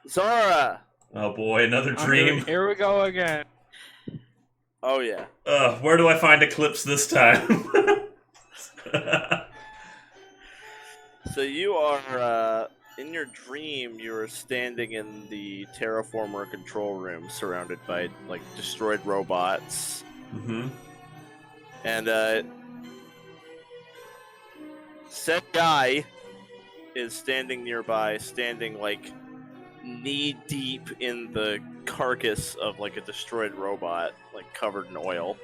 Zara! Oh boy, another dream. Here we go again. Oh yeah. Where do I find Eclipse this time? So you are, in your dream, you are standing in the terraformer control room surrounded by, like, destroyed robots. Mm-hmm. And, said guy is standing nearby, like, knee-deep in the carcass of, like, a destroyed robot, like, covered in oil.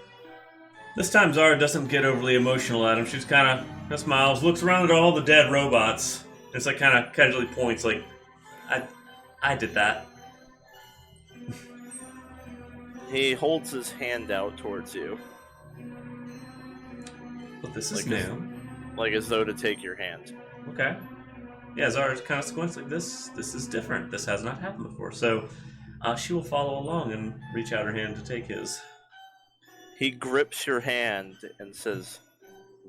This time Zara doesn't get overly emotional at him. She's kind of smiles, looks around at all the dead robots. It's like kind of casually points, like, I did that. He holds his hand out towards you. But this is Like new. Like as though to take your hand. Okay. Yeah, Zara kind of squints like this. This is different. This has not happened before. So she will follow along and reach out her hand to take his. He grips your hand and says,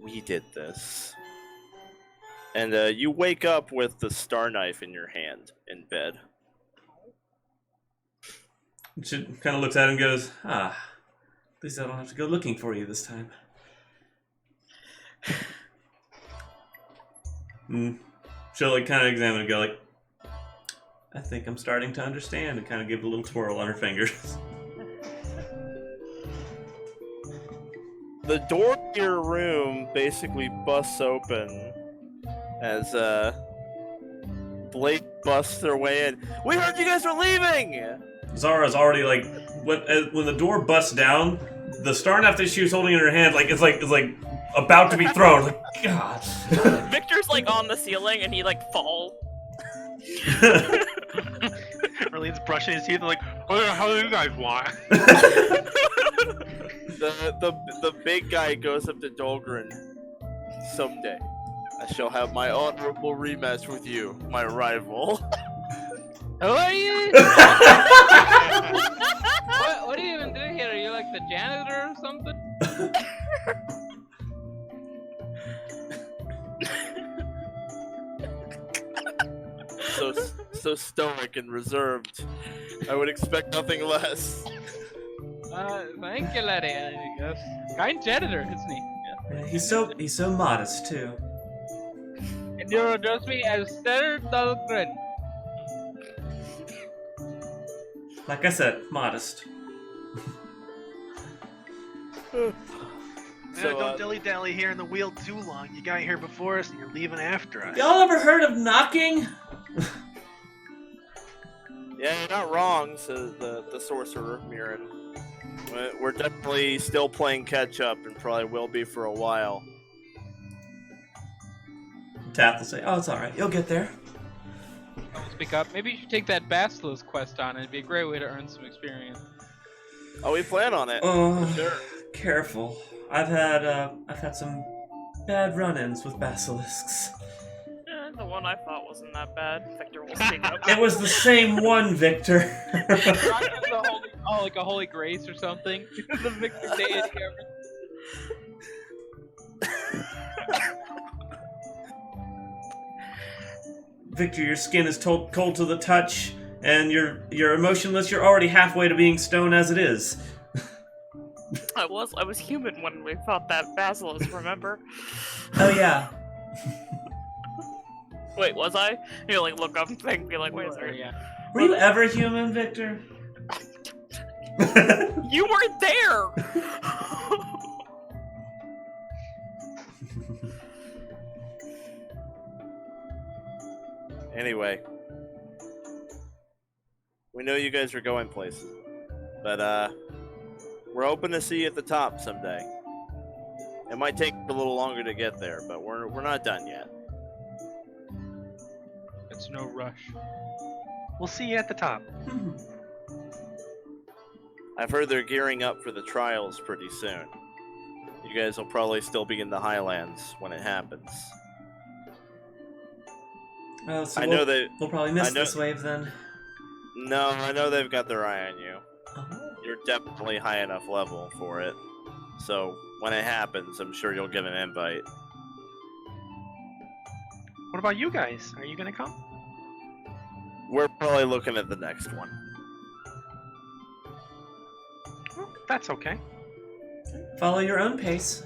"We did this." And you wake up with the star knife in your hand in bed. She kind of looks at him and goes, at least I don't have to go looking for you this time. She'll like kind of examine it and go like, I think I'm starting to understand, and kind of give it a little twirl on her fingers. The door to your room basically busts open as Blake busts their way in. We heard you guys were leaving! Zara's already like, when the door busts down, the star knife that she was holding in her hand, like it's like about to be thrown. Like, God. Victor's like on the ceiling and he like falls. Rylian's brushing his teeth and like, how do you guys want? The big guy goes up to Dolgrin. Someday, I shall have my honorable rematch with you, my rival. Who are you? what are you even doing here? Are you like the janitor or something? So stoic and reserved. I would expect nothing less. Thank you, laddie. Kind janitor, isn't he? Yeah. He's so modest too. And you address me as Sir Dolgrin. Like I said, modest. Don't dilly-dally here in the wheel too long. You got here before us and you're leaving after us. Y'all ever heard of knocking? Yeah, you're not wrong, says the sorcerer, Mirren. We're definitely still playing catch-up and probably will be for a while. Tath will say, oh, it's alright, you'll get there. I'll speak up. Maybe you should take that Basilisk quest on. It'd be a great way to earn some experience. Oh, we plan on it. Oh, for sure. Careful. I've had some bad run-ins with basilisks. The one I thought wasn't that bad. Victor will speak up. It was the same one, Victor. Like a holy grace or something. The Victor deity. Victor, your skin is cold to the touch, and you're emotionless. You're already halfway to being stone as it is. I was human when we fought that basilisk, remember? Oh yeah. Wait, was I? You like look up and think, be like, wait a second. Yeah. Were you ever human, Victor? You weren't there! Anyway, we know you guys are going places, but we're hoping to see you at the top someday. It might take a little longer to get there, but we're not done yet. It's no rush. We'll see you at the top. I've heard they're gearing up for the trials pretty soon. You guys will probably still be in the Highlands when it happens. So I know we'll probably miss this wave then. No, I know they've got their eye on you. Oh. You're definitely high enough level for it. So when it happens, I'm sure you'll get an invite. What about you guys? Are you gonna come? We're probably looking at the next one. Well, that's okay. Follow your own pace.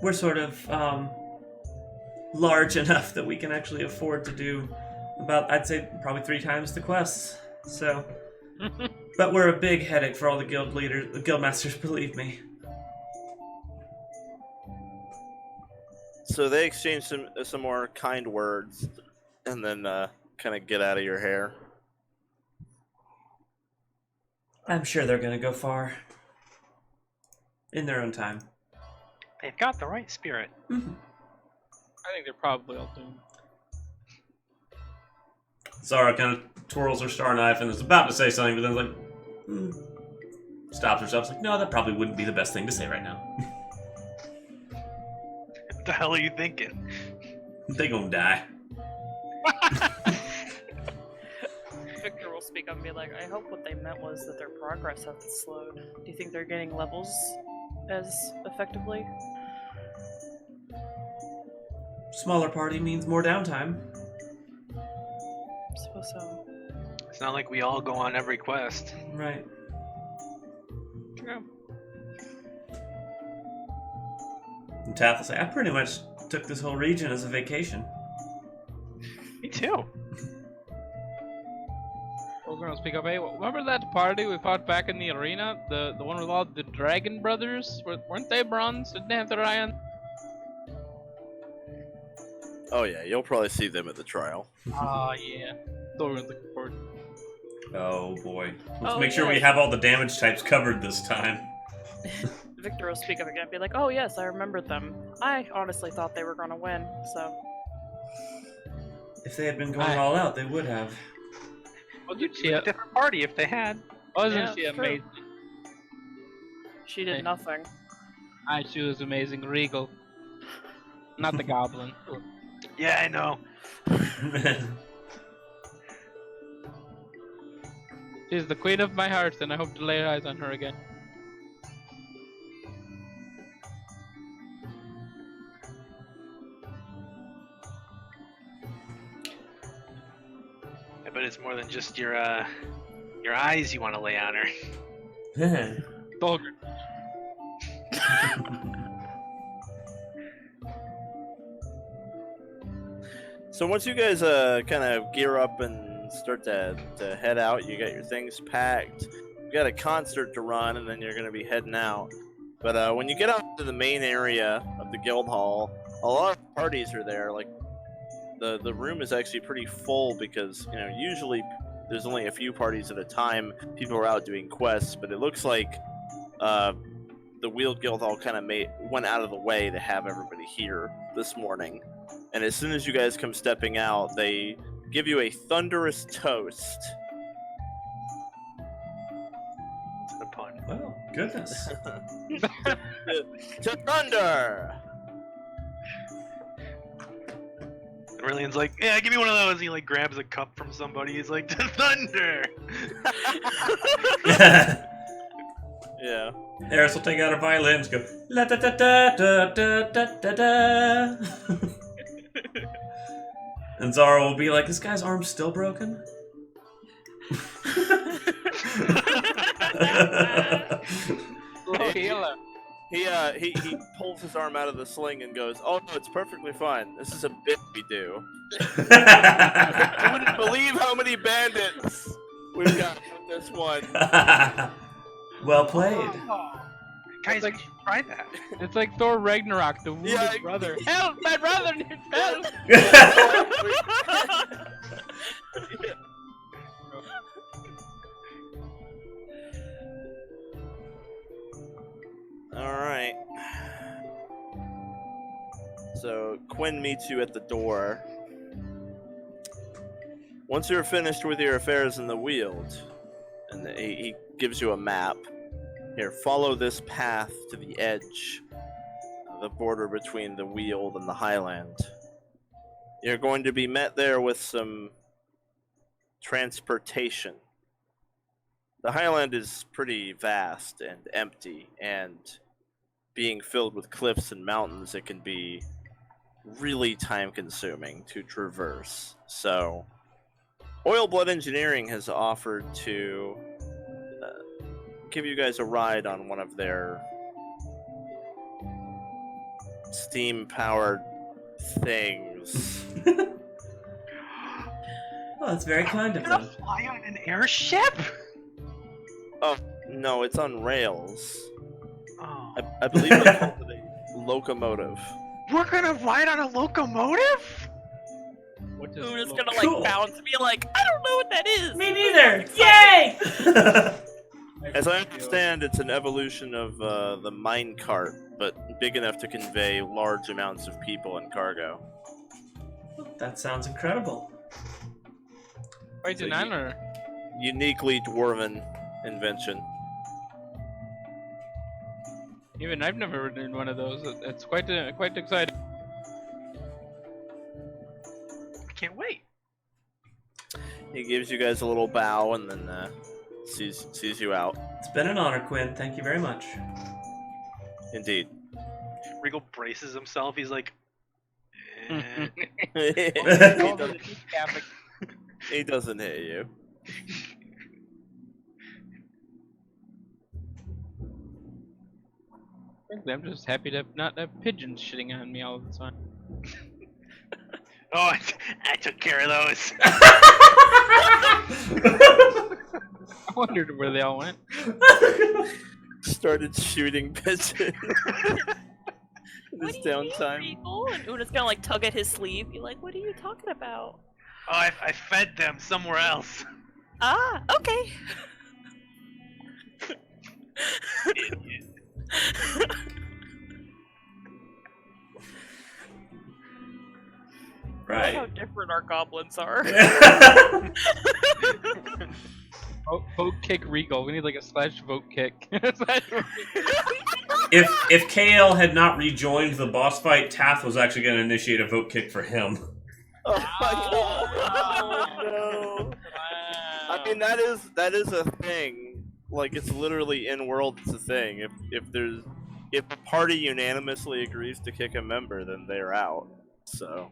We're sort of large enough that we can actually afford to do about, I'd say, probably 3 times the quests. So, but we're a big headache for all the guild leaders, the guild masters. Believe me. So they exchange some more kind words, and then kind of get out of your hair. I'm sure they're gonna go far in their own time. They've got the right spirit. Mm-hmm. I think they're probably all doomed. Zara kind of twirls her star knife and is about to say something, but then like stops herself. Like, no, that probably wouldn't be the best thing to say right now. What the hell are you thinking? They gonna die. Victor will speak up and be like, I hope what they meant was that their progress hasn't slowed. Do you think they're getting levels as effectively? Smaller party means more downtime. I suppose so. It's not like we all go on every quest. Right. True. And Tath will say, I pretty much took this whole region as a vacation. Me too. Dolgrin will speak up. Hey, remember that party we fought back in the arena? The one with all the Dragon Brothers? Weren't they bronze? Didn't they have the Ryan? Oh yeah, you'll probably see them at the trial. Oh, yeah. Dolgrin's looking forward. Oh boy. Let's Oh, make sure yeah. we have all the damage types covered this time. Victor will speak up again and be like, oh yes, I remembered them. I honestly thought they were gonna win, so... If they had been going all out, they would have. Wasn't she, It's a different party if they had. wasn't Yeah, she it's true. amazing? She did Hey. nothing. She was amazing. Regal. Not the goblin. Yeah, I know. She's the queen of my heart, and I hope to lay eyes on her again. I bet it's more than just your eyes you want to lay on her. Dolgrin. So once you guys kind of gear up and start to head out, you got your things packed, you got a concert to run, and then you're going to be heading out. But when you get out to the main area of the guild hall, a lot of parties are there. Like the room is actually pretty full because usually there's only a few parties at a time. People are out doing quests, but it looks like the Wheeled Guild Hall kind of went out of the way to have everybody here this morning. And as soon as you guys come stepping out, they give you a thunderous toast. It's a pun. Well, goodness. To thunder! And Rylian's like, yeah, give me one of those. He like grabs a cup from somebody. He's like, to thunder. Yeah. Eris will take out a violin and go, la da da da da da da da da. And Zara will be like, this guy's arm's still broken? Low healer. He pulls his arm out of the sling and goes, "Oh no, it's perfectly fine. This is a bit we do. You wouldn't believe how many bandits we've got with this one." Well played. Guys, like- we should try that. It's like Thor Ragnarok, the wounded Yeah. brother. Help! My brother needs help! Alright. So, Quinn meets you at the door. Once you're finished with your affairs in the Weald, and he gives you a map. Here, follow this path to the edge of the border between the Weald and the Highland. You're going to be met there with some transportation. The Highland is pretty vast and empty, and being filled with cliffs and mountains, it can be really time consuming to traverse. So, Oil Blood Engineering has offered to give you guys a ride on one of their steam-powered things. Oh, that's very kind of them. Fly on an airship? Oh, no, it's on rails. Oh. I believe they call it a locomotive. We're gonna ride on a locomotive? What does Oona's lo- gonna like Cool. bounce and be like, I don't know what that is. Me neither! Yay! As I understand, it's an evolution of the mine cart, but big enough to convey large amounts of people and cargo. That sounds incredible. Quite an So you- honor. Uniquely Dwarven invention. Even I've never ridden in one of those. It's quite exciting. I can't wait. He gives you guys a little bow and then sees you out. It's been an honor, Quinn. Thank you very much. Indeed. Regal braces himself. He's like, eh. He doesn't hit you. Frankly, I'm just happy to not have pigeons shitting on me all the time. Oh, I took care of those. I wondered where they all went. Started shooting pigeons. In What his do you mean, downtime. Regal? And Una's gonna like tug at his sleeve. Be like, what are you talking about? Oh, I fed them somewhere else. Ah, okay. Idiot. I love how Right. different our goblins are. Vote kick Regal. We need like a slash vote kick. If KL had not rejoined the boss fight, Tath was actually going to initiate a vote kick for him. Oh my god! No. I mean that is a thing. Like it's literally in world. It's a thing. If the party unanimously agrees to kick a member, then they're out. So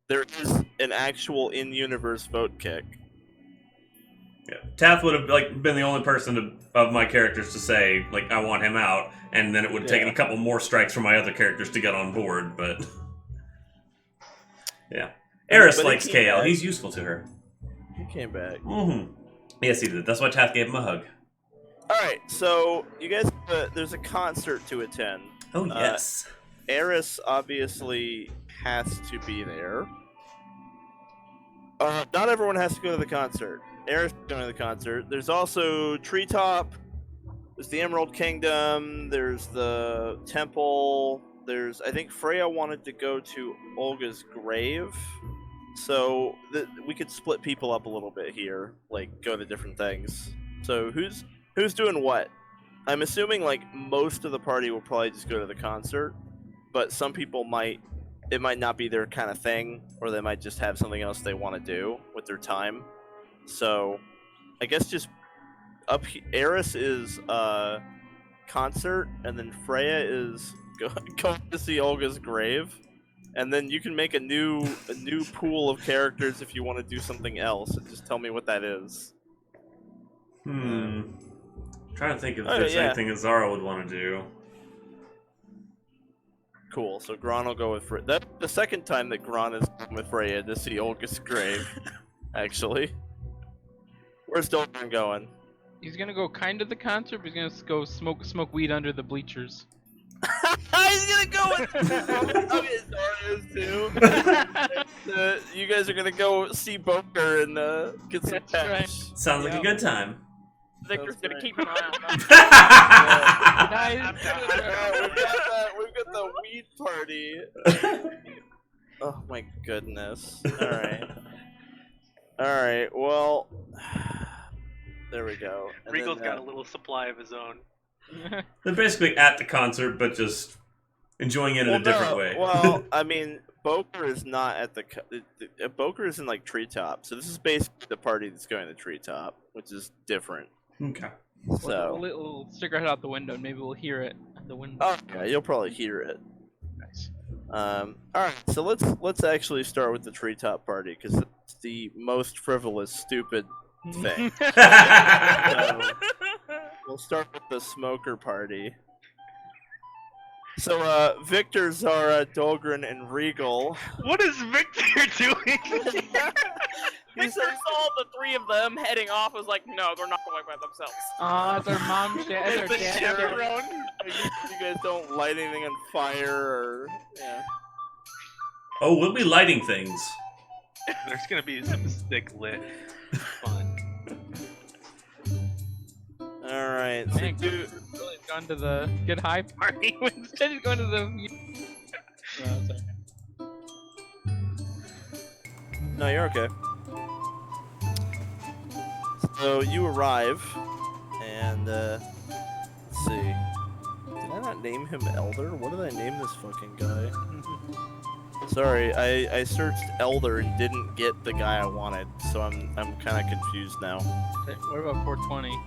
there is an actual in-universe vote kick. Yeah. Tath would have been the only person of my characters to say I want him out, and then it would have taken a couple more strikes from my other characters to get on board. But yeah, Eris But he likes came KL. back. He's useful to her. He came back. Mm-hmm. Yes, he did. That's why Tath gave him a hug. All right, so you guys, there's a concert to attend. Oh yes. Eris obviously has to be there. Not everyone has to go to the concert. Eris is going to the concert. There's also Treetop. There's the Emerald Kingdom. There's the temple. I think Freya wanted to go to Olga's grave. So we could split people up a little bit here, go to different things. So who's doing what? I'm assuming most of the party will probably just go to the concert, but some people it might not be their kind of thing, or they might just have something else they want to do with their time. So I guess just Eris is concert, and then Freya is going to see Olga's grave. And then you can make a new pool of characters if you want to do something else, and just tell me what that is. I'm trying to think if Oh, there's yeah. anything that Zara would want to do. Cool. So Gron will go with Freya. That's the second time that Gron has gone with Freya to see Olga's grave. Actually, where's Dolgrin going? He's gonna go kind of the concert, but he's gonna go smoke weed under the bleachers. He's gonna go with. Okay, Zara is too. You guys are gonna go see Boker and get some That's cash. right. Sounds like a good time. Victor's That's gonna right. keep an eye on them. Nice. Alright, we've got the weed party. Oh my goodness. Alright, well, there we go. And Regal's then, got a little supply of his own. They're basically at the concert, but just enjoying it in a different way. Well, I mean, Boker is not at the. Boker is in Treetop, so this is basically the party that's going to Treetop, which is different. Okay. So, We'll stick our head out the window and maybe we'll hear it at the window. oh yeah, you'll probably hear it. Nice. All right, so let's actually start with the treetop party because it's the most frivolous, stupid thing. So, we'll start with the smoker party. So, Victor, Zara, Dolgrin, and Reigel. What is Victor doing? He saw the three of them heading off. Was like, no, they're not going by themselves. Their mom their The dad. chaperone. You guys don't light anything on fire or yeah. Oh, we'll be lighting things. There's gonna be some stick lit fun. All right. So Man, Billy's gone to the get high party instead he's going to the. no, you're okay. So you arrive, and let's see. Did I not name him Elder? What did I name this fucking guy? Sorry, I searched Elder and didn't get the guy I wanted, so I'm kind of confused now. What about 420?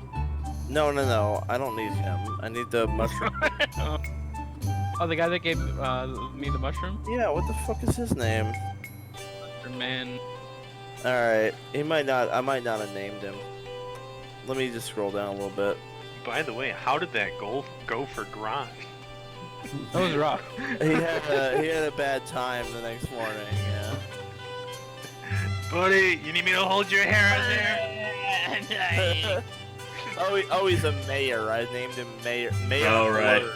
No, I don't need him. I need the mushroom. Oh, the guy that gave me the mushroom? Yeah, what the fuck is his name? Man. All right, I might not have named him. Let me just scroll down a little bit. By the way, how did that go for Gron? That was rough. He had a bad time the next morning. Yeah. Buddy, you need me to hold your hair in there? Oh, he's a mayor. I named him Mayor. Oh, right. Blurg.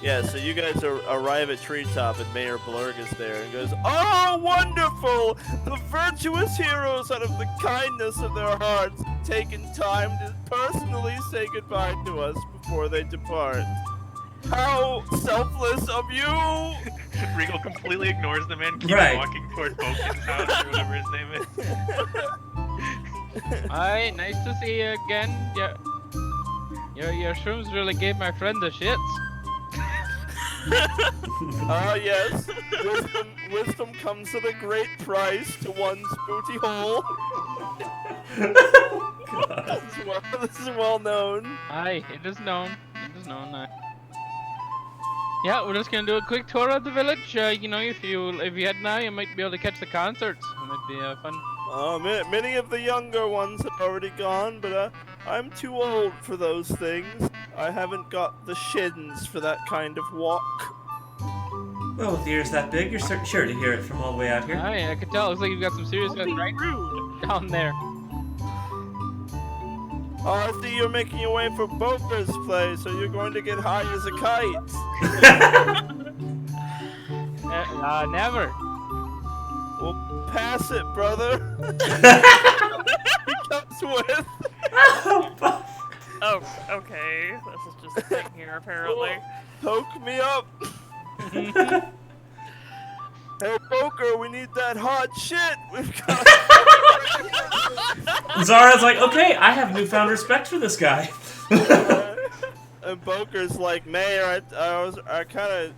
Yeah, so you guys arrive at Treetop and Mayor Blurg is there and goes, "Oh, wonderful! The virtuous heroes out of the kindness of their hearts have taken time to personally say goodbye to us before they depart. How selfless of you!" Reigel completely ignores the man, keeps Right. walking toward Boken's house or whatever his name is. Hi, nice to see you again. Your shrooms really gave my friend the shits. Ah, yes. Wisdom comes at a great price to one's booty hole. This is well known. Aye, it is known. Yeah, we're just gonna do a quick tour of the village. You know, if you head now, you might be able to catch the concerts. It might be fun. Many of the younger ones have already gone, but I'm too old for those things. I haven't got the shins for that kind of walk. Well, with ears that big, you're sure to hear it from all the way out here. Aye, I can tell. Looks like you've got some serious guys right down there. Oh, I see you're making your way for Boker's place, so you're going to get high as a kite. Never. Well, pass it, brother. He comes with. Oh, okay. This is just a thing here, apparently. Poke me up. Hey, Boker, we need that hot shit. We've got. Zara's like, okay, I have newfound respect for this guy. And Boker's like, Mayor, I kind of,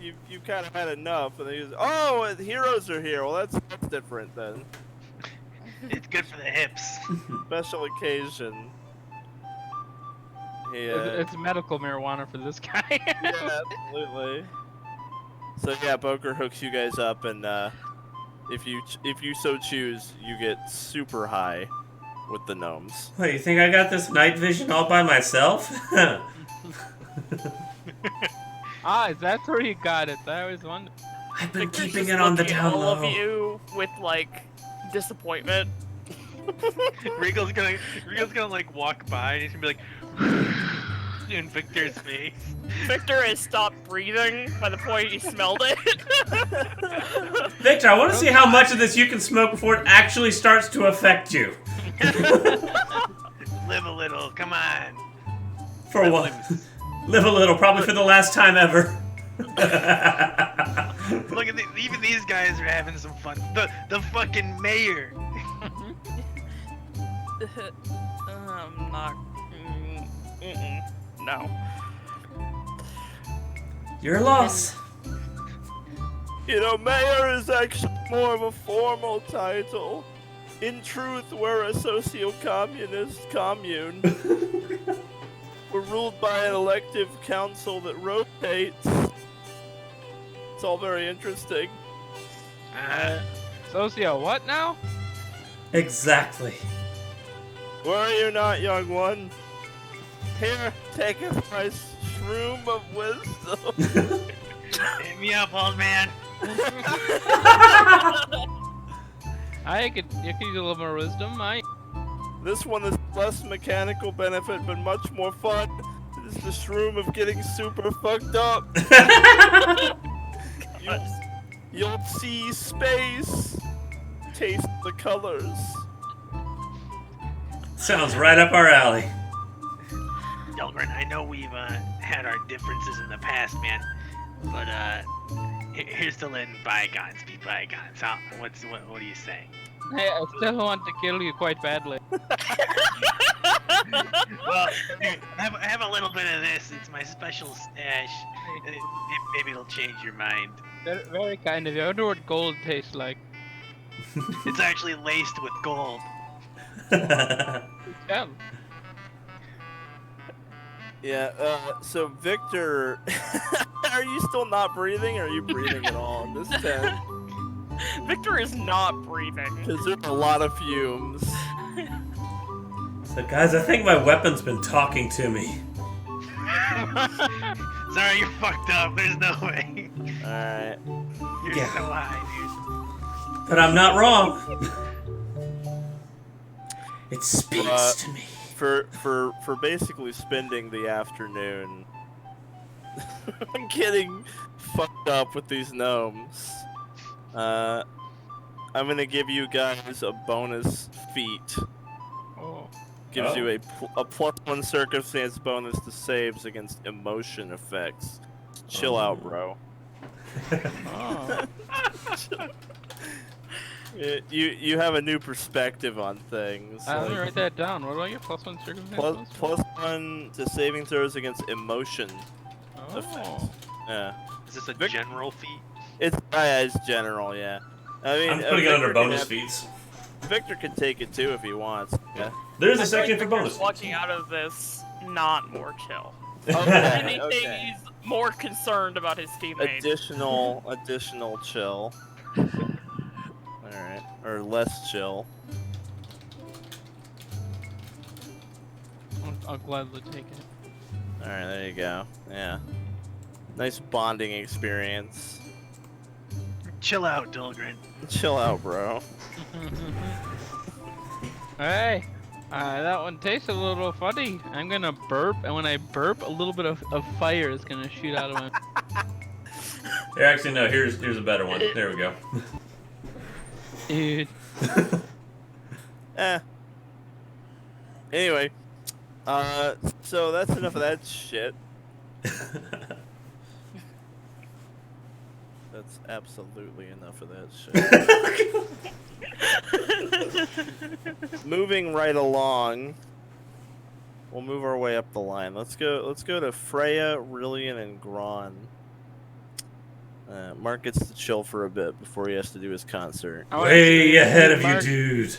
you kind of had enough. And he goes, oh, the heroes are here. Well, that's different then. It's good for the hips. Special occasion. It's medical marijuana for this guy. Yeah, absolutely. So yeah, Boker hooks you guys up, and if you so choose, you get super high with the gnomes. What, you think I got this night vision all by myself? Is that where you got it? I always wondered. I've been Victor's keeping just it on the looking at down all of low. you with like disappointment. Regal's gonna like walk by and he's gonna be like in Victor's face. Victor has stopped breathing by the point he smelled it. Victor, I want to see how much of this you can smoke before it actually starts to affect you. Live a little, come on. For what? Live a little, probably for the last time ever. Look at even these guys are having some fun. The fucking mayor. I'm not. No. Your loss. You know, mayor is actually more of a formal title. In truth, we're a socio-communist commune. We're ruled by an elective council that rotates. It's all very interesting. Socio, what now? Exactly. Worry you not, young one. Here, take a nice shroom of wisdom. Hit me up, old man. You could use a little more wisdom. This one is less mechanical benefit, but much more fun. It is the shroom of getting super fucked up. You'll see space. Taste the colors. Sounds right up our alley. Dolgrin, I know we've had our differences in the past, man, but here's to letting bygones be bygones. What do you say? Hey, I still want to kill you quite badly. Well, here, have a little bit of this. It's my special stash. Maybe it'll change your mind. Very, very kind of you. I wonder what gold tastes like. It's actually laced with gold. Yeah. Yeah, so Victor, are you still not breathing, or are you breathing at all in this tent? Victor is not breathing. Because there's a lot of fumes. So guys, I think my weapon's been talking to me. Sorry, you're fucked up. There's no way. Alright. You're Yeah. so high, dude. But I'm not wrong. It speaks to me. For basically spending the afternoon getting fucked up with these gnomes, I'm gonna give you guys a bonus feat. Oh. Gives you a +1 circumstance bonus to saves against emotion effects. Chill out, bro. Oh. You have a new perspective on things. Let me write that down. What do I get? +1 circumstance? +1 to saving throws against emotion effects. Oh. Yeah. Is this a general feat? It's general, yeah. I mean, I'm putting it Victor under can bonus have- feats. Victor can take it too if he wants. Yeah. There's a I feel like section for bonus Victor's walking out of this not more chill. feats. If Okay, anything, okay. he's more concerned about his teammates. Additional chill. Alright. Or less chill. I'll gladly take it. Alright, there you go. Yeah. Nice bonding experience. Chill out, Dolgrin. Chill out, bro. Hey, that one tastes a little funny. I'm gonna burp, and when I burp, a little bit of fire is gonna shoot out of my. Here, actually, no. Here's a better one. There we go. Dude. Anyway. So that's enough of that shit. That's absolutely enough of that shit. Moving right along. We'll move our way up the line. Let's go to Freya, Rylian, and Gron. Mark gets to chill for a bit before he has to do his concert. Way ahead of you, Mark, dude.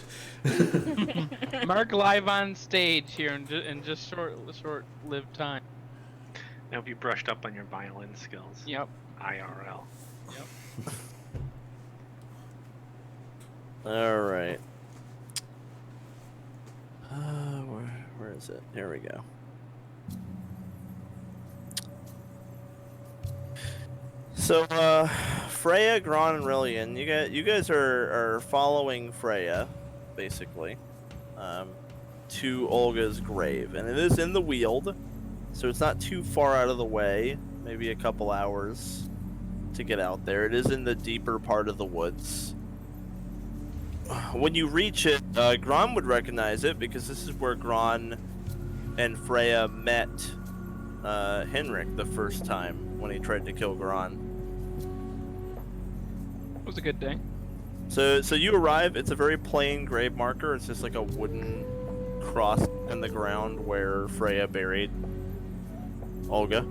Mark live on stage here in just short-lived time. I hope you brushed up on your violin skills. Yep. IRL. Yep. Alright. Where is it? Here we go. So, Freya, Gron, and Rylian, you guys are following Freya, basically, to Olga's grave, and it is in the Weald, so it's not too far out of the way. Maybe a couple hours to get out there. It is in the deeper part of the woods. When you reach it, Gron would recognize it because this is where Gron and Freya met Henrik the first time when he tried to kill Gron. It was a good day. So you arrive. It's a very plain grave marker. It's just like a wooden cross in the ground where Freya buried Olga.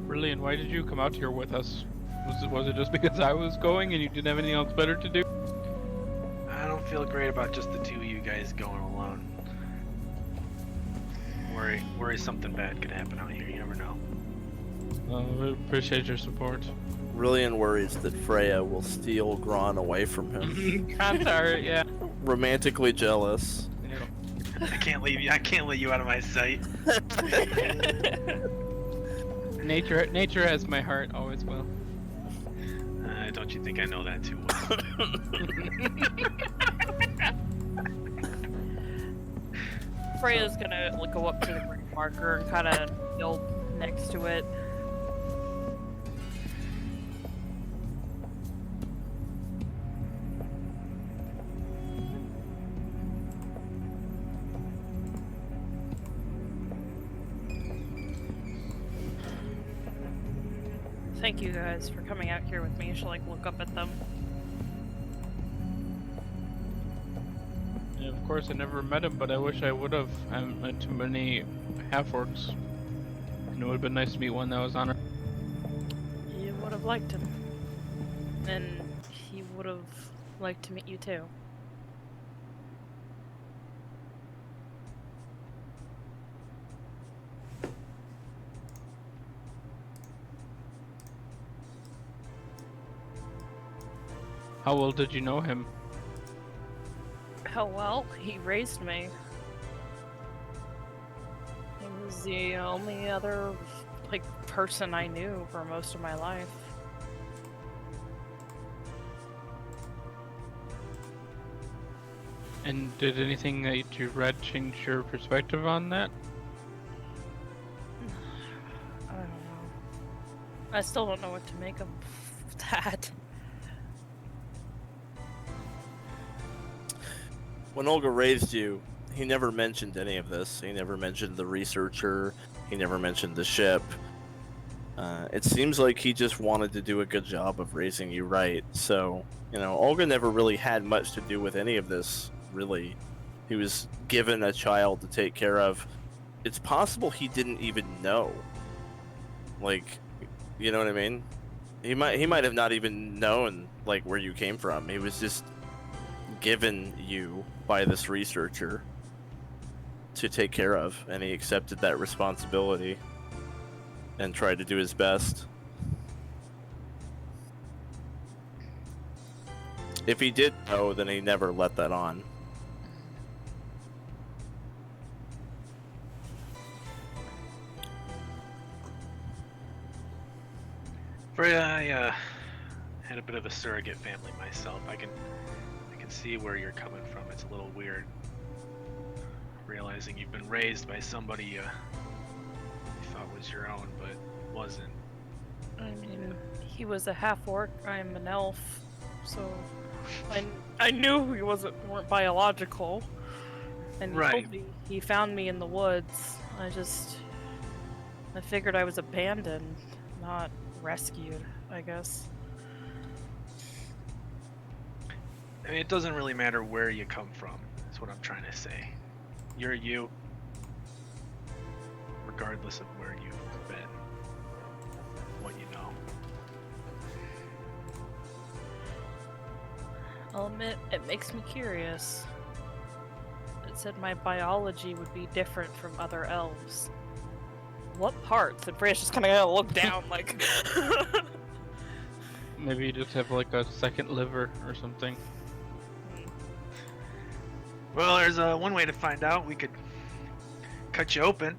Brilliant. Why did you come out here with us? Was it just because I was going and you didn't have anything else better to do? I don't feel great about just the two of you guys going alone. Worry something bad could happen out here. You never know. We appreciate your support. Rylian worries that Freya will steal Gron away from him. Contar, yeah. Romantically jealous. I can't leave you. I can't let you out of my sight. Nature has my heart, always will. Don't you think I know that too well? Freya's gonna go up to the green marker and kind of kneel next to it. Thank you guys for coming out here with me. She'll like look up at them. Yeah, of course, I never met him, but I wish I would have. I haven't met too many half-orcs. And it would have been nice to meet one that was on her. You would have liked him. And he would have liked to meet you too. How well did you know him? How well? He raised me. He was the only other, like, person I knew for most of my life. And did anything that you read change your perspective on that? I don't know. I still don't know what to make of that. When Olga raised you, he never mentioned any of this. He never mentioned the researcher. He never mentioned the ship. It seems like he just wanted to do a good job of raising you right. So, you know, Olga never really had much to do with any of this, really. He was given a child to take care of. It's possible he didn't even know. Like, you know what I mean? He might have not even known, like, where you came from. He was just given you by this researcher to take care of, and he accepted that responsibility and tried to do his best. If he did know, then he never let that on. Freya, I had a bit of a surrogate family myself. I can see where you're coming from. It's a little weird realizing you've been raised by somebody you thought was your own, but wasn't. I mean, he was a half-orc, I'm an elf, so I knew he weren't biological. And he told me he found me in the woods. I figured I was abandoned, not rescued, I guess. I mean, it doesn't really matter where you come from, is what I'm trying to say. You're you, regardless of where you've been, what you know. I'll admit, it makes me curious. It said my biology would be different from other elves. What parts? And Freya's just kind of gonna look down, like... Maybe you just have like a second liver or something. Well, there's one way to find out. We could cut you open.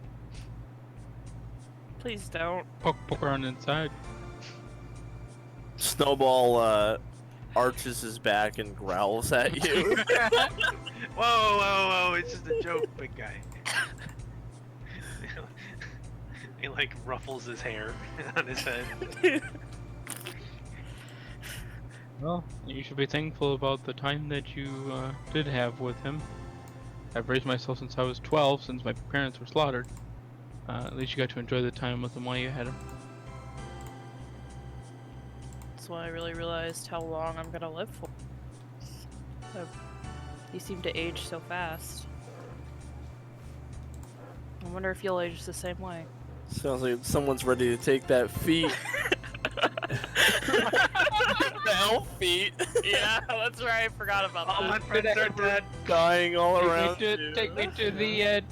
Please don't. Poke around inside. Snowball arches his back and growls at you. Whoa, it's just a joke, big guy. He like ruffles his hair on his head. Well, you should be thankful about the time that you did have with him. I've raised myself since I was 12, since my parents were slaughtered. At least you got to enjoy the time with him while you had him. That's when I really realized how long I'm gonna live for. You seem to age so fast. I wonder if you'll age the same way. Sounds like someone's ready to take that feat. The elf feet. Yeah, that's right. I forgot about that. All my friends are dead. Dying all around you. Take me to the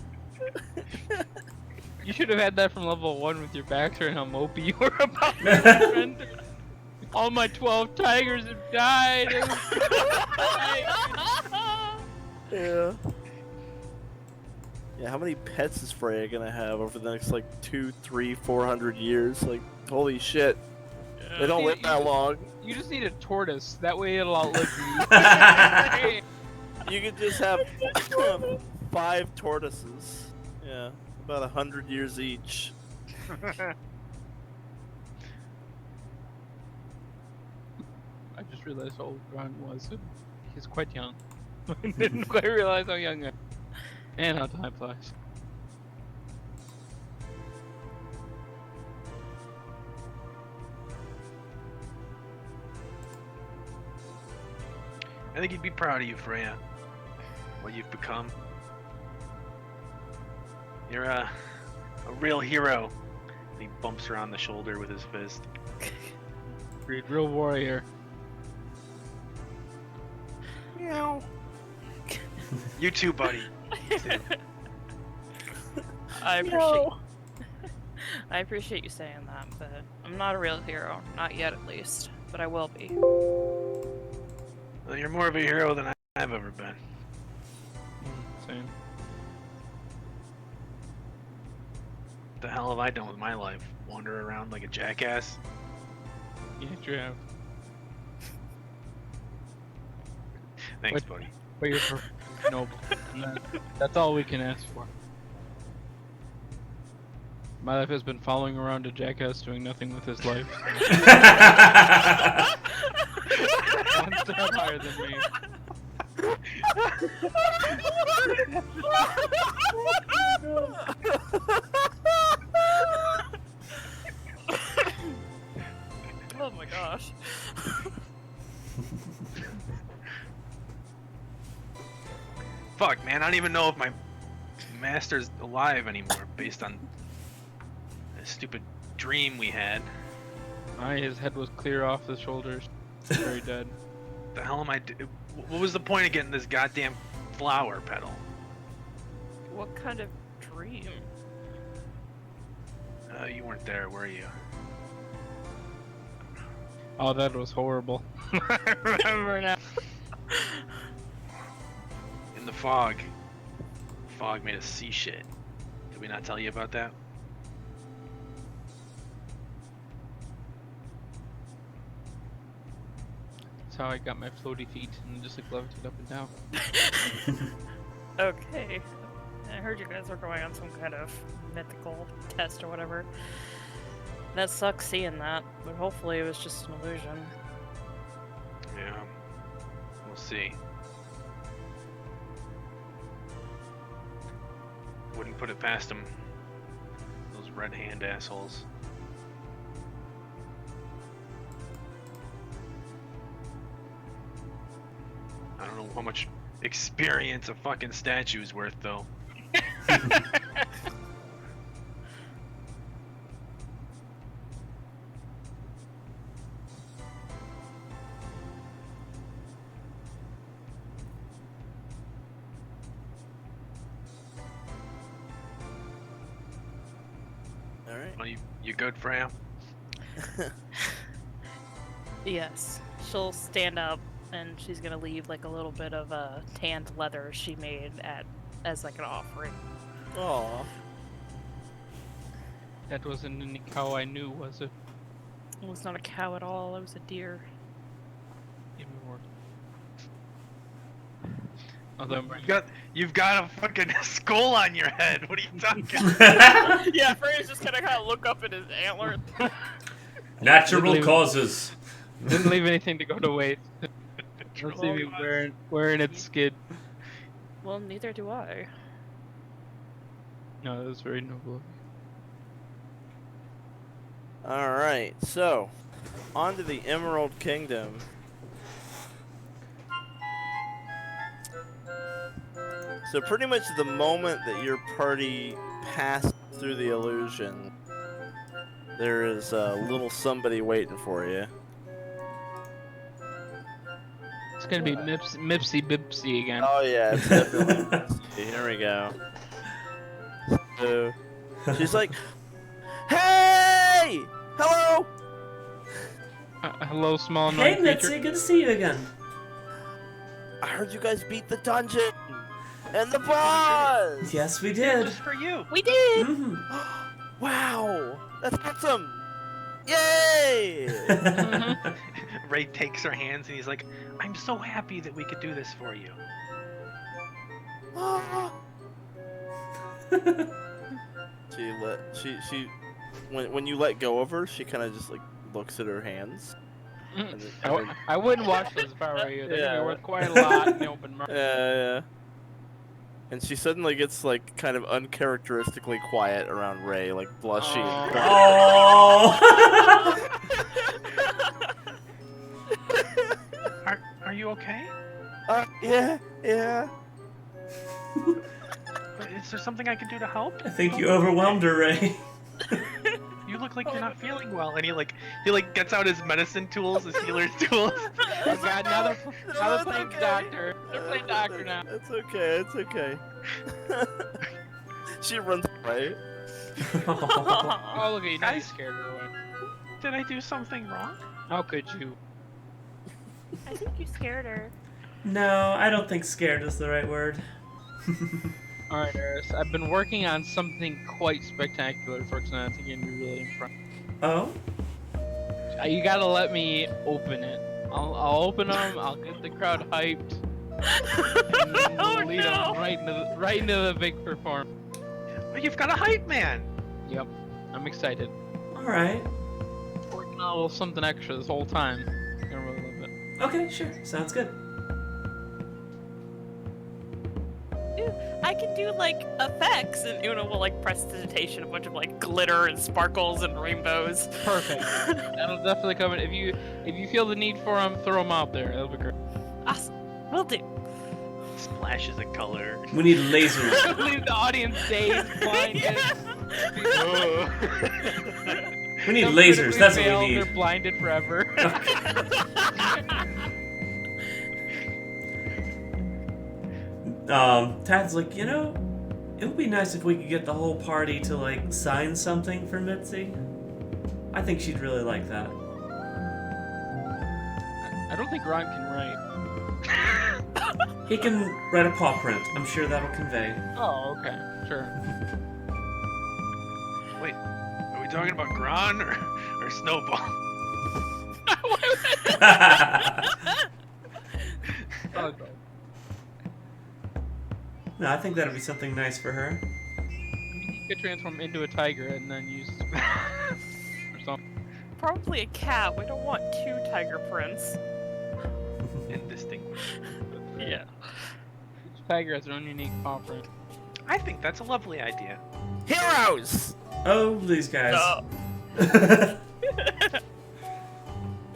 You should have had that from level 1 with your backstory and how mopey you were about to surrender. All my 12 tigers have died. It was Yeah. Yeah, how many pets is Freya gonna have over the next like 200, 300, 400 years? Like, holy shit. They don't live that long. You just need a tortoise. That way it'll outlive you. You could just have 5 tortoises. Yeah, about 100 years each. I just realized how old Gron was. He's quite young. I didn't quite realize how young I am. And how time flies. I think he'd be proud of you, Freya. What you've become. You're a real hero. He bumps her on the shoulder with his fist. Real warrior. Meow. You too, buddy. I appreciate you saying that, but I'm not a real hero. Not yet, at least. But I will be. Well, you're more of a hero than I've ever been. Same. What the hell have I done with my life? Wander around like a jackass? Yeah, you have. Thanks, buddy. But you're noble. That's all we can ask for. My life has been following around a jackass doing nothing with his life. One step higher than me. Oh my gosh. Fuck, man, I don't even know if my master's alive anymore based on a stupid dream we had. His head was clear off the shoulders. Very dead. The hell am I what was the point of getting this goddamn flower petal? What kind of dream? You weren't there, were you? Oh, that was horrible. I remember now. In the fog. Fog made us see shit. Did we not tell you about that? That's how I got my floaty feet and just like levitated up and down. Okay. I heard you guys were going on some kind of mythical test or whatever. That sucks seeing that, but hopefully it was just an illusion. Yeah. We'll see. Wouldn't put it past them. Those red hand assholes. I don't know how much experience a fucking statue's worth, though. Alright. Well, you good, Freya? Yes. She'll stand up and she's gonna leave like a little bit of tanned leather she made as like an offering. Aww. That wasn't any cow I knew, was it? It was not a cow at all, it was a deer. Give me more. Although You've got a fucking skull on your head. What are you talking about? Yeah, Freya's just gonna kind of look up at his antler. Natural causes. didn't leave anything to go to waste. Don't see me wearing its skin. Well, neither do I. No, that was very noble. Alright, so, on to the Emerald Kingdom. So pretty much the moment that your party passed through the illusion, there is a little somebody waiting for you. It's gonna be Mipsy Bipsy again. Oh yeah, it's definitely. Here we go. So, She's like, "Hey, hello." Hello, small Hey, annoying creature. Mitzi, good to see you again. I heard you guys beat the dungeon and the boss. Yes, we did. Just for you. We did! Mhm. Wow, that's awesome! Yay! Raye takes her hands and he's like, I'm so happy that we could do this for you. she when you let go of her, she kind of just like looks at her hands. And then- I wouldn't watch those if I were you. They're gonna Yeah. be worth quite a lot in the open market. Yeah. And she suddenly gets like kind of uncharacteristically quiet around Raye, like blushing. Oh. Are you okay? Yeah. Is there something I can do to help? I think you overwhelmed her, Raye. You look like you're not feeling well. And he gets out his medicine tools, his healer's tools. Oh god, now they're That's playing okay. doctor. They're playing doctor now. It's okay. She runs away. Oh, look at you, now you Guys. scared her away. Did I do something wrong? How could you? I think you scared her. No, I don't think scared is the right word. Alright, Eris, I've been working on something quite spectacular for tonight. I think you're gonna be really impressed. Oh? You gotta let me open it. I'll open them, I'll get the crowd hyped, and then we'll lead them right into the big performance. But you've got a hype man. Yep, I'm excited. Alright. Working on a little something extra this whole time. You're gonna really love it. Okay, sure. Sounds good. I can do like effects, and Oona will like prestidigitation a bunch of like glitter and sparkles and rainbows. Perfect. That'll definitely come in. If you feel the need for them, throw them out there. That'll be great. Awesome. Will do. Splashes of color. We need lasers. Leave the audience dazed, blinded. We need Some lasers. critically That's what failed, we They're need. blinded forever. Tath's like, you know, it would be nice if we could get the whole party to like sign something for Mitzi. I think she'd really like that. I don't think Gron can write. He can write a paw print. I'm sure that'll convey. Oh, okay, sure. Wait, are we talking about Gron or Snowball? Okay. No, I think that'd be something nice for her. You could transform into a tiger and then use or something. Probably a cat. We don't want two tiger prints. Indistinguishable. Yeah. Each tiger has their own unique paw print. I think that's a lovely idea. Heroes! Oh, these guys.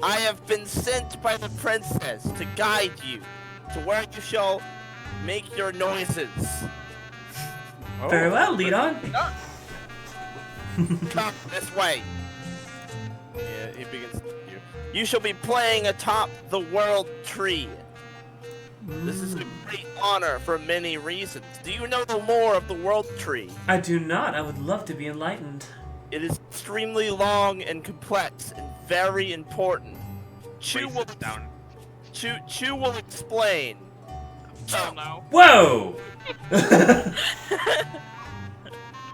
I have been sent by the princess to guide you to where you shall make your noises. Very well, lead on. Come this way. Yeah, he begins. You shall be playing atop the world tree. This is a great honor for many reasons. Do you know more of the world tree? I do not. I would love to be enlightened. It is extremely long and complex and very important. Chu Raise will, it down. Chu will explain. Oh no. Whoa!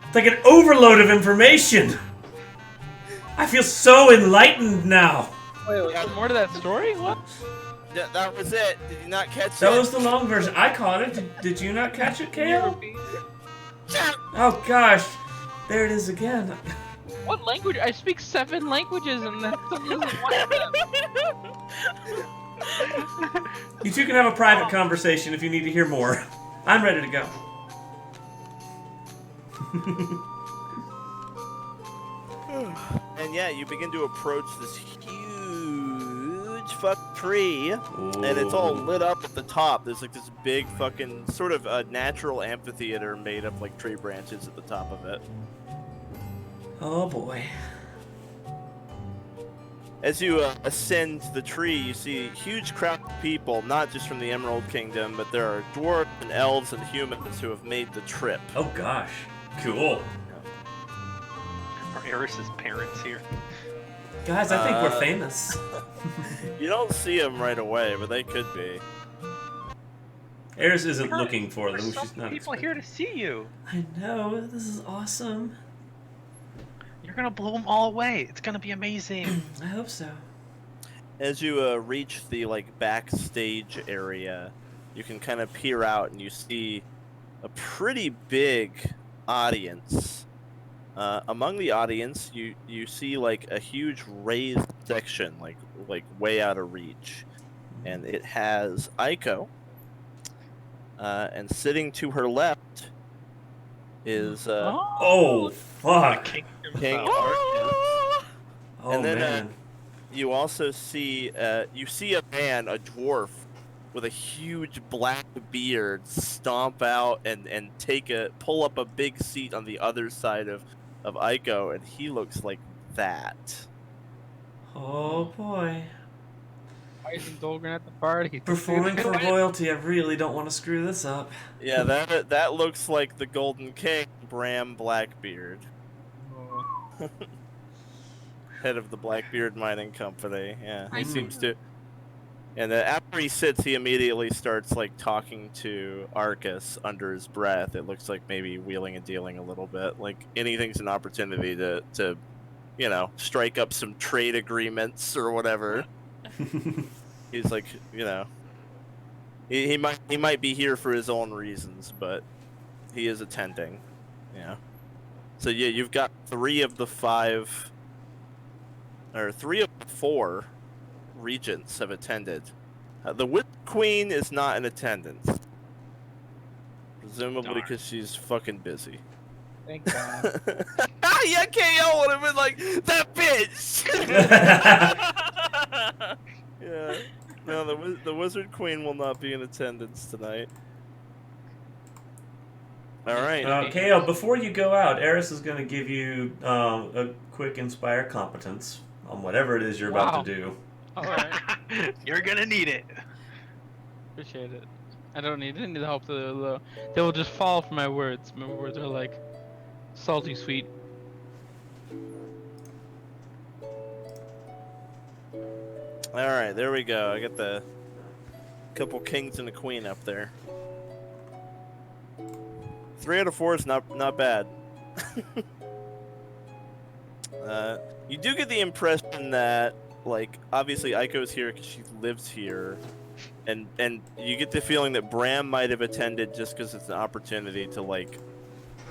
It's like an overload of information. I feel so enlightened now. Wait, more to that story? What? That was it. Did you not catch That it? was the long version. I caught it. Did you not catch it, Can you Kale? repeat? Oh gosh, there it is again. What language? I speak 7 languages and that's only one of them. You two can have a private conversation if you need to hear more. I'm ready to go. And yeah, you begin to approach this huge fuck tree, and it's all lit up at the top. There's like this big fucking sort of a natural amphitheater made of like tree branches at the top of it. Oh boy. As you ascend the tree, you see a huge crowd of people, not just from the Emerald Kingdom, but there are dwarves and elves and humans who have made the trip. Oh gosh. Cool. Eris's parents here? Guys, I think we're famous. You don't see them right away, but they could be. Eris isn't looking for There's them. so She's many not. people here to see you. I know. This is awesome. You're gonna blow them all away. It's gonna be amazing. I hope so. As you reach the like backstage area, you can kind of peer out and you see a pretty big audience. Among the audience, you see like a huge raised section, like way out of reach, and it has Aiko. And sitting to her left is Oh, fuck. King King himself. Arthur. Oh, And then, man. You also see a man, a dwarf, with a huge black beard, stomp out and pull up a big seat on the other side of Aiko, and he looks like that. Oh, boy. Why isn't Dolgrin at the party? Performing for royalty, I really don't want to screw this up. Yeah, that looks like the Golden King, Bram Blackbeard, Oh. head of the Blackbeard Mining Company. Yeah, he I seems to. And after he sits, he immediately starts like talking to Arcus under his breath. It looks like maybe wheeling and dealing a little bit. Like anything's an opportunity to strike up some trade agreements or whatever. He's like, he might be here for his own reasons, but he is attending. Yeah. So yeah, you've got 3 of the 4 regents have attended. The Witch Queen is not in attendance, presumably Darn. because she's fucking busy. Thank God. Yeah, KO would have been like that bitch. Yeah. No, the Wizard Queen will not be in attendance tonight. All right. KO, before you go out, Eris is going to give you a quick Inspire Competence on whatever it is you're about to do. Alright. You're gonna need it. Appreciate it. I don't need any help. They will just fall for my words. My words are like salty sweet. All right, there we go. I got the couple kings and a queen up there. 3 out of 4 is not bad. You do get the impression that, like, obviously Aiko's here because she lives here, and you get the feeling that Bram might have attended just because it's an opportunity to like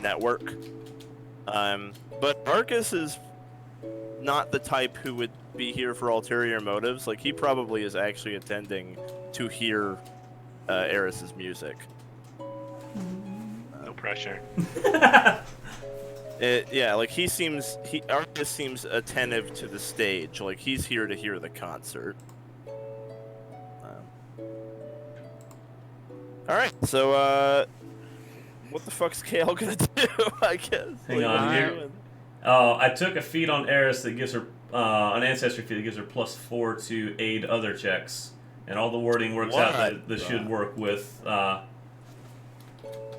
network. But Arcus is not the type who would be here for ulterior motives. Like, he probably is actually attending to hear Eris's music. No pressure. Yeah, like Arcus seems attentive to the stage. Like, he's here to hear the concert. All right, so what the fuck's Kale gonna do? I guess. Hang on here. I took a feat on Eris that gives her an ancestry feat that gives her +4 to aid other checks, and all the wording works out that this should work with.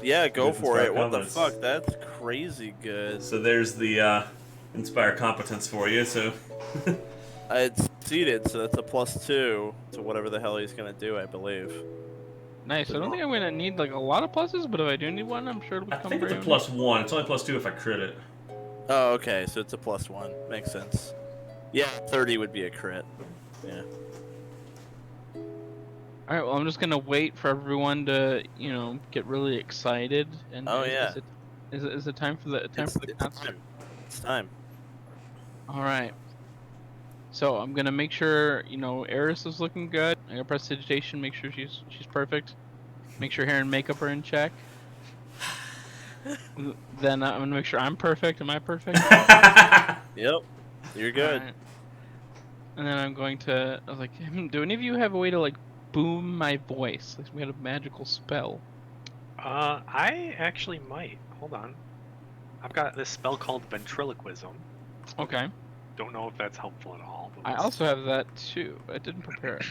Yeah, go with for Inspire it. What the Competence. fuck? That's crazy good. So there's the Inspire Competence for you. So I succeeded, so that's a +2 to whatever the hell he's gonna do, I believe. Nice. I don't think I'm gonna need like a lot of pluses, but if I do need one, I'm sure it'll I become think it's a very +1. It's only +2 if I crit it. Oh, okay, so it's a +1. Makes sense. Yeah, 30 would be a crit. Yeah. All right. Well, I'm just gonna wait for everyone to, get really excited. And Oh, yeah. Is it time for the concert? It's time. All right. So I'm gonna make sure Eris is looking good. I'm gonna prestidigitation, make sure she's perfect. Make sure hair and makeup are in check. Then I'm gonna make sure I'm perfect. Am I perfect? Yep. You're good. Alright. And then I'm going to. I was like, do any of you have a way to like boom my voice? Like we had a magical spell. I actually might. Hold on. I've got this spell called Ventriloquism. Okay. Don't know if that's helpful at all. But I also have that too. I didn't prepare it.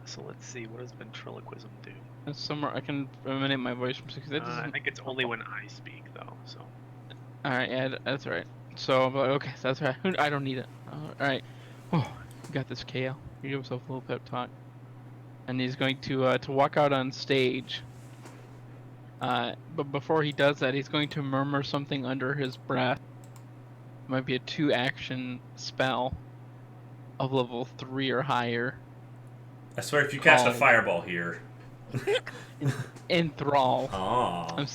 So let's see. What does Ventriloquism do? It's somewhere I can emanate my voice from 60. I think it's only when I speak, though. So. All right, yeah, that's all right. So I'm like, okay, that's all right. I don't need it. All right. Oh, you got this, KL. You give himself a little pep talk, and he's going to walk out on stage. But before he does that, he's going to murmur something under his breath. It might be a 2-action spell of level 3 or higher. I swear, if you cast a Called- fireball here. Enthrall. Aw.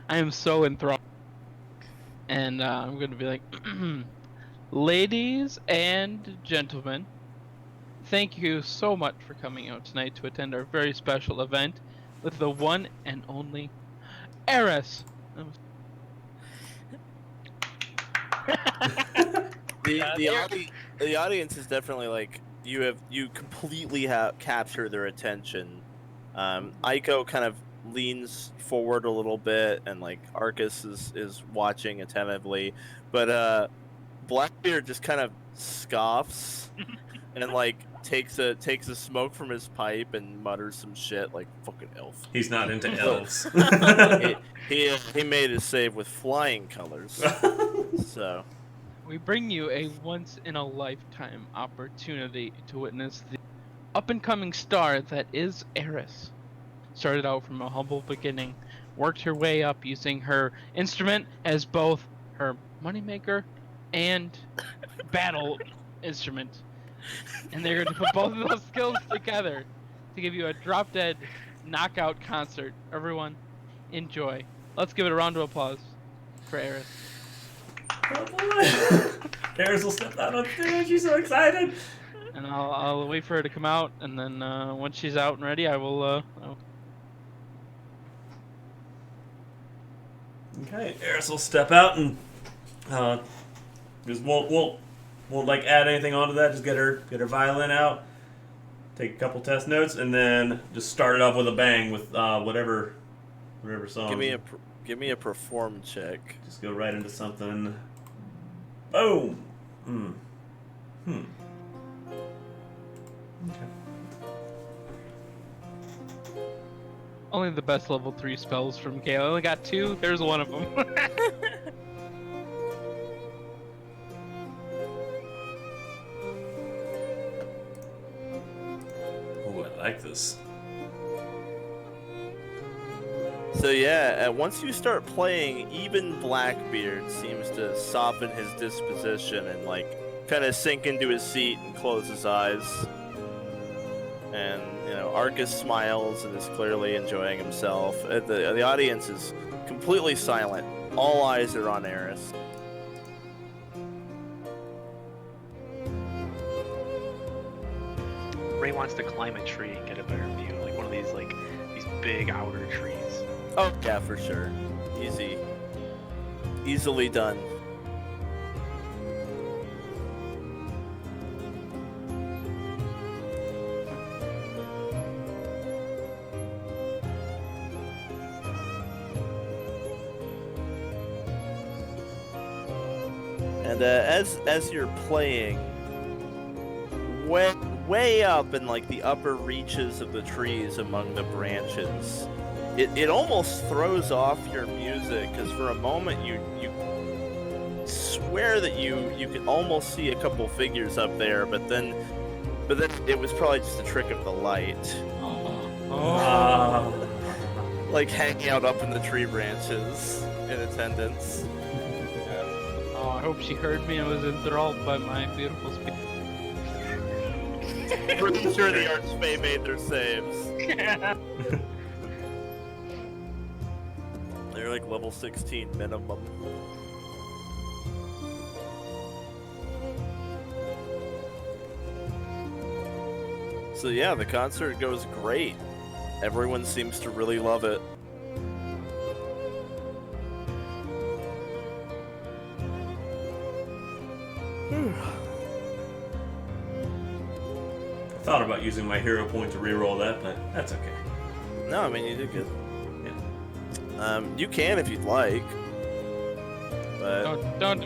I am so enthralled. And I'm going to be like, ladies and gentlemen, thank you so much for coming out tonight to attend our very special event with the one and only Eris. The audience is definitely like you completely have captured their attention. Aiko kind of leans forward a little bit, and like Arcus is watching attentively, but Blackbeard just kind of scoffs and like takes a smoke from his pipe and mutters some shit like fucking elf. He's not into elves. He made his save with flying colors. So We bring you a once-in-a-lifetime opportunity to witness the up-and-coming star that is Eris. Started out from a humble beginning, worked her way up using her instrument as both her moneymaker and battle instrument. And they're going to put both of those skills together to give you a drop-dead knockout concert. Everyone, enjoy. Let's give it a round of applause for Eris. Eris will step out on stage. She's so excited. And I'll wait for her to come out, and then once she's out and ready, I will. Okay, Eris will step out and just won't like add anything onto that. Just get her violin out, take a couple test notes, and then just start it off with a bang with whatever song. give me a perform check. Just go right into something. Boom. Okay. Only the best level 3 spells from Gale. I only got 2. There's one of them. Ooh, I like this. So yeah, once you start playing, even Blackbeard seems to soften his disposition and like kind of sink into his seat and close his eyes. And Arcus smiles and is clearly enjoying himself. The audience is completely silent. All eyes are on Eris. Raye wants to climb a tree and get a better view, like one of these big outer trees. Oh yeah, for sure. Easily done. And as you're playing, way up in like the upper reaches of the trees among the branches, it almost throws off your music, because for a moment you swear that you could almost see a couple figures up there, but then it was probably just a trick of the light. Like hanging out up in the tree branches in attendance. Oh, I hope she heard me and was enthralled by my beautiful speech. Pretty sure the Archfey made their saves. They're like level 16 minimum. So yeah, the concert goes great. Everyone seems to really love it. Thought about using my hero point to reroll that, but that's okay. No, I mean, you did good. Yeah. You can if you'd like. But Don't.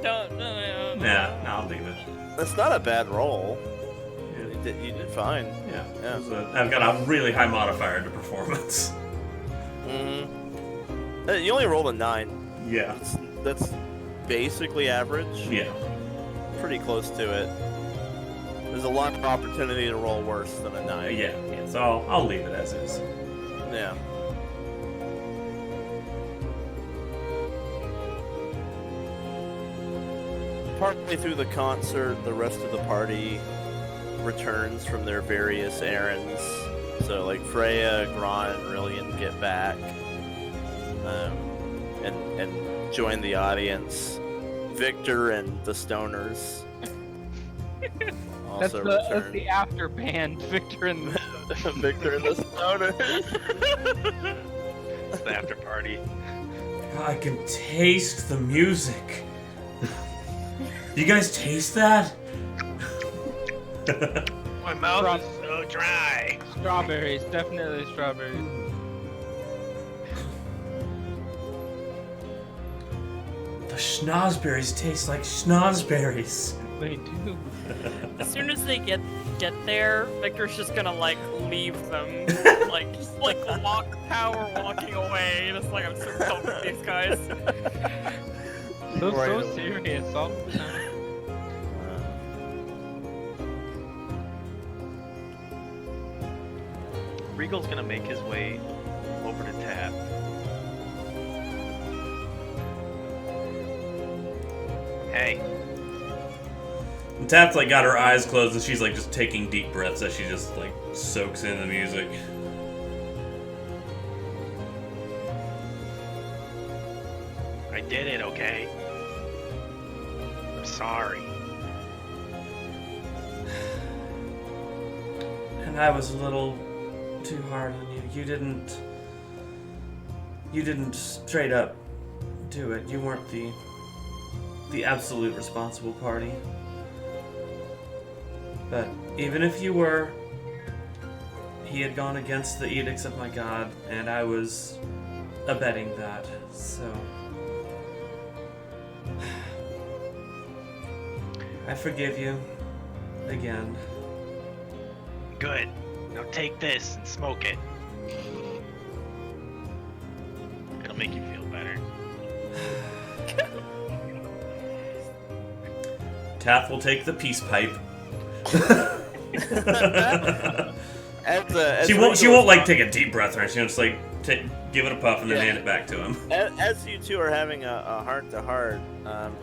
Yeah, I'll leave it. that's not a bad roll. Yeah. You did fine. Yeah. Yeah. I've got a really high modifier to performance. Mm-hmm. You only rolled a 9. Yeah. That's basically average. Yeah. Pretty close to it. There's a lot of opportunity to roll worse than a 9. Yeah. So I'll leave it as is. Yeah. Partway through the concert, the rest of the party returns from their various errands. So, like, Freya, Gron, and Rylian get back and join the audience. Victor and the Stoners also That's return. the after band, Victor and the... Victor and the Stoners. It's the after party. I can taste the music. You guys taste that? My mouth is so dry. Strawberries, definitely strawberries. The schnozberries taste like schnozberries. They do. As soon as they get there, Victor's just gonna like leave them, like just like power walking away. Just like I'm so done with these guys. So Right. serious all the time. Regal's gonna make his way over to Tath. Hey, And Tath's like got her eyes closed and she's like just taking deep breaths as she just like soaks in the music. I did it, okay? I'm sorry. And I was a little too hard on you. You didn't straight up do it. You weren't the absolute responsible party. But even if you were, he had gone against the edicts of my god, and I was abetting that, so... I forgive you. Again. Good. Now take this and smoke it. It'll make you feel better. Tath will take the peace pipe. As She Regal won't like is- take a deep breath or anything. She'll just like give it a puff and then Yeah. hand it back to him. As you two are having a heart-to-heart,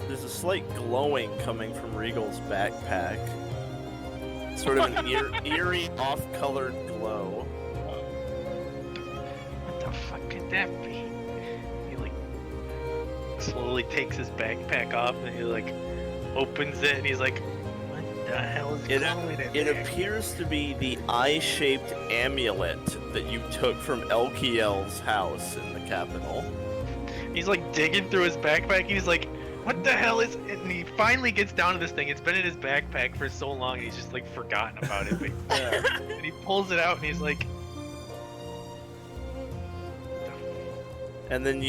there's a slight glowing coming from Regal's backpack. Sort of an eerie, off-colored glow. What the fuck could that be? He like slowly takes his backpack off and he like opens it and he's like, what the hell is glowing in It there? appears to be the eye-shaped amulet that you took from Elkiel's house in the capital. He's like digging through his backpack. He's like, what the hell is? And he finally gets down to this thing. It's been in his backpack for so long, and he's just like forgotten about it. But, Yeah. and he pulls it out, and he's like, And then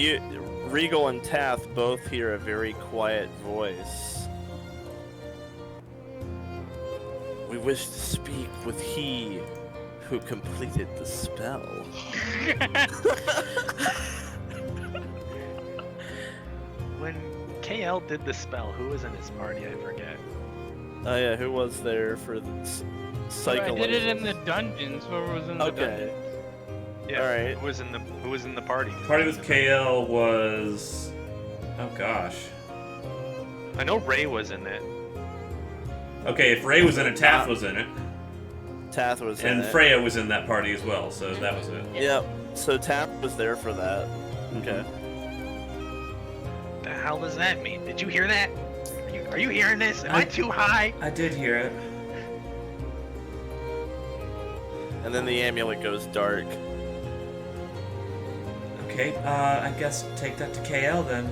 Regal and Tath both hear a very quiet voice. We wish to speak with he who completed the spell. when KL did the spell, who was in his party? I forget. Oh yeah, who was there for the I cycle? did it in the dungeons. Whoever was in the Okay. dungeons. Yeah. Alright. Who was in the party? Party with KL was... Oh gosh. I know Raye was in it. Okay, if Raye was in it, Tath was in it. Tath was in And it. Freya was in that party as well, so that was it. Yep. So Tath was there for that. Okay. The hell does that mean? Did you hear that? Are you hearing this? Am I too high? I did hear it. And then the amulet goes dark. Okay, I guess take that to KL then.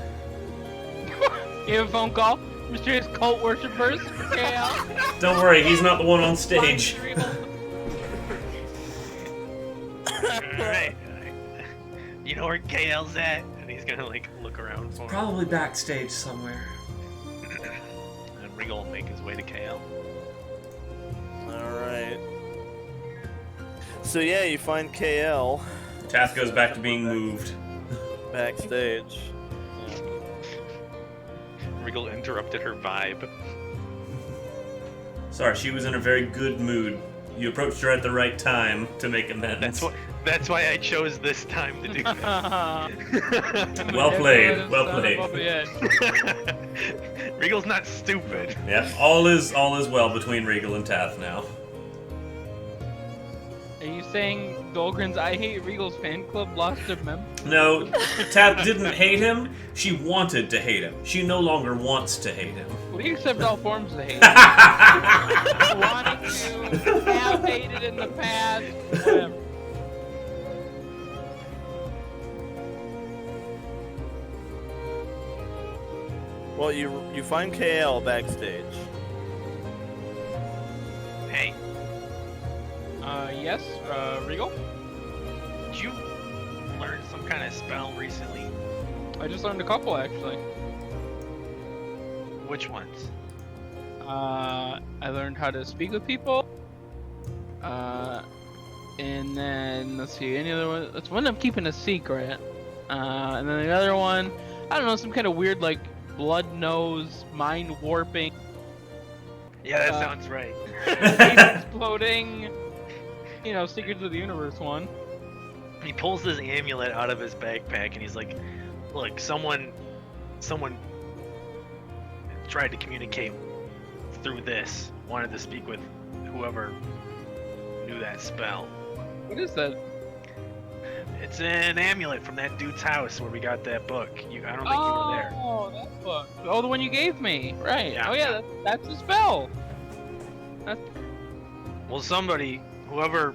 You have a phone call? Mysterious cult worshippers? KL? Don't worry, he's not the one on stage. Alright. You know where KL's at? And he's gonna like look around for him. Probably backstage somewhere. And Regal will make his way to KL. Alright. So yeah, you find KL Tath goes back to being moved. backstage. Regal interrupted her vibe. Sorry, she was in a very good mood. You approached her at the right time to make amends. That's why I chose this time to do that. Well played. Well played. Regal's not stupid. Yeah, all is well between Regal and Tath now. Are you saying Dolgrin's I Hate Regal's fan club lost a member? No, Tath didn't hate him. She wanted to hate him. She no longer wants to hate him. We accept all forms of hate. Wanting to, have hated in the past, whatever. Well, you find KL backstage. Hey, Yes, Regal? did you learn some kind of spell recently? I just learned a couple, actually. Which ones? I learned how to speak with people. And then, let's see, any other one? That's one I'm keeping a secret. And then the other one, I don't know, some kind of weird, like, blood nose, mind warping, Yeah, that sounds right. exploding, Secrets of the Universe one. He pulls this amulet out of his backpack and he's like, "Look, someone tried to communicate through this. Wanted to speak with whoever knew that spell. What is that? It's an amulet from that dude's house where we got that book. I don't think you were there. Oh, that book. Oh, the one you gave me. Right. Yeah, Oh, yeah, yeah. that's a spell. Well, whoever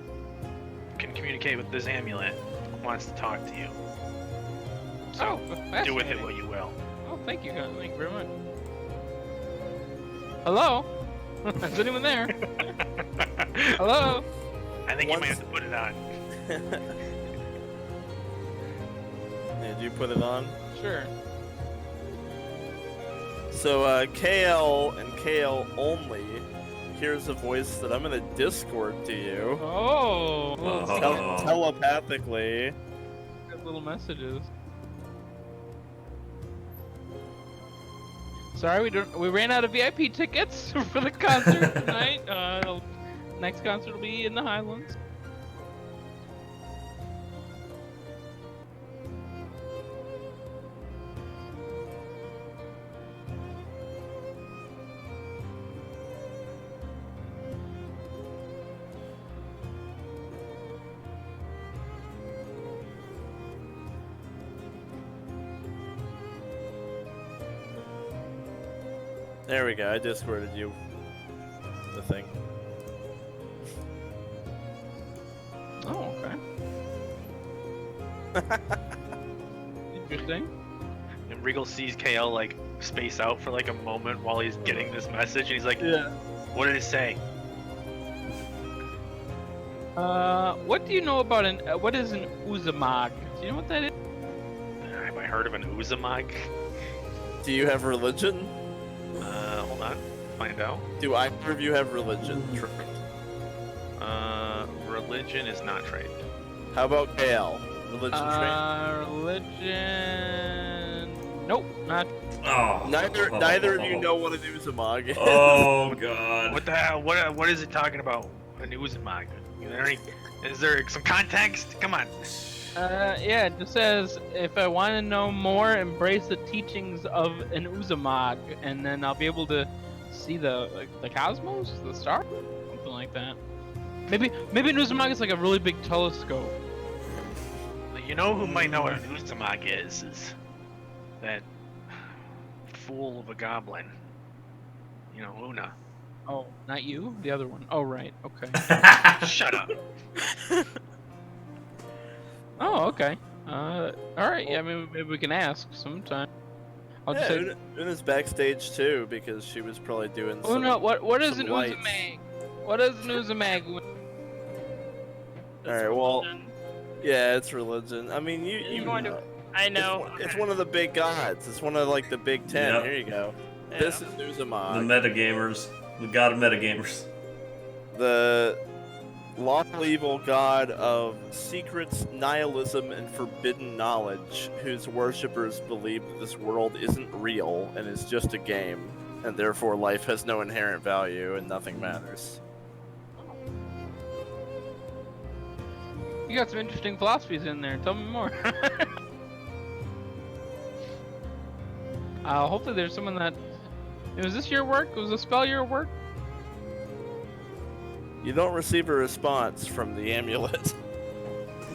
can communicate with this amulet wants to talk to you. So, do with it what you will." Oh, thank you. Thank you very much. Hello? Is anyone there? Hello? I think you might have to put it on. Did you put it on? Sure. So KL and KL only hears a voice that I'm gonna Discord to you. Oh. Telepathically. Good little messages. Sorry, we ran out of VIP tickets for the concert tonight. The next concert will be in the Highlands. There we go. I Discorded you. The thing. Oh, okay. Interesting. And Regal sees KL like space out for like a moment while he's getting this message, and he's like, Yeah. "What did it say?" What do you know about what is an Uzumag? Do you know what that is? Have I heard of an Uzumag? Do you have religion? Hold on, find out. Do either of you have religion? Religion is not trained. How about KL? Religion trained? Religion. Nope, not. Oh. Neither of you know what an Uzumag is. Oh god. What the hell? What is it talking about? An Uzumag? Is there some context? Come on. Yeah, it just says, if I want to know more, embrace the teachings of an Uzumag, and then I'll be able to see the cosmos, the stars, something like that. Maybe an Uzumag is like a really big telescope. You know who might know what an Uzumag is that fool of a goblin. You know, Oona. Oh, not you? The other one. Oh, right. Okay. Shut up. Oh, okay. All right. Yeah, maybe we can ask sometime. I'll just say, Una's backstage too because she was probably doing. Oona, what is some an lights. Uzumag? What is an Uzumag? All right. Well, yeah, it's religion. I mean, you going to- I know. It's one of the big gods. It's one of like the big 10. Yep. Here you go. Yeah. This is Uzumag. The metagamers. The god of metagamers. lawful evil god of secrets, nihilism, and forbidden knowledge, whose worshippers believe that this world isn't real and is just a game, and therefore life has no inherent value and nothing matters. You got some interesting philosophies in there. Tell me more. Hopefully there's someone that... Was this your work? Was the spell your work? You don't receive a response from the amulet.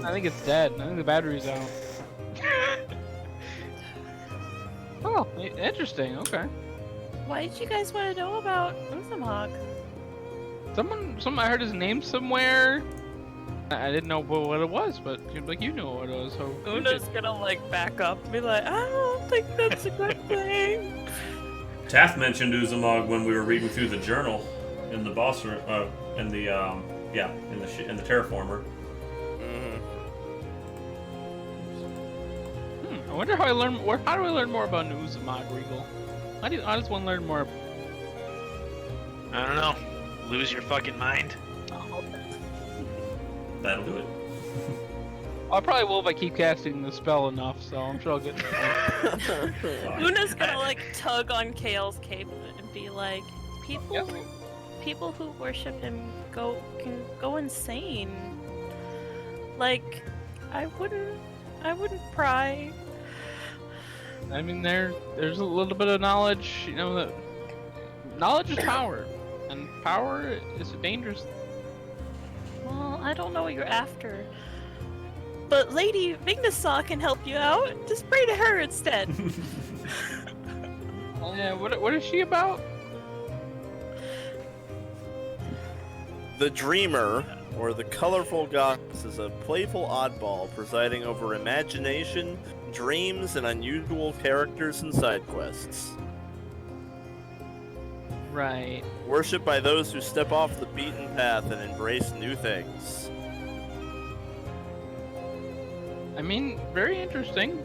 I think it's dead. I think the battery's out. Oh, interesting. Okay. Why did you guys want to know about Uzumog? I heard his name somewhere. I didn't know what it was, but it seemed like you knew what it was. So Una's gonna like back up and be like, I don't think that's a good thing. Tath mentioned Uzumog when we were reading through the journal in the boss room, in the terraformer. I wonder how I learn. How do I learn more about Uzumog, Reigel? How does one learn more? I don't know. Lose your fucking mind. That'll do it. I probably will if I keep casting the spell enough, so I'm sure I'll get. Una's gonna like tug on Kale's cape and be like, people who worship him can go insane. Like, I wouldn't pry. I mean, there's a little bit of knowledge, you know, that knowledge is power, and power is dangerous. Well, I don't know what you're after. But Lady Vignasaw can help you out. Just pray to her instead. Yeah, what is she about? The Dreamer, or the Colorful Goddess, is a playful oddball presiding over imagination, dreams, and unusual characters and side quests. Right. Worshipped by those who step off the beaten path and embrace new things. I mean, very interesting.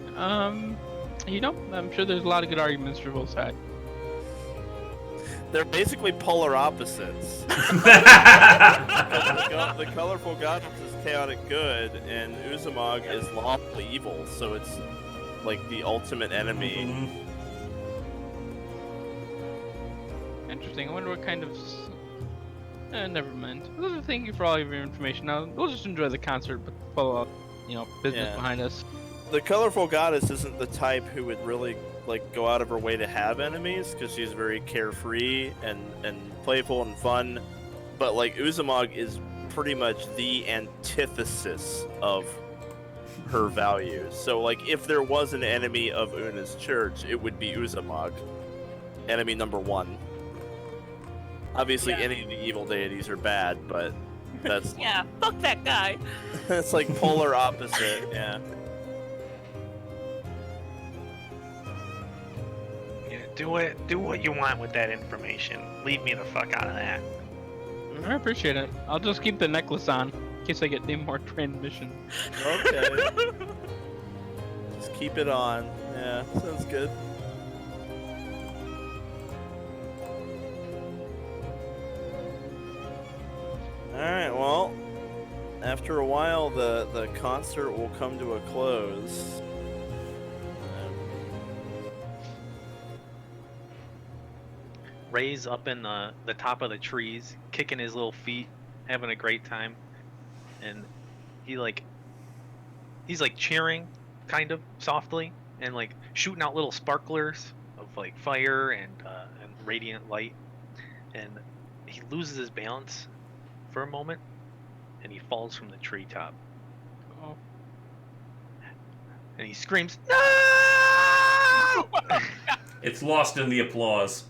You know, I'm sure there's a lot of good arguments for both sides. They're basically polar opposites. The Colorful Goddess is chaotic good, and Uzumog is lawful evil, so it's like the ultimate enemy. Interesting. I wonder what kind of... never mind. Well, thank you for all of your information. Now, we'll just enjoy the concert, but follow up, business behind us. The Colorful Goddess isn't the type who would really go out of her way to have enemies, because she's very carefree and playful and fun. But Uzumog is pretty much the antithesis of her values. So if there was an enemy of Oona's church, it would be Uzumog. Enemy number one. Obviously, any of the evil deities are bad, but that's yeah, fuck that guy. it's polar opposite. Yeah. Do what you want with that information. Leave me the fuck out of that. I appreciate it. I'll just keep the necklace on in case I get any more transmission. Okay. Just keep it on. Yeah, sounds good. Alright, well, after a while the concert will come to a close. Ray's up in the top of the trees, kicking his little feet, having a great time, and he's cheering, kind of softly, and shooting out little sparklers of fire and radiant light, and he loses his balance for a moment, and he falls from the treetop. Oh. And he screams, "No!" It's lost in the applause.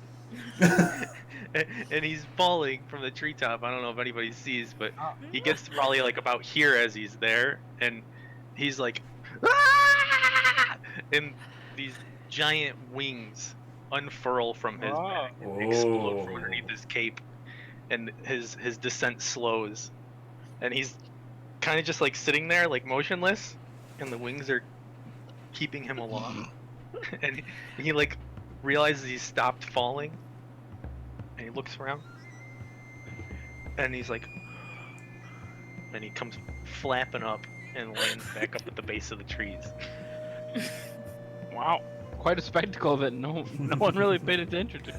And he's falling from the treetop. I don't know if anybody sees, but he gets probably about here as he's there, and he's "Ah!" And these giant wings unfurl from his back and explode from underneath his cape, and his descent slows, and he's kind of just sitting there motionless, and the wings are keeping him aloft. And he realizes he's stopped falling, and he looks around, and he's and he comes flapping up and lands back up at the base of the trees. Wow. Quite a spectacle that no one really paid attention to.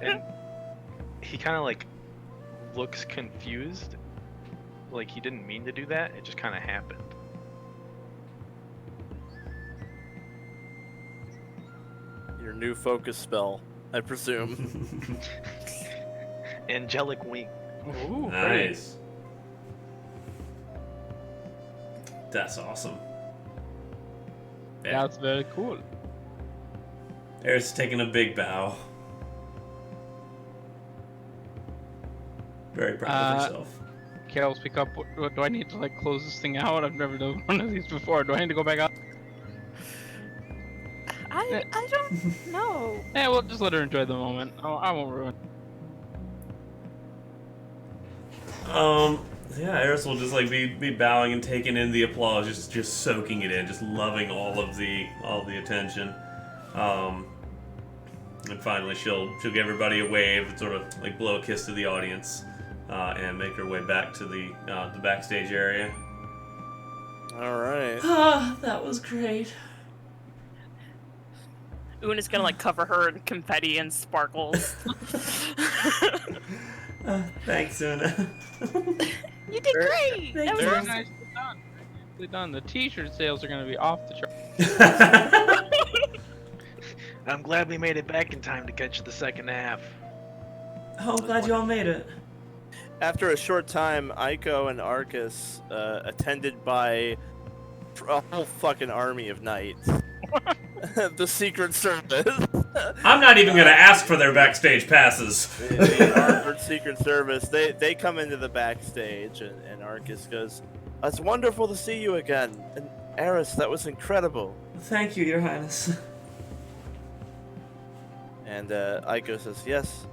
And he kind of like looks confused, like he didn't mean to do that. It just kind of happened. Your new focus spell, I presume. Angelic wing. Ooh, Nice. That's awesome. Yeah. That's very cool. Eris is taking a big bow. Very proud of herself. Carol, speak up. What do I need to like close this thing out? I've never done one of these before. Do I need to go back up? I don't know. Yeah, we'll just let her enjoy the moment. I won't ruin. Yeah, Eris will just like be bowing and taking in the applause, just soaking it in, just loving all of the attention. And finally she'll give everybody a wave and sort of like blow a kiss to the audience, and make her way back to the backstage area. All right. Ah, that was great. Oona's gonna like cover her in confetti and sparkles. Thanks, Oona. You did great. That was Very awesome. nicely done. Very nicely done. The T-shirt sales are going to be off the chart. I'm glad we made it back in time to catch the second half. Oh, I'm glad you all made it. After a short time, Aiko and Arcus, attended by a whole fucking army of knights. The Secret Service. I'm not even gonna ask for their backstage passes. The Armored Secret Service. They come into the backstage, and Arcus goes, "It's wonderful to see you again. And Eris, that was incredible." Thank you, Your Highness. And Aiko says, "Yes,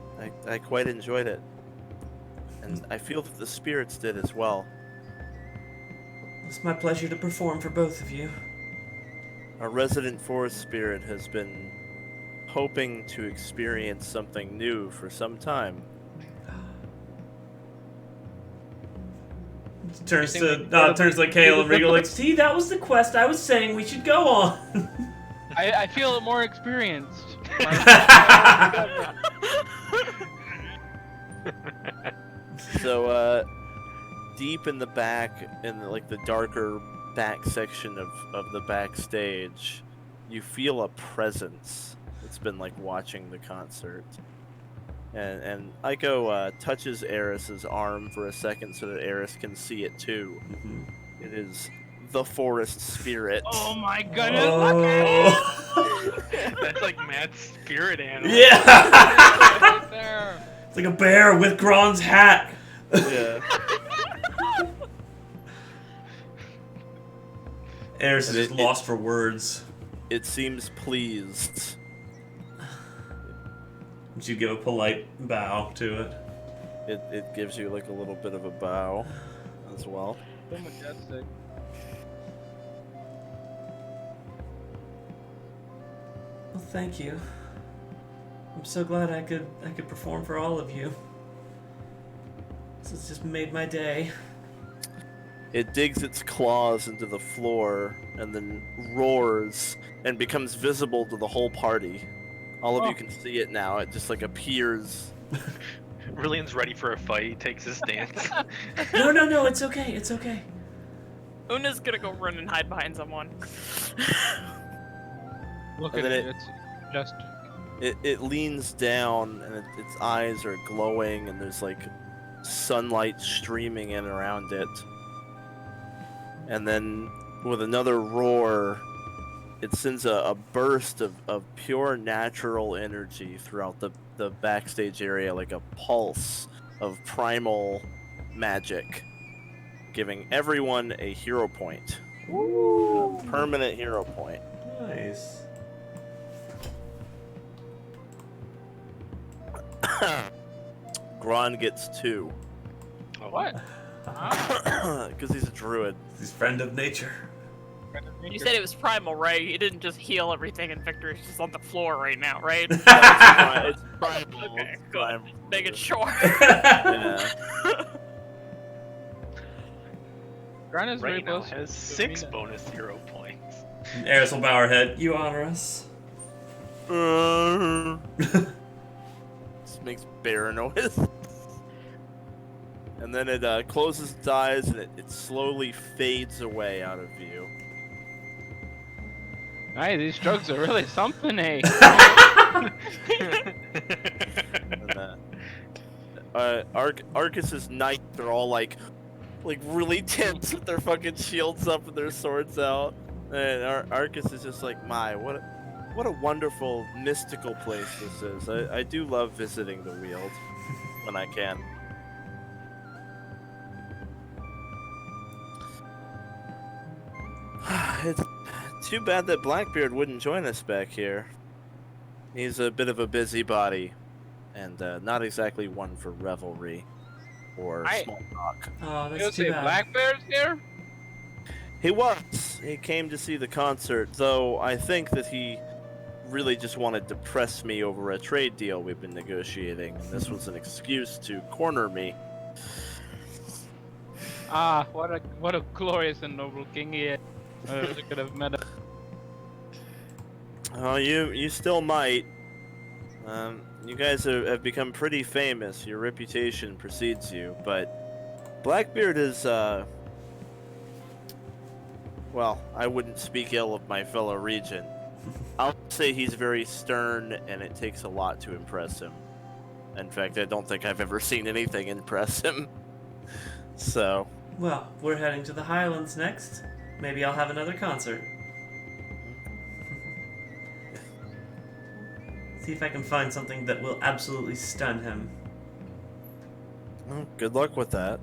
I quite enjoyed it. And I feel that the spirits did as well." It's my pleasure to perform for both of you. Our resident forest spirit has been hoping to experience something new for some time. Turns like Kale and Reigel, like, see, that was the quest I was saying we should go on. I feel more experienced. So, deep in the back, in the darker back section of the backstage, you feel a presence that's been like watching the concert. And Aiko touches Eris's arm for a second so that Eris can see it too. Mm-hmm. It is the forest spirit. Oh my goodness! Oh. That's like Matt's spirit animal. Yeah. Right there. It's like a bear with Gron's hat. Yeah. Eris is just lost for words. It seems pleased. Would you give a polite bow to it? It gives you like a little bit of a bow as well. So majestic. Well, thank you. I'm so glad I could perform for all of you. This has just made my day. It digs its claws into the floor and then roars and becomes visible to the whole party. All of you can see it now. It just like appears. Rylian's ready for a fight. He takes his stance. No, it's okay, it's okay. Una's gonna go run and hide behind someone. Look And at then it. It's just. It leans down and its eyes are glowing and there's like sunlight streaming in around it. And then with another roar, it sends a burst of pure natural energy throughout the backstage area, like a pulse of primal magic, giving everyone a hero point. Woo! A permanent hero point. Nice. Gron gets 2. What? Because he's a druid. He's friend of nature. You said it was primal, right? You didn't just heal everything and Victor's just on the floor right now, right? It's primal. Okay, It's good. primal. Making sure. Yeah. Gron is very Raye now close. has to 6 me now. bonus hero points. Eris will bow her head. You honor us. This makes bear noise. And then it closes its eyes and it slowly fades away out of view. Hey, these drugs are really something, eh? And, Arcus's knights are all like really tense with their fucking shields up and their swords out. And Arcus is just like, my, what a wonderful mystical place this is. I do love visiting the Weald when I can. It's too bad that Blackbeard wouldn't join us back here. He's a bit of a busybody, and not exactly one for revelry or small talk. Oh, You that's say too bad. Blackbeard's here? He was. He came to see the concert, though I think that he really just wanted to press me over a trade deal we've been negotiating, and this was an excuse to corner me. Ah, what a glorious and noble king he is. I wish I could have met him. Oh, you still might. You guys have become pretty famous. Your reputation precedes you, but Blackbeard is, well, I wouldn't speak ill of my fellow Regent. I'll say he's very stern, and it takes a lot to impress him. In fact, I don't think I've ever seen anything impress him. So... Well, we're heading to the Highlands next. Maybe I'll have another concert. See if I can find something that will absolutely stun him. Well, good luck with that.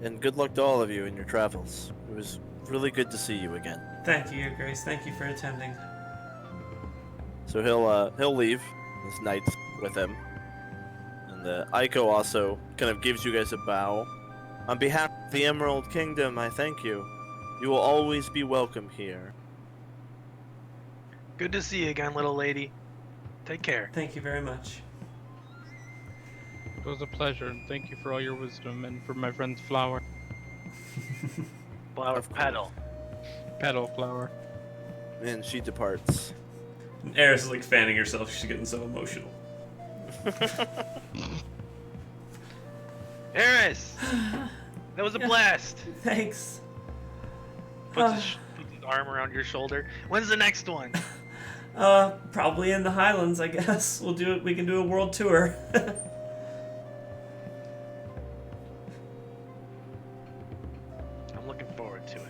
And good luck to all of you in your travels. It was really good to see you again. Thank you, Your Grace. Thank you for attending. So he'll leave his knights with him. And Aiko also kind of gives you guys a bow. On behalf of the Emerald Kingdom, I thank you. You will always be welcome here. Good to see you again, little lady. Take care. Thank you very much. It was a pleasure, and thank you for all your wisdom and for my friend's flower. Flower petal. Petal flower. And she departs. Eris is like fanning herself. She's getting so emotional. Eris! That was a blast! Thanks. Puts his arm around your shoulder. When's the next one? Probably in the Highlands, I guess. We'll do it. We can do a world tour. I'm looking forward to it.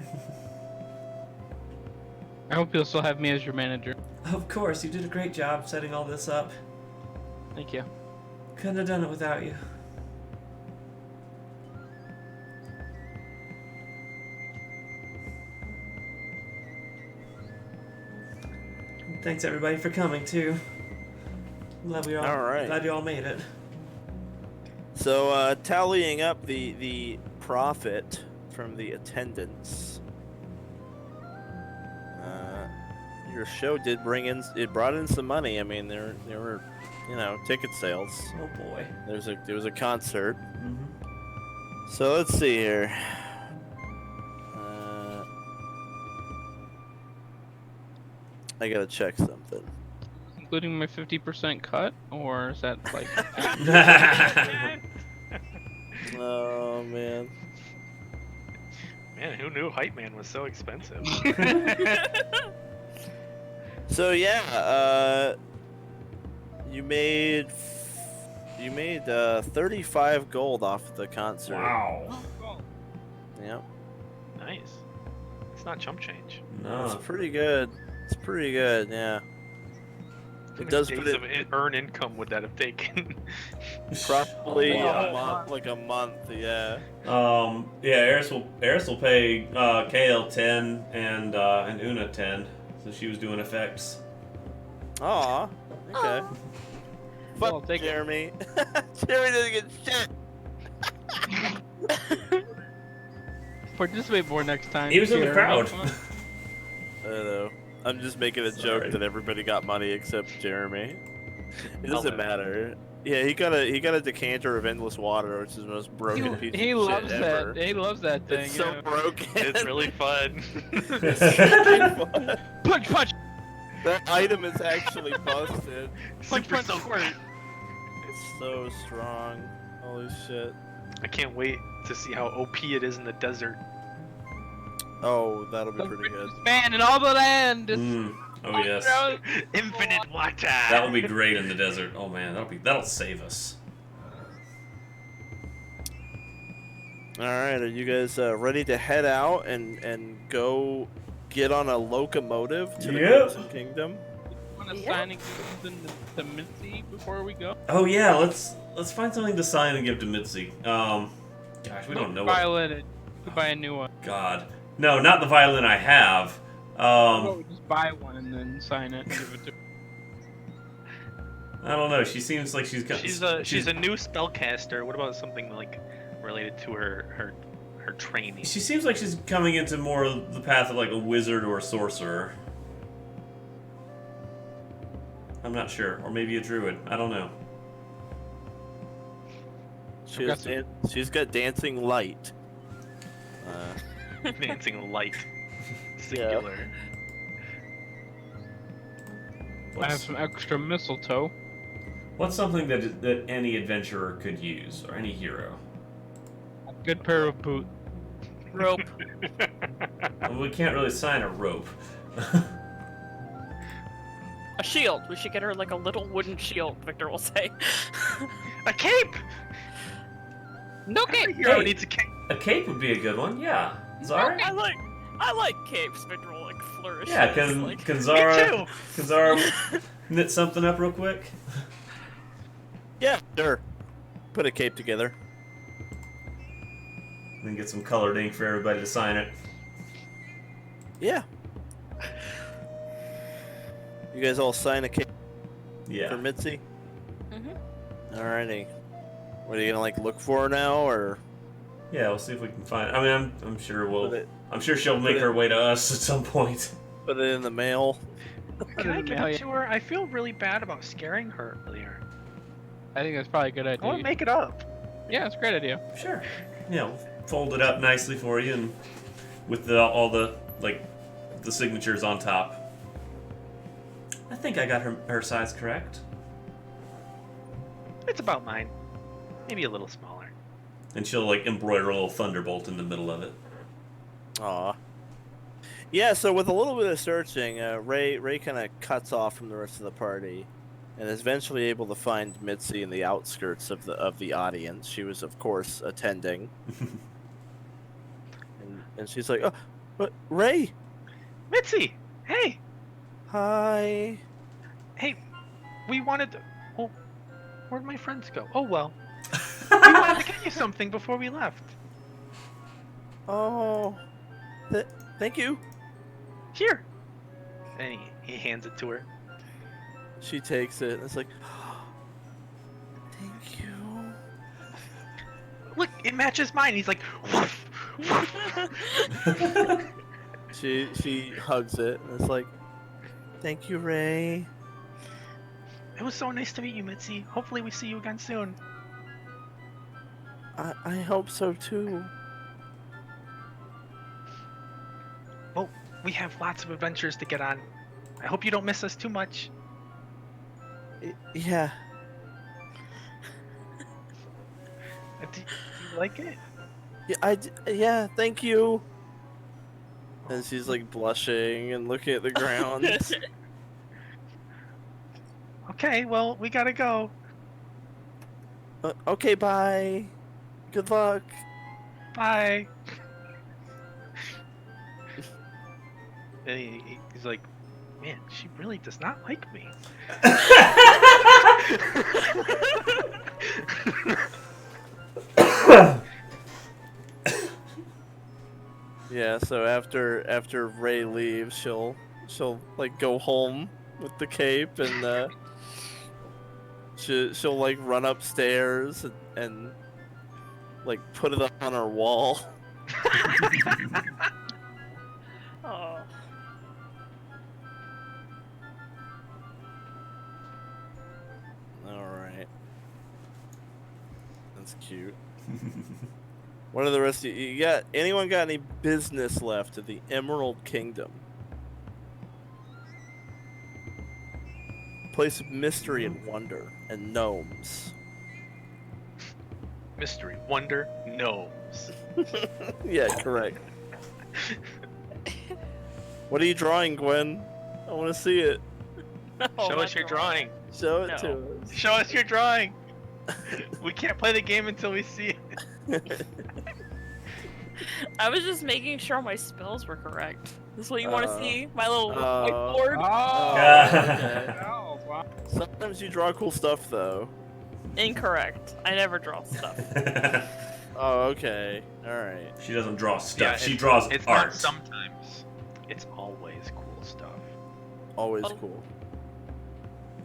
I hope you'll still have me as your manager. Of course, you did a great job setting all this up. Thank you. Couldn't have done it without you. Thanks everybody for coming too. Glad we all. All right. Glad you all made it. So, tallying up the profit from the attendance, your show did brought in some money. I mean, there were, ticket sales. Oh boy. There was a concert. Mm-hmm. So let's see here. I gotta check something. Including my 50% cut, or is that like... Oh man. Man, who knew Hype Man was so expensive? So yeah, you made 35 gold off the concert. Wow. Yep. Nice. It's not chump change. It's No. pretty good. It's pretty good, yeah. How It many does days put it of earned income would that have taken? probably Wow. a month, like a month, yeah. Yeah, Eris will pay KL 10 and Oona 10, so she was doing effects. Aw, okay. Well, Fuck take it. Jeremy. Jeremy doesn't get shit. Participate more next time. He was in the Jeremy. crowd. Come on. I don't know. I'm just making a Sorry. joke that everybody got money except Jeremy. It doesn't matter. Yeah, he got a decanter of endless water, which is the most broken piece He of loves shit that. ever. He loves that thing. It's so yeah. broken. It's really fun. It's really fun. Punch, punch. That item is actually busted. Super punch, soaker. squirt. It's so strong. Holy shit. I can't wait to see how OP it is in the desert. Oh, that'll be The pretty good. richest man in all the land. Is Oh yes, Infinite water. that will be great in the desert. Oh man, that'll save us. All right, are you guys ready to head out and go get on a locomotive to the Yep. Crimson Kingdom? Want to Yeah. sign and give something to Mitzi before we go? Oh yeah, let's find something to sign and give to Mitzi. Gosh, we don't know what. Violin. You could buy a new one. God, no, not the violin I have. Well, we just buy one and then sign it and give it to. I don't know. She seems like she's got. She's a new spellcaster. What about something like related to her training? She seems like she's coming into more of the path of like a wizard or a sorcerer. I'm not sure, or maybe a druid. I don't know. She's got dancing light. Dancing light. Singular. I have some extra mistletoe. What's something that any adventurer could use, or any hero? A good pair of boots. Rope. Well, we can't really sign a rope. A shield. We should get her like a little wooden shield, Victor will say. A cape! No Every cape! hero Hey. needs a cape. A cape would be a good one, yeah. Zara? I like capes, Victor will like flourish. Yeah, It's can like... can Me Zara too! can Zara knit something up real quick? Yeah, sure. Put a cape together. And then get some colored ink for everybody to sign it. Yeah. You guys all sign a cape for Yeah. Mitzi? Mhm. Alrighty. What are you gonna like look for now, or Yeah, we'll see if we can find. I mean, I'm sure put it I'm sure she'll make her way to us at some point. put it in the mail? Can I give it Yeah. to her? I feel really bad about scaring her earlier. I think that's probably a good I want idea. to make it up. Yeah, it's a great idea. Sure. Yeah, we'll fold it up nicely for you, and with all the the signatures on top. I think I got her size correct. It's about mine. Maybe a little smaller. And she'll like embroider a little thunderbolt in the middle of it. Aw. Yeah, so with a little bit of searching, Raye kind of cuts off from the rest of the party, and is eventually able to find Mitzi in the outskirts of the audience. She was, of course, attending, and she's like, "Oh, but Raye, Mitzi! Hey! hi." Hey! We wanted to... Oh, where'd my friends go? Oh, well. We wanted to get you something before we left. Oh, thank you. Here! And he hands it to her. She takes it, and it's like, thank you. Look, it matches mine. He's like, woof, woof. She hugs it, and it's like, thank you, Raye. It was so nice to meet you, Mitzi. Hopefully we see you again soon. I hope so too. Well, we have lots of adventures to get on. I hope you don't miss us too much. Yeah. Do you like it? Yeah, yeah, thank you. And she's like blushing and looking at the ground. Okay, well, we gotta go. Okay, bye. Good luck. Bye. And he's like, man, she really does not like me. Yeah, so after Raye leaves, she'll like go home with the cape, and she'll like run upstairs and like put it up on her wall. Oh. That's cute. What are the rest of you got? Anyone got any business left at the Emerald Kingdom? Place of mystery and wonder and gnomes. Mystery, wonder, gnomes. Yeah, correct. What are you drawing, Gwen? I want to see it. No, Show us not your drawing. drawing. Show it No. to us. Show us your drawing. We can't play the game until we see it. I was just making sure my spells were correct. This is what you want to see? My little Oh. whiteboard? Okay. Oh, wow. Sometimes you draw cool stuff, though. Incorrect. I never draw stuff. Oh, okay. Alright. She doesn't draw stuff. Yeah, she it's- draws It's art. not sometimes. It's always cool stuff. Always Oh. cool.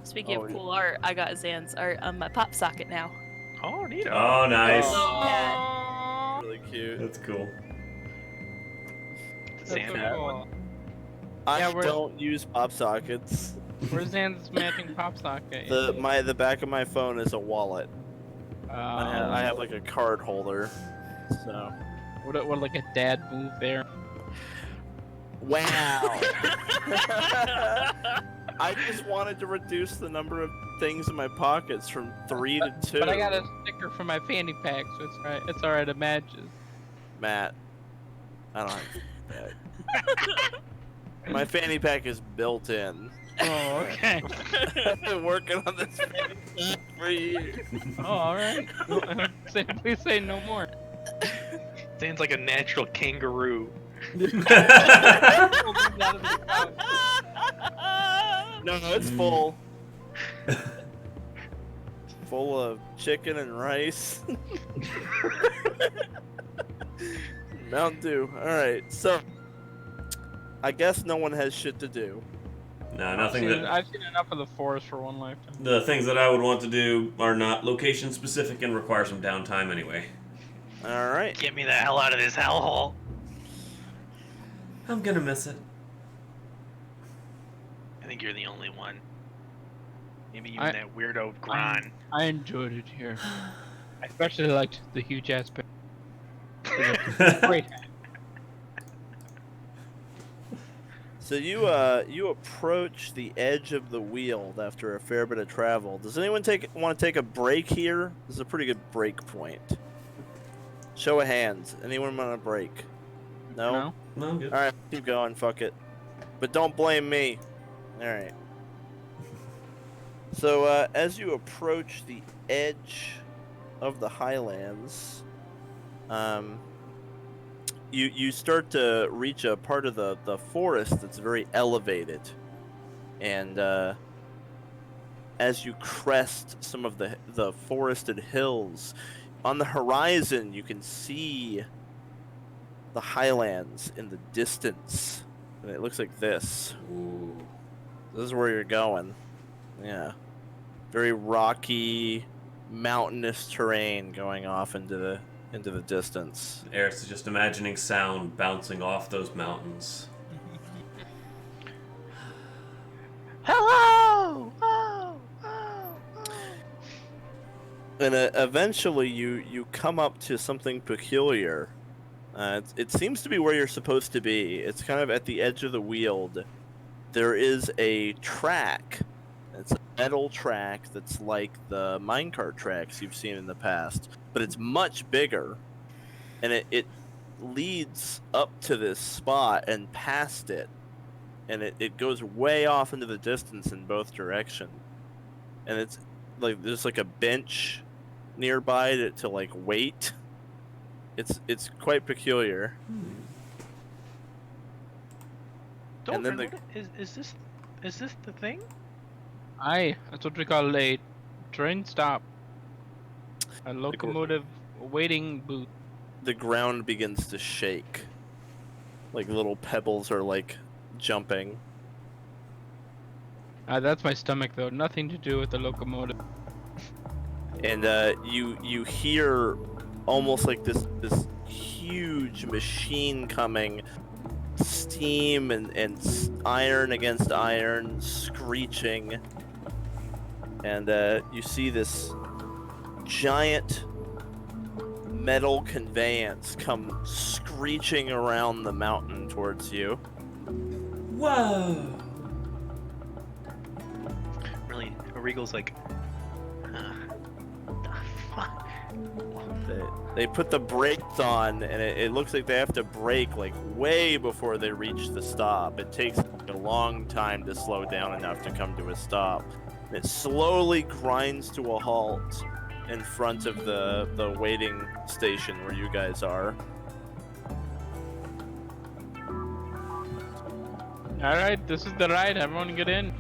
Speaking Oh, of yeah. cool art, I got Zan's art on my pop socket now. Oh, neat. Oh, nice. Oh. Really cute. That's cool. Santa. That's cool. I Yeah, we're- don't use pop sockets. Where's Zan's matching pop socket? The back of my phone is a wallet. I have like a card holder. So. what like a dad move there? Wow. I just wanted to reduce the number of things in my pockets from 3 to 2. But I got a sticker for my fanny pack, so it's alright. It's alright. It matches. Matt. I don't have a fanny pack. My fanny pack is built in. Oh, okay. I've been working on this fanny pack for years. Oh, alright. Please say no more. Sounds like a natural kangaroo. No, it's full. Full of chicken and rice. Mountain Dew. Alright, so I guess no one has shit to do. No, nothing that. I've seen enough of the forest for one lifetime. The things that I would want to do are not location specific and require some downtime anyway. Alright. Get me the hell out of this hellhole. I'm gonna miss it. I think you're the only one. Maybe you I- and that weirdo Gron. I enjoyed it here. I especially liked the huge aspect. Great. So you approach the edge of the Weald after a fair bit of travel. Does anyone want to take a break here? This is a pretty good break point. Show of hands. Anyone want a break? No? No, I'm good. Alright, keep going, fuck it. But don't blame me. Alright. So, as you approach the edge of the Highlands, you start to reach a part of the forest that's very elevated. And, as you crest some of the forested hills, on the horizon you can see the Highlands in the distance. And it looks like this. Ooh. This is where you're going. Yeah. Very rocky, mountainous terrain going off into the distance. Eris is just imagining sound bouncing off those mountains. Hello! Oh! Oh! And eventually you come up to something peculiar. It seems to be where you're supposed to be. It's kind of at the edge of the Weald. There is a track. It's a metal track that's like the minecart tracks you've seen in the past, but it's much bigger. And it leads up to this spot and past it. And it goes way off into the distance in both directions. And it's like there's like a bench nearby to like wait. It's quite peculiar. And then Dolgrin, is this the thing? Aye, that's what we call a train stop. A locomotive waiting booth. The ground begins to shake. Like little pebbles are like jumping. That's my stomach though. Nothing to do with the locomotive. And you hear almost like this huge machine coming, steam and iron against iron screeching, and you see this giant metal conveyance come screeching around the mountain towards you. Whoa! Really, Regal's like, what the fuck? They put the brakes on, and it looks like they have to brake like way before they reach the stop. It takes a long time to slow down enough to come to a stop. And it slowly grinds to a halt in front of the waiting station where you guys are. Alright, this is the ride. Everyone get in.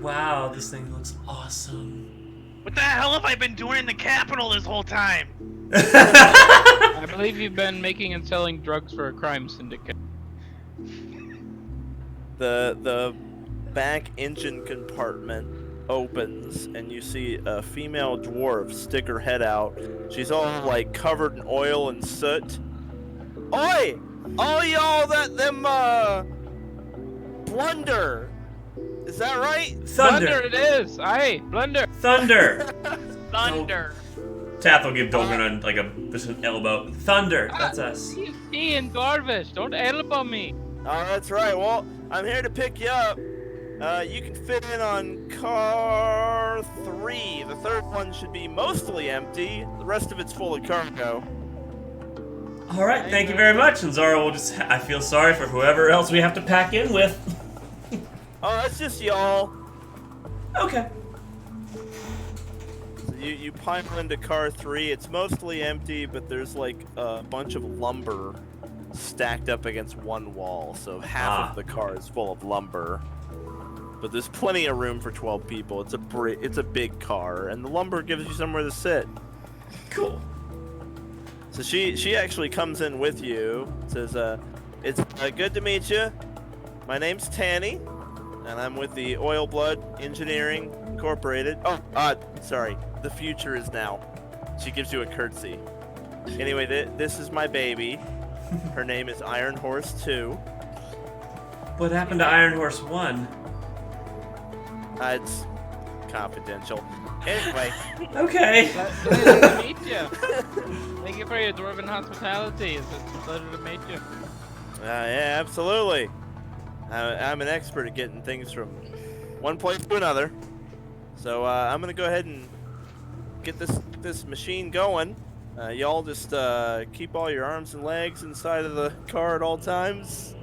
Wow, this thing looks awesome. What the hell have I been doing in the capital this whole time? I believe you've been making and selling drugs for a crime syndicate. The back engine compartment opens, and you see a female dwarf stick her head out. She's all like covered in oil and soot. Oi! All y'all them blunder. Is that right? Thunder! Blunder it is! Aye, blunder! Thunder! Thunder. Tath will give Dolgrin like just an elbow. Thunder! That's us. Me and Dwarvish, don't elbow me! Oh, that's right. Well, I'm here to pick you up. You can fit in on car 3. The third one should be mostly empty. The rest of it's full of cargo. Alright, thank you very much. And Zara will just. I feel sorry for whoever else we have to pack in with. Oh, that's just y'all. Okay. So you pile into car 3. It's mostly empty, but there's like a bunch of lumber stacked up against one wall. So half of the car is full of lumber. But there's plenty of room for 12 people. It's a big car, and the lumber gives you somewhere to sit. Cool. So she actually comes in with you. Says, "It's good to meet you. My name's Tanny, and I'm with the Oil Blood Engineering Incorporated. Oh, sorry. The future is now." She gives you a curtsy. Anyway, this is my baby. Her name is Iron Horse 2. What happened to Iron Horse 1? It's confidential. Anyway. Okay. Pleasure to meet you. Thank you for your dwarven hospitality. It's a pleasure to meet you. Yeah, absolutely. I'm an expert at getting things from one place to another. So I'm gonna go ahead and get this machine going. Y'all just keep all your arms and legs inside of the car at all times,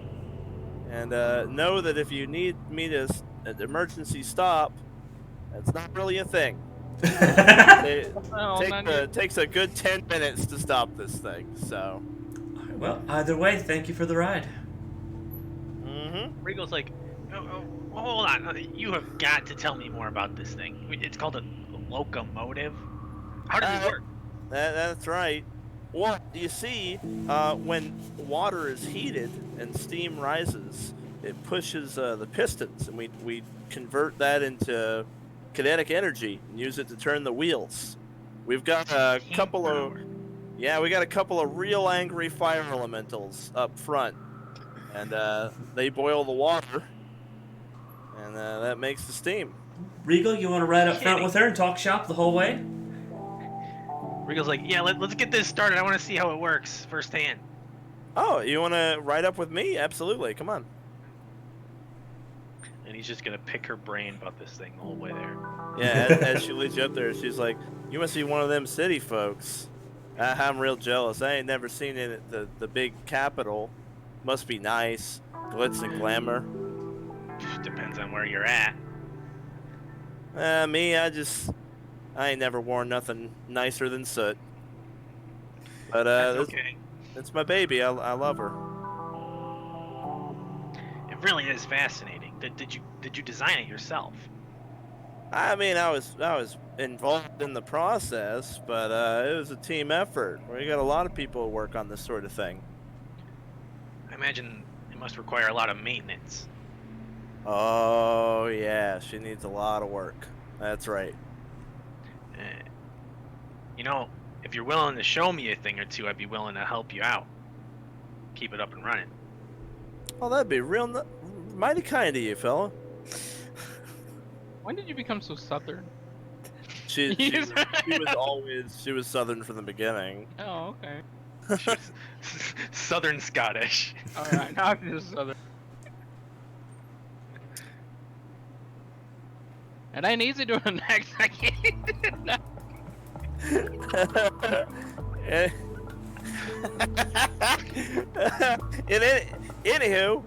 and know that if you need me to emergency stop, that's not really a thing. It takes a good 10 minutes to stop this thing. So. Well, either way, thank you for the ride. Regal's like, Oh, hold on. You have got to tell me more about this thing. It's called a locomotive. How does it work? That's right. Well, you see, when water is heated and steam rises, it pushes the pistons, and we convert that into kinetic energy and use it to turn the wheels. We've got a couple of real angry fire elementals up front, and they boil the water, and that makes the steam. Regal, you want to ride up front with her and talk shop the whole way? Regal's like, yeah, let's get this started. I want to see how it works firsthand. Oh, you want to ride up with me? Absolutely. Come on. and he's just gonna pick her brain about this thing the whole way there. Yeah, as she leads you up there, she's like, "You must be one of them city folks. I'm real jealous. I ain't never seen it at the big capital. Must be nice, glitz and glamour." Depends on where you're at. Me, I ain't never worn nothing nicer than soot. But That's okay. it's my baby. I love her. It really is fascinating. Did you design it yourself? I mean, I was involved in the process, but it was a team effort. We got a lot of people who work on this sort of thing. I imagine it must require a lot of maintenance. Oh yeah, she needs a lot of work. That's right. You know, if you're willing to show me a thing or two, I'd be willing to help you out. Keep it up and running. Oh, that'd be mighty kind of you, fella. When did you become so southern? She was Southern from the beginning. Oh, okay. Southern Scottish. Alright, now I'm just Southern. And I ain't easy doing an accent. Anywho,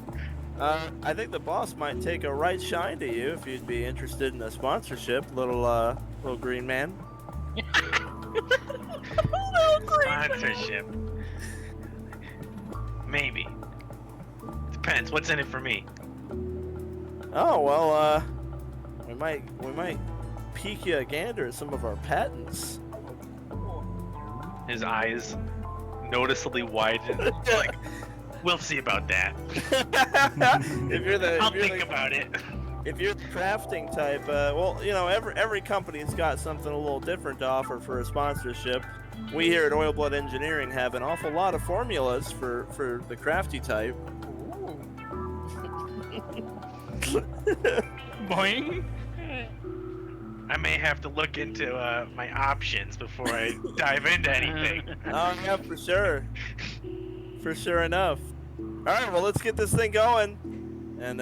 I think the boss might take a right shine to you if you'd be interested in a sponsorship, little green man. Sponsorship. Maybe. Depends. What's in it for me? Oh well, we might peek you a gander at some of our patents. His eyes noticeably widen. Like, we'll see about that. I'll think about it. If you're the crafting type, well, you know, every company's got something a little different to offer for a sponsorship. We here at Oil Blood Engineering have an awful lot of formulas for the crafty type. Boing. I may have to look into my options before I dive into anything. Oh yeah, for sure. For sure enough. Alright, well let's get this thing going. And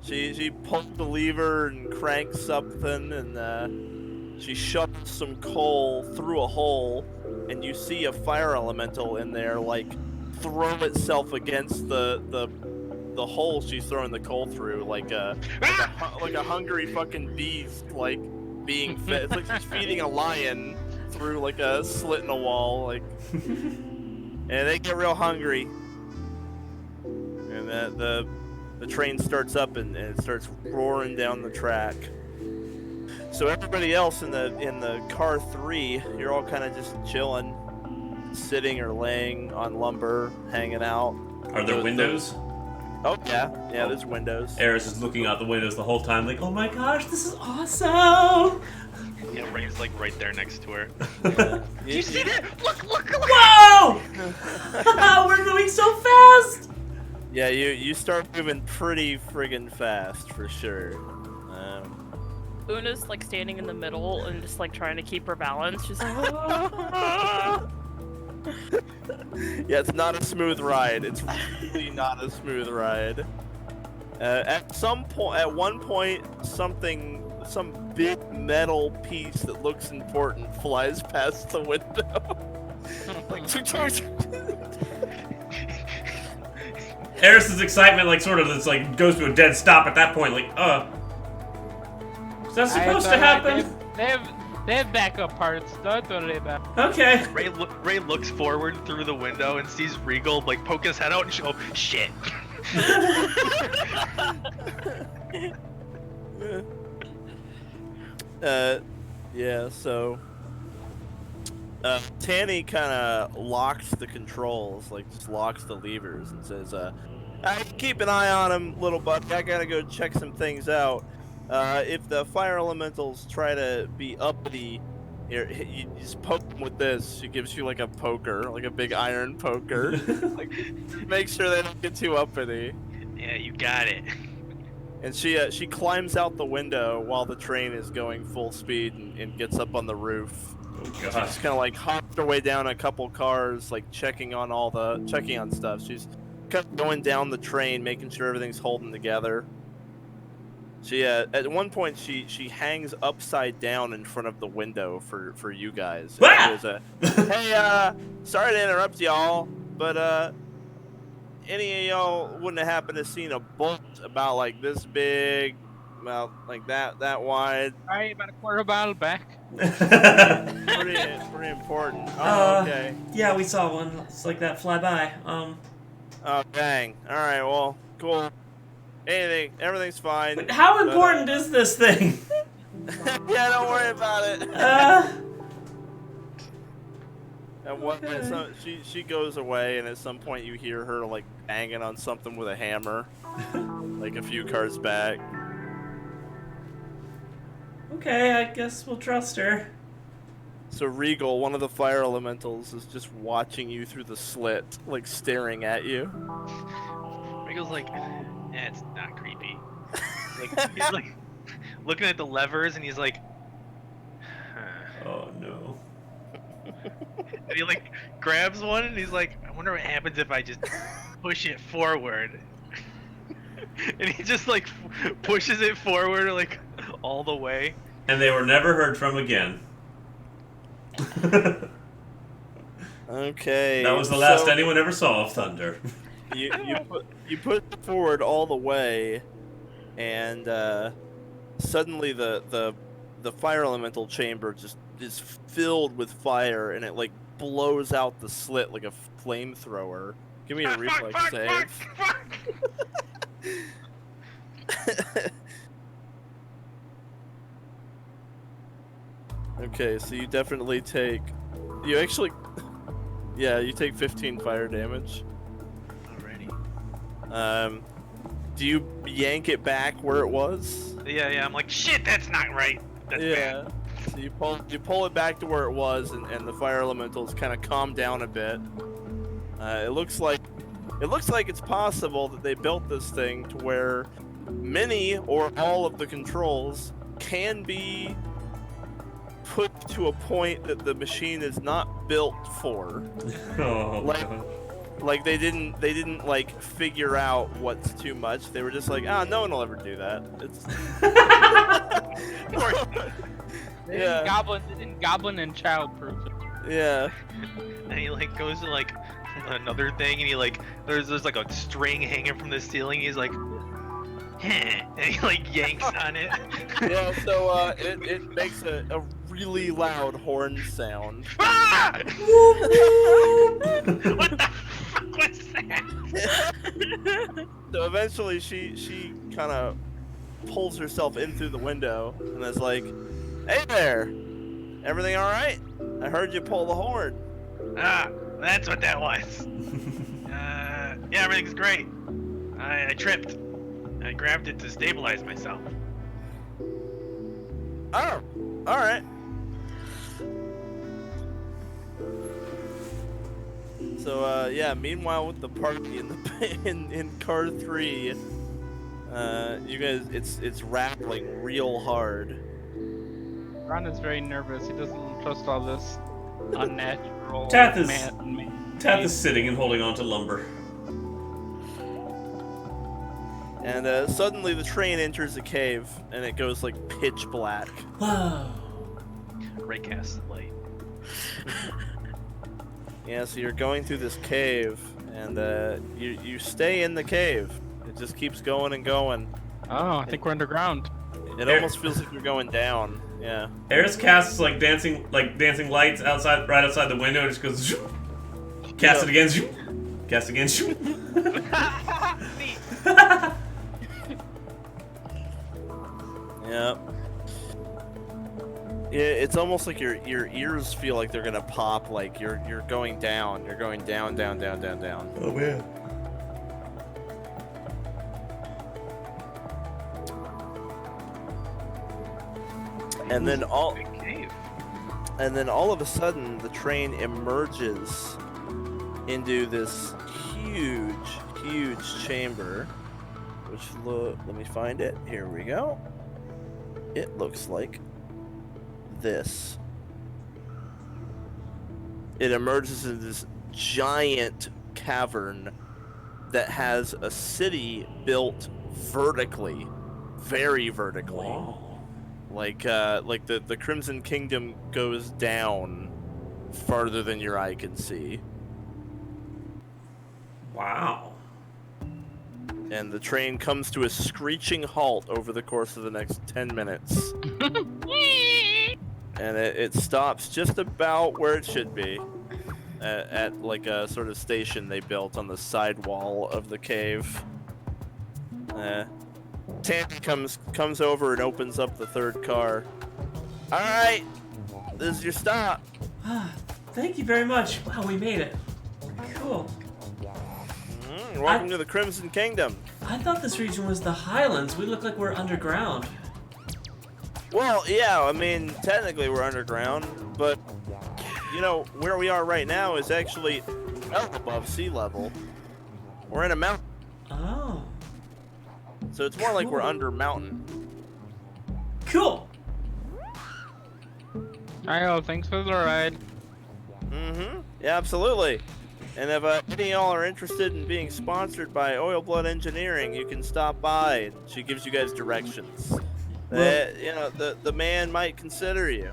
she pulls the lever and cranks something and she shovels some coal through a hole and you see a fire elemental in there like throw itself against the hole she's throwing the coal through like a hungry fucking beast like being fed. It's like she's feeding a lion through like a slit in a wall like and they get real hungry and the train starts up and it starts roaring down the track. So everybody else in the car 3, you're all kind of just chilling, sitting or laying on lumber, hanging out. Are there windows? Oh yeah, there's windows. Eris is looking out the windows the whole time, like, oh my gosh, this is awesome! Yeah, Ray's like right there next to her. Do you see that? Look! Whoa! We're moving so fast! Yeah, you start moving pretty friggin' fast for sure. Oona's like standing in the middle and just like trying to keep her balance. She's like, yeah, it's not a smooth ride. It's really not a smooth ride. At one point, some big metal piece that looks important flies past the window. Eris's excitement, like, sort of, it's like goes to a dead stop at that point. Like, is that supposed to happen? They have backup parts. Don't worry about it. Okay. Ray looks forward through the window and sees Reigel like poke his head out and she go, shit. Yeah, so Tanny kind of locks the controls, like just locks the levers and says, I keep an eye on him, little buddy. I gotta go check some things out. If the fire elementals try to be uppity, here, you just poke them with this. She gives you like a poker, like a big iron poker. Like, make sure they don't get too uppity. Yeah, you got it. And she climbs out the window while the train is going full speed and gets up on the roof. Oh, She's God. just kind of like hopped her way down a couple cars, like checking on stuff. She's kind of going down the train, making sure everything's holding together. She at one point she hangs upside down in front of the window for you guys. Ah! Hey, sorry to interrupt y'all, but any of y'all wouldn't have happened to seen a bolt about like this big, about like that wide? Alright, about a quarter mile back. Pretty important. Oh, okay. Yeah, we saw one. It's like that fly by. Oh dang. All right. Well, cool. Everything's fine. But how important is this thing? Yeah, don't worry about it. And she goes away, and at some point you hear her like banging on something with a hammer, like a few cars back. Okay, I guess we'll trust her. So Reigel, one of the fire elementals, is just watching you through the slit, like staring at you. Regal's like, it's not creepy. Like he's like looking at the levers and he's like, And he like grabs one and he's like, I wonder what happens if I just push it forward. And he just like pushes it forward like all the way. And they were never heard from again. Okay. That was the last anyone ever saw of Thunder. you put it forward all the way, and suddenly the fire elemental chamber just is filled with fire, and it like blows out the slit like a flamethrower. Give me a reflex save. Okay, so you definitely take. You actually. Yeah, you take 15 fire damage. Alrighty. Do you yank it back where it was? Yeah, I'm like, shit, that's not right. That's bad. So you pull it back to where it was, and the fire elementals kind of calm down a bit. It looks like it's possible that they built this thing to where many or all of the controls can be put to a point that the machine is not built for. Oh, like they didn't like figure out what's too much. They were just like, no one will ever do that. It's They Yeah. didn't goblin and child proof it. yeah. And he like goes to like another thing, and he like there's like a string hanging from the ceiling. He's like, and he like yanks on it. Yeah, so it makes a really loud horn sound. Ah! What the fuck was that? So eventually she kind of pulls herself in through the window and is like, "Hey there, everything all right? I heard you pull the horn." Ah, that's what that was. Yeah, everything's great. I tripped. I grabbed it to stabilize myself. Oh, all right. So yeah. Meanwhile, with the party in car 3, you guys, it's rattling real hard. Ron is very nervous. He doesn't trust all this unnatural. Tath is sitting and holding on to lumber. And suddenly the train enters a cave, and it goes like pitch black. Wow. Raycast the light. Yeah, so you're going through this cave, and you stay in the cave. It just keeps going and going. Oh, I think we're underground. It almost feels like you're going down. Yeah. Eris casts dancing lights right outside the window, and just goes. Zoom. Cast it again. Zoom. Cast again. Zoom. Yep. Yeah, it's almost like your ears feel like they're gonna pop. Like you're going down. You're going down, down, down, down, down. Oh man. And then all Big cave. of a sudden, the train emerges into this huge chamber. Which let me find it. Here we go. It looks like this. It emerges in this giant cavern that has a city built vertically, very vertically. Wow. Like the Crimson Kingdom goes down farther than your eye can see. Wow. And the train comes to a screeching halt over the course of the next 10 minutes. And it stops just about where it should be. At like a sort of station they built on the side wall of the cave. Tath comes over and opens up the third car. Alright, this is your stop. Thank you very much. Wow, we made it. Cool. Welcome to the Crimson Kingdom. I thought this region was the Highlands. We look like we're underground. Well, yeah, I mean, technically we're underground, but, you know, where we are right now is actually well above sea level. We're in a mountain, Oh. so it's more like we're Cool. under mountain. Cool. Alright, well, thanks for the ride. Yeah, absolutely. And if any of y'all are interested in being sponsored by Oil Blood Engineering, you can stop by. She gives you guys directions. The man might consider you.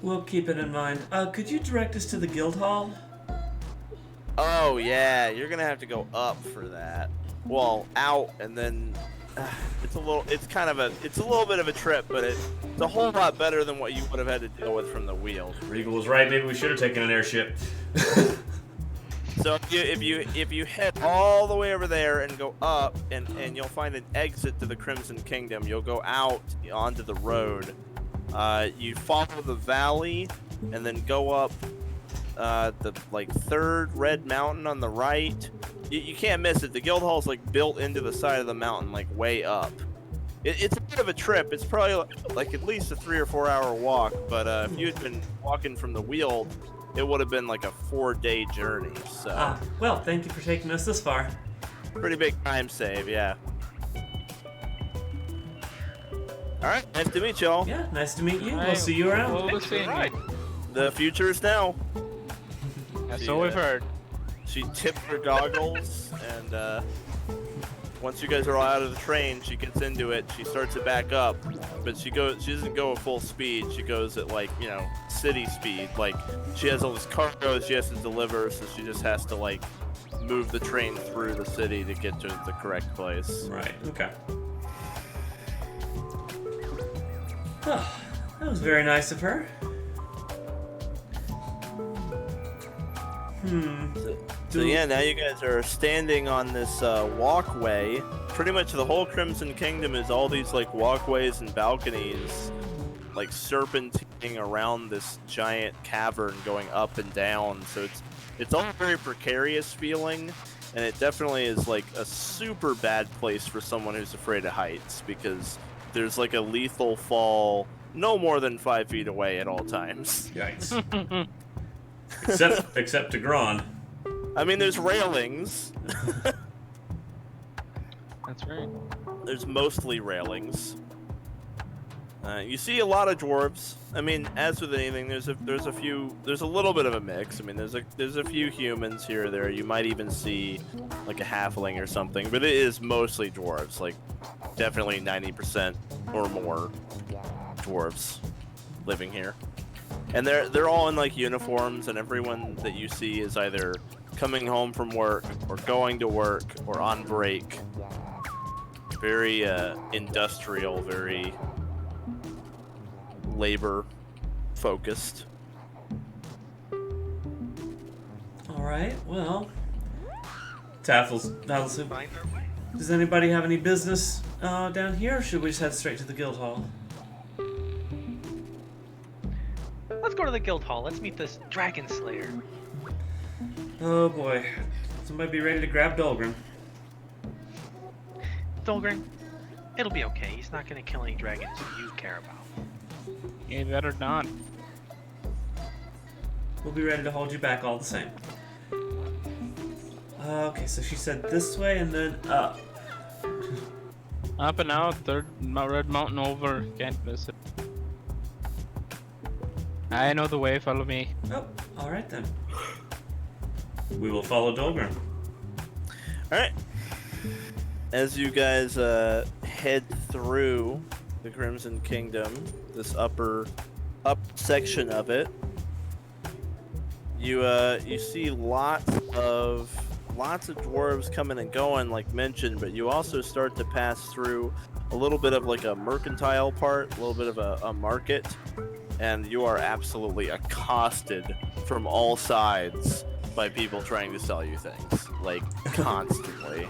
We'll keep it in mind. Could you direct us to the guild hall? Oh yeah, you're gonna have to go up for that. Well, out and then it's a little bit of a trip, but it's a whole lot better than what you would have had to deal with from the wheel. Regal was right. Maybe we should have taken an airship. So if you head all the way over there and go up, and you'll find an exit to the Crimson Kingdom. You'll go out onto the road. You follow the valley, and then go up the third red mountain on the right. You can't miss it. The guild hall's built into the side of the mountain, way up. It's a bit of a trip. It's probably at least a 3 or 4 hour walk. But if you had been walking from the wheel, it would have been a 4-day journey. So. Well, thank you for taking us this far. Pretty big time save, yeah. All right, nice to meet y'all. Yeah, nice to meet you. All right, We'll see you around. We'll see you. The future is now. That's what we've heard. She tipped her goggles, and once you guys are all out of the train, she gets into it. She starts it back up, but she doesn't go at full speed. She goes at city speed. She has all this cargo she has to deliver, so she just has to move the train through the city to get to the correct place. Right. Okay. Oh, that was very nice of her. So yeah, now you guys are standing on this walkway. Pretty much the whole Crimson Kingdom is all these walkways and balconies, serpentining around this giant cavern going up and down. So it's all very precarious feeling, and it definitely is a super bad place for someone who's afraid of heights, because there's a lethal fall no more than 5 feet away at all times. Yikes. except to Gron. I mean, there's railings. That's right. There's mostly railings. You see a lot of dwarves. I mean, as with anything, there's a little bit of a mix. I mean, there's a few humans here or there. You might even see a halfling or something, but it is mostly dwarves. Definitely 90% or more dwarves living here. And they're all in uniforms, and everyone that you see is either coming home from work or going to work or on break. Very industrial, very labor focused. All right. Well, Tath will Find our way. Does anybody have any business down here, or should we just head straight to the guild hall? Let's go to the guild hall. Let's meet this dragon slayer. Oh boy. Somebody be ready to grab Dolgrin. Dolgrin, it'll be okay. He's not gonna kill any dragons you care about. You better not. We'll be ready to hold you back all the same. Okay, so she said this way and then up. Up and out, third red mountain over. Can't miss it. I know the way. Follow me. Oh, all right then. We will follow Dolgrin. All right. As you guys head through the Crimson Kingdom, this up section of it, you see lots of dwarves coming and going, like mentioned, but you also start to pass through a little bit of a mercantile part, a little bit of a market, and you are absolutely accosted from all sides by people trying to sell you things, constantly.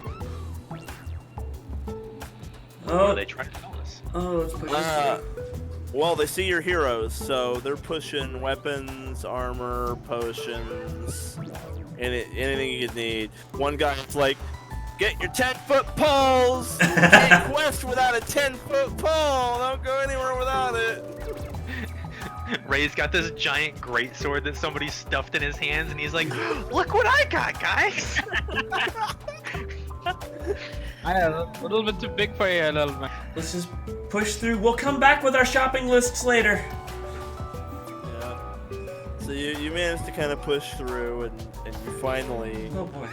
Oh, they try to tell us. Oh, let's put this Well, they see your heroes, so they're pushing weapons, armor, potions, anything you could need. One guy's like, get your 10-foot poles! You can't quest without a 10-foot pole! Don't go anywhere without it! Ray's got this giant greatsword that somebody stuffed in his hands, and he's like, look what I got, guys! I am a little bit too big for you, little man. Let's just push through. We'll come back with our shopping lists later. Yeah. So you manage to kind of push through, and you finally Oh boy.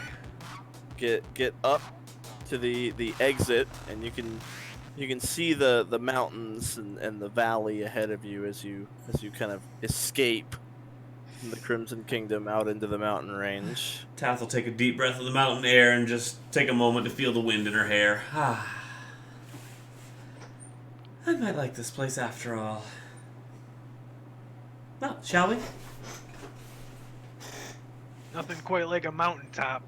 get up to the exit, and you can see the mountains and the valley ahead of you as you kind of escape from the Crimson Kingdom out into the mountain range. Tath will take a deep breath of the mountain air and just take a moment to feel the wind in her hair. Ah. I might like this place after all. Well, shall we? Nothing quite like a mountaintop.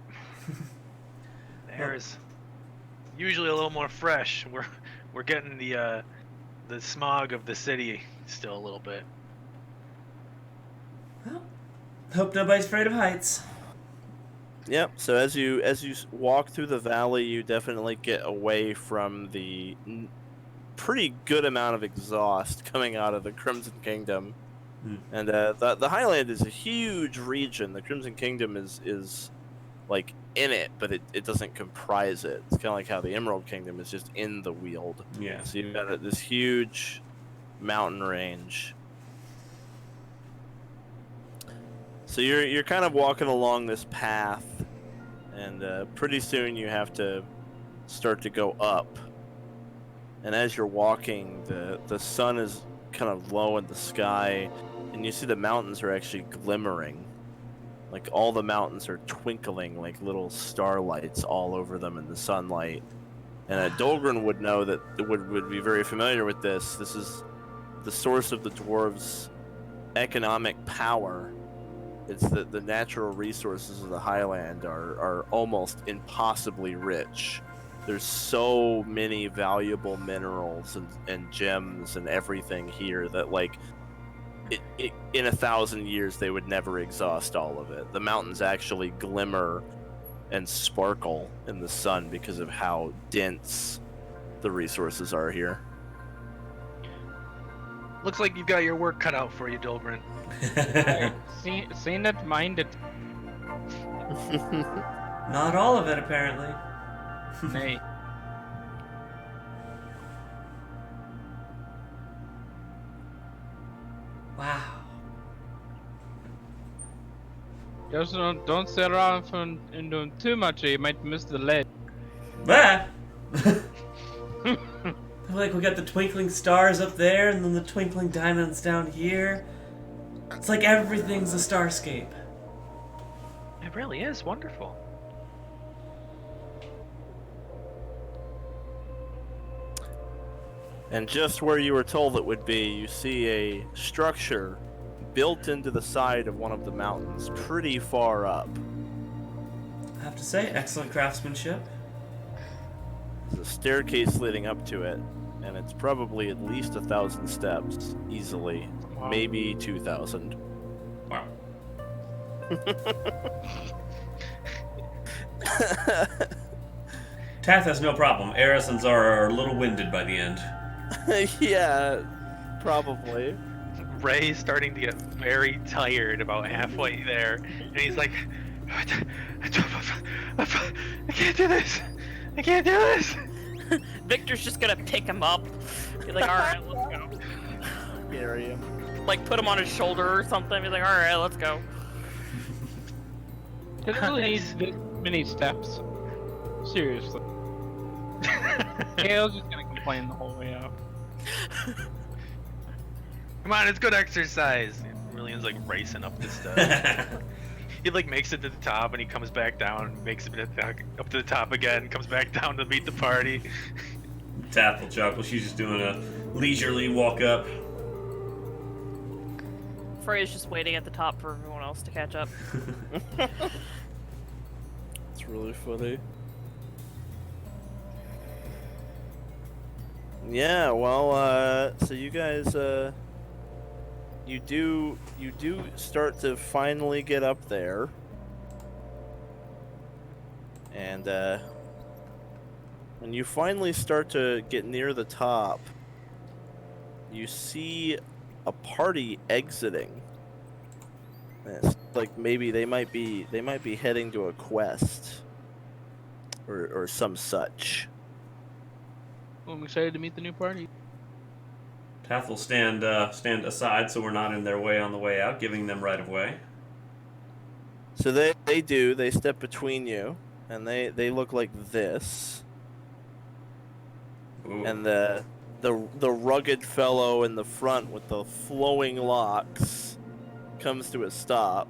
The air is usually a little more fresh. We're getting the smog of the city still a little bit. Well, hope nobody's afraid of heights. Yep. So as you walk through the valley, you definitely get away from the pretty good amount of exhaust coming out of the Crimson Kingdom. And the Highland is a huge region. The Crimson Kingdom is like in it, but it doesn't comprise it. It's kind of like how the Emerald Kingdom is just in the Weald. Yeah. So you've got this huge mountain range. So you're kind of walking along this path, and pretty soon you have to start to go up. And as you're walking, the sun is kind of low in the sky, and you see the mountains are actually glimmering. Like all the mountains are twinkling like little starlights all over them in the sunlight. And Dolgrin would know that would be very familiar with this. This is the source of the dwarves' economic power. It's that the natural resources of the Highland are almost impossibly rich. There's so many valuable minerals and gems and everything here that, like, in 1,000 years they would never exhaust all of it. The mountains actually glimmer and sparkle in the sun because of how dense the resources are here. Looks like you've got your work cut out for you, Dolgrin. Seen it, mind it. Not all of it, apparently. Nay. Wow. Just don't sit around and doing too much, or you might miss the lead. Ah! Like, we got the twinkling stars up there, and then the twinkling diamonds down here. It's like everything's a starscape. It really is wonderful. And just where you were told it would be, you see a structure built into the side of one of the mountains, pretty far up. I have to say, excellent craftsmanship. There's a staircase leading up to it, and it's probably at least 1,000 steps, easily. Wow. Maybe 2,000. Wow. Tath has no problem. Eris and Zara are a little winded by the end. Yeah, probably. Ray's starting to get very tired about halfway there, and he's like, I can't do this. I can't do this. Victor's just gonna pick him up. He's like, alright, let's go. Carry him. Like, put him on his shoulder or something. He's like, alright, let's go. It really needs this many steps. Seriously. Kale's just gonna complain the whole way out. Come on, it's good exercise. Rylian's like racing up the steps. He like makes it to the top, and he comes back down, makes it up to the top again, comes back down to meet the party. Tath will chuckle. She's just doing a leisurely walk up. Freya's just waiting at the top for everyone else to catch up. It's really funny. Yeah, well, so you guys, you do start to finally get up there, and when you finally start to get near the top, you see a party exiting. It's like maybe they might be heading to a quest or some such. Well, I'm excited to meet the new party. Tath will stand aside so we're not in their way on the way out, giving them right of way. So they step between you, and they look like this. Ooh. And the rugged fellow in the front with the flowing locks comes to a stop.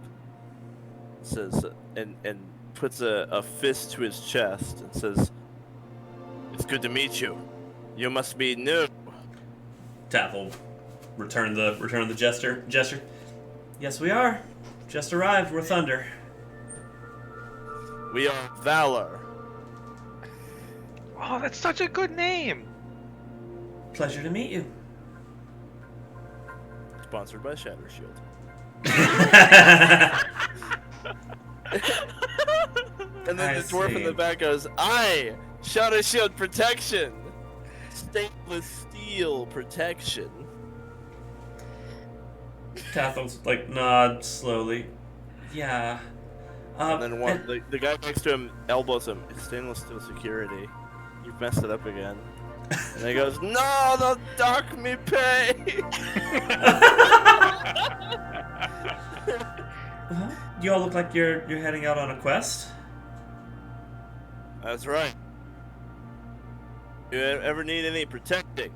Says and puts a fist to his chest and says, "It's good to meet you. You must be new." Tath will return the gesture. Yes, we are. Just arrived. We're Thunder. We are Valor. Oh, that's such a good name. Pleasure to meet you. Sponsored by Shatter Shield. And then I the dwarf in see. the back goes, "I Shatter Shield protection, stainless steel protection." Tath will nod slowly. Yeah. And then the guy next to him elbows him. "It's stainless steel security. You've messed it up again." And he goes, "No, they'll dock me pay." You all look like you're heading out on a quest. That's right. You ever need any protecting,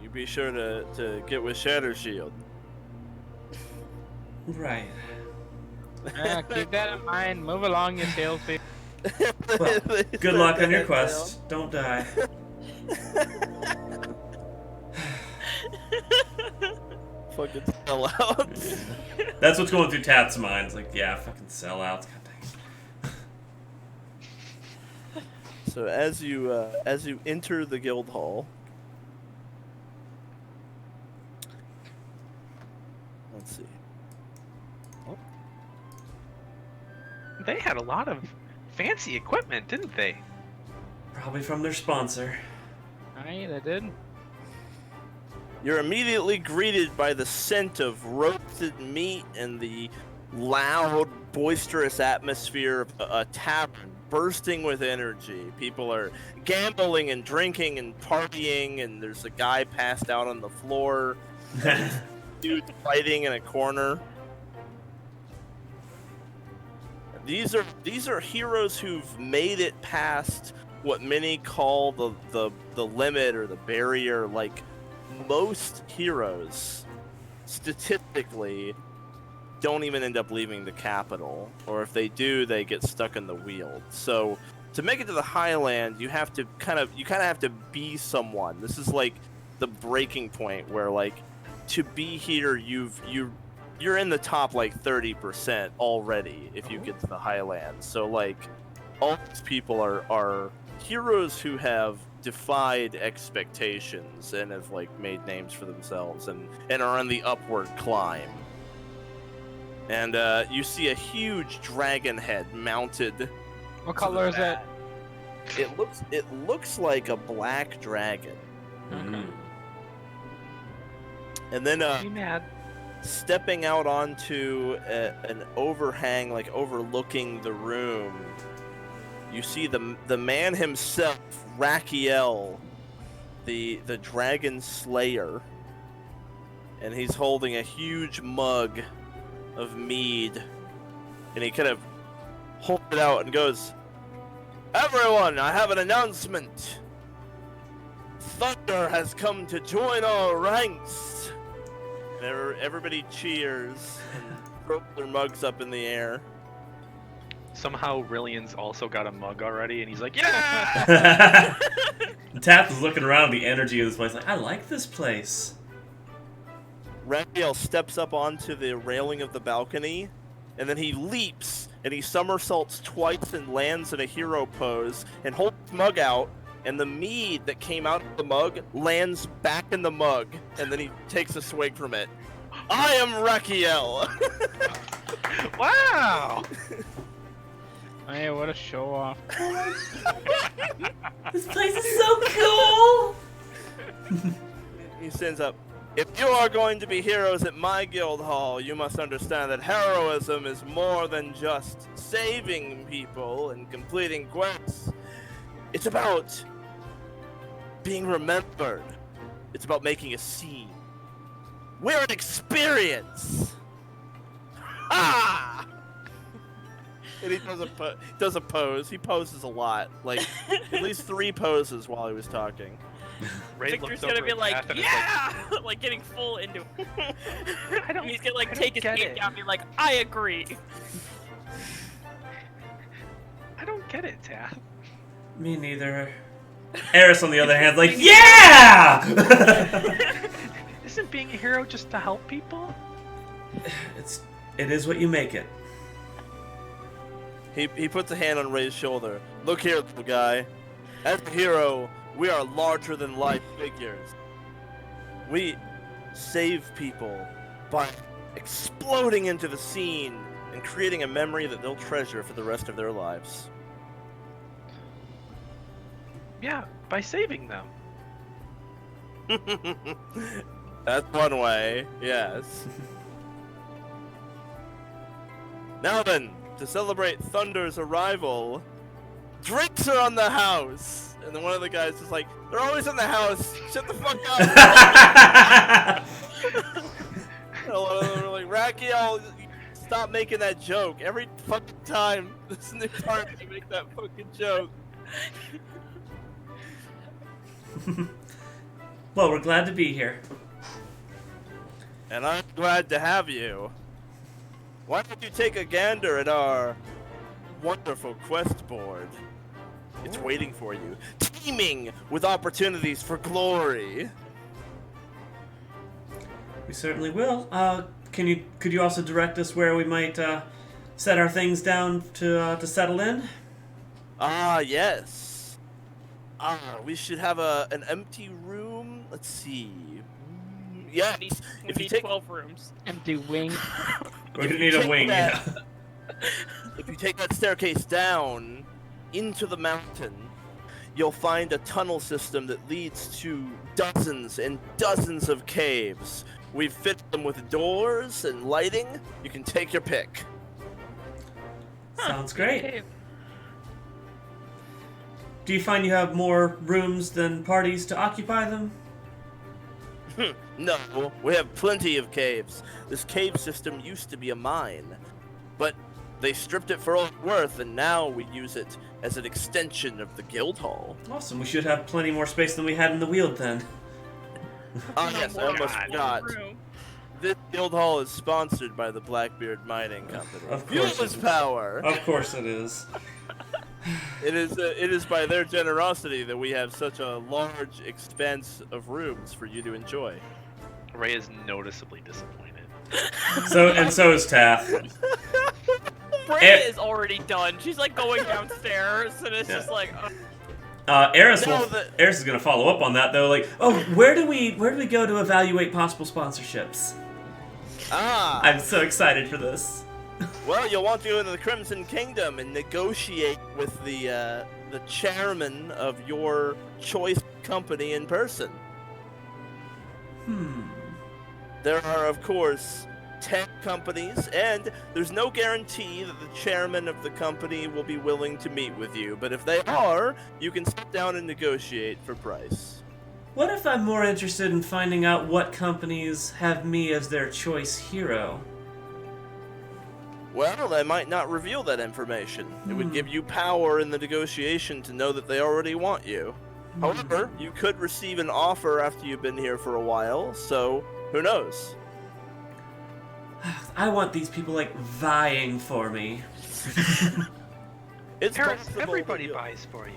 you be sure to get with Shatter Shield. Right. Keep that in mind. Move along, you salespeople. Well, good luck on your quest. Don't die. Fucking sellouts. That's what's going through Tath's mind. It's like, yeah, fucking sellouts. God dang. So as you enter the guild hall, let's see. They had a lot of fancy equipment, didn't they? Probably from their sponsor. Aye, they did. You're immediately greeted by the scent of roasted meat and the loud, boisterous atmosphere of a tavern bursting with energy. People are gambling and drinking and partying, and there's a guy passed out on the floor. Dude fighting in a corner. These are heroes who've made it past what many call the limit or the barrier. Like, most heroes, statistically, don't even end up leaving the capital, or if they do, they get stuck in the Weald. So to make it to the Highland, you have to kind of have to be someone. This is like the breaking point where, like, to be here, you're in the top like 30% already if you get to the Highlands. So like, all these people are heroes who have defied expectations and have like made names for themselves and are on the upward climb. And you see a huge dragon head mounted. What color is it? It looks like a black dragon. Mm. And then Be mad. stepping out onto an overhang, like overlooking the room, you see the man himself, Rakiel, the dragon slayer, and he's holding a huge mug of mead, and he kind of holds it out and goes, "Everyone, I have an announcement. Thunder has come to join our ranks." And everybody cheers and throw their mugs up in the air. Somehow Rylian's also got a mug already, and he's like, yeah! Tath is looking around the energy of this place like, I like this place. Raye steps up onto the railing of the balcony, and then he leaps, and he somersaults twice and lands in a hero pose, and holds his mug out, and the mead that came out of the mug lands back in the mug, and then he takes a swig from it. I am Rakiel! Wow! Hey, what a show off. This place is so cool! He stands up. If you are going to be heroes at my guild hall, you must understand that heroism is more than just saving people and completing quests. It's about being remembered It's about making a scene. We're an experience! Ah! And he does a pose. He poses a lot. Like, at least 3 poses while he was talking. Raye Victor's looks gonna over be at like, Tath and is yeah! Like, getting full into it. He's gonna, like, I take don't his get feet it. down and be like, I agree. I don't get it, Tath. Me neither. Eris, on the other hand, like, yeah! Isn't being a hero just to help people? It is what you make it. He puts a hand on Ray's shoulder. Look here, little guy. As a hero, we are larger than life figures. We save people by exploding into the scene and creating a memory that they'll treasure for the rest of their lives. Yeah, by saving them. That's one way, yes. Now then, to celebrate Thunder's arrival, drinks are on the house! And then one of the guys is like, they're always in the house! Shut the fuck up! And a lot of them are like, Rakiel, stop making that joke. Every fucking time this new party you make that fucking joke. Well, we're glad to be here. And I'm glad to have you. Why don't you take a gander at our wonderful quest board? It's waiting for you, teeming with opportunities for glory. We certainly will. Could you also direct us where we might set our things down to settle in? Ah, yes. We should have an empty room. Let's see. Yes. We If you need take 12 rooms. Empty wing. We're gonna need a take wing. that- Yeah. If you take that staircase down into the mountain, you'll find a tunnel system that leads to dozens and dozens of caves. We've fit them with doors and lighting. You can take your pick. Sounds great. Okay. Do you find you have more rooms than parties to occupy them? No, we have plenty of caves. This cave system used to be a mine, but they stripped it for all it's worth, and now we use it as an extension of the guild hall. Awesome. We should have plenty more space than we had in the Weald then. Oh yes, I almost God. forgot. Room. This guild hall is sponsored by the Blackbeard Mining Company. Of Fuel course is it is. power. Of course it is. It is by their generosity that we have such a large expanse of rooms for you to enjoy. Raye is noticeably disappointed. So is Tath. Freya is already done. She's like going downstairs, and it's just like, Eris No, Eris is gonna follow up on that though. Like, oh, where do we go to evaluate possible sponsorships? I'm so excited for this. Well, you'll want to go into the Crimson Kingdom and negotiate with the chairman of your choice company in person. There are, of course, 10 companies, and there's no guarantee that the chairman of the company will be willing to meet with you. But if they are, you can sit down and negotiate for price. What if I'm more interested in finding out what companies have me as their choice hero? Well, they might not reveal that information. It would give you power in the negotiation to know that they already want you. However, you could receive an offer after you've been here for a while, so who knows? I want these people like vying for me. It's Eris, possible everybody that buys for you.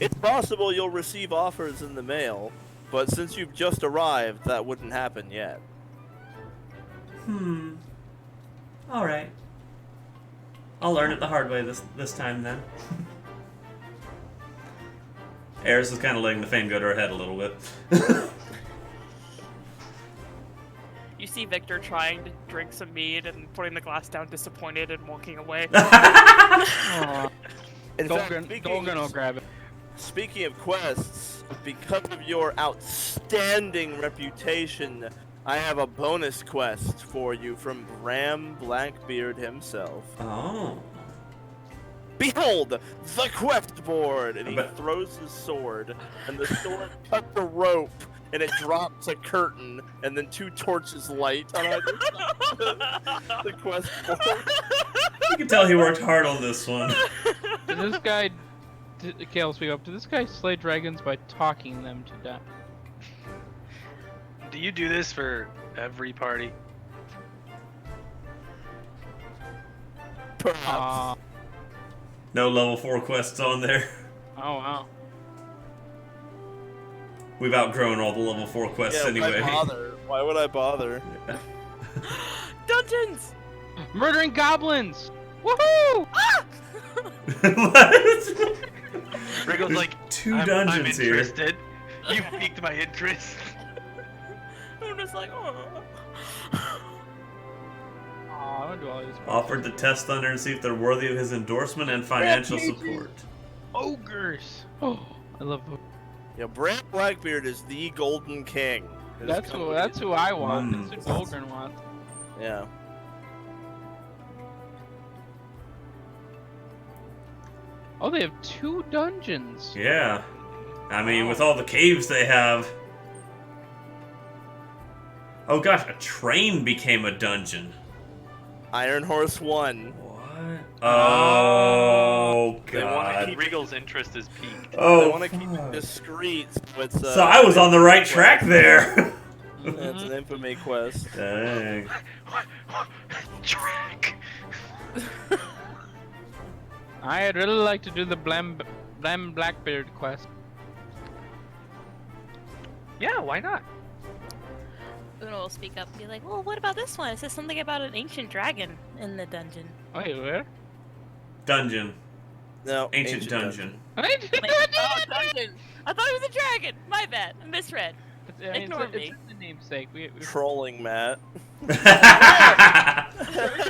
It's possible you'll receive offers in the mail, but since you've just arrived, that wouldn't happen yet. All right. I'll learn it the hard way this time then. Eris is kind of letting the fame go to her head a little bit. you see Victor trying to drink some mead and putting the glass down, disappointed, and walking away. In fact, Dolgrin will grab it. speaking of quests, because of your outstanding reputation, I have a bonus quest for you from Bram Blackbeard himself. Oh. Behold, the quest board! And he But- throws his sword, and the sword cuts the rope and it drops a curtain, and then 2 torches light on either side. The quest board. You can tell he worked hard on this one. Did this guy, okay, I'll speak up. Did this guy slay dragons by talking them to death? Do you do this for every party? Perhaps. No level 4 quests on there. Oh wow. We've outgrown all the level 4 quests Yeah, anyway. why bother? Why would I bother? Dungeons! Murdering goblins! Woohoo! What? Reigel's There's like, 2 I'm dungeons here. interested. You piqued my interest. I'm just like, oh. I want to do all these. Offered to test Thunder and see if they're worthy of his endorsement and financial support. Ogres! Oh, I love ogres. Yeah, Bram Blackbeard is the Golden King. His That's company- who I want. Mm. That's who Dolgrin wants. Yeah. Oh, they have 2 dungeons. Yeah. I mean, with all the caves they have. Oh gosh, a train became a dungeon. Iron Horse 1. What? Oh They want to god. keep Regal's interest is peaked. Oh, They want to keep it fuck. discreet. With, So I was on the right track there. It's an infamy quest. Dang. Track. I'd really like to do the Blam Blackbeard quest. Yeah, why not? Oona will speak up and be like, well, what about this one? It says something about an ancient dragon in the dungeon. Wait, where? Dungeon. No, Ancient dungeon. I'm like, oh, dungeon! I thought it was a dragon! My bad. I misread. Ignore me. It's the namesake. We Trolling Matt.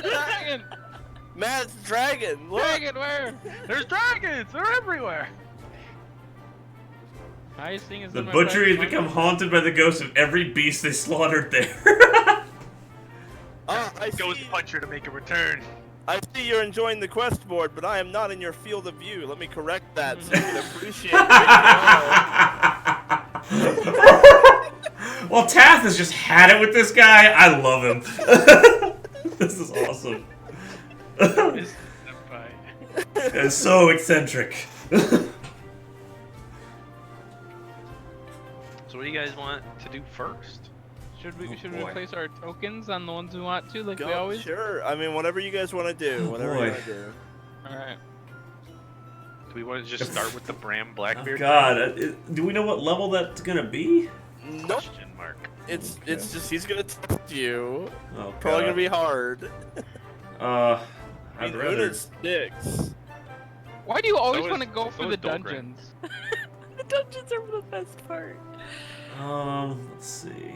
dragon! Matt's dragon. Look. Dragon, where? There's dragons! They're everywhere! Highest thing is The in my butchery has friend's become haunted by the ghosts of every beast they slaughtered there. I Ghost see. Puncher to make a return. I see you're enjoying the quest board, but I am not in your field of view. Let me correct that so you can appreciate it. Well, Tath has just had it with this guy. I love him. This is awesome. It's so eccentric. So what do you guys want to do first? Should we boy. place our tokens on the ones we want to, like we Go, always? sure. I mean, whatever you guys want to do. Oh, Whatever boy. you want to do. All right. Do we want to just start with the Bram Oh, Blackbeard? God, do we know what level that's gonna be? Nope. Question mark. It's just he's gonna test you. Oh, Probably gonna God. be hard. I'd I mean, rather. Oona's sticks. Why do you always is- want to go so for is the Dolgrin. dungeons? The dungeons are the best part. Let's see.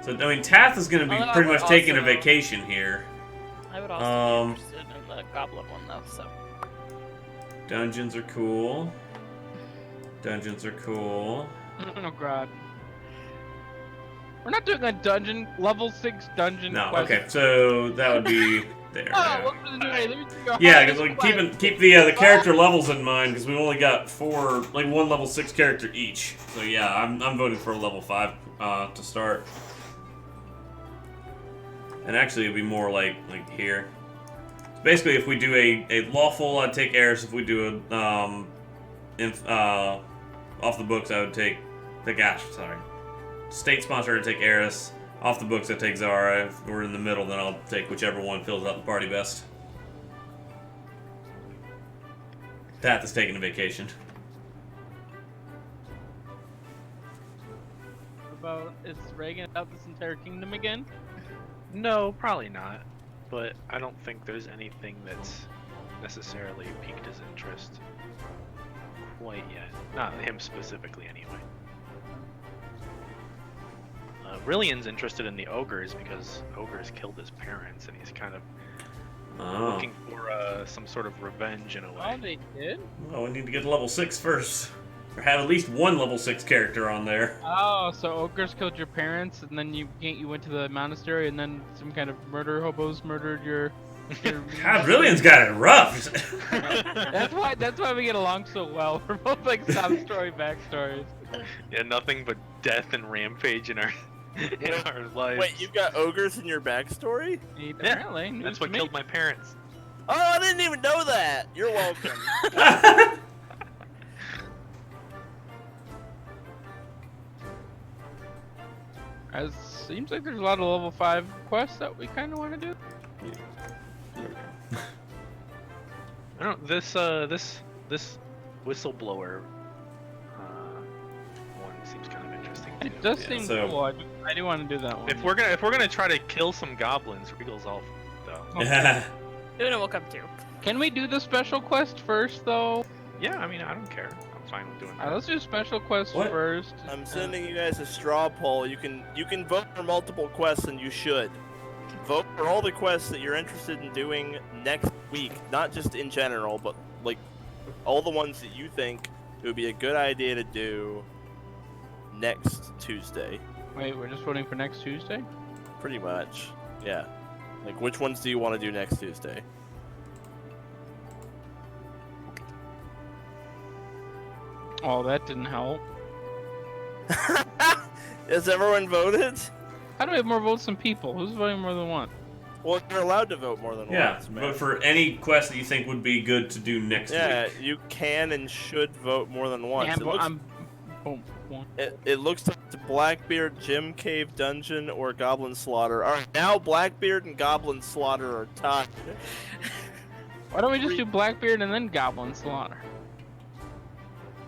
So, I mean, Tath is gonna be Although I pretty would much taking a also- vacation here. I would also Um, be interested in the goblin one, though, so. Dungeons are cool. Dungeons are cool. Oh god. We're not doing a dungeon, level 6 dungeon No, quest. okay, so that would be there. Oh, yeah. welcome to the new day. Let me do your Yeah, hardest because like quest. keep the character levels in mind because we've only got 4, like 1 level 6 character each. So yeah, I'm voting for a level 5 to start. And actually, it'd be more like here. So basically, if we do a lawful, I'd take Eris. If we do a off the books, I would take state sponsor. I'd take Eris. Off the books, I'd take Zara. If we're in the middle, then I'll take whichever one fills out the party best. Tath is taking a vacation. What about, is Reagan out this entire kingdom again? No, probably not. But I don't think there's anything that's necessarily piqued his interest quite yet. Not him specifically, anyway. Rylian's interested in the ogres because ogres killed his parents, and he's kind of Oh. looking for some sort of revenge in a Oh, way. they did? Well, we need to get to level 6 first. Or have at least 1 level 6 character on there. Oh, so ogres killed your parents, and then you went to the monastery, and then some kind of murder hobos murdered your God, Rylian's got it rough. That's why we get along so well. We're both like sub story backstories. Yeah, nothing but death and rampage in our in our lives. Wait, you've got ogres in your backstory? Apparently, news That's to what me. killed my parents. Oh, I didn't even know that. You're welcome. It seems like there's a lot of level 5 quests that we kind of want to do. I don't. This whistleblower one seems kind of interesting too. It does Yeah, seem so- cool. I do want to do that one. If we're gonna try to kill some goblins, Regal's all though. Yeah. Una will come too. Can we do the special quest first, though? Yeah, I mean I don't care. I'm fine with doing that. Let's do special quest What? first. I'm sending you guys a straw poll. You can vote for multiple quests, and you should. Vote for all the quests that you're interested in doing next week, not just in general, but like all the ones that you think it would be a good idea to do next Tuesday. Wait, we're just voting for next Tuesday? Pretty much, yeah. Like, which ones do you want to do next Tuesday? Oh, that didn't help. Has everyone voted? How do we have more votes than people? Who's voting more than one? Well, you're allowed to vote more than Yeah, once, man. but for any quest that you think would be good to do next Yeah, week. you can and should vote more than once. Yeah, It looks- one. It looks like the Blackbeard Gym Cave Dungeon or Goblin Slaughter. Alright, now Blackbeard and Goblin Slaughter are tied. Why don't we just do Blackbeard and then Goblin Slaughter?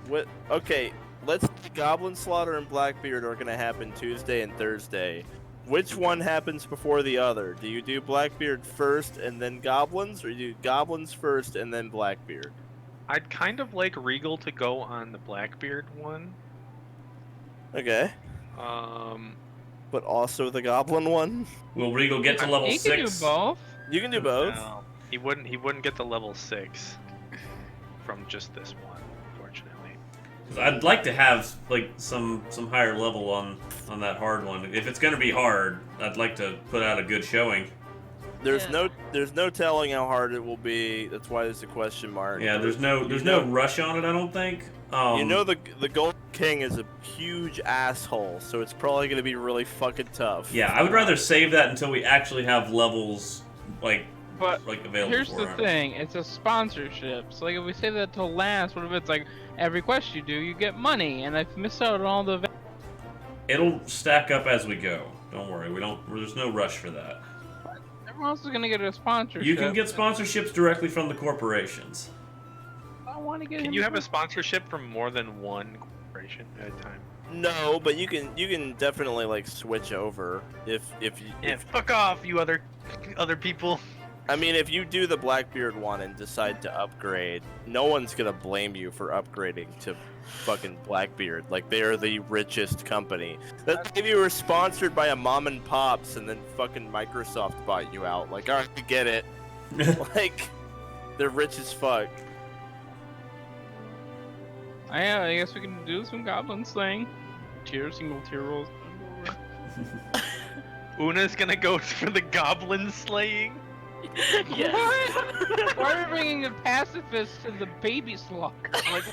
What? Okay, let's say Goblin Slaughter and Blackbeard are gonna happen Tuesday and Thursday. Which one happens before the other? Do you do Blackbeard first and then Goblins, or do you do Goblins first and then Blackbeard? I'd kind of like Regal to go on the Blackbeard one. Okay, but also the Goblin one? Will Regal get to level He 6? can do both. You can do both. No, he wouldn't. He wouldn't get to level 6 from just this one, unfortunately. 'Cause I'd like to have like some higher level on that hard one. If it's gonna be hard, I'd like to put out a good showing. There's Yeah. no telling how hard it will be. That's why there's a question mark. Yeah, there's no rush on it. I don't think. You know the Gold King is a huge asshole, so it's probably gonna be really fucking tough. Yeah, I would rather save that until we actually have levels like But available. here's for the him. thing, it's a sponsorship. So like if we save that till last, what if it's like every quest you do, you get money, and I've missed out on all the. It'll stack up as we go. Don't worry. There's no rush for that. Everyone else is gonna get a sponsorship. You can get sponsorships directly from the corporations. I want to get. Can him you have to- a sponsorship from more than one corporation at a time? No, but you can definitely like switch over if you. Yeah, fuck off, you other people. I mean, if you do the Blackbeard one and decide to upgrade, no one's gonna blame you for upgrading to fucking Blackbeard. Like, they are the richest company. That's if you were sponsored by a mom and pops and then fucking Microsoft bought you out. Like, alright, I get it. Like, they're rich as fuck. I guess we can do some goblin slaying. Single tier rolls. Una's gonna go for the goblin slaying. Yes. What? Why are we bringing the pacifists to the baby slaughter? Like,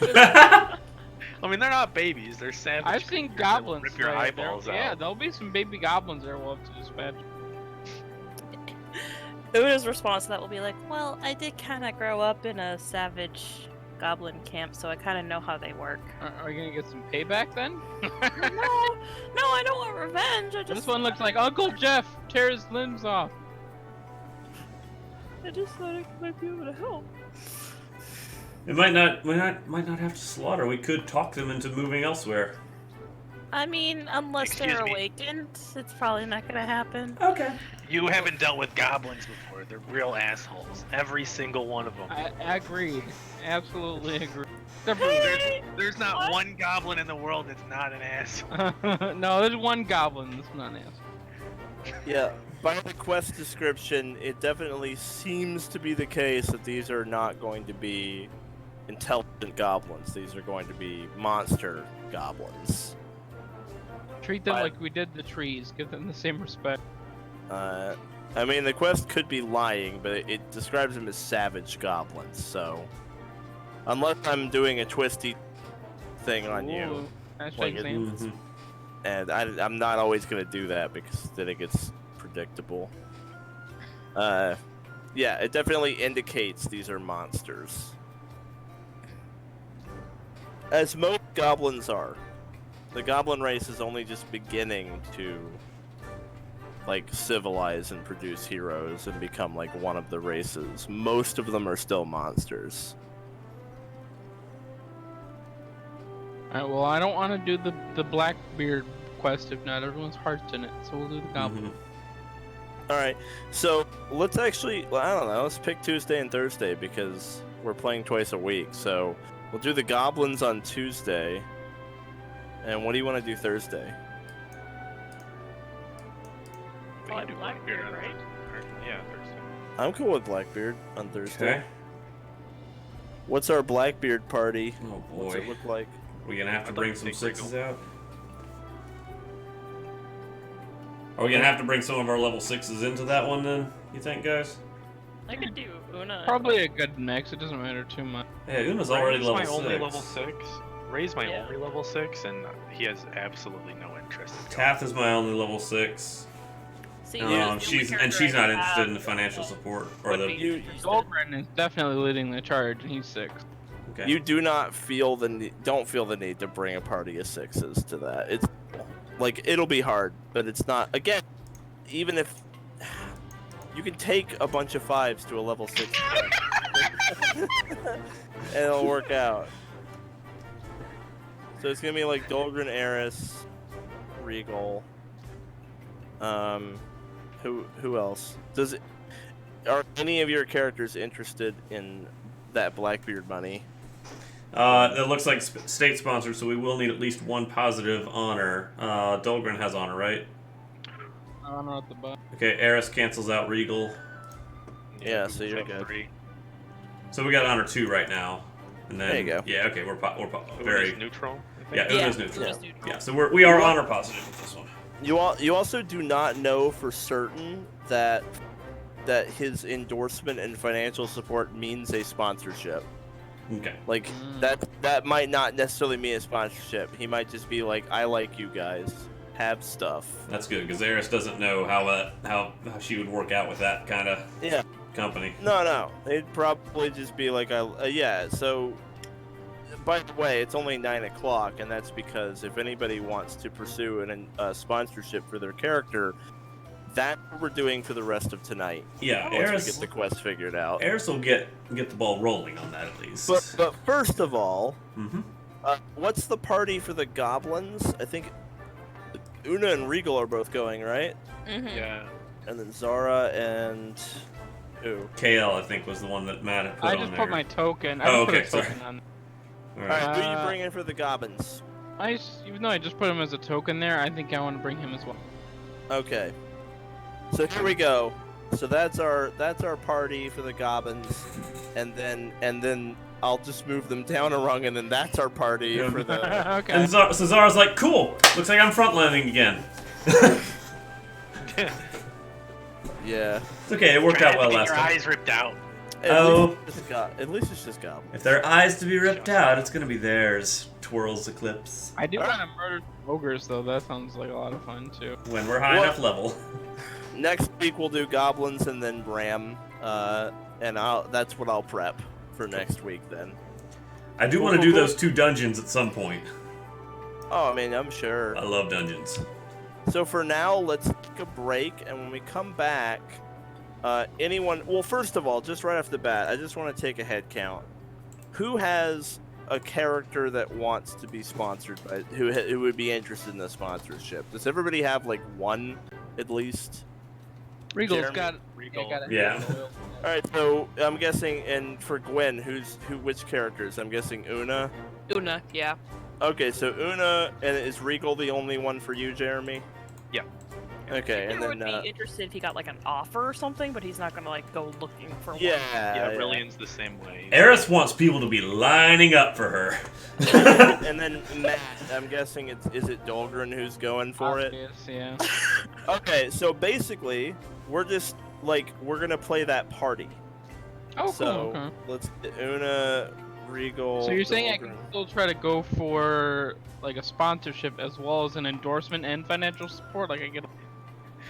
I mean, they're not babies; they're savage. I've seen creatures that will goblins. Rip your slay. eyeballs out. Yeah, there'll be some baby goblins there we'll have to dispatch. Una's response to that will be like, well, I did kind of grow up in a savage goblin camp, so I kind of know how they work. Are we gonna get some payback then? No, I don't want revenge. I This just one looks like Uncle Jeff tear his limbs off. I just thought I might be able to help. It might not have to slaughter. We could talk them into moving elsewhere. I mean, unless Excuse they're me. awakened, it's probably not gonna happen. Okay. You haven't dealt with goblins before. They're real assholes. Every single one of them. I agreed. Absolutely agree. Except There's not What? one goblin in the world that's not an asshole. for- no, there's one goblin that's not an asshole. Yeah, by the quest description, it definitely seems to be the case that these are not going to be intelligent goblins. These are going to be monster goblins. Treat them But- like we did the trees. Give them the same respect. I mean, the quest could be lying, but it describes them as savage goblins, so... Unless I'm doing a twisty thing on you. Ooh, hashtag Like it- Sam. Mhm. And I'm not always going to do that because then it gets predictable. Yeah, it definitely indicates these are monsters. As most goblins are. The goblin race is only just beginning to, like, civilize and produce heroes and become, like, one of the races. Most of them are still monsters. Alright, well, I don't want to do the Blackbeard quest if not everyone's heart's in it, so we'll do the goblin. Alright, so let's actually, well, I don't know, let's pick Tuesday and Thursday because we're playing twice a week. So we'll do the goblins on Tuesday. And what do you want to do Thursday? Probably Blackbeard, right? Yeah, Thursday. I'm cool with Blackbeard on Thursday. Okay. What's our Blackbeard party? Oh What's boy. it look like? We're gonna have to I'd bring like to some take sixes Reigel. out. Are we gonna have to bring some of our level 6s into that one then, you think, guys? I could do Oona. Probably a good mix, it doesn't matter too much. Yeah, Una's already Ray's level my 6. only level 6. Ray's my Yeah. only level 6, and he has absolutely no interest. in Tath is my only level 6. See, Oona's the only She's character I not have interested in the that financial support or would the. be interested. Dolgrin is definitely leading the charge, and he's 6. Okay. You do not feel don't feel the need to bring a party of 6s to that. It's like it'll be hard, but it's not. Again, even if you can take a bunch of 5s to a level 6, and it'll work out. So it's gonna be like Dolgrin, Eris, Reigel. Who else? Are any of your characters interested in that Blackbeard money? It looks like state sponsored, so we will need at least one positive honor. Dolgrin has honor, right? Honor at the bottom. Okay, Eris cancels out Reigel. Yeah, so you're good. 3. So we got honor 2 right now. And then, There you go. Yeah, okay, we're Very very. neutral. I think. Yeah, Una's Yeah, neutral. just neutral. Yeah, so we are honor positive with this one. You also do not know for certain that his endorsement and financial support means a sponsorship. Okay. Like that might not necessarily mean a sponsorship. He might just be like, I like you guys. Have stuff. That's good because Eris doesn't know how she would work out with that kind of Yeah. company. No. They'd probably just be like, yeah. So, by the way, it's only 9 o'clock, and that's because if anybody wants to pursue a sponsorship for their character, that's what we're doing for the rest of tonight. Yeah, Once Eris. we get the quest figured out. Eris will get the ball rolling on that at least. But first of all, Mm-hmm. what's the party for the goblins? I think Oona and Reigel are both going, right? Mm-hmm. Yeah. And then Zara and who? KL, I think, was the one that Matt had put I on just there. put my token. Oh, I just put okay, a sorry. token on. All All right. right, who are you bringing for the goblins? Even though I just put him as a token there, I think I want to bring him as well. Okay. So here we go. So that's our party for the goblins, and then I'll just move them down a rung, and then that's our party Yeah. for the. Okay. And so Zara's like, cool. Looks like I'm frontlining again. Yeah. It's okay. It worked out well Get last your time. eyes ripped out. At least it's just goblins. If there are eyes to be ripped out, it's gonna be theirs. Twirls Eclipse. I do want to murder ogres though. That sounds like a lot of fun too. When we're high What? enough level. Next week we'll do goblins and then Bram, and that's what I'll prep for next week then. I do want to do those 2 dungeons at some point. Oh, I mean, I'm sure. I love dungeons. So for now, let's take a break, and when we come back, anyone... Well, first of all, just right off the bat, I just want to take a head count. Who has a character that wants to be sponsored by... Who would be interested in the sponsorship? Does everybody have, like, one, at least? Regal's Jeremy? got. Regal. got a Yeah. oil. Alright, so I'm guessing, and for Gwen, which characters? I'm guessing Oona? Oona, yeah. Okay, so Oona, and is Reigel the only one for you, Jeremy? Yeah. Okay, I and would then be interested if he got like an offer or something, but he's not gonna like go looking for one. yeah, Rylian's the same way. Eris wants people to be lining up for her. And then Matt, I'm guessing is it Dolgrin who's going for it? Obvious, yeah. Okay, so basically, we're just like we're gonna play that party. Oh, So cool. Okay. let's Oona, Regal. So you're saying I Dolgrin. can still try to go for like a sponsorship as well as an endorsement and financial support? Like I get.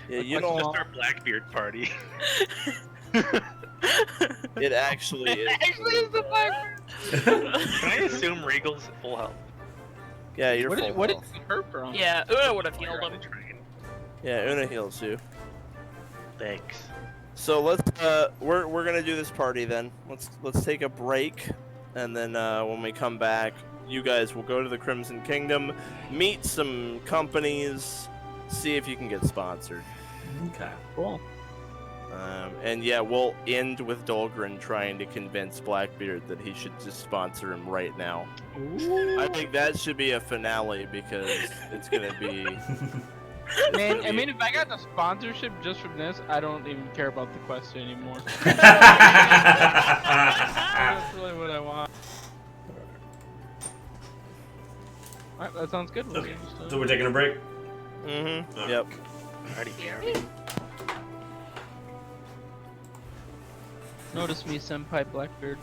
Yeah, Like, you my don't. small- Just our Blackbeard party. It actually is. Actually, it's the Blackbeard. Can I assume Regal's at full health? Yeah, you're full What did health. you hurt from? Yeah, Oona would have While healed you're on him. the train. Yeah, Oona heals you. Thanks. So let's we're gonna do this party then. Let's take a break, and then when we come back, you guys will go to the Crimson Kingdom, meet some companies, see if you can get sponsored. Okay. Cool. And yeah, we'll end with Dolgrin trying to convince Blackbeard that he should just sponsor him right now. Ooh. I think that should be a finale because it's gonna be. Man, I mean, if I got the sponsorship just from this, I don't even care about the quest anymore. That's really what I want. Alright, that sounds good. We'll Okay. just, So we're taking a break. Mm-hmm. Yep. Alrighty, Notice me, Senpai Blackbeard.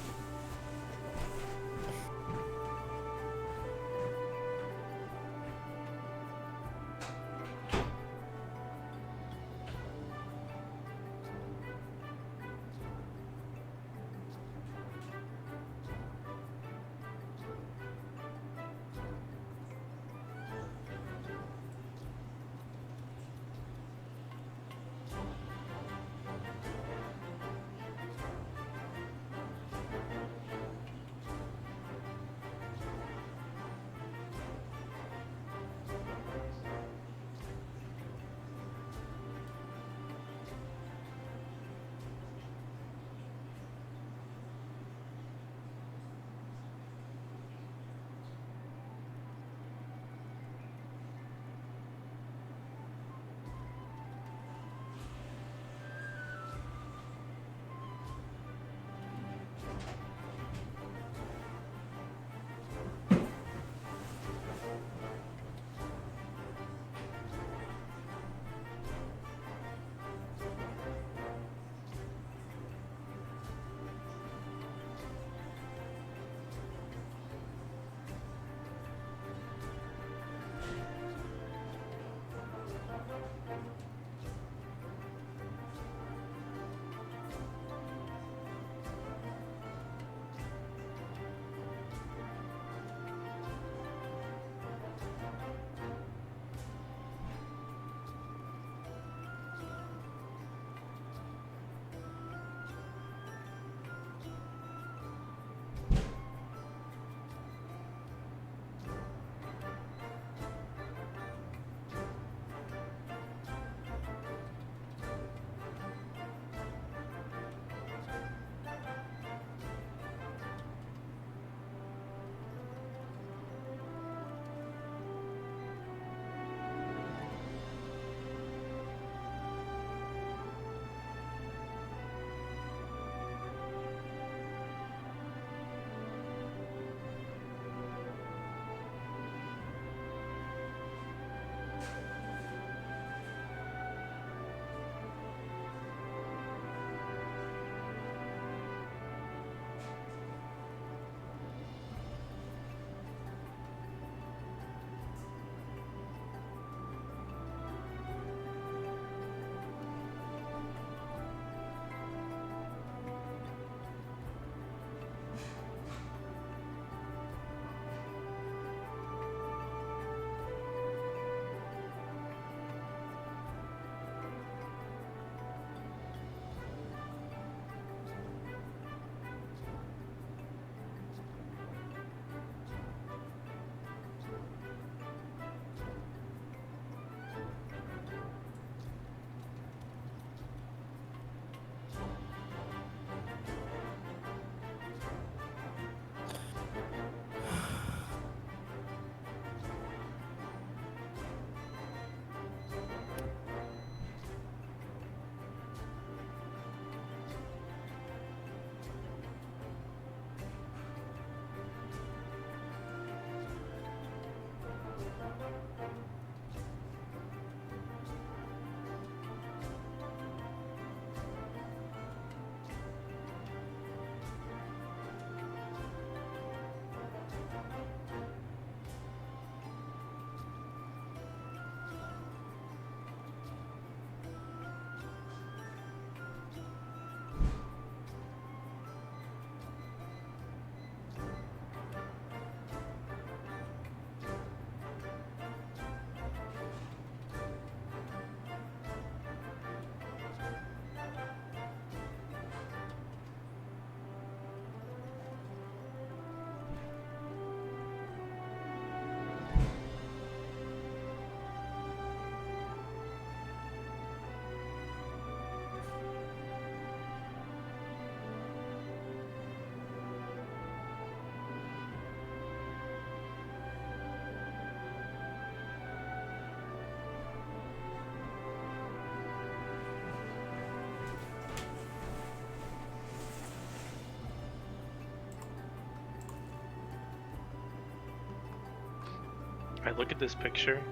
I look at this picture,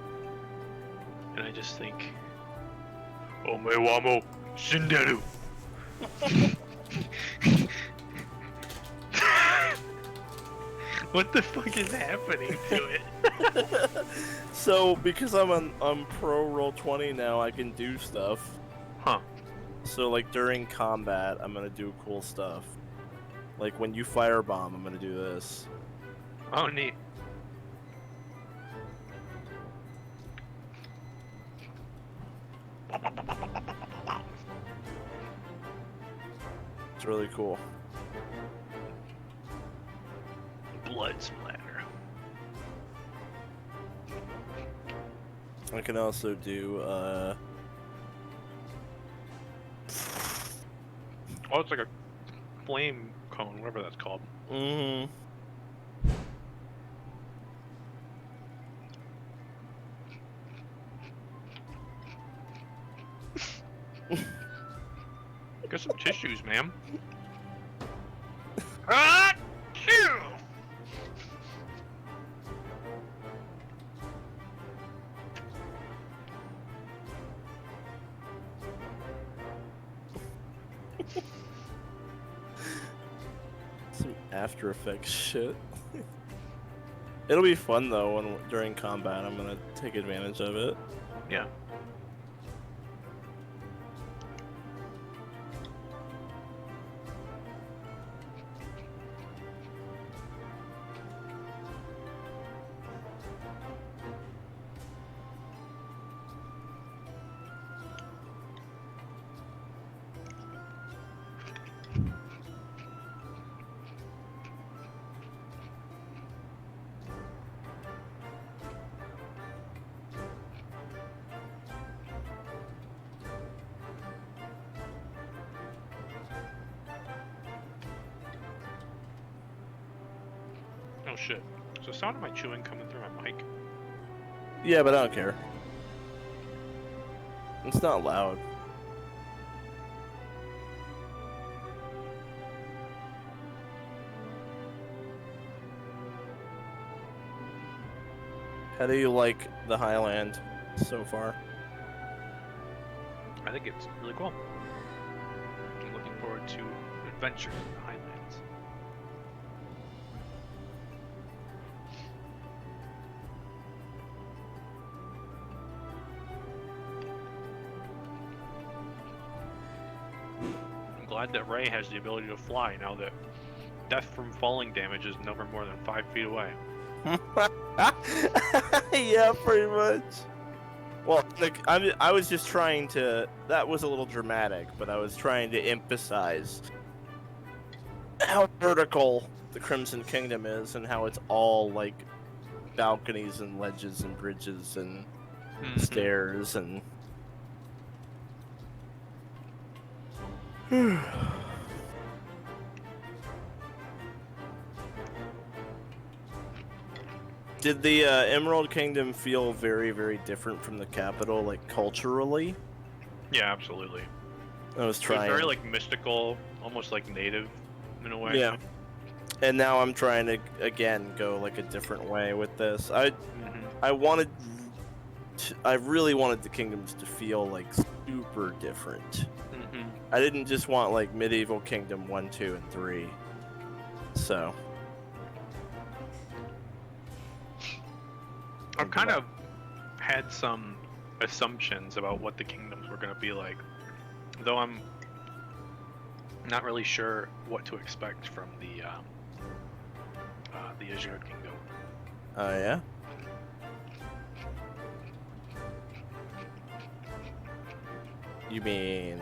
and I just think, Omewamo Shinderu. What the fuck is happening to it? So because I'm on pro Roll20 now, I can do stuff. Huh. So like during combat, I'm gonna do cool stuff. Like when you firebomb, I'm gonna do this. Oh, neat. It's really cool. Blood splatter. I can also do Oh, it's like a flame cone, whatever that's called. mm-hmm. Get some tissues, ma'am. Ah! Phew! Some After Effects shit. It'll be fun though when during combat. I'm gonna take advantage of it. Yeah. Oh shit. Is the sound of my chewing coming through my mic? Yeah, but I don't care. It's not loud. How do you like the Highland so far? I think it's really cool. I'm looking forward to adventure in the Highlands. I'm glad that Raye has the ability to fly now that death from falling damage is never more than 5 feet away. Yeah, pretty much. Well, like, I was just trying to. That was a little dramatic, but I was trying to emphasize how vertical the Crimson Kingdom is and how it's all like balconies and ledges and bridges and stairs and. Did the Emerald Kingdom feel very, very different from the capital, like culturally? Yeah, absolutely. I was It trying. was very like mystical, almost like native in a way. Yeah. And now I'm trying to again go like a different way with this. I really wanted the kingdoms to feel like super different. I didn't just want like medieval kingdom 1, 2, and 3. So. I've kind of had some assumptions about what the kingdoms were going to be like, though I'm not really sure what to expect from the Azure Kingdom. Oh yeah. You mean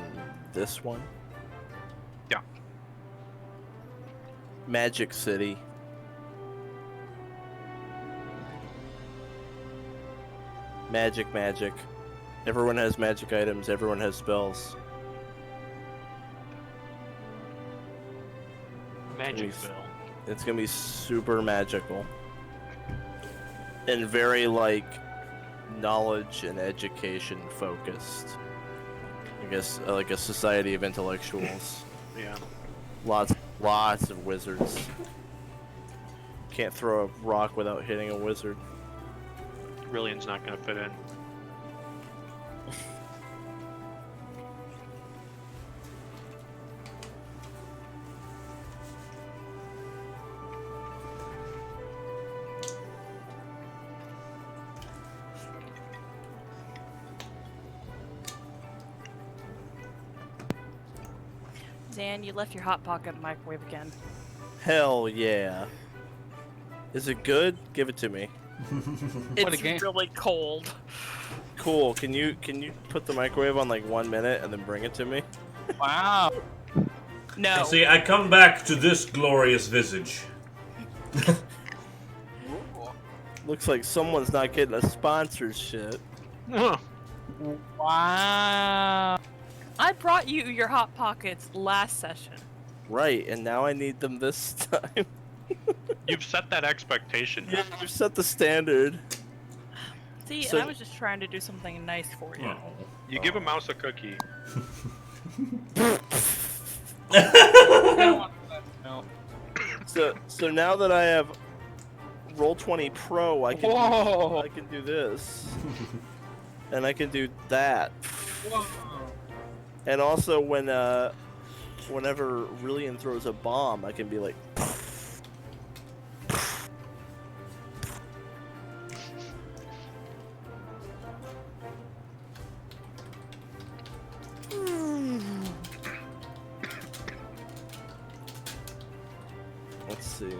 this one? Yeah. Magic City. Magic. Everyone has magic items, everyone has spells. Magicville. It's gonna be super magical. And very, like, knowledge and education focused. I guess, like a society of intellectuals. Yeah. Lots of wizards. Can't throw a rock without hitting a wizard. Rylian's not gonna fit in. Zan, you left your hot pocket in the microwave again. Hell yeah. Is it good? Give it to me. What a It's game. really cold. Cool. Can you put the microwave on like 1 minute and then bring it to me? Wow. No. See, I come back to this glorious visage. Looks like someone's not getting a sponsorship. Wow. I brought you your hot pockets last session. Right, and now I need them this time. You've set that expectation. Yeah, you've set the standard. See, So- and I was just trying to do something nice for you. You give a mouse a cookie. No. So now that I have Roll20 Pro, I Whoa. can do this, and I can do that, and also whenever Rylian throws a bomb, I can be like. Let's see.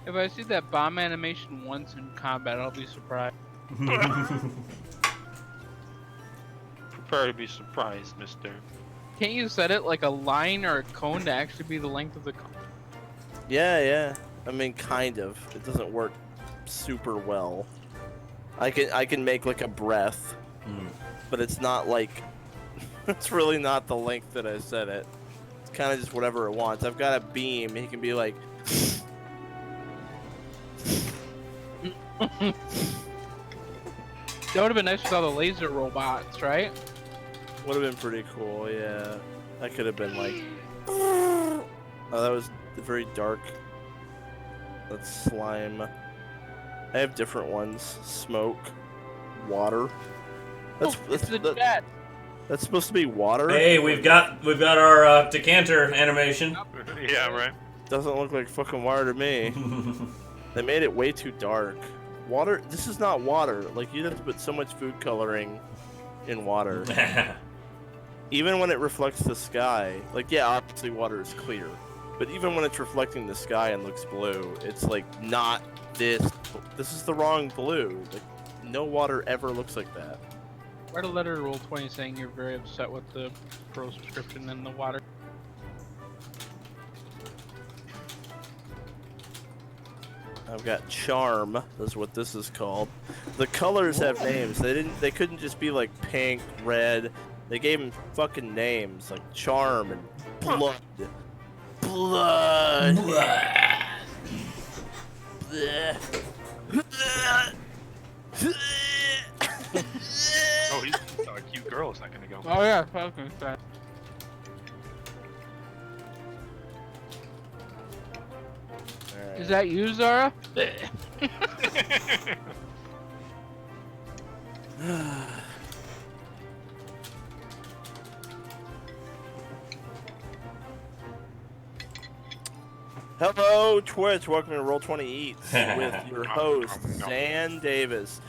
If I see that bomb animation once in combat, I'll be surprised. Prepare to be surprised, mister. Can't you set it like a line or a cone to actually be the length of the cone? Yeah. I mean, kind of. It doesn't work super well. I can make like a breath, but it's not like it's really not the length that I set it. It's kind of just whatever it wants. I've got a beam. He can be like. That would have been nice with all the laser robots, right? Would have been pretty cool. Yeah, that could have been like. Oh, that was very dark. That's slime. I have different ones. Smoke, water. It's the jet. That's supposed to be water. Hey, we've got our decanter animation. Yeah, right. Doesn't look like fucking water to me. They made it way too dark. Water. This is not water. Like you'd have to put so much food coloring in water. Even when it reflects the sky. Like yeah, obviously water is clear. But even when it's reflecting the sky and looks blue, it's like not this. This is the wrong blue. Like no water ever looks like that. Write a letter to Roll20 saying you're very upset with the pro subscription and the water. I've got charm. Is what this is called. The colors have names. They couldn't just be like pink, red. They gave them fucking names like charm and blood. Blood. Oh, he's a cute girl. Is not gonna go. Oh yeah, fucking sad. Is that you, Zara? Hello, Twitch. Welcome to Roll20 Eats with your host, Zan Davis.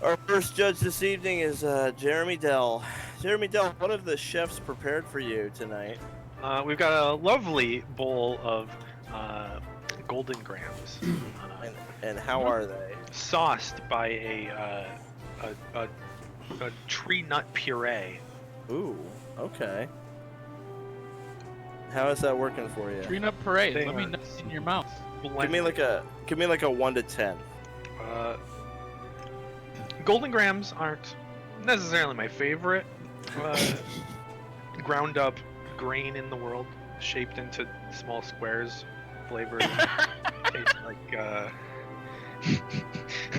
Our first judge this evening is Jeremy Dell. Jeremy Dell, what have the chefs prepared for you tonight? We've got a lovely bowl of golden grams, And how are they? sauced by a tree nut puree. Ooh, okay. How is that working for you? Tree nut parade. They Let me are nuts in your mouth. Give me like a 1 to 10. Golden grams aren't necessarily my favorite ground up grain in the world, shaped into small squares, flavored taste like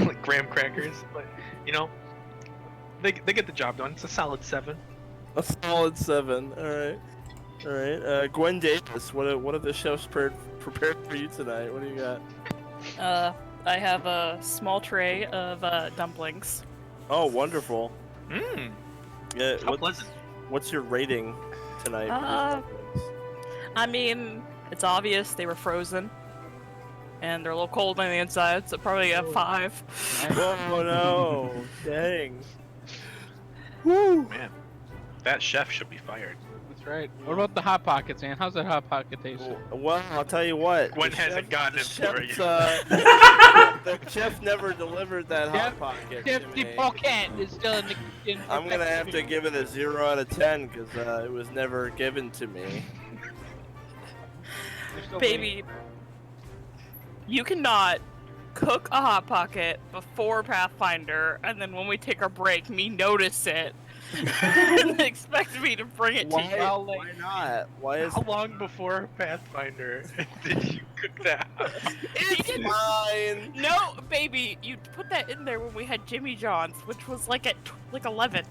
like graham crackers. But you know, they get the job done. It's a solid 7. A solid 7. All right. All right, Gwen Davis. What have the chefs prepared for you tonight? What do you got? I have a small tray of dumplings. Oh, wonderful. Mmm. Yeah. How pleasant. What's your rating tonight? I mean, it's obvious they were frozen, and they're a little cold on the inside, so probably a 5. Oh no! Dang. Woo! Man, that chef should be fired. That's right. What about the Hot Pockets, man? How's that Hot Pocket taste? Well, I'll tell you what. Gwen the hasn't gotten it for you. The chef never delivered that hot pocket. to The me. pocket is still in I'm gonna have to give it a 0 out of 10 because it was never given to me. Baby, you cannot cook a Hot Pocket before Pathfinder, and then when we take our break, me notice it, and expect me to bring it to you. Why not? Why is How long before Pathfinder did you cook that? it's fine? No, baby, you put that in there when we had Jimmy John's, which was like at 11.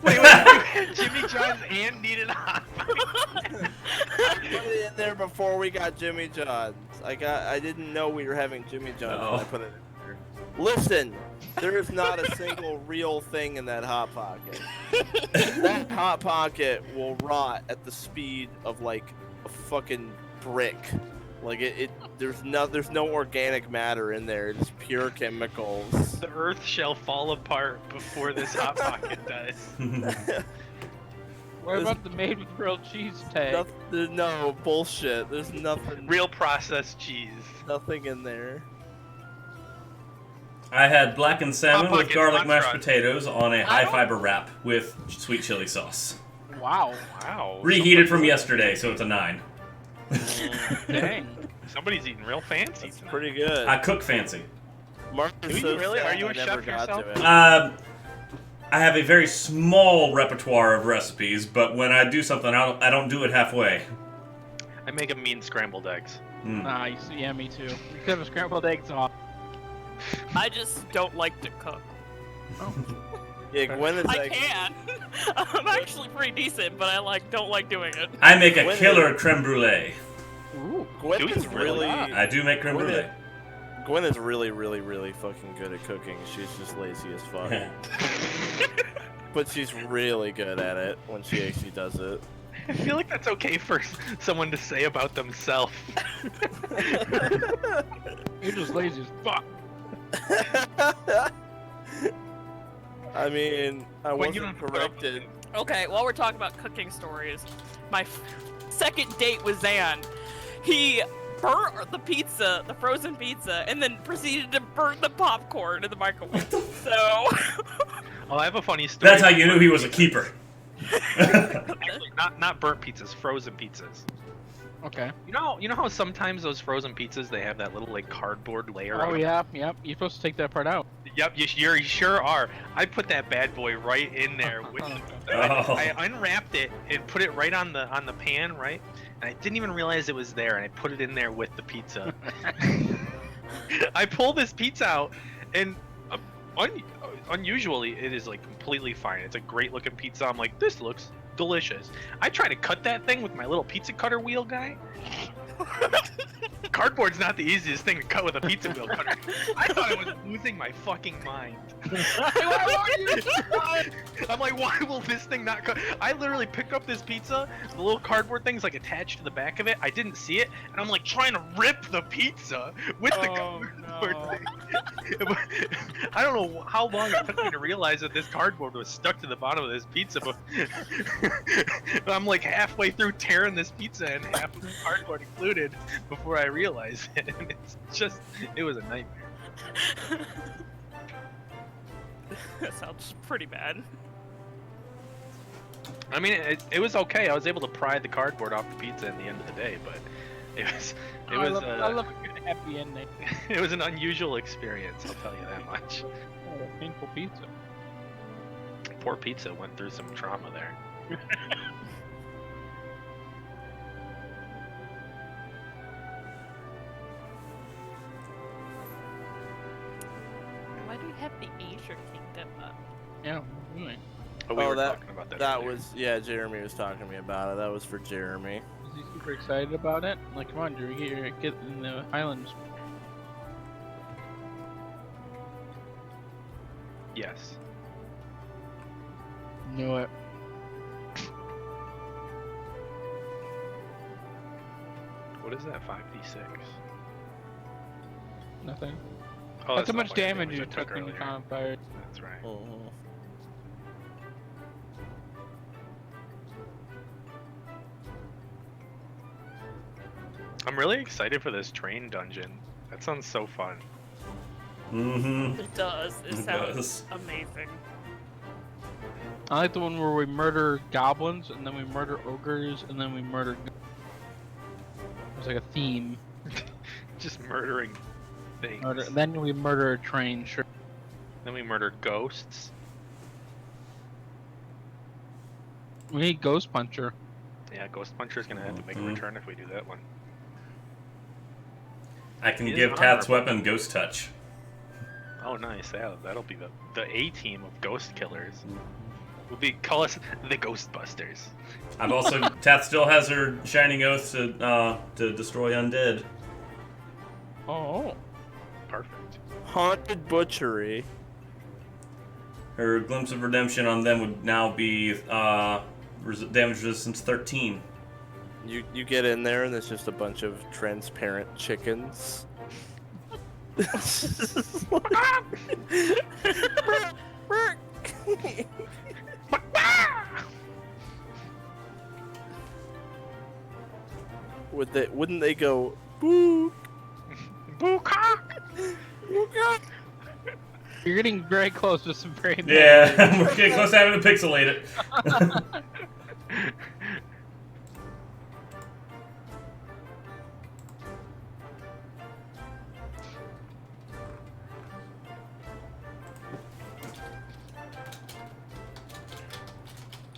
Wait, you had Jimmy John's and needed a hot pocket? I put it in there before we got Jimmy John's. I didn't know we were having Jimmy John's when I put it in there. Listen, there is not a single real thing in that Hot Pocket. That Hot Pocket will rot at the speed of like a fucking brick. Like there's no organic matter in there. It's pure chemicals. The earth shall fall apart before this hot pocket does. What about the made with grilled cheese tag? No bullshit. There's nothing. Real processed cheese. Nothing in there. I had blackened salmon Hot with Pocket garlic hot mashed fries. potatoes on a high fiber wrap with sweet chili sauce. Wow. Wow. Reheated from yesterday, so it's a 9. Dang. Somebody's eating real fancy. It's tonight. pretty good. I cook fancy. Marcus Do you says really? that Are you a I never chef got to yourself? it. I have a very small repertoire of recipes, but when I do something, I don't do it halfway. I make a mean scrambled eggs. Nice. Yeah, me too. You could have scrambled eggs off. I just don't like to cook. Yeah, Gwen is I like. can. I'm actually pretty decent, but I don't like doing it. I make a When killer creme brulee. Ooh. Gwen Do is you really? really. I do make creme Gwen brulee. Gwen is really, really, really fucking good at cooking. She's just lazy as fuck. But she's really good at it when she actually does it. I feel like that's okay for someone to say about themselves. You're just lazy as fuck. I mean, I When you wasn't don't- corrected. Okay, while we're talking about cooking stories, my second date with Zan, he burnt the pizza, the frozen pizza, and then proceeded to burn the popcorn in the microwave. So, Well, I have a funny story. That's how you knew he was a keeper. Actually, not burnt pizzas, frozen pizzas. Okay. You know how sometimes those frozen pizzas they have that little like cardboard layer. Oh on yeah, yep. You're supposed to take that part out. Yep, you sure are. I put that bad boy right in there. With I unwrapped it and put it right on the pan, right? And I didn't even realize it was there, and I put it in there with the pizza. I pull this pizza out, and unusually it is like completely fine. It's a great looking pizza. I'm like, this looks delicious. I try to cut that thing with my little pizza cutter wheel guy. Cardboard's not the easiest thing to cut with a pizza wheel cutter. I thought I was losing my fucking mind. I'm like, why will this thing not cut? I literally picked up this pizza, the little cardboard thing's like attached to the back of it. I didn't see it, and I'm like trying to rip the pizza with the cardboard thing. I don't know how long it took me to realize that this cardboard was stuck to the bottom of this pizza, but I'm like halfway through tearing this pizza in half with the cardboard included before I realized it. And it was a nightmare. that sounds pretty bad. I mean, it was okay. I was able to pry the cardboard off the pizza at the end of the day, but I love a good happy ending. it was an unusual experience. I'll tell you that much. Oh, painful pizza. Poor pizza went through some trauma there. Why do we have the Asia Kingdom up? Yeah. Really. But we Oh, were that talking about that. that earlier. was Jeremy was talking to me about it. That was for Jeremy. Is he super excited about it? Like, come on, Drew, get in the Highlands. Yes. Knew it. What is that? 5d6. Nothing. Oh, That's how not much fire damage you I took when you earlier. caught on fire. That's right. Mhm. I'm really excited for this train dungeon. That sounds so fun. Mm-hmm. It does. It It sounds does. amazing. I like the one where we murder goblins, and then we murder ogres, and then we murder... There's like a theme. Just murdering things. Then we murder a train, sure. Then we murder ghosts. We need Ghost Puncher. Yeah, Ghost Puncher's gonna have to make a Mhm. return if we do that one. I can It is give Tath's honorable. weapon Ghost Touch. Oh, nice. Yeah, that'll be the A team of ghost killers. We'll call us the Ghostbusters. I've also Tath still has her shining oath to destroy undead. Oh. Perfect. Haunted butchery. Her glimpse of redemption on them would now be damage resistance 13. You get in there and there's just a bunch of transparent chickens. Wouldn't they go boo? Boo-cock! You're getting very close to some very bad Yeah, we're getting close to having to pixelate it.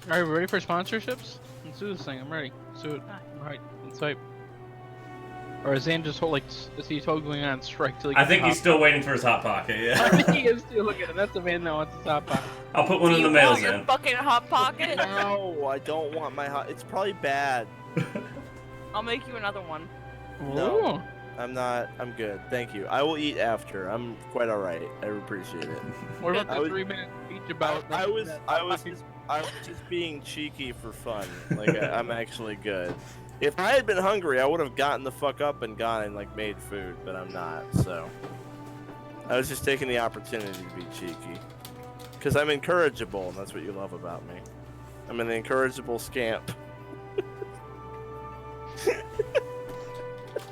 Alright, we ready for sponsorships? Let's do this thing. I'm ready. Let's do it. Alright, let's type. Or is Zan just is he totally going on strike till he I gets think a he's still waiting for his hot pocket. I Yeah, think he is too. Look at him. That's the man that wants his hot pocket. I'll put one Do in you the mail, want your Zan. fucking hot pocket? No, I don't want my hot. It's probably bad. I'll make you another one. No. I'm not. I'm good. Thank you. I will eat after. I'm quite all right. I appreciate it. What about I the was- 3-minute speech about? I was just being cheeky for fun. Like I'm actually good. If I had been hungry, I would have gotten the fuck up and gone and like made food, but I'm not. So I was just taking the opportunity to be cheeky, because I'm incorrigible, and that's what you love about me. I'm an incorrigible scamp.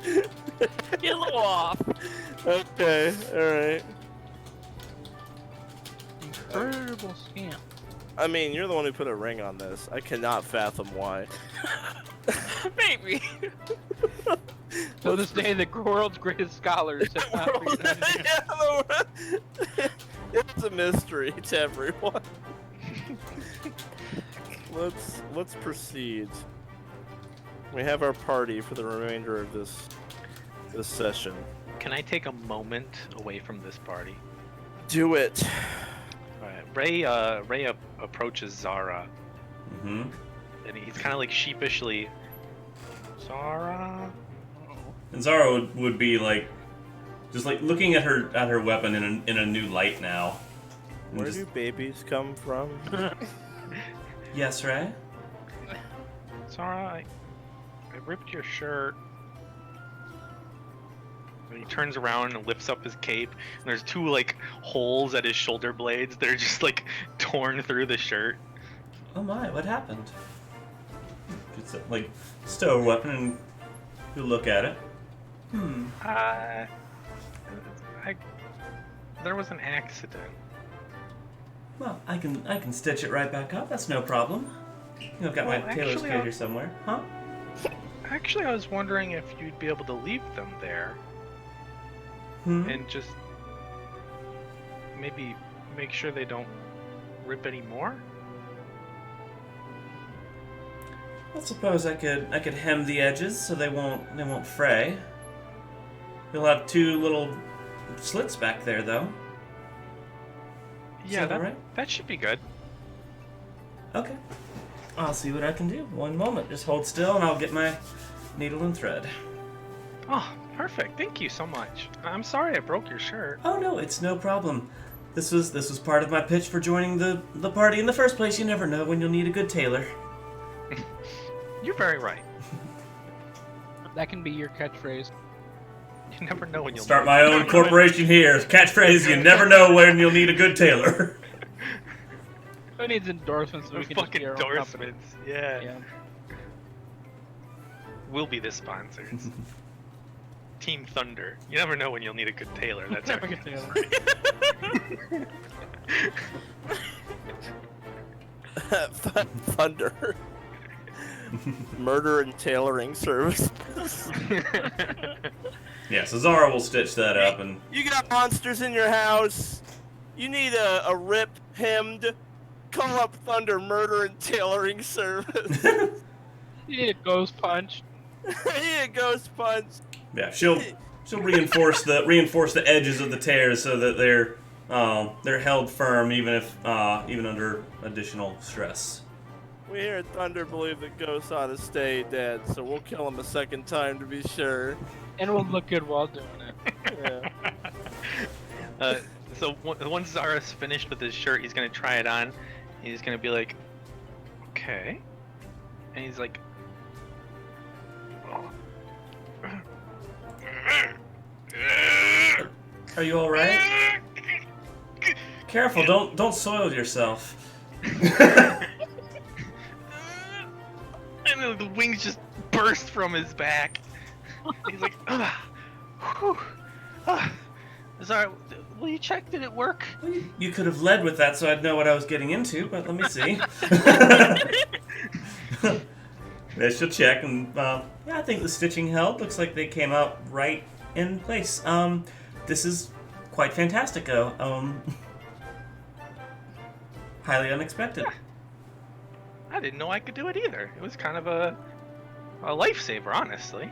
Get a little off. Okay, alright. Incredible scam. I mean, you're the one who put a ring on this. I cannot fathom why. Maybe. To this day, the world's greatest scholars have not figured out it yet. It's a mystery to everyone. Let's proceed. We have our party for the remainder of this session. Can I take a moment away from this party? Do it. Alright, Raye approaches Zara, Mm-hmm. and he's kind of like sheepishly, Zara? And Zara would be like, just like looking at her weapon in a new light now. And Where just, do babies come from? yes, Raye? Zara, I ripped your shirt. And he turns around and lifts up his cape, and there's two like holes at his shoulder blades. They're just like torn through the shirt. Oh my, what happened? It's like stow a weapon and you look at it. There was an accident. Well, I can stitch it right back up. That's no problem. I've got Well, my tailor's actually, kit here somewhere. Huh? Actually, I was wondering if you'd be able to leave them there and just maybe make sure they don't rip any more. I suppose I could hem the edges so they won't fray. You'll have two little slits back there, though. Is Yeah, that all right? that should be good. Okay. I'll see what I can do. One moment. Just hold still and I'll get my needle and thread. Oh, perfect. Thank you so much. I'm sorry I broke your shirt. Oh no, it's no problem. This was part of my pitch for joining the party in the first place. You never know when you'll need a good tailor. You're very right. That can be your catchphrase. You never know when you'll Start need my own corporation here. Catchphrase, you never know when you'll need a good tailor. Who needs endorsements so we can just fucking be our own company? endorsements. Yeah. Yeah. We'll be the sponsors. Team Thunder. You never know when you'll need a good tailor. That's our Never get together. Thunder. Murder and tailoring service. Yeah, so Zara will stitch that up and... You got monsters in your house. You need a rip hemmed. Call up Thunder Murder and Tailoring Service. You need a ghost punch. You need a ghost punch. Yeah, she'll reinforce the edges of the tears so that they're held firm even under additional stress. We here at Thunder believe that ghosts ought to stay dead, so we'll kill them a second time to be sure. And we'll look good while doing it. Yeah. So once Zara's finished with his shirt, he's gonna try it on. He's gonna be like, okay, and he's like, oh. Are you all right? Careful, don't soil yourself. And then the wings just burst from his back. He's like, Zara, will you check? Did it work? You could have led with that so I'd know what I was getting into, but let me see. Yeah, she'll check, and yeah, I think the stitching held. Looks like they came out right in place. This is quite fantastic, highly unexpected. Yeah. I didn't know I could do it either. It was kind of a lifesaver, honestly.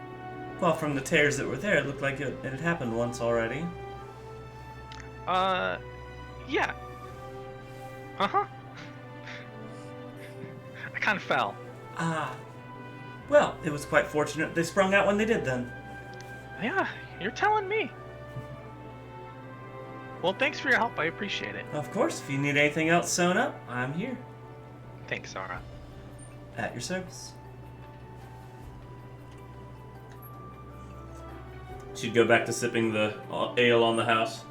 Well, from the tears that were there, it looked like it had happened once already. Yeah. Uh-huh. I kind of fell. Well, it was quite fortunate they sprung out when they did then. Yeah, you're telling me. Well, thanks for your help. I appreciate it. Of course, if you need anything else sewn up, I'm here. Thanks, Zara. At your service. She'd go back to sipping the ale on the house.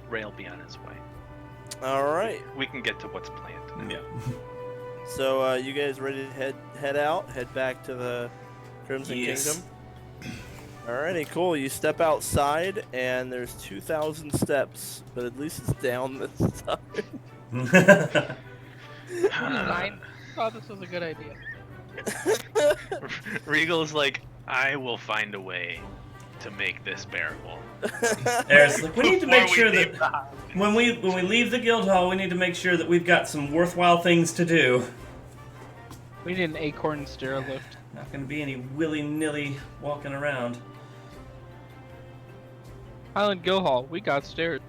Raye will be on his way. Alright. We can get to what's planned. Yeah. So, you guys ready to head out? Head back to the Crimson Yes. Kingdom? Alrighty, cool. You step outside, and there's 2,000 steps, but at least it's down this time. I thought this was a good idea. Regal's like, I will find a way to make this bearable. Eris, like, we need to make Before sure we leave that when we leave the guild hall, we need to make sure that we've got some worthwhile things to do. We need an acorn stair lift. Not going to be any willy-nilly walking around. Highland Guildhall, we got stairs.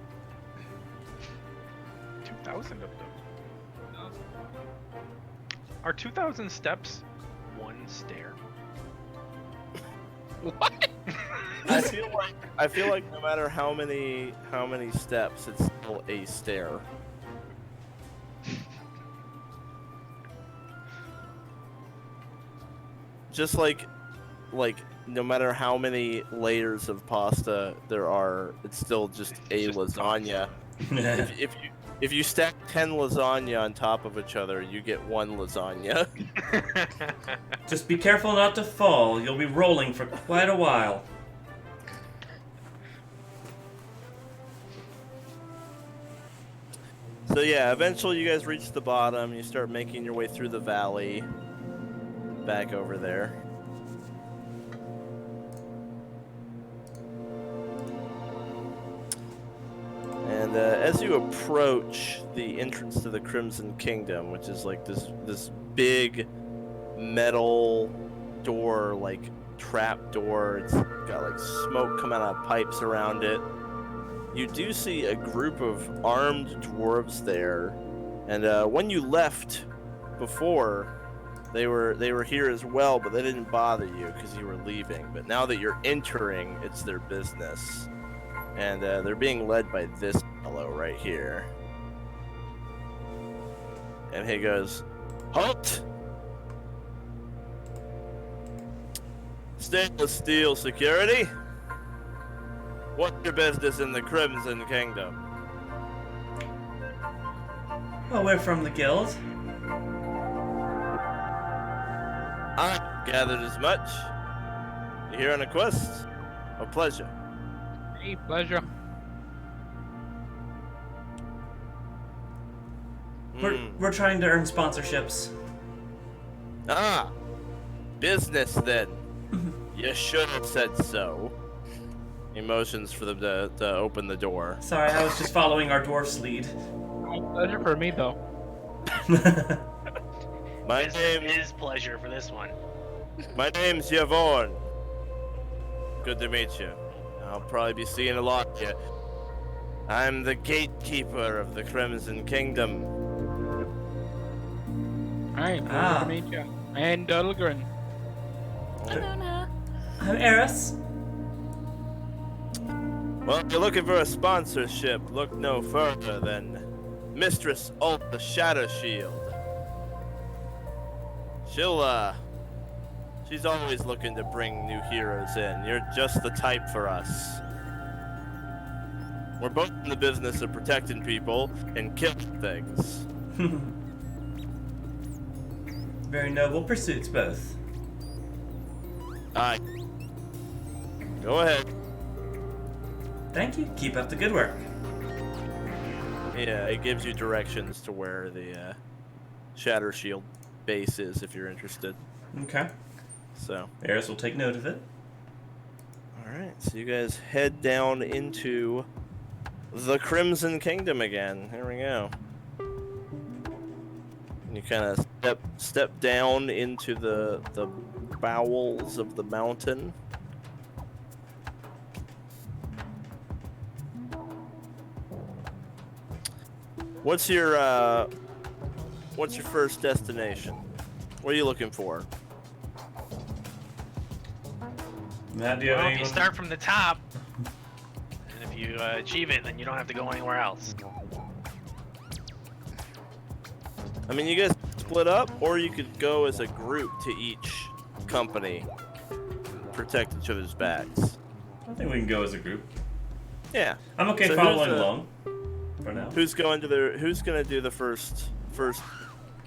2,000 of them. Are 2,000 steps one stair? What? I feel like no matter how many steps, it's still a stair. Just like no matter how many layers of pasta there are, it's still just a lasagna. If you stack 10 lasagna on top of each other, you get one lasagna. Just be careful not to fall. You'll be rolling for quite a while. So yeah, eventually you guys reach the bottom. You start making your way through the valley, back over there. And as you approach the entrance to the Crimson Kingdom, which is like this big metal door, like trap door, it's got like smoke coming out of pipes around it. you do see a group of armed dwarves there, and when you left before, they were here as well, but they didn't bother you because you were leaving. But now that you're entering, it's their business, and they're being led by this fellow right here. And he goes, "Halt! Stainless steel security. What's your business in the Crimson Kingdom?" Well, we're from the guild. I gathered as much. You here on a quest? A pleasure. Hey, pleasure. We're trying to earn sponsorships. Ah, business then. You should have said so. Emotions for them to open the door. Sorry, I was just following our dwarf's lead. Pleasure for me, though. My It's name his pleasure for this one. My name's Yvonne. Good to meet you. I'll probably be seeing a lot of you. I'm the gatekeeper of the Crimson Kingdom. Alright, pleasure to meet you. And Dolgrin. Oona. I'm Eris. Well, if you're looking for a sponsorship, look no further than Mistress Ulta Shadow Shield. She's always looking to bring new heroes in. You're just the type for us. We're both in the business of protecting people and killing things. Very noble pursuits, both. Aye. Go ahead. Thank you. Keep up the good work. Yeah, it gives you directions to where the Shatter Shield base is if you're interested. Okay. So. Eris will take note of it. Alright, so you guys head down into the Crimson Kingdom again. Here we go. And you kind of step down into the bowels of the mountain. What's your first destination? What are you looking for? Matt, do you have Well, if any? you start from the top, and if you achieve it, then you don't have to go anywhere else. I mean, you guys split up, or you could go as a group to each company, protect each other's backs. I think we can go as a group. Yeah. I'm okay So following who's, along. For now. Who's gonna do the first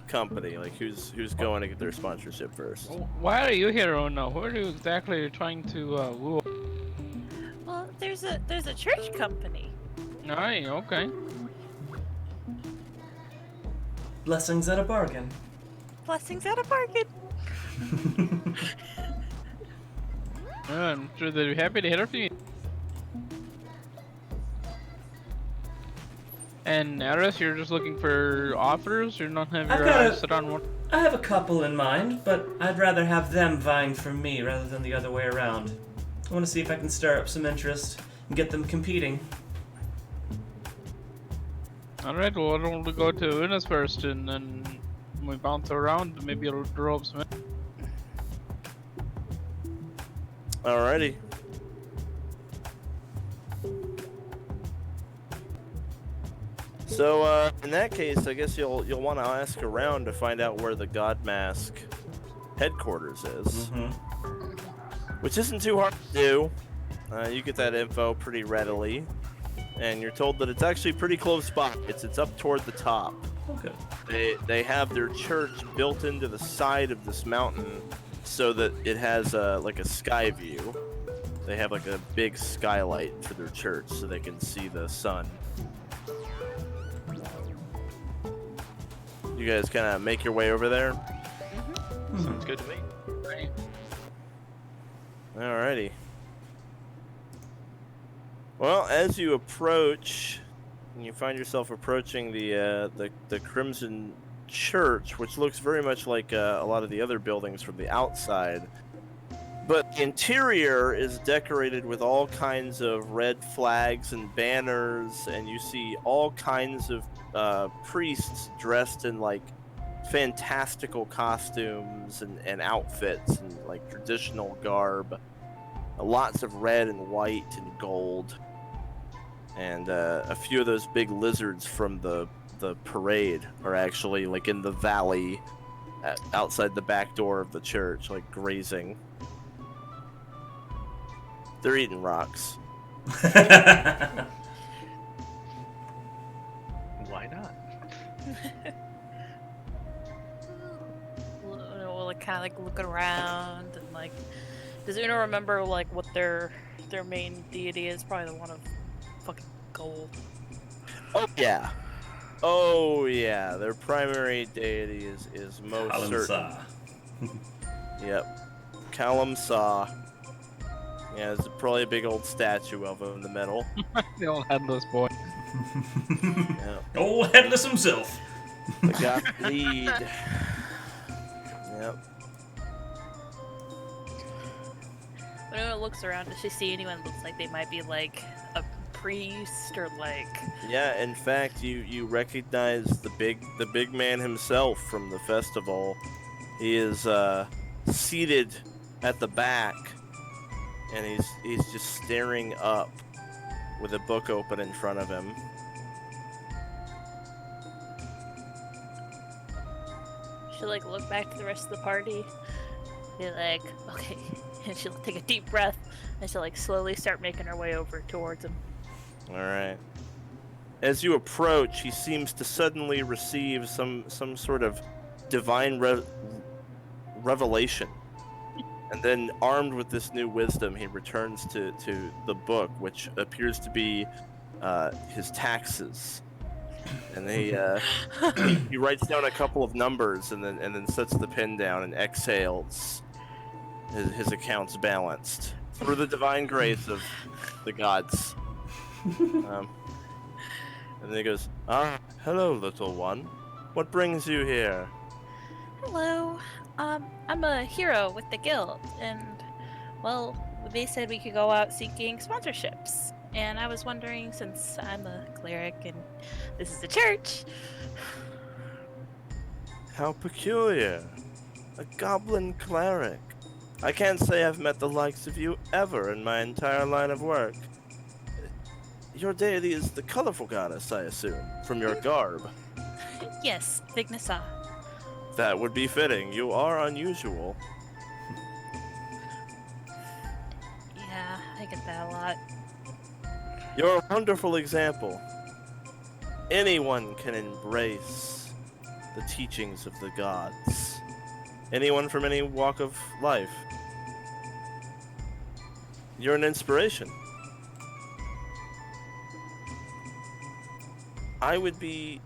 company? Like who's going to get their sponsorship first? Why are you here, Oona? Who are you exactly trying to woo? Well, there's a church company. Alright, okay. Blessings at a bargain. Blessings at a bargain. I'm sure they'd be happy to hear from you. And Eris, you're just looking for offers? You're not having I've your got eyes a- sit on one? I have a couple in mind, but I'd rather have them vying for me rather than the other way around. I want to see if I can stir up some interest and get them competing. Alright, well, why don't we go to Oona's first, and then when we bounce around, maybe it'll draw up some. Alrighty. So in that case, I guess you'll want to ask around to find out where the God Mask headquarters is, which isn't too hard to do. You get that info pretty readily, and you're told that it's actually a pretty close spot. It's up toward the top. Okay. They have their church built into the side of this mountain so that it has like a sky view. They have like a big skylight for their church so they can see the sun. You guys kind of make your way over there? Sounds good to me. Alrighty. Well, as you approach, you find yourself approaching the Crimson Church, which looks very much like a lot of the other buildings from the outside. But the interior is decorated with all kinds of red flags and banners, and you see all kinds of priests dressed in like fantastical costumes and outfits and like traditional garb. Lots of red and white and gold. And a few of those big lizards from the parade are actually like in the valley outside the back door of the church, like grazing. They're eating rocks. Why not? We'll like, kind of like look around and like, does Una remember like what their main deity is? Probably the one of fucking gold. Oh yeah. Their primary deity is most certain. Yep. Kalimsa. Yeah, there's probably a big old statue of him in the middle. The old headless boy. Yeah. Old headless himself. The god lead. Yep. When Una looks around, does she see anyone that looks like they might be like a priest or like? Yeah, in fact, you recognize the big man himself from the festival. He is seated at the back, and he's just staring up with a book open in front of him. She'll like look back to the rest of the party, be like, okay, and she'll take a deep breath, and she'll like slowly start making her way over towards him. All right. As you approach, he seems to suddenly receive some sort of divine revelation. And then, armed with this new wisdom, he returns to the book, which appears to be his taxes. And he writes down a couple of numbers, and then sets the pen down and exhales. His account's balanced through the divine grace of the gods. And then he goes, hello, little one. What brings you here? Hello. I'm a hero with the guild, and well, they said we could go out seeking sponsorships. And I was wondering, since I'm a cleric and this is a church. How peculiar. A goblin cleric. I can't say I've met the likes of you ever in my entire line of work. Your deity is the colorful goddess, I assume, from your garb. Yes, Vignasa. That would be fitting. You are unusual. Yeah, I get that a lot. You're a wonderful example. Anyone can embrace the teachings of the gods. Anyone from any walk of life. You're an inspiration. I would be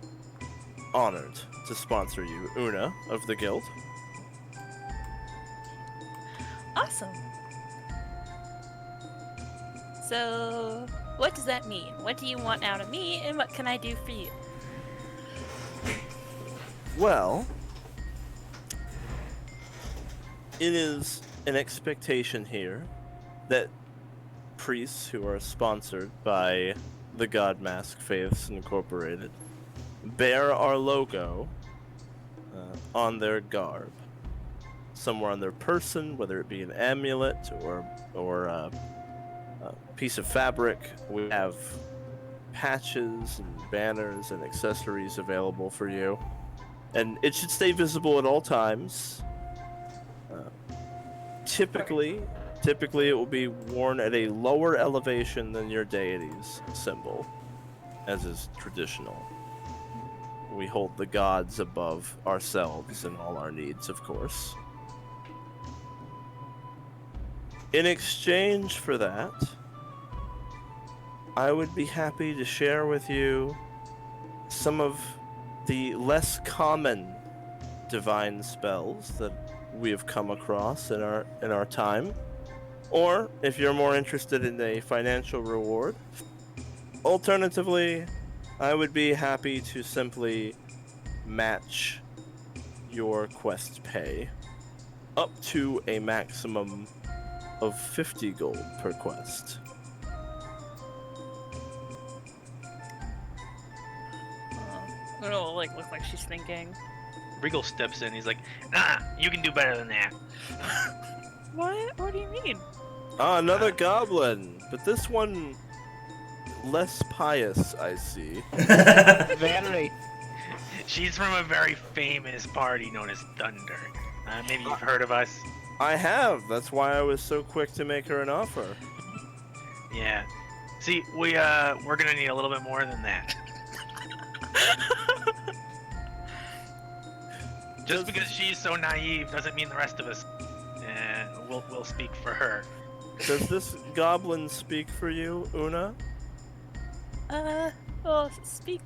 honored to sponsor you, Oona of the guild. Awesome. So, what does that mean? What do you want out of me, and what can I do for you? Well, it is an expectation here that priests who are sponsored by the God Mask Faiths Incorporated bear our logo on their garb, somewhere on their person, whether it be an amulet or a piece of fabric. We have patches and banners and accessories available for you, and it should stay visible at all times. Typically it will be worn at a lower elevation than your deity's symbol, as is traditional. We hold the gods above ourselves and all our needs, of course. In exchange for that, I would be happy to share with you some of the less common divine spells that we have come across in our time. Or, if you're more interested in a financial reward, alternatively, I would be happy to simply match your quest pay up to a maximum of 50 gold per quest. It'll like look like she's thinking. Regal steps in. He's like, "Nah, you can do better than that." What? What do you mean? Ah, another goblin, but this one less pious, I see. Very. She's from a very famous party known as Thunder. Maybe you've heard of us. I have. That's why I was so quick to make her an offer. Yeah. See, we're gonna need a little bit more than that. Just because she's so naive doesn't mean the rest of us will speak for her. Does this goblin speak for you, Oona? Well, speak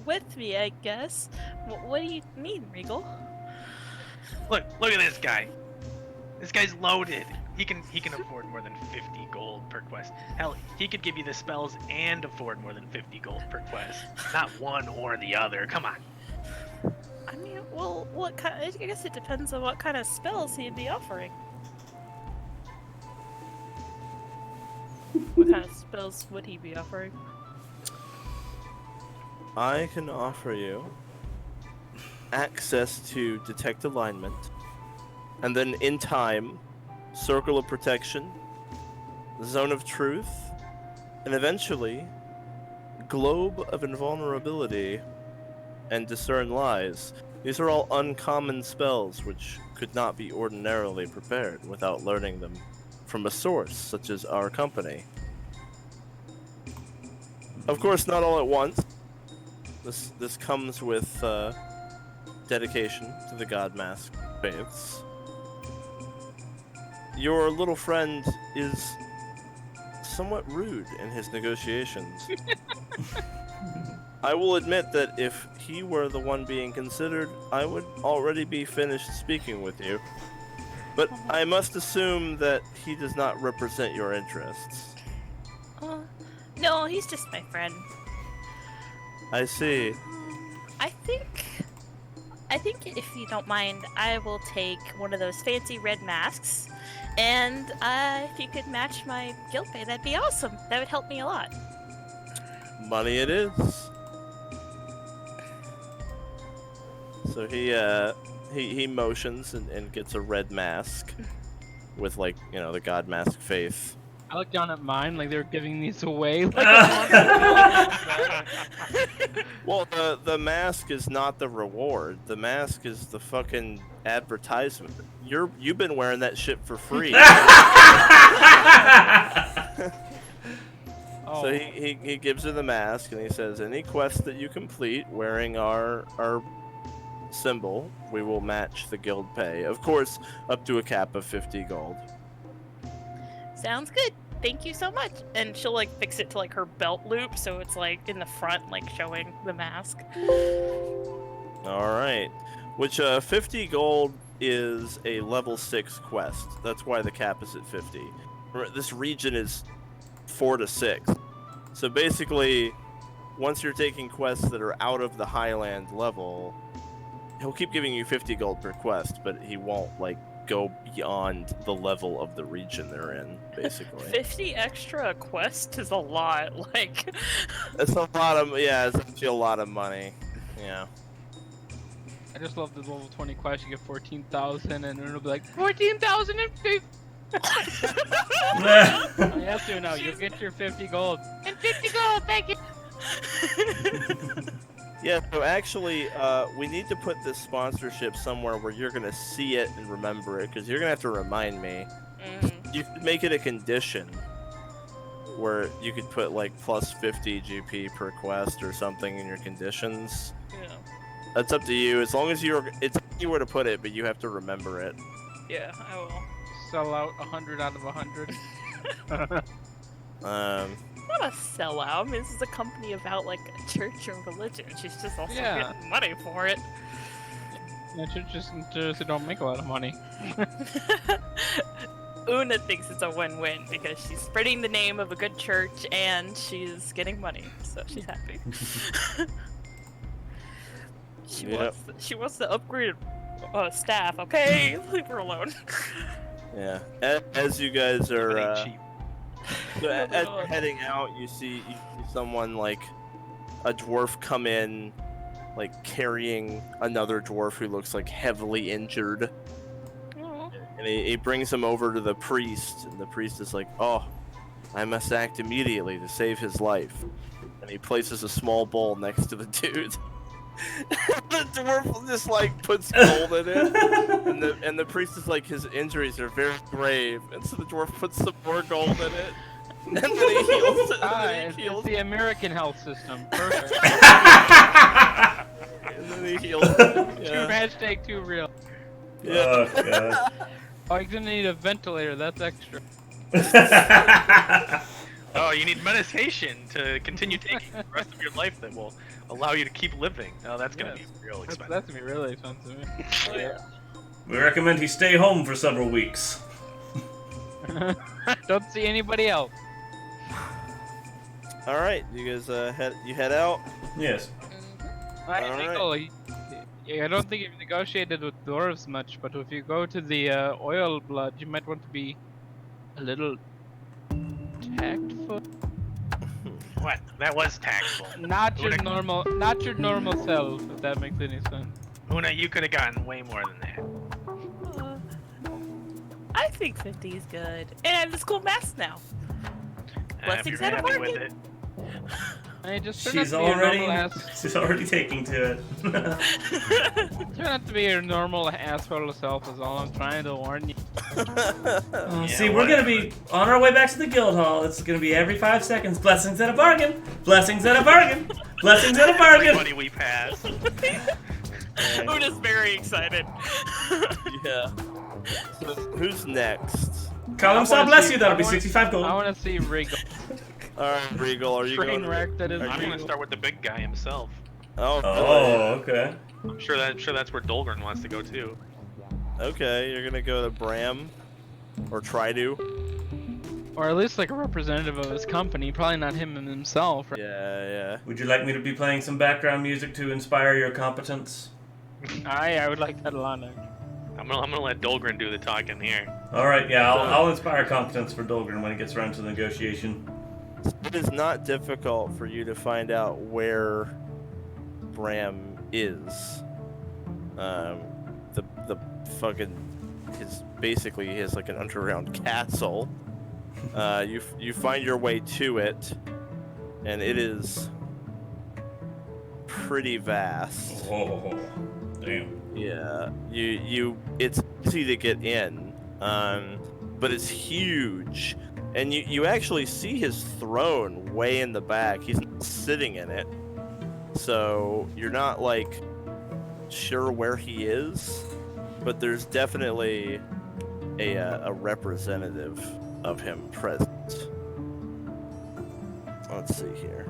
with me, I guess. What do you mean, Regal? Look at this guy. This guy's loaded. He can afford more than 50 gold per quest. Hell, he could give you the spells and afford more than 50 gold per quest. Not one or the other. Come on. I mean, well, what kind? I guess it depends on what kind of spells he'd be offering. What kind of spells would he be offering? I can offer you access to Detect Alignment, and then in time, Circle of Protection, Zone of Truth, and eventually, Globe of Invulnerability and Discern Lies. These are all uncommon spells which could not be ordinarily prepared without learning them from a source such as our company. Of course, not all at once. This comes with dedication to the God Mask faiths. Your little friend is somewhat rude in his negotiations. I will admit that if he were the one being considered, I would already be finished speaking with you. But I must assume that he does not represent your interests. No, he's just my friend. I see. I think if you don't mind, I will take one of those fancy red masks, and if you could match my guild pay, that'd be awesome. That would help me a lot. Money it is. So he motions and gets a red mask with, like, you know, the God Mask faith. I look down at mine like they're giving these away. Well, the mask is not the reward. The mask is the fucking advertisement. You've been wearing that shit for free. Oh. So he gives her the mask and he says, any quest that you complete wearing our symbol, we will match the guild pay. Of course, up to a cap of 50 gold. Sounds good. Thank you so much. And she'll like fix it to like her belt loop, so it's like in the front, like showing the mask. All right. Which 50 gold is a level 6 quest. That's why the cap is at 50. This region is 4 to 6. So basically, once you're taking quests that are out of the Highland level, he'll keep giving you 50 gold per quest, but he won't like go beyond the level of the region they're in, basically. 50 extra a quest is a lot. Like, It's a lot of, yeah, it's actually a lot of money. Yeah. I just love the level 20 quest. You get 14,000, and it'll be like 14,050. Yes, you know, you'll get your 50 gold. And 50 gold, thank you. Yeah, so actually, we need to put this sponsorship somewhere where you're gonna see it and remember it, because you're gonna have to remind me. You could make it a condition where you could put like plus 50 GP per quest or something in your conditions. Yeah. That's up to you. As long as you were to put it, but you have to remember it. Yeah, I will. Sell out 100 out of 100. Not a sellout. I mean, this is a company about like a church or religion. She's just also Yeah. getting money for it. Yeah, churches don't make a lot of money. Oona thinks it's a win-win because she's spreading the name of a good church and she's getting money, so she's happy. She Yep. wants to upgrade staff. Okay, leave her alone. Yeah. As you guys are Lemonade cheap. so as you're heading out, you see someone like a dwarf come in, like carrying another dwarf who looks like heavily injured, Oh. and he brings him over to the priest, and the priest is like, "Oh, I must act immediately to save his life," and he places a small bowl next to the dude. The dwarf just like puts gold in it, and the priest is like, his injuries are very grave, and so the dwarf puts some more gold in it, and then he heals. It's the American health system. Perfect. And then he heals. Hashtag too real. Oh god. Oh, you're gonna need a ventilator. That's extra. Oh, you need medication to continue taking the rest of your life that will allow you to keep living. Oh, that's gonna be real expensive. That's gonna be really expensive. Yeah. We recommend he stay home for several weeks. Don't see anybody else. All right, you guys head out. Yes. I don't think you've negotiated with dwarves much, but if you go to the oil blood, you might want to be a little tactful. What? That was tactful. Not your Oona- normal self, if that makes any sense. Oona, you could have gotten way more than that. I think 50 is good. And I have the school mask now. If Blessings you're and a happy with bargain. it. I just She's turn out to be a normal she's already taking to it. Turn out to be your normal asshole self is all I'm trying to warn you. See, we're gonna be on our way back to the guild hall. It's gonna be every 5 seconds. Blessings and a bargain. Blessings and a bargain. Blessings and a bargain. Everybody we pass. Una's very excited. Yeah. So who's next? Call him I so wanna bless see- you. That'll I be wanna- 65 gold. I want to see Reigel. All right, Reigel, are you Train going? wreck that is are I'm you- gonna Reigel. start with the big guy himself. Oh, Oh, okay. I'm sure that's where Dolgrin wants to go too. okay. You're gonna go to Bram, or try to. Or at least like a representative of his company, probably not him himself. Right? Yeah. Would you like me to be playing some background music to inspire your competence? I would like that a lot. Actually. I'm gonna let Dolgrin do the talking here. All right, yeah, I'll inspire competence for Dolgrin when it gets around to the negotiation. It is not difficult for you to find out where Bram is. The fucking basically he has like an underground castle. You find your way to it, and it is pretty vast. Oh, damn. Yeah, it's easy to get in, but it's huge, and you actually see his throne way in the back. He's not sitting in it, so you're not like sure where he is, but there's definitely a representative of him present. Let's see here.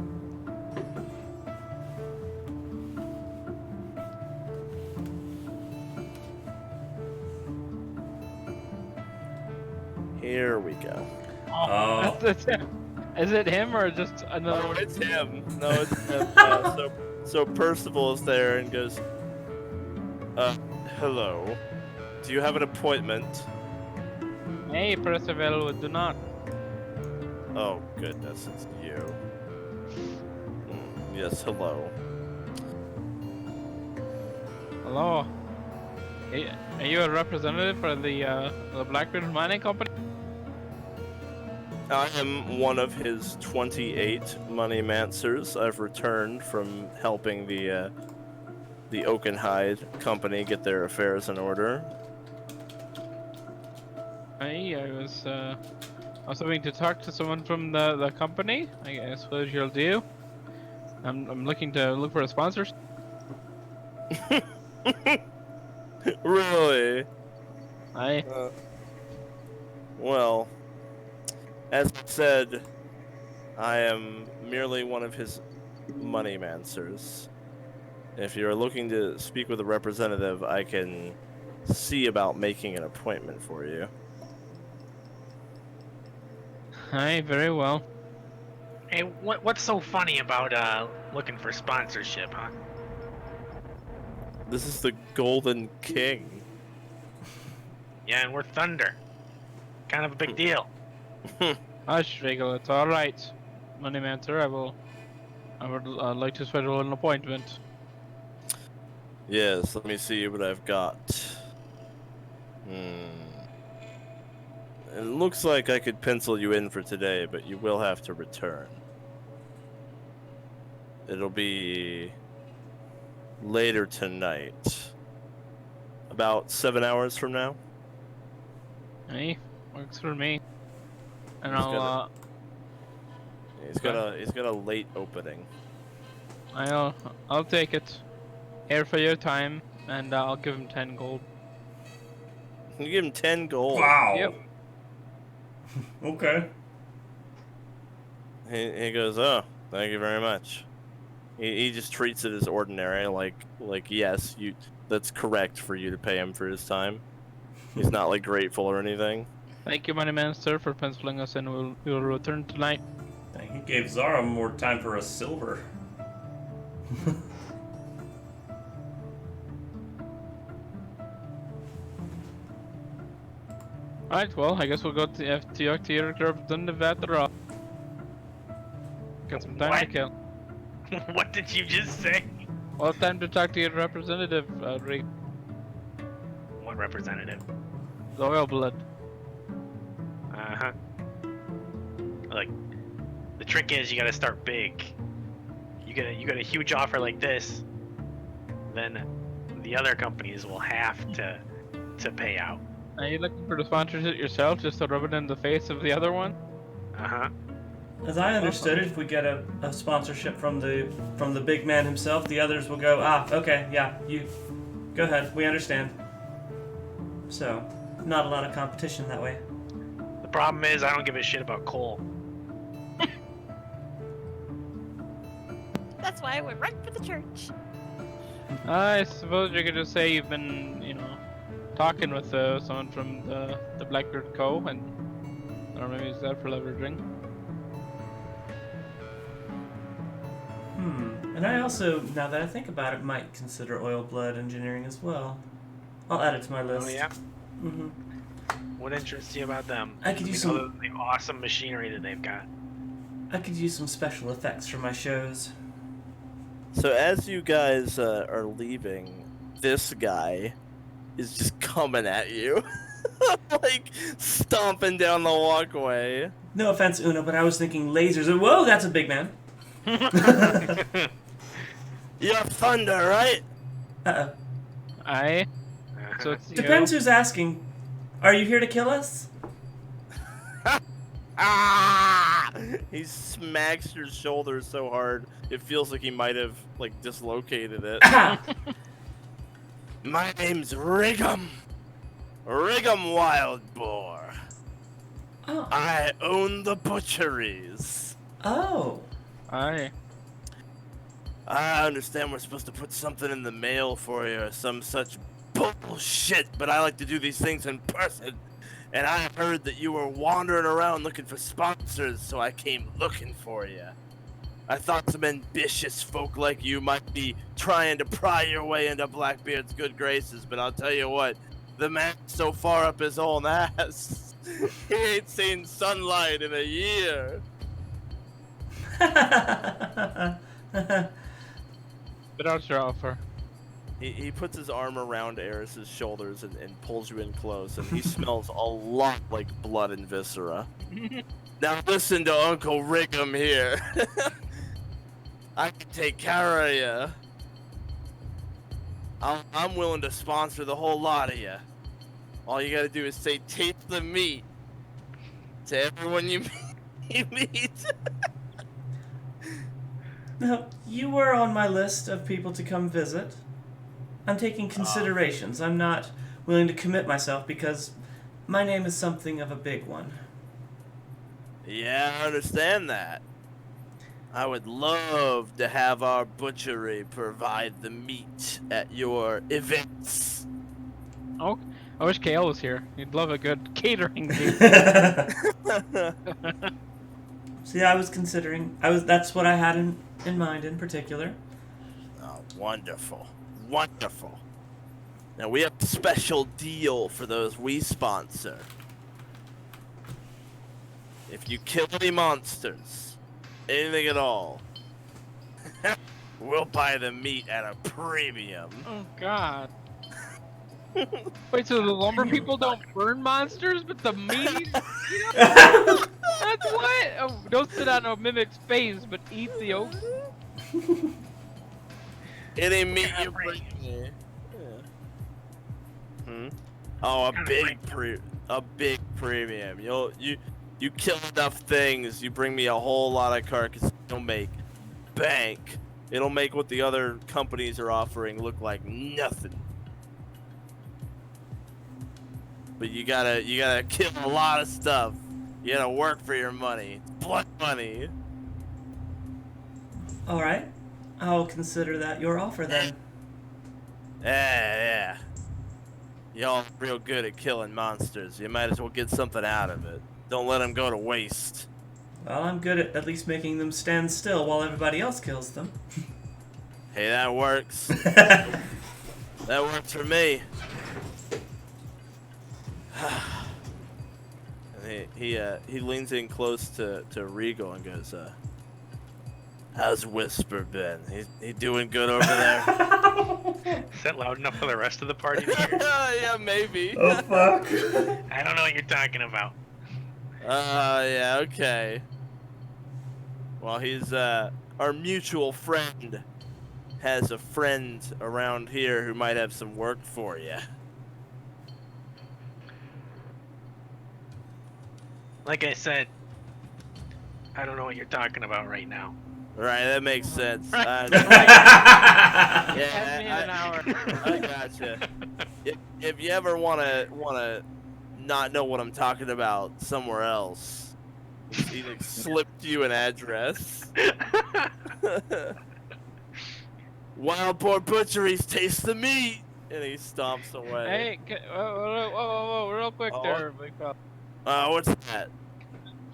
Here we go. Oh, That's him. Is it him or just another Oh, one? it's him. No, it's him. So Percival is there and goes, hello. Do you have an appointment? Hey, Percival, do not. Oh, goodness, it's you. Yes, hello. Hello. Hey, are you a representative for the Blackbeard Mining Company? I am one of his 28 money mancers. I've returned from helping the Oakenhide company get their affairs in order. Hey, I was hoping to talk to someone from the company. I suppose you'll do. I'm looking to look for a sponsor. Really? Aye. Well, as I said, I am merely one of his money mancers. If you're looking to speak with a representative, I can see about making an appointment for you. Aye, very well. Hey, what's so funny about looking for sponsorship, huh? This is the Golden King. Yeah, and we're Thunder. kind of a big deal. Hush, Reigel, it's alright. Moneyman, sir, I would like to schedule an appointment. Yes, let me see what I've got. It looks like I could pencil you in for today, but you will have to return. It'll be later tonight. About 7 hours from now. Hey, works for me. And He's got a late opening. I'll take it. Here for your time, and I'll give him 10 gold. You give him 10 gold. Wow. Yep. Okay. He goes, oh, thank you very much. He just treats it as ordinary, like yes, that's correct for you to pay him for his time. He's not like grateful or anything. Thank you, Moneyman, sir, for penciling us in. We will return tonight. He gave Zara more time for a silver. Alright, well, I guess we'll go to talk to your representative after all. Got some time to What? kill. What did you just say? Well, time to talk to your representative, Raye. What representative? Loyal blood. Uh-huh. Like, the trick is you gotta start big. You get a huge offer like this, then the other companies will have to pay out. Are you looking for the sponsorship yourself, just to rub it in the face of the other one? Uh-huh. As I understood it, if we get a sponsorship from the big man himself, the others will go, okay, yeah, you go ahead, we understand. So, not a lot of competition that way. The problem is I don't give a shit about coal. That's why I went right for the church. I suppose you could just say you've been, talking with someone from the Blackbeard Co. or maybe use that for leveraging. And I also, now that I think about it, might consider oil blood engineering as well. I'll add it to my list. Oh yeah? Mm-hmm. What interests you about them? I could use some- Other than the awesome machinery that they've got. I could use some special effects for my shows. So as you guys are leaving, this guy is just coming at you. Like, stomping down the walkway. No offense, Oona, but I was thinking lasers. Whoa, that's a big man. You're Thunder, right? Uh-oh. Aye. So it's Depends who's asking. Are you here to kill us? Ah! He smacks your shoulder so hard, it feels like he might have, like, dislocated it. My name's Riggum. Riggum Wildboar. Oh. I own the butcheries. Oh. Aye. I understand we're supposed to put something in the mail for you or some such bullshit, but I like to do these things in person. And I heard that you were wandering around looking for sponsors, so I came looking for you. I thought some ambitious folk like you might be trying to pry your way into Blackbeard's good graces, but I'll tell you what, the man's so far up his own ass, he ain't seen sunlight in a year. Put out your offer. He puts his arm around Eris's shoulders and pulls you in close, and he smells a lot like blood and viscera. Now listen to Uncle Riggum here. I can take care of you. I'm willing to sponsor the whole lot of you. All you gotta do is say taste the meat to everyone you meet. Now, you were on my list of people to come visit. I'm taking considerations. I'm not willing to commit myself because my name is something of a big one. Yeah, I understand that. I would love to have our butchery provide the meat at your events. Oh, I wish KL was here. He'd love a good catering gig. See, I was considering. That's what I had in mind in particular. Oh, wonderful. Wonderful. Now we have a special deal for those we sponsor. if you kill any monsters, anything at all, we'll buy the meat at a premium. Oh God. Wait, so the lumber people don't burn monsters, but the meat? That's what? Oh, don't sit on a mimic's face, but eat the oak. Any meat you bring me. Oh, a big premium. You kill enough things, you bring me a whole lot of carcasses, you'll make bank. It'll make what the other companies are offering look like nothing. But you gotta kill a lot of stuff. You gotta work for your money. It's blood money. Alright. I'll consider that your offer then. Yeah. Y'all real good at killing monsters. You might as well get something out of it. Don't let them go to waste. Well, I'm good at least making them stand still while everybody else kills them. Hey, that works. That works for me. And he leans in close to Reigel and goes, how's Whisper been? He doing good over there? Is that loud enough for the rest of the party to hear? Yeah, maybe. Oh, fuck. I don't know what you're talking about. Yeah, okay. Well, he's, our mutual friend has a friend around here who might have some work for you. Like I said, I don't know what you're talking about right now. Right, that makes sense. Right. Yeah, me an hour. I gotcha. If you ever wanna not know what I'm talking about somewhere else, he slipped you an address. Wild Boar Butcheries, taste the meat, and he stomps away. Hey, whoa, real quick there, big fella. What's that?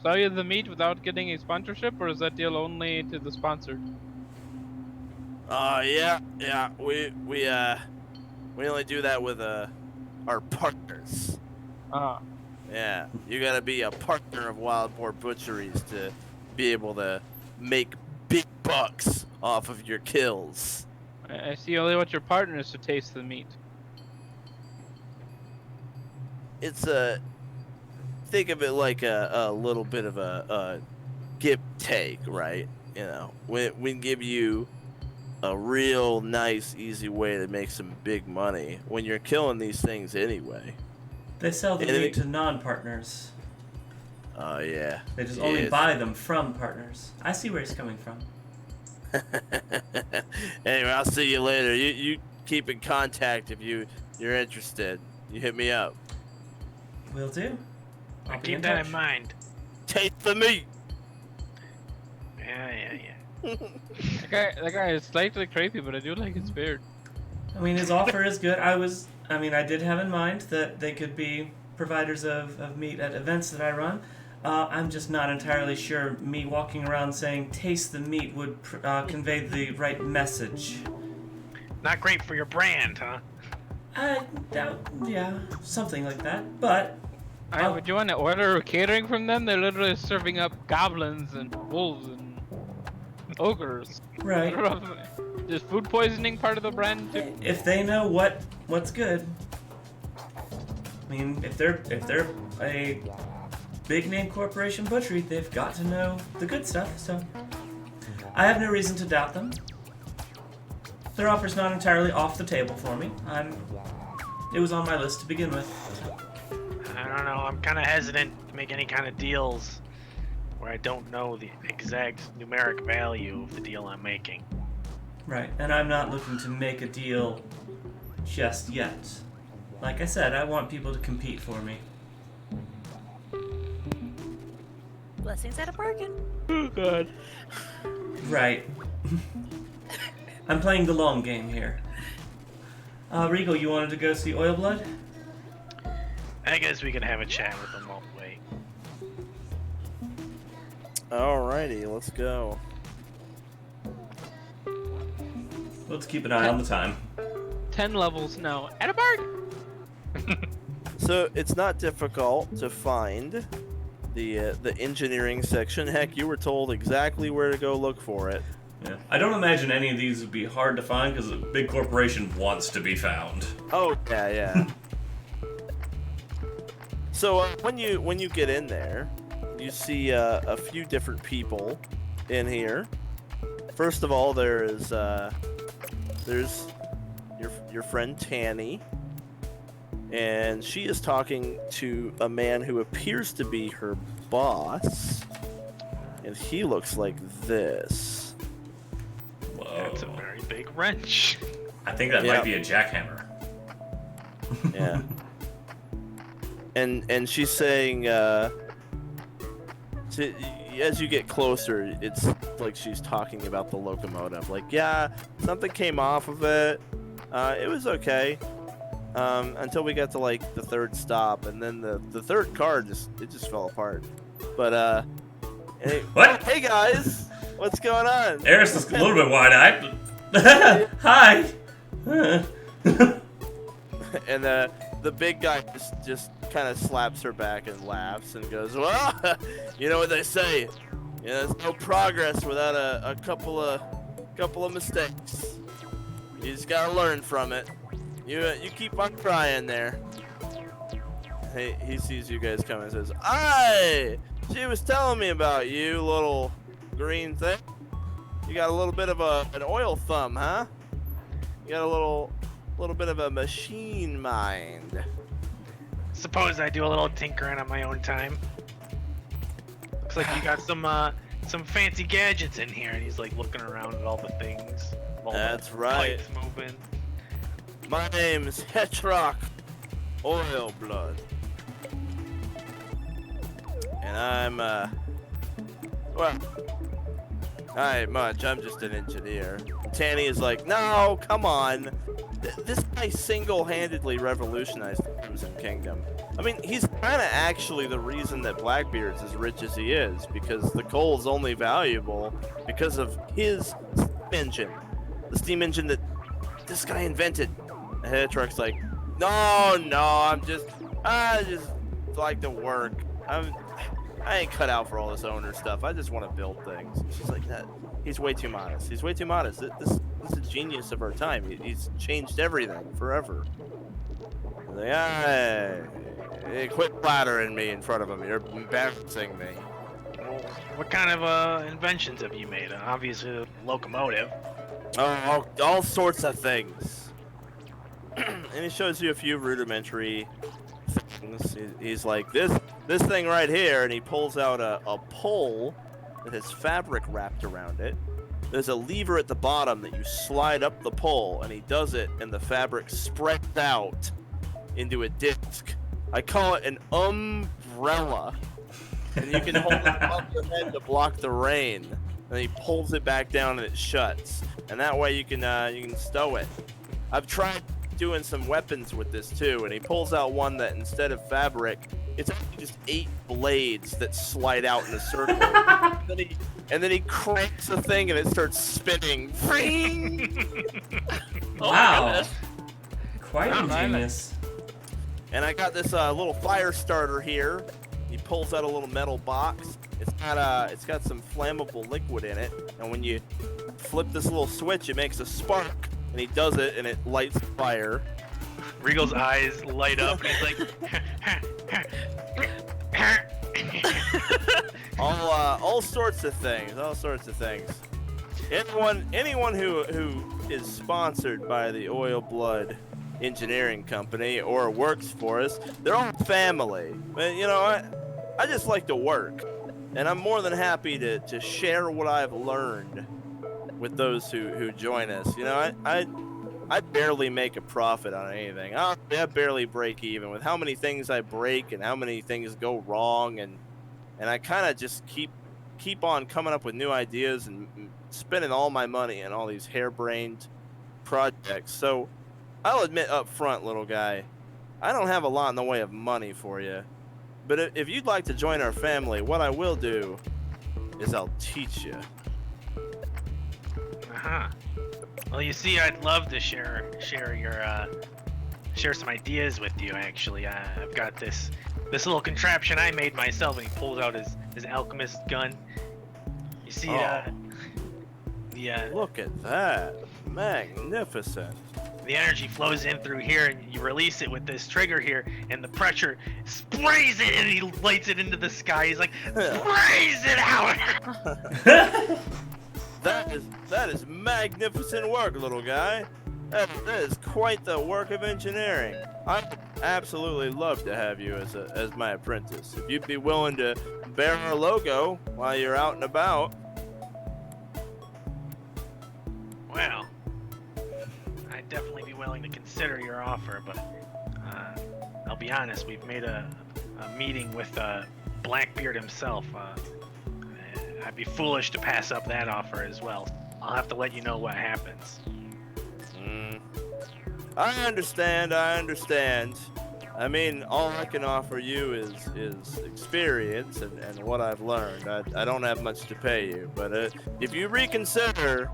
Sell you the meat without getting a sponsorship, or is that deal only to the sponsor? Yeah. We only do that with our partners. Yeah, you gotta be a partner of Wild Boar Butcheries to be able to make big bucks off of your kills. I see only what your partner is to taste the meat. It's think of it like a little bit of a give take, right? You know, we give you a real nice, easy way to make some big money when you're killing these things anyway. They sell the meat to non-partners. Oh, yeah. They just only buy them from partners. I see where he's coming from. Anyway, I'll see you later. You keep in contact if you're interested. You hit me up. Will do. I'll be Keep that in mind. Taste the meat. Yeah. That guy is slightly creepy, but I do like his beard. I mean, his offer is good. I did have in mind that they could be providers of meat at events that I run. I'm just not entirely sure me walking around saying taste the meat would convey the right message. Not great for your brand, huh? Yeah, something like that. But Would you want to order catering from them? They're literally serving up goblins and wolves and ogres. Right. Is food poisoning part of the brand too? If they know what's good. I mean, if they're a big name corporation butchery, they've got to know the good stuff. So I have no reason to doubt them. Their offer's not entirely off the table for me. It was on my list to begin with. I don't know. I'm kind of hesitant to make any kind of deals where I don't know the exact numeric value of the deal I'm making. Right, and I'm not looking to make a deal just yet. Like I said, I want people to compete for me. Blessings at a bargain. Oh god. Right. I'm playing the long game here. Reigel, you wanted to go see Oilblood? I guess we can have a chat with them while we wait. Alrighty, let's go. Let's keep an eye on the time. 10 levels now. At a bargain! So it's not difficult to find the engineering section. Heck, you were told exactly where to go look for it. Yeah. I don't imagine any of these would be hard to find because a big corporation wants to be found. Oh yeah. So when you get in there, you see a few different people in here. First of all, there's your friend Tanny, and she is talking to a man who appears to be her boss, and he looks like this. Whoa. That's a very big wrench. I think that Yeah. might be a jackhammer. Yeah. And she's saying, as you get closer, it's like she's talking about the locomotive. Like, yeah, something came off of it. It was okay. Until we got to like the third stop, and then the third car just fell apart. But hey, What? Hey guys, what's going on? Eris is a little bit wide-eyed. Hi. And the big guy just kind of slaps her back and laughs and goes, "Well, you know what they say. There's no progress without a couple of mistakes. You just gotta learn from it. You keep on trying there." Hey, he sees you guys coming and says, "Aye, she was telling me about you, little green thing. You got a little bit of an oil thumb, huh? You got a little bit of a machine mind." Suppose I do a little tinkering on my own time. Looks like you got some fancy gadgets in here, and he's like looking around at all the things. All That's the right. Pipes moving. My name's Hetrock Oilblood. And I'm, well, I ain't much. I'm just an engineer. Tanny is like, "No, come on. This guy single-handedly revolutionized the Crimson Kingdom. I mean, he's kind of actually the reason that Blackbeard's as rich as he is, because the coal's only valuable because of his steam engine. The steam engine that this guy invented." And Hetrock's like, No, I just like to work. I ain't cut out for all this owner stuff. I just want to build things." And she's like, "That he's way too modest. He's way too modest. This is a genius of our time. He's changed everything forever." And like, hey, quit flattering me in front of him. You're embarrassing me. What kind of inventions have you made? Obviously, a locomotive. Oh, all sorts of things. And he shows you a few rudimentary things. He's like, this thing right here, and he pulls out a pole that has fabric wrapped around it. There's a lever at the bottom that you slide up the pole, and he does it, and the fabric spreads out into a disc. I call it an umbrella. And you can hold it above your head to block the rain. And he pulls it back down, and it shuts. And that way you can stow it. I've tried doing some weapons with this too, and he pulls out one that instead of fabric, it's actually just 8 blades that slide out in a circle. and then he cranks the thing, and it starts spinning. Wow. Quite ingenious. And I got this little fire starter here. He pulls out a little metal box. It's got some flammable liquid in it, and when you flip this little switch, it makes a spark. And he does it, and it lights fire. Regal's eyes light up, and he's like, all sorts of things. Anyone who is sponsored by the Oil Blood Engineering Company or works for us, they're all family. But you know, I just like to work, and I'm more than happy to share what I've learned with those who join us. You know, I barely make a profit on anything. I barely break even with how many things I break and how many things go wrong, and I kind of just keep on coming up with new ideas and spending all my money on all these harebrained projects. So I'll admit up front, little guy, I don't have a lot in the way of money for you. But if you'd like to join our family, what I will do is I'll teach you. Well, you see, I'd love to share some ideas with you. Actually, I've got this this little contraption I made myself, and he pulls out his alchemist gun. You see, Look at that. Magnificent. the energy flows in through here, and you release it with this trigger here, and the pressure sprays it, and he lights it into the sky. He's like, sprays it out! That is magnificent work, little guy. That is quite the work of engineering. I'd absolutely love to have you as my apprentice. If you'd be willing to bear our logo while you're out and about. Well, I'd definitely be willing to consider your offer, but I'll be honest, we've made a meeting with Blackbeard himself. I'd be foolish to pass up that offer as well. I'll have to let you know what happens. I understand. I mean, all I can offer you is experience and what I've learned. I don't have much to pay you, but if you reconsider,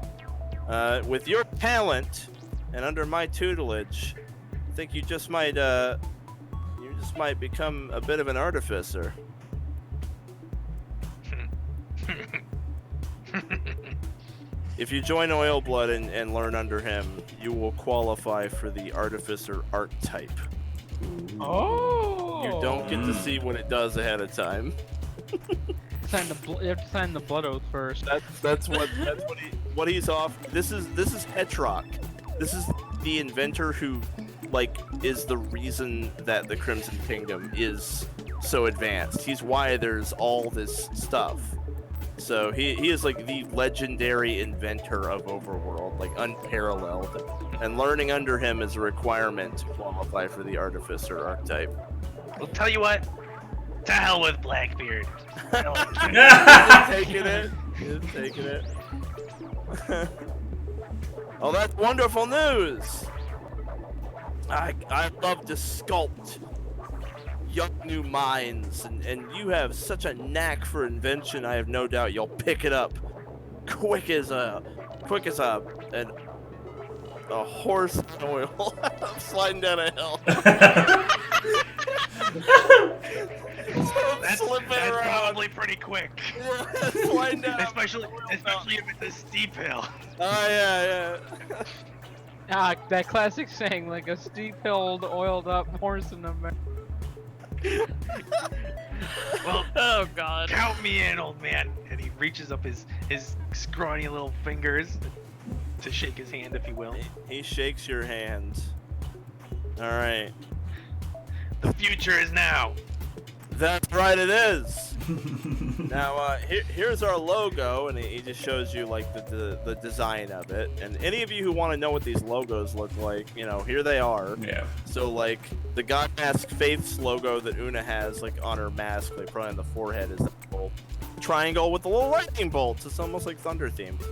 with your talent and under my tutelage, I think you just might become a bit of an artificer. If you join Oilblood and learn under him, you will qualify for the Artificer archetype. Oh! You don't get to see what it does ahead of time. You have to sign the blood oath first. That's what he's off. This is Hetrock. This is the inventor who, like, is the reason that the Crimson Kingdom is so advanced. He's why there's all this stuff. So he is like the legendary inventor of Overworld, like unparalleled. And learning under him is a requirement to qualify for the Artificer archetype. Well, tell you what, to hell with Blackbeard. Taking it. He's taking it. Oh, that's wonderful news. I love to sculpt young new minds, and you have such a knack for invention. I have no doubt you'll pick it up quick as a horse in oil. I'm sliding down a hill. That's probably pretty quick. Yeah, sliding down. especially if it's a steep hill. Oh yeah. Ah, that classic saying, like a steep-hilled, oiled-up horse in the Well, Oh god. count me in, old man. And he reaches up his scrawny little fingers to shake his hand, if you will. He shakes your hand. All right. The future is now. That's right, it is. Now, here's our logo, and he just shows you like the design of it. And any of you who want to know what these logos look like, here they are. Yeah. So like the God Mask Faith's logo that Oona has, like on her mask, like probably on the forehead, is that little triangle with the little lightning bolts. It's almost like Thunder themed.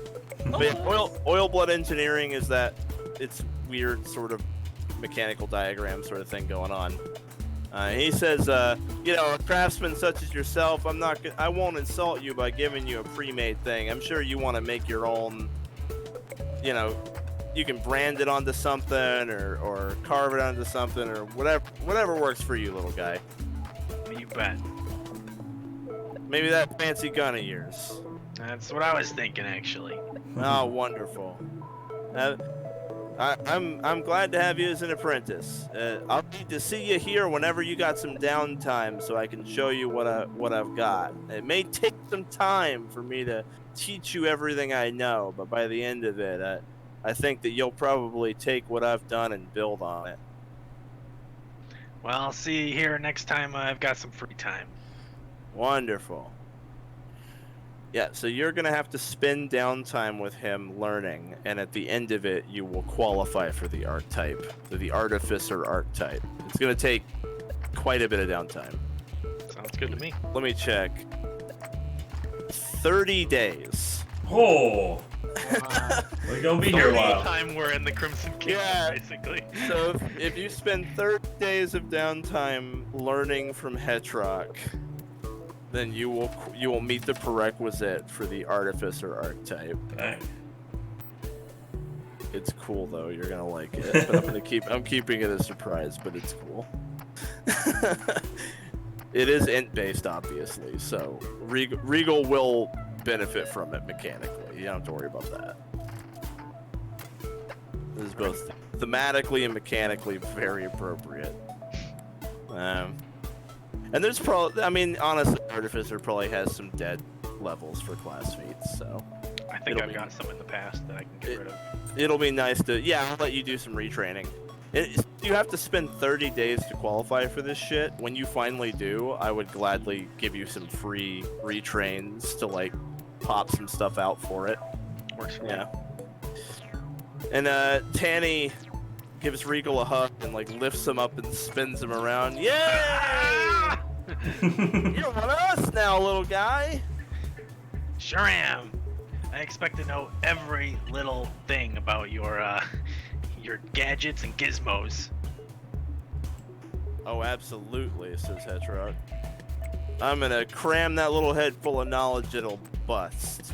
But yeah, oil blood engineering is that it's weird sort of mechanical diagram sort of thing going on. He says, a craftsman such as yourself, I won't insult you by giving you a pre-made thing. I'm sure you want to make your own, you can brand it onto something or carve it onto something or whatever works for you, little guy. You bet. Maybe that fancy gun of yours. That's what I was thinking, actually. Oh, wonderful. I'm glad to have you as an apprentice. I'll need to see you here whenever you got some downtime, so I can show you what I've got. It may take some time for me to teach you everything I know, but by the end of it, I think that you'll probably take what I've done and build on it. Well, I'll see you here next time I've got some free time. Wonderful. Yeah, so you're going to have to spend downtime with him learning, and at the end of it, you will qualify for the archetype, the Artificer archetype. It's going to take quite a bit of downtime. Sounds good to me. Let me check. 30 days. Oh. We're gonna be here a while. Time we're in the Crimson Kingdom, Yeah. basically. So if you spend 30 days of downtime learning from Hetrock, then you will meet the prerequisite for the Artificer archetype. Dang. It's cool though. You're gonna like it. But I'm keeping it a surprise, but it's cool. it is int based, obviously. So Regal will benefit from it mechanically. You don't have to worry about that. This is both thematically and mechanically very appropriate. And there's probably, I mean, honestly, Artificer probably has some dead levels for class feats, so. I think I've got some in the past that I can get rid of. It'll be nice to, yeah, I'll let you do some retraining. You have to spend 30 days to qualify for this shit. When you finally do, I would gladly give you some free retrains to, like, pop some stuff out for it. Works for me. Yeah. And, Tanny gives Regal a hug and, like, lifts him up and spins him around. Yay! You're one of us now, little guy. Sure am. I expect to know every little thing about your gadgets and gizmos. Oh, absolutely, says Heterock. I'm gonna cram that little head full of knowledge it'll bust.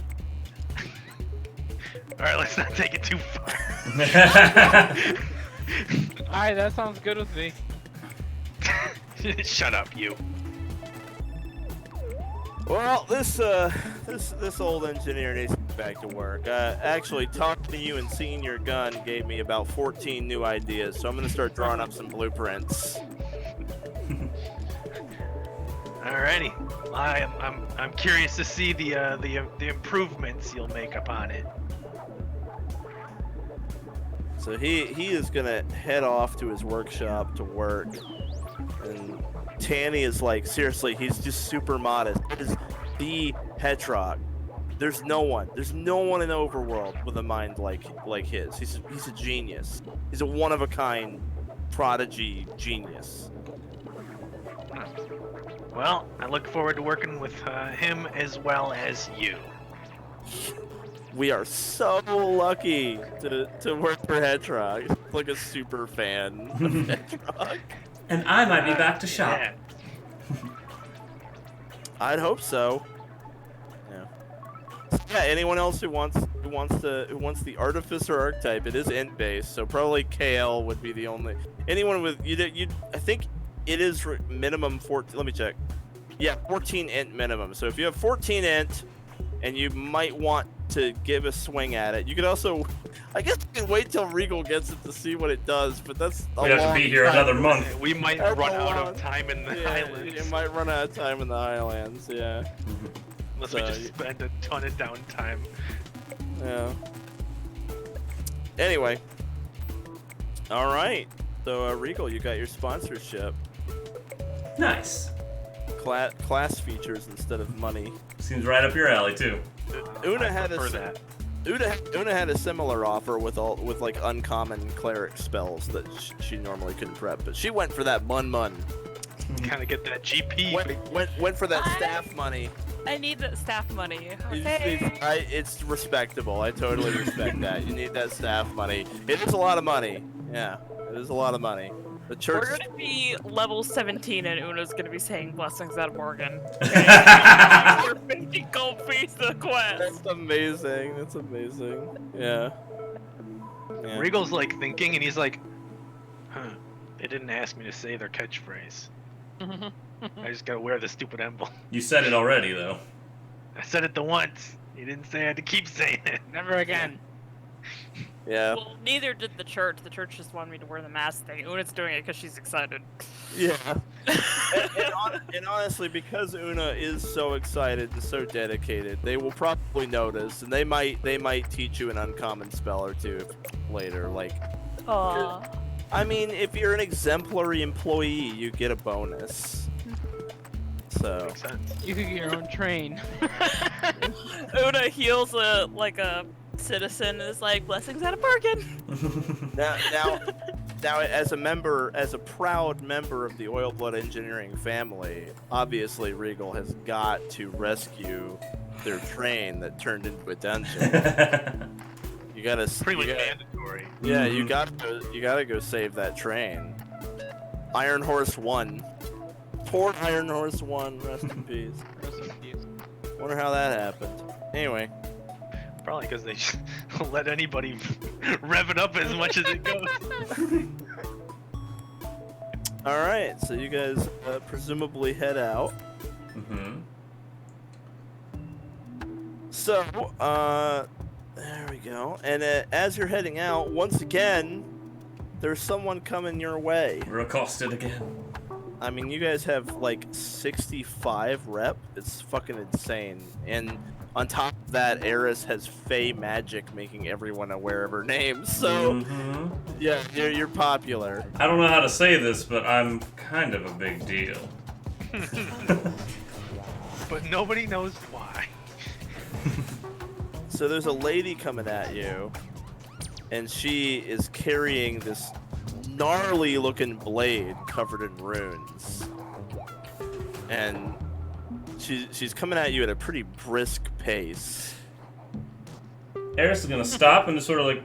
Alright, let's not take it too far. Alright, that sounds good with me. Shut up, you. Well, this old engineer needs to get back to work. Actually, talking to you and seeing your gun gave me about 14 new ideas, so I'm gonna start drawing up some blueprints. Alrighty. I'm curious to see the improvements you'll make upon it. So he is gonna head off to his workshop to work, and Tanny is like, seriously, he's just super modest. It is the Hetrock. There's no one in Overworld with a mind like his. He's a genius. He's a one-of-a-kind prodigy genius. Well, I look forward to working with him as well as you. We are so lucky to work for Hetrock. Like a super fan of Hetrock. And I might be back to shop. Yeah. I'd hope so. Yeah. Yeah. Anyone else who wants the Artificer archetype? It is int based, so probably KL would be the only. Anyone with you. I think it is minimum 14. Let me check. Yeah, 14 int minimum. So if you have 14 int, and you might want to give a swing at it, you could also. I guess you can wait till Regal gets it to see what it does, but that's a We'd have to long be here time. another month. We might That's run a out long- of time in the Yeah, Highlands. you might run out of time in the Highlands. Yeah. Unless we just spend a ton of downtime. Yeah. Anyway. All right. So Regal, you got your sponsorship. Nice. Class features instead of money. Seems right up your alley too. Oona I had prefer a that. Oona had a similar offer with like uncommon cleric spells that she normally couldn't prep, but she went for that mun. Kind of get that GP. Went for that What? staff money. I need that staff money. Okay. It's respectable. I totally respect that. You need that staff money. It is a lot of money. Yeah, it is a lot of money. The church. We're gonna be level 17 and Una's gonna be saying blessings out of Morgan. We're 50 gold fees to the quest. That's amazing. That's amazing. Yeah. Yeah. Regal's like thinking, and he's like, "Huh? They didn't ask me to say their catchphrase. I just gotta wear the stupid emblem. You said it already though. I said it the once. He didn't say I had to keep saying it. Never again. Yeah. Well, neither did the church. The church just wanted me to wear the mask thing. Una's doing it because she's excited. Yeah. and honestly, because Oona is so excited and so dedicated, they will probably notice, and they might teach you an uncommon spell or two later. Like, Aww. I mean, if you're an exemplary employee, you get a bonus. So. Makes sense. You could get your own train. Una heals a citizen and is like, blessings out of Bergen. Now, as a proud member of the Oil Blood Engineering family, obviously Regal has got to rescue their train that turned into a dungeon. You gotta, Pretty much you gotta- mandatory. yeah, you gotta go save that train. Iron Horse 1. Poor Iron Horse 1, rest in peace. Rest in peace. Wonder how that happened. Anyway. Probably because they just let anybody rev it up as much as it goes. All right, so you guys presumably head out. Mm-hmm. So, there we go. And as you're heading out, once again, there's someone coming your way. We're accosted again. I mean, you guys have like 65 rep. It's fucking insane. And on top of that, Eris has Fey magic making everyone aware of her name. So, yeah, you're popular. I don't know how to say this, but I'm kind of a big deal. But nobody knows why. So there's a lady coming at you, and she is carrying this gnarly looking blade covered in runes. And she's coming at you at a pretty brisk pace. Eris is gonna stop and just sort of like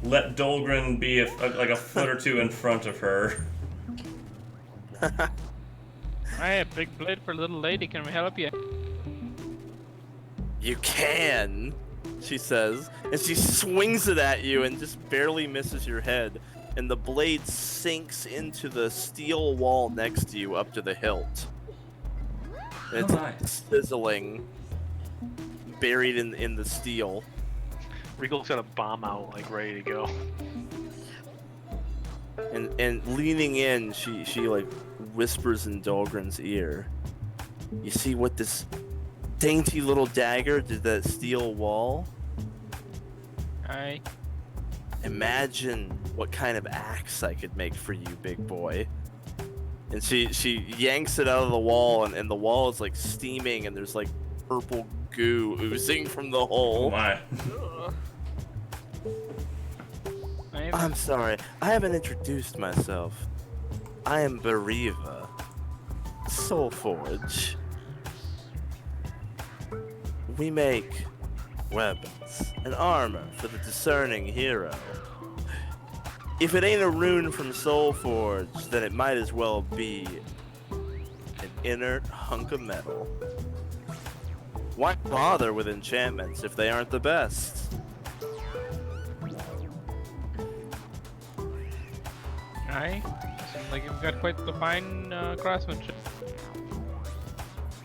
let Dolgrin be like a foot or two in front of her. Hey, a big blade for a little lady. Can we help you? You can, she says, and she swings it at you and just barely misses your head, and the blade sinks into the steel wall next to you up to the hilt. And it's sizzling, buried in the steel. Regal's got a bomb out, like ready to go. And leaning in, she like whispers in Dolgrin's ear. You see what this dainty little dagger did that steel wall? Aye. Imagine what kind of axe I could make for you, big boy. And she yanks it out of the wall, and the wall is like steaming, and there's like purple goo oozing from the Oh hole. my. I'm sorry, I haven't introduced myself. I am Bariva, Soulforge. We make weapons and armor for the discerning hero. If it ain't a rune from Soulforge, then it might as well be an inert hunk of metal. Why bother with enchantments if they aren't the best? Aye. Seems like you've got quite the fine craftsmanship.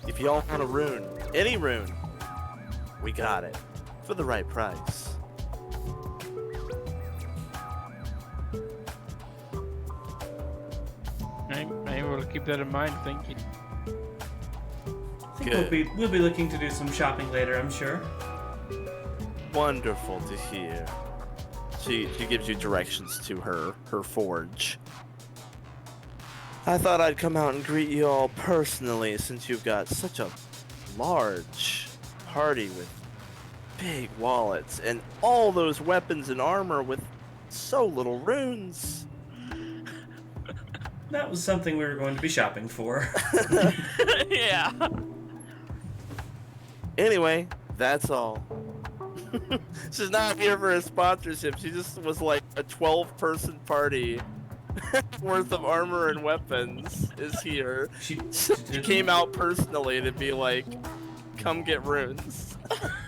If y'all want a rune, any rune, we got it. For the right price. I will keep that in mind, thank you. I think we'll be looking to do some shopping later, I'm sure. Wonderful to hear. She gives you directions to her forge. I thought I'd come out and greet you all personally since you've got such a large party with big wallets and all those weapons and armor with so little runes. That was something we were going to be shopping for. Yeah. Anyway, that's all. She's not here for a sponsorship. She just was like a 12-person party worth of armor and weapons is here. She came out personally to be like, come get runes.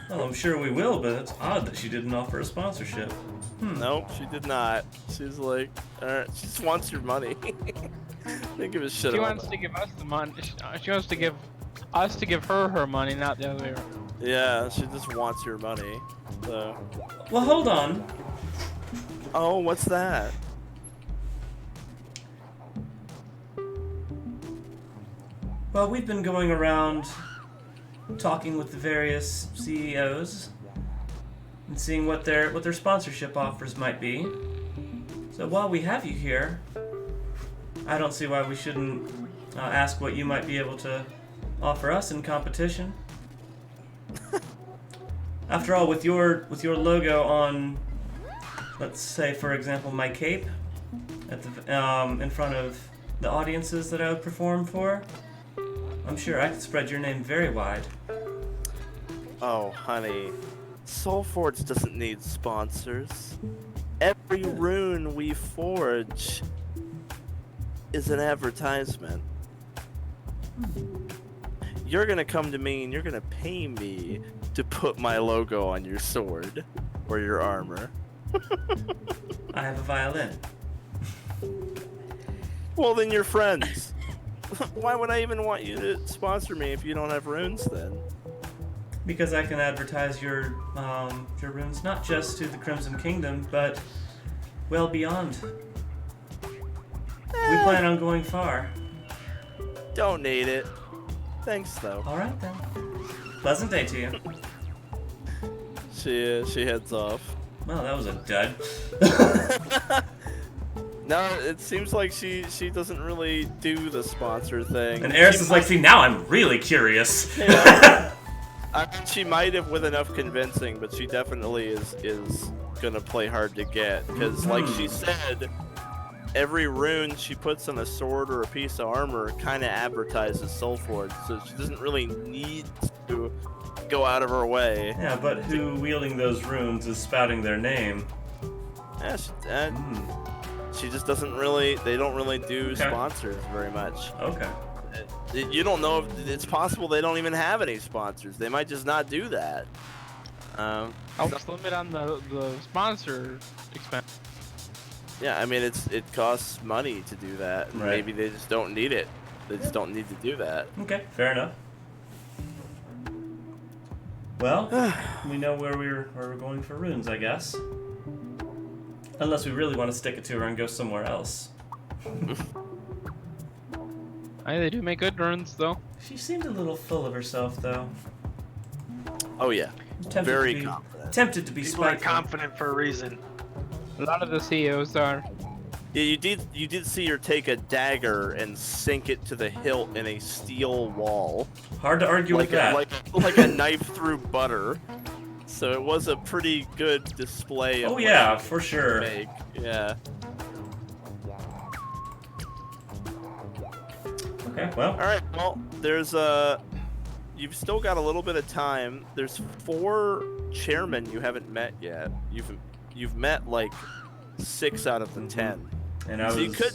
Well, I'm sure we will, but it's odd that she didn't offer a sponsorship. Nope, she did not. She's like, alright, she just wants your money. Don't give a shit She about wants that. to give us the money. She wants to give us to give her money, not the other way around. Yeah, she just wants your money. So. Well, hold on. Oh, what's that? Well, we've been going around talking with the various CEOs and seeing what their sponsorship offers might be. So while we have you here, I don't see why we shouldn't ask what you might be able to offer us in competition. After all, with your logo on, let's say for example, my cape at the in front of the audiences that I would perform for, I'm sure I could spread your name very wide. Oh, honey. Soulforge doesn't need sponsors. Every rune we forge is an advertisement. You're gonna come to me and you're gonna pay me to put my logo on your sword or your armor. I have a violin. Well, then you're friends. Why would I even want you to sponsor me if you don't have runes then? Because I can advertise your runes not just to the Crimson Kingdom, but well beyond. We plan on going far. Don't need it. Thanks, though. All right then. Pleasant day to you. She heads off. Well, that was a dud. No, it seems like she doesn't really do the sponsor thing. And Eris is like, see, now I'm really curious. I mean, she might have with enough convincing, but she definitely is gonna play hard to get because, like she said, every rune she puts on a sword or a piece of armor kind of advertises Soulforge, so she doesn't really need to go out of her way. Yeah, but who wielding those runes is spouting their name? Yeah, she just doesn't really. They don't really do sponsors very much. Okay. You don't know if it's possible they don't even have any sponsors. They might just not do that. Helps limit on the sponsor expense. Yeah, I mean it costs money to do that. Right. Maybe they just don't need it. They just don't need to do that. Okay, fair enough. Well, we know where we're going for runes, I guess. Unless we really want to stick it to her and go somewhere else. They do make good runes, though. She seemed a little full of herself, though. Oh yeah, very confident. Tempted to be People are spiteful. confident for a reason. A lot of the CEOs are. Yeah, you did see her take a dagger and sink it to the hilt in a steel wall. Hard to argue with that. Like a knife through butter. So it was a pretty good display of Oh yeah, for sure. make. Yeah. Okay, well. Alright, well, there's you've still got a little bit of time. There's 4 chairmen you haven't met yet. You've met like 6 out of the 10. And So you could,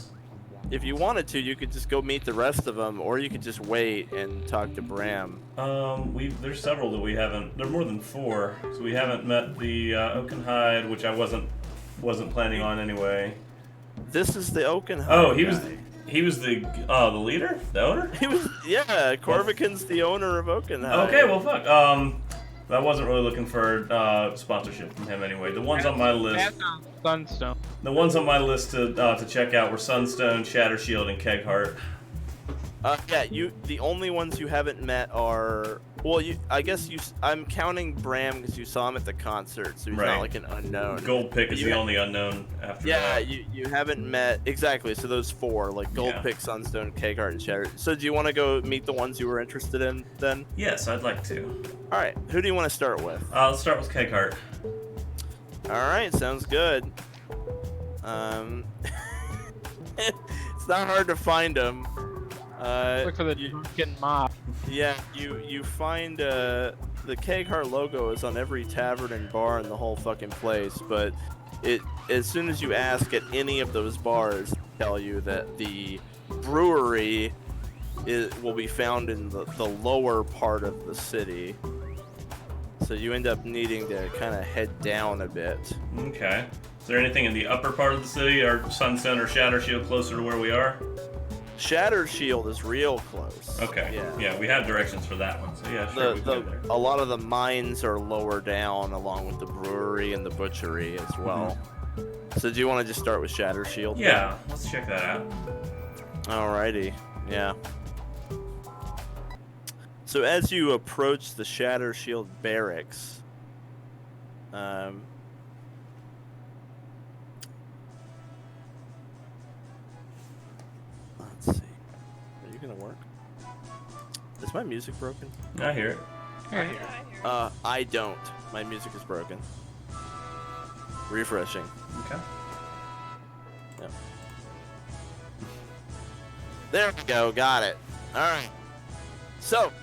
if you wanted to, you could just go meet the rest of them, or you could just wait and talk to Bram. There's several that we haven't. There are more than 4. So we haven't met the Oakenhide, which I wasn't planning on anyway. This is the Oakenhide. Oh, he guy. was the leader, the owner. He was, yeah. Corvican's the owner of Oakenhide. Okay, well, fuck. I wasn't really looking for sponsorship from him anyway. The ones on my list. Sunstone. The ones on my list to check out were Sunstone, Shattershield, and Kegheart. Yeah, the only ones you haven't met are, well, I'm counting Bram because you saw him at the concert, so he's Right. not like an unknown. Goldpick is the only unknown after Yeah, that. you haven't met, exactly, so those 4, like Goldpick, Sunstone, Kegheart, and Shatter. So do you want to go meet the ones you were interested in then? Yes, I'd like to. Alright, who do you want to start with? Let's start with Kegheart. Alright, sounds good. It's not hard to find him. Look for the drunken mob. Yeah, you find the Kegheart logo is on every tavern and bar in the whole fucking place, but as soon as you ask at any of those bars, they tell you that the brewery will be found in the lower part of the city. So you end up needing to kind of head down a bit. Okay. Is there anything in the upper part of the city, or Sunstone or Shattershield, closer to where we are? Shattershield is real close. Okay. Yeah, we have directions for that one, so yeah, sure, we can go there. A lot of the mines are lower down, along with the brewery and the butchery as well. So do you want to just start with Shattershield? Yeah, let's check that out. Alrighty, yeah. So as you approach the Shattershield barracks, let's see. Are you gonna work? Is my music broken? I hear it. I don't. My music is broken. Refreshing. Okay. Yep. There we go. Got it. All right. So,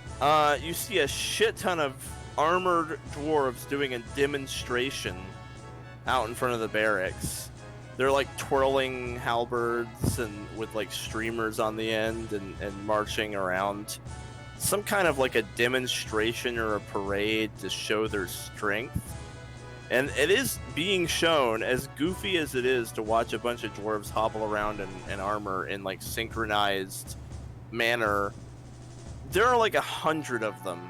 you see a shit ton of armored dwarves doing a demonstration out in front of the barracks. They're like twirling halberds and with like streamers on the end and marching around. Some kind of like a demonstration or a parade to show their strength. And it is being shown, as goofy as it is to watch a bunch of dwarves hobble around in armor in like synchronized manner. There are like 100 of them,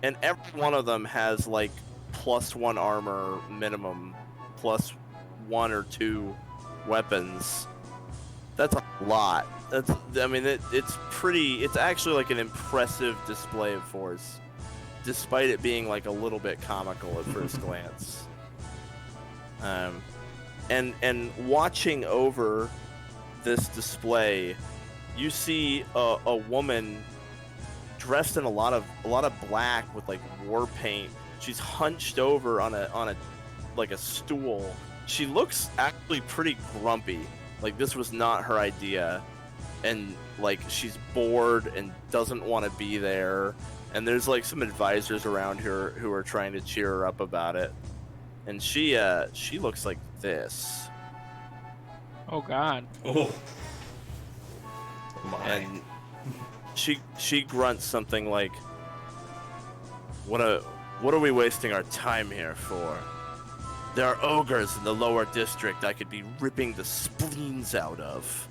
and every one of them has like +1 armor minimum, +1 or 2 weapons. That's a lot. It's actually like an impressive display of force, despite it being like a little bit comical at first glance. And watching over this display, you see a woman dressed in a lot of black with like war paint. She's hunched over on a stool. She looks actually pretty grumpy. Like this was not her idea, and like she's bored and doesn't want to be there. And there's like some advisors around her who are trying to cheer her up about it. And she looks like this. Oh God. Oh. My. And she grunts something like, What are we wasting our time here for? There are ogres in the lower district I could be ripping the spleens out of.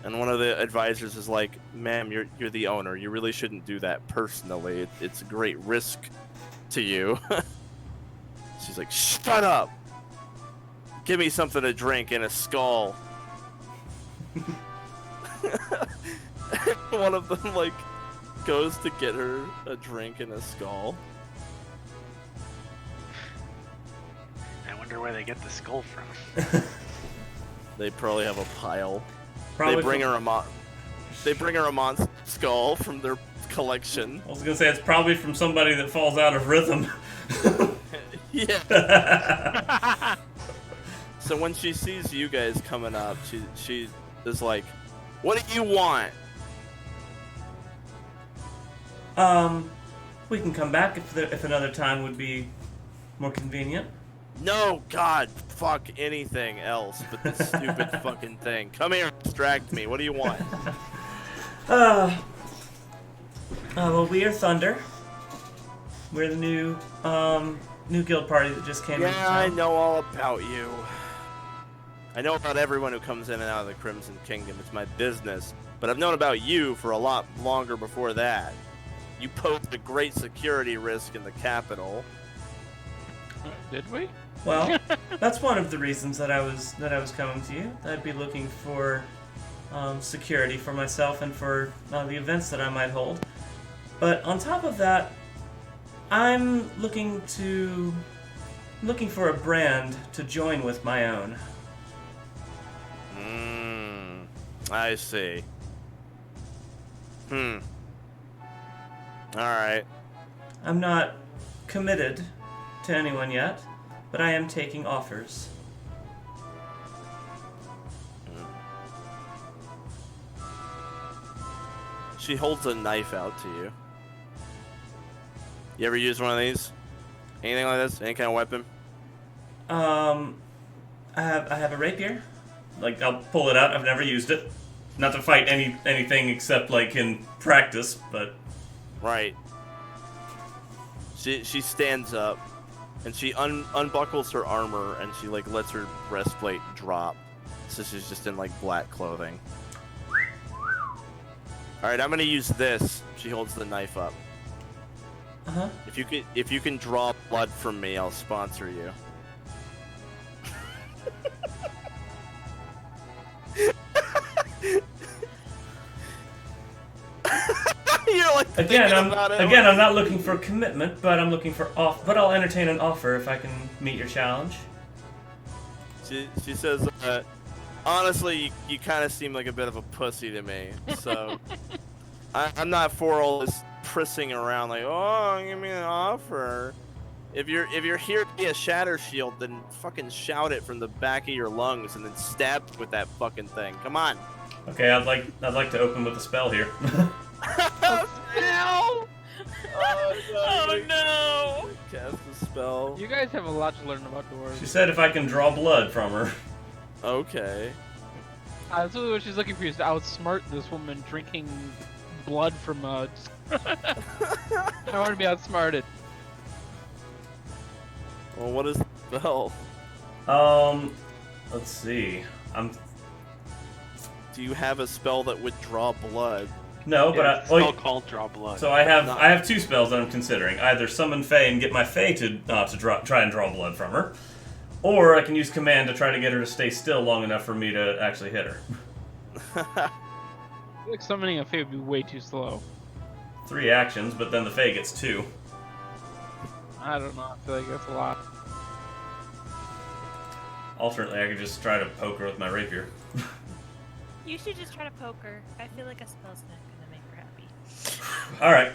And one of the advisors is like, ma'am, you're the owner. You really shouldn't do that personally. It's a great risk to you. She's like, shut up! Give me something to drink and a skull. One of them like goes to get her a drink and a skull. I wonder where they get the skull from. They probably have a pile. Probably They bring her a monster skull from their collection. I was gonna say it's probably from somebody that falls out of rhythm. Yeah. So when she sees you guys coming up, she is like, "What do you want?" We can come back if another time would be more convenient. No, God, fuck anything else but this stupid fucking thing. Come here, distract me. What do you want? Well, we are Thunder. We're the new guild party that just came in. Yeah, I know all about you. I know about everyone who comes in and out of the Crimson Kingdom. It's my business. But I've known about you for a lot longer before that. You posed a great security risk in the capital. Did we? Well, that's one of the reasons that I was coming to you. I'd be looking for security for myself and for the events that I might hold. But on top of that, I'm looking for a brand to join with my own. I see. Alright. I'm not committed to anyone yet, but I am taking offers. She holds a knife out to you. You ever use one of these? Anything like this? Any kind of weapon? I have a rapier. Like, I'll pull it out. I've never used it. Not to fight anything except like in practice, but Right. She stands up and she unbuckles her armor and she like lets her breastplate drop. So she's just in like black clothing. Alright, I'm gonna use this. She holds the knife up. uh-huh. If you can draw blood from me, I'll sponsor you. You're like I'm not looking for commitment, but I'm looking for but I'll entertain an offer if I can meet your challenge. She says, honestly, you kind of seem like a bit of a pussy to me, so I'm not for all this prissing around like, oh, give me an offer. If you're here to be a shatter shield, then fucking shout it from the back of your lungs and then stab with that fucking thing. Come on. Okay, I'd like to open with a spell here. No! Oh no! Cast the spell. You guys have a lot to learn about dwarves. She said if I can draw blood from her. Okay. That's what she's looking for, is to outsmart this woman drinking blood from I want to be outsmarted. Well, what is spell? Let's see. Do you have a spell that would draw blood? No, but It's a spell called Draw Blood. So I have two spells that I'm considering. Either summon Faye and get my Faye to try and draw blood from her, or I can use command to try to get her to stay still long enough for me to actually hit her. Like summoning a Fae would be way too slow. 3 actions, but then the Fae gets 2. I don't know. I feel like that's a lot. Alternately, I could just try to poke her with my rapier. You should just try to poke her. I feel like a spell's not gonna make her happy. All right.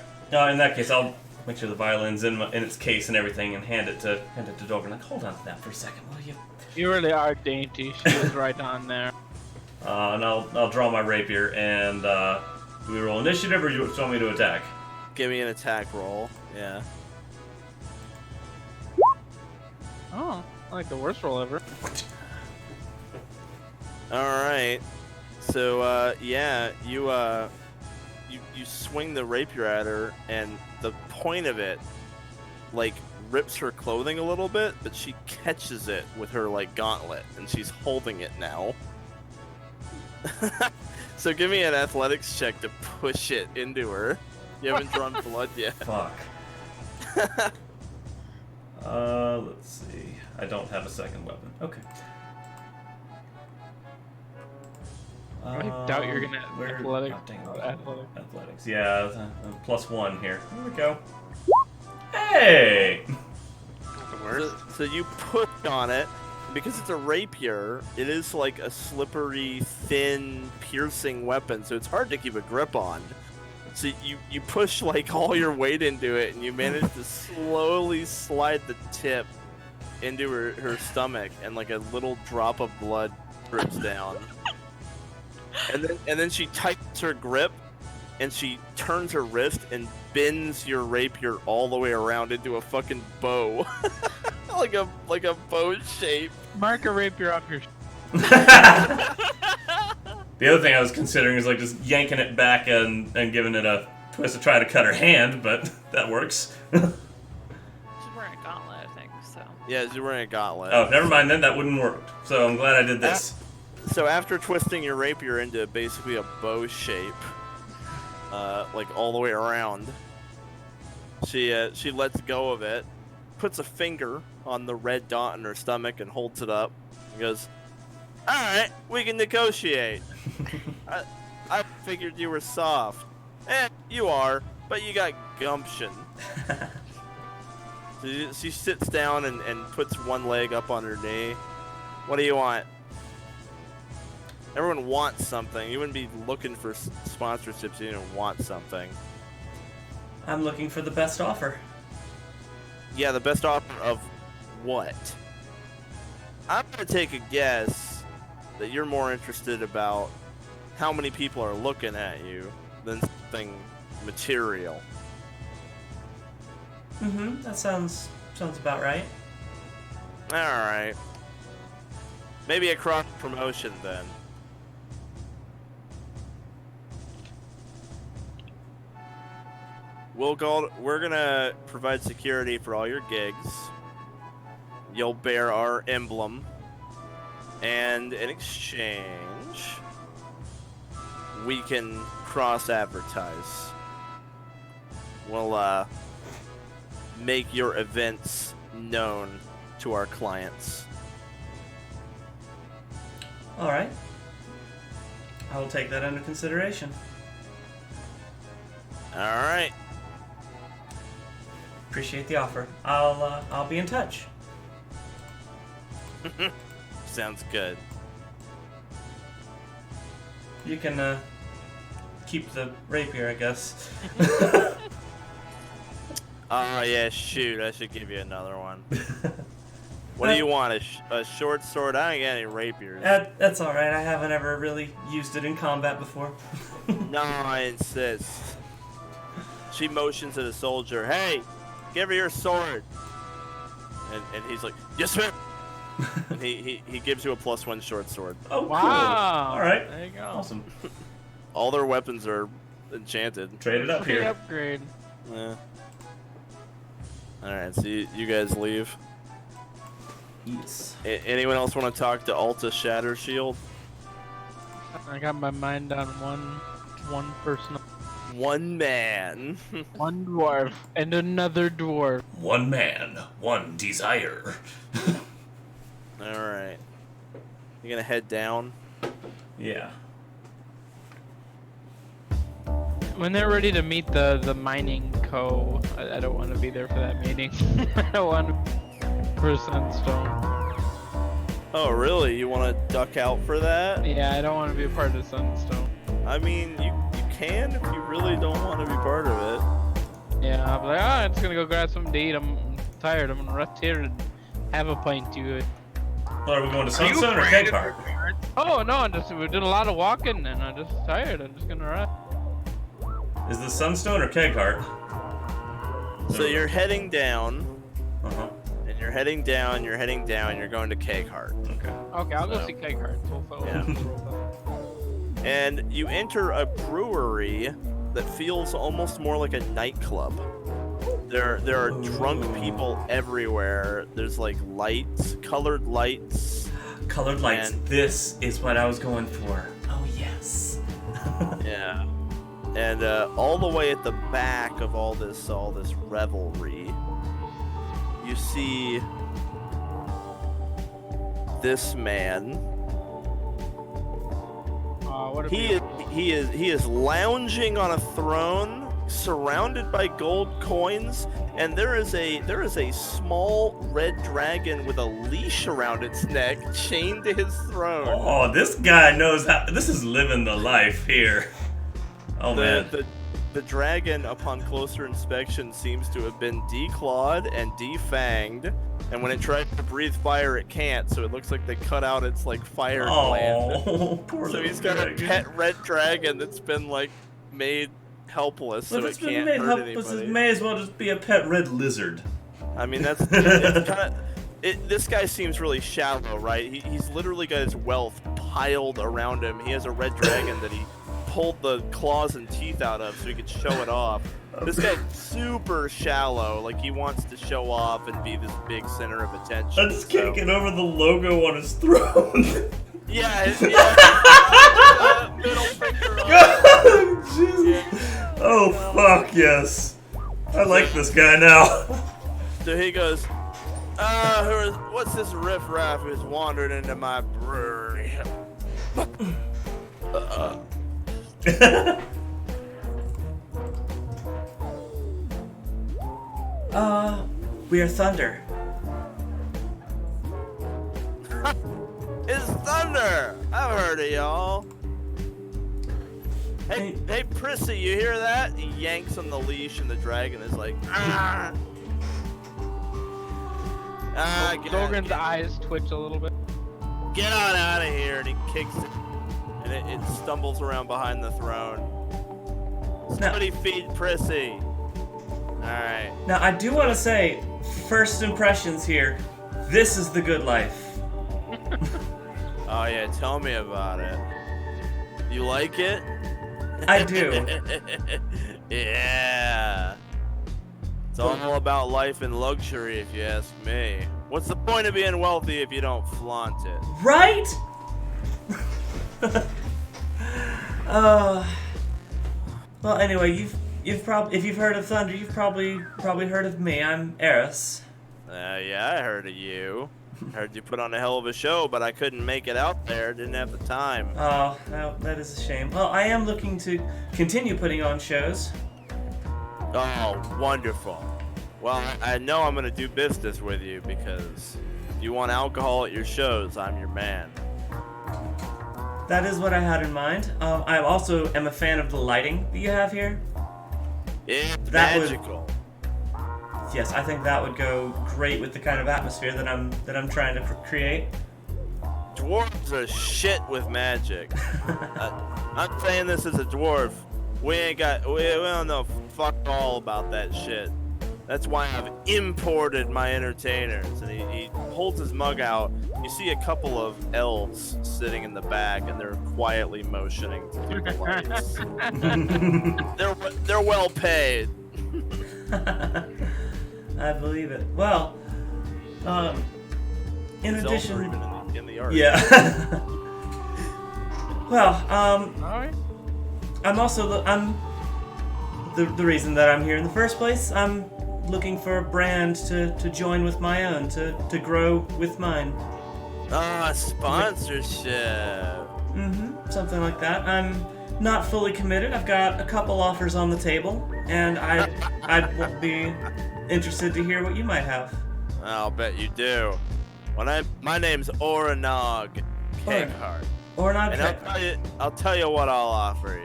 In that case, I'll make sure the violin's in its case and everything, and hand it to Dolgrin. Like, hold on to that for a second, will you? You really are dainty. She was right on there. And I'll draw my rapier, and do we roll initiative, or do you want me to attack? Give me an attack roll. Yeah. Oh, like the worst roll ever. All right. So yeah, you swing the rapier at her, and the point of it, like, rips her clothing a little bit, but she catches it with her like gauntlet, and she's holding it now. So give me an athletics check to push it into her. You haven't drawn blood yet. Fuck. Let's see. I don't have a second weapon. Okay. I doubt you're gonna where- athletic. oh, dang it. Athletics. Yeah, +1 here. Here we go. Hey! Not the worst. So you push on it. Because it's a rapier, it is like a slippery, thin, piercing weapon, so it's hard to keep a grip on. So you push like all your weight into it, and you manage to slowly slide the tip into her stomach, and like a little drop of blood drips down. And then she tightens her grip, and she turns her wrist and bends your rapier all the way around into a fucking bow. like a bow shape. Mark a rapier off your. The other thing I was considering is like just yanking it back and giving it a twist to try to cut her hand, but that works. She's wearing a gauntlet, I think, so. Yeah, you're wearing a gauntlet. Oh, never mind then, that wouldn't work. So I'm glad I did this. So after twisting your rapier into basically a bow shape, like all the way around, she lets go of it, puts a finger on the red dot in her stomach and holds it up and goes, "Alright, we can negotiate. I figured you were soft. You are, but you got gumption." So she sits down and puts one leg up on her knee. "What do you want?" Everyone wants something. You wouldn't be looking for sponsorships if you didn't want something. I'm looking for the best offer. Yeah, the best offer of what? I'm gonna take a guess that you're more interested about how many people are looking at you than something material. Mm-hmm. That sounds about right. Alright. Maybe a cross promotion then. We're gonna provide security for all your gigs. You'll bear our emblem. And in exchange, we can cross-advertise. We'll, make your events known to our clients. Alright. I will take that under consideration. Alright. Appreciate the offer. I'll be in touch. Sounds good. You can keep the rapier, I guess. Oh, yeah, shoot. I should give you another one. What do you want? A short sword? I ain't got any rapiers. That's alright. I haven't ever really used it in combat before. No, I insist. She motions at a soldier. "Hey, give her your sword." And he's like, "Yes, sir." And he gives you a +1 short sword. Oh, cool. Wow. Alright. There you go. Awesome. All their weapons are enchanted. Trade it up Free here. upgrade. Yeah. Alright, so you guys leave. Yes. Anyone else want to talk to Alta Shatter Shield? I got my mind on one person, One man. one dwarf, and another dwarf. One man, one desire. Alright. You gonna head down? Yeah. When they're ready to meet the mining co, I don't want to be there for that meeting. I don't want to for Sunstone. Oh, really? You want to duck out for that? Yeah, I don't want to be a part of Sunstone. I mean, you can if you really don't want to be part of it. Yeah, I'm like, I'm just gonna go grab something to eat. I'm tired. I'm gonna rest here and have a pint to it. Well, are we going to Sunstone or Kegheart? Oh no, we did a lot of walking and I'm just tired. I'm just gonna rest. Is this Sunstone or Kegheart? So you're heading down, Uh-huh. and you're heading down, you're going to Kegheart. Okay. Okay, I'll go So- see Kegheart. Yeah. And you enter a brewery that feels almost more like a nightclub. There are drunk people everywhere. There's like lights, colored lights. Colored lights. And- This is what I was going for. Oh, yes. Yeah. And all the way at the back of all this revelry, you see this man. What a He is lounging on a throne, surrounded by gold coins, and there is a small red dragon with a leash around its neck, chained to his throne. Oh, this guy knows how. This is living the life here. Oh, man. The dragon, upon closer inspection, seems to have been declawed and defanged, and when it tries to breathe fire, it can't. So it looks like they cut out its like fire gland. Oh, poor So little he's got dragon. a pet red dragon that's been like made helpless, Well, so if it it's been can't made hurt helpless, anybody. it may as well just be a pet red lizard. I mean, it's kind of. This guy seems really shallow, right? He's literally got his wealth piled around him. He has a red dragon that he pulled the claws and teeth out of so he could show it off. This guy's super shallow, like he wants to show off and be this big center of attention. I just can't get over the logo on his throne. Yeah, middle finger up. God, Jesus. Yeah. Oh, fuck, yes. I like this guy now. So he goes, what's this riffraff who's wandered into my brewery? We are Thunder. It's Thunder! I've heard of y'all. Hey, Prissy, you hear that? He yanks on the leash and the dragon is like, ah! Dolgrin's eyes twitch a little bit. Get on out of here! And he kicks it, and it stumbles around behind the throne. Somebody feed Prissy. Alright. Now, I do want to say, first impressions here, this is the good life. Oh yeah, tell me about it. You like it? I do. Yeah. It's all about life and luxury, if you ask me. What's the point of being wealthy if you don't flaunt it? Right? Well, anyway, you've probably, if you've heard of Thunder, you've probably heard of me. I'm Eris. Yeah, I heard of you. Heard you put on a hell of a show, but I couldn't make it out there. Didn't have the time. Oh, no, that is a shame. Well, I am looking to continue putting on shows. Oh, wonderful. Well, I know I'm going to do business with you because if you want alcohol at your shows, I'm your man. That is what I had in mind. I also am a fan of the lighting that you have here. It's That would- magical. Yes, I think that would go great with the kind of atmosphere that I'm trying to create. Dwarves are shit with magic. I'm saying this as a dwarf. We don't know fuck all about that shit. That's why I've imported my entertainers. And he holds his mug out. You see a couple of elves sitting in the back, and they're quietly motioning to do the lights. They're well paid. I believe it. Well, in It's addition, Dolgrin in the art. yeah. Well, Alright. I'm also the reason that I'm here in the first place. I'm looking for a brand to join with my own, to grow with mine. Ah, sponsorship. Something like that. I'm not fully committed. I've got a couple offers on the table, and I will be interested to hear what you might have. I'll bet you do. My name's Oranog Keghart. Oranog And Keghart. I'll tell you what I'll offer you.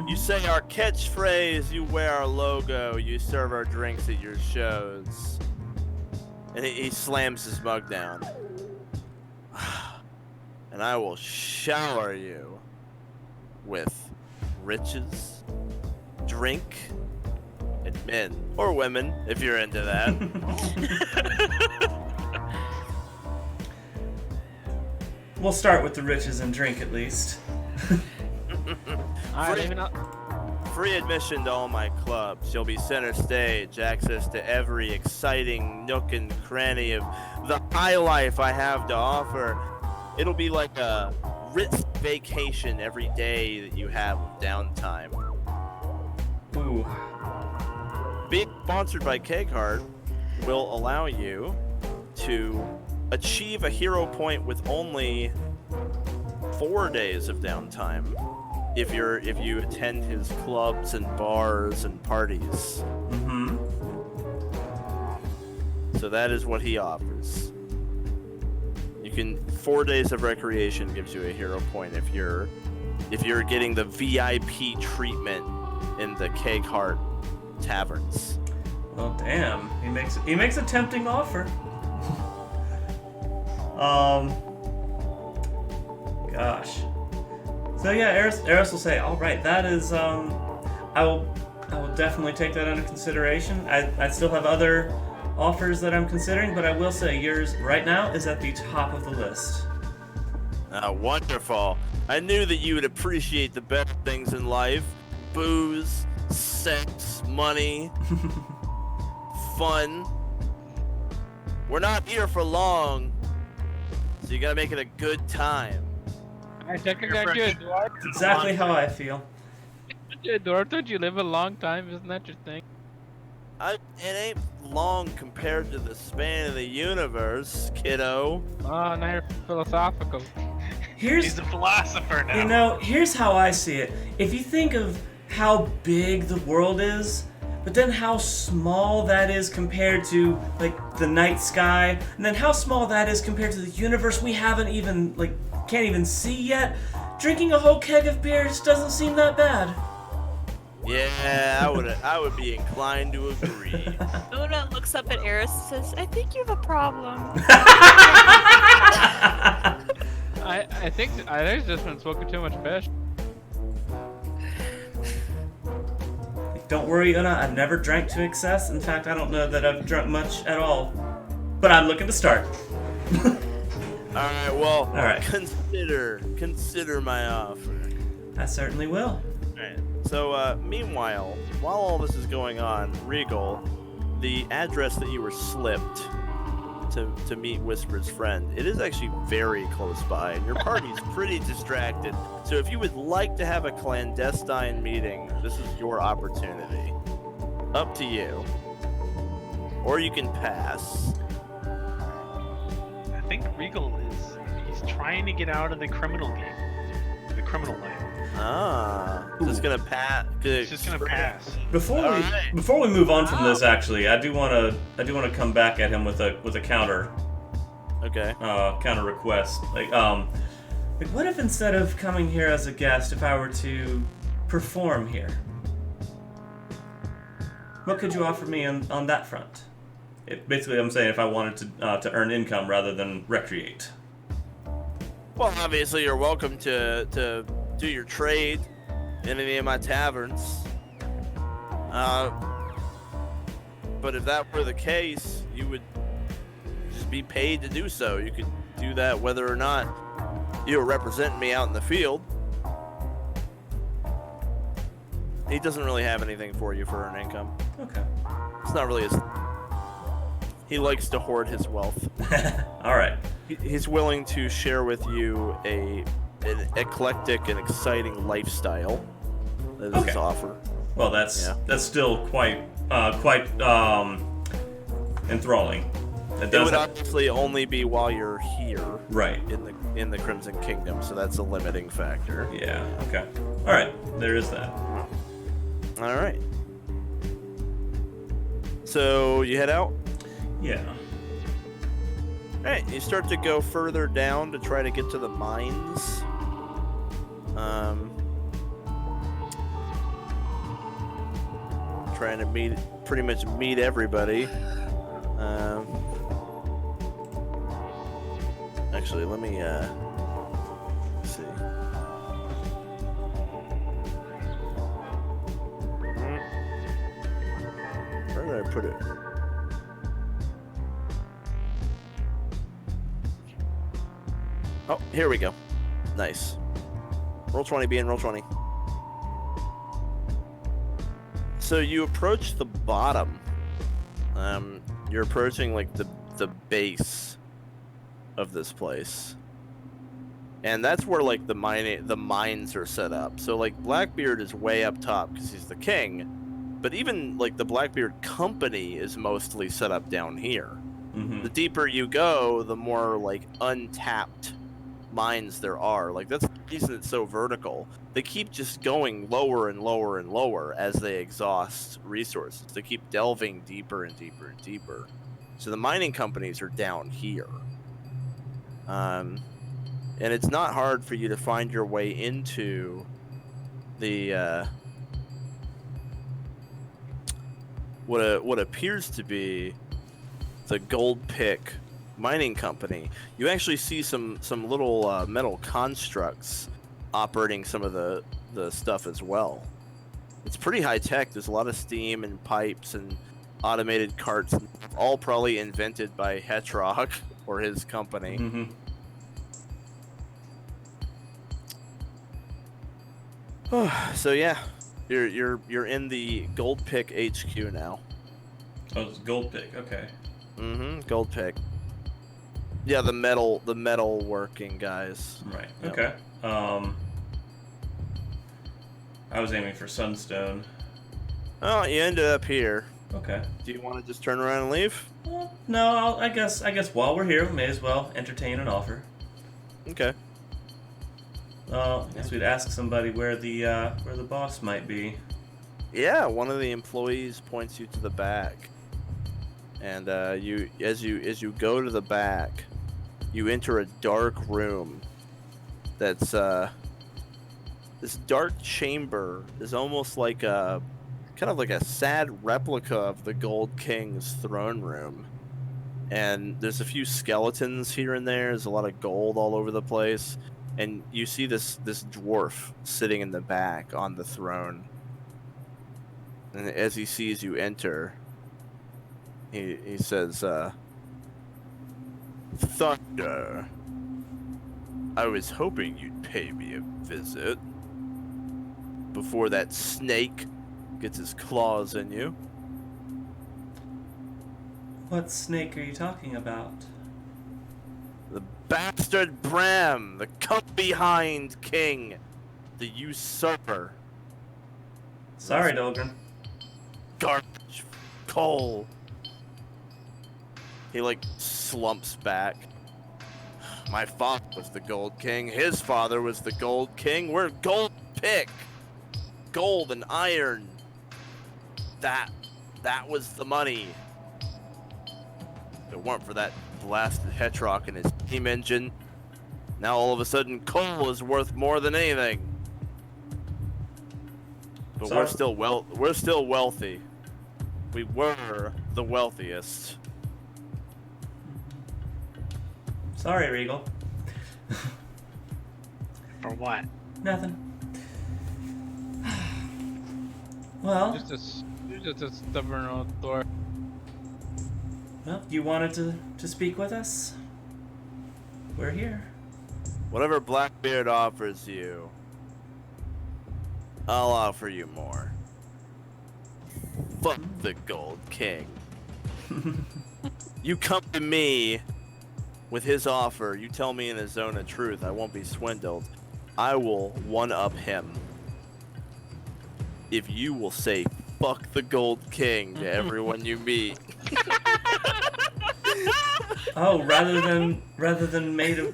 You say our catchphrase, you wear our logo, you serve our drinks at your shows. And he slams his mug down. And I will shower you with riches, drink, and men. Or women, if you're into that. We'll start with the riches and drink at least. Alright, even up. Free admission to all my clubs. You'll be center stage, access to every exciting nook and cranny of the high life I have to offer. It'll be like a Ritz vacation every day that you have with downtime. Ooh. Being sponsored by Keghart will allow you to achieve a hero point with only 4 days of downtime if you attend his clubs and bars and parties. So that is what he offers. You can 4 days of recreation gives you a hero point if you're getting the VIP treatment in the Keghart taverns. Well, damn. He makes a tempting offer. Gosh. So yeah, Eris will say, all right, that is, I will definitely take that under consideration. I still have other offers that I'm considering, but I will say yours right now is at the top of the list. Wonderful. I knew that you would appreciate the better things in life. Booze, sex, money, fun. We're not here for long, so you gotta make it a good time. I think I got you, Dwarf. It's exactly how I feel. Dwarf, don't you live a long time? Isn't that your thing? It ain't long compared to the span of the universe, kiddo. Oh, now you're philosophical. He's a philosopher now. You know, here's how I see it. If you think of how big the world is, but then how small that is compared to, like, the night sky, and then how small that is compared to the universe we haven't even, like, can't even see yet, drinking a whole keg of beer just doesn't seem that bad. Yeah, I would be inclined to agree. Oona looks up at Eris and says, I think you have a problem. I think I've just been smoking too much fish. Don't worry, Oona, I've never drank to excess. In fact, I don't know that I've drunk much at all. But I'm looking to start. Alright, well, Alright. Consider my offer. I certainly will. Alright, so meanwhile, while all this is going on, Reigel, the address that you were slipped to meet Whisper's friend, it is actually very close by, and your party's pretty distracted. So if you would like to have a clandestine meeting, this is your opportunity. Up to you. Or you can pass. I think Reigel he's trying to get out of the criminal game. The criminal life. Just gonna pass. He's just gonna pass. Before we move on from this, actually, I do want to come back at him with a counter. Okay. Counter request. Like what if instead of coming here as a guest, if I were to perform here? What could you offer me on that front? Basically, I'm saying if I wanted to earn income rather than recreate. Well, obviously, you're welcome to do your trade in any of my taverns. But if that were the case, you would just be paid to do so. You could do that whether or not you're representing me out in the field. He doesn't really have anything for you for an income. Okay. It's not really his He likes to hoard his wealth. All right. He's willing to share with you an eclectic and exciting lifestyle that is his offer. Well, that's still quite enthralling. It would obviously only be while you're here, right? In the Crimson Kingdom, so that's a limiting factor. Yeah. Okay. All right. There is that. All right. So you head out. Yeah. Alright, you start to go further down to try to get to the mines. Trying to pretty much meet everybody. Actually, let me see. Where did I put it? Oh, here we go. Nice. Roll 20, be in roll 20. So you approach the bottom. You're approaching like the base of this place. And that's where like the mines are set up. So like Blackbeard is way up top because he's the king. But even like the Blackbeard company is mostly set up down here. Mm-hmm. The deeper you go, the more like untapped mines there are. Like that's the reason it's so vertical. They keep just going lower and lower and lower as they exhaust resources. They keep delving deeper and deeper and deeper. So the mining companies are down here. And it's not hard for you to find your way into the what appears to be the Gold Pick mining company. You actually see some little metal constructs operating some of the stuff as well. It's pretty high tech. There's a lot of steam and pipes and automated carts, all probably invented by Hetrog or his company. Mm-hmm. So yeah, you're in the Gold Pick HQ now. Oh, it's Gold Pick. Okay. Mm-hmm. Gold Pick. Yeah, the metal working guys. Right. Yep. Okay. I was aiming for Sunstone. Oh, you ended up here. Okay. Do you want to just turn around and leave? Well, no, I guess while we're here, we may as well entertain an offer. Okay. I guess we'd ask somebody where the boss might be. Yeah, one of the employees points you to the back, and you as you go to the back, you enter a dark room. That's this dark chamber is almost like a kind of like a sad replica of the Gold King's throne room. And there's a few skeletons here and there. There's a lot of gold all over the place. And you see this dwarf sitting in the back on the throne. And as he sees you enter, he says, Thunder, I was hoping you'd pay me a visit before that snake gets his claws in you. What snake are you talking about? The bastard Bram, the come-behind king, the usurper. Sorry, Dolgrin. Garbage coal. He like slumps back. My father was the Gold King. His father was the Gold King. We're Gold Pick. Gold and iron. That was the money. If it weren't for that blasted Hetrog and his steam engine, now all of a sudden coal is worth more than anything. But Sorry. we're still wealthy. We were the wealthiest. Sorry, Reigel. For what? Nothing. Well, Just a stubborn old door. well, you wanted to speak with us? We're here. Whatever Blackbeard offers you, I'll offer you more. Fuck the Gold King. You come to me with his offer. You tell me in a zone of truth. I won't be swindled. I will one-up him. If you will say, fuck the Gold King to everyone you meet. Oh, rather than made of...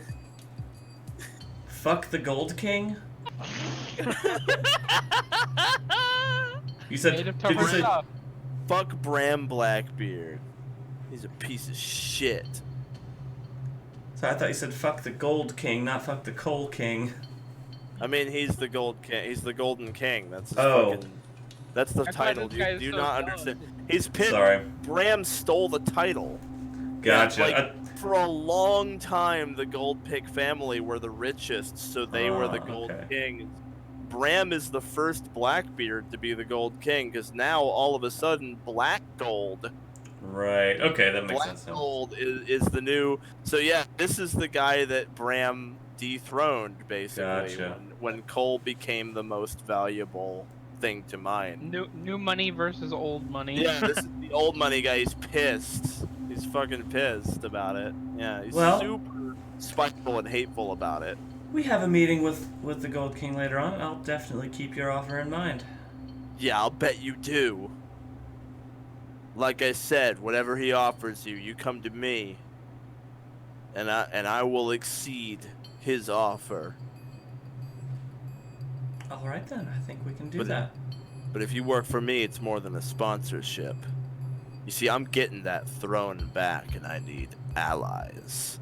Fuck the Gold King? You said... Made of Did you say... Tamarilla. Fuck Bram Blackbeard. He's a piece of shit. So I thought you said fuck the Gold King, not fuck the Coal King. I mean, he's the Gold King. He's the Golden King. That's his Oh. fucking... That's the I thought title. this Do guy's you so not dumb. understand? He's pissed. Sorry. Bram stole the title. Gotcha. Like, for a long time, the Gold Pick family were the richest, so they were the Gold okay. Kings. Bram is the first Blackbeard to be the Gold King, because now, all of a sudden, Black Gold... Right. Okay, that makes Black sense. Gold is the new... So yeah, this is the guy that Bram dethroned, basically, Gotcha. when coal became the most valuable thing to mine. New money versus old money. Yeah, this is the old money guy. He's pissed. He's fucking pissed about it. Yeah, he's Well- super spiteful and hateful about it. We have a meeting with the Gold King later on. I'll definitely keep your offer in mind. Yeah, I'll bet you do. Like I said, whatever he offers you, you come to me, and I will exceed his offer. All right then, I think we can do But- that. But if you work for me, it's more than a sponsorship. You see, I'm getting that throne back, and I need allies.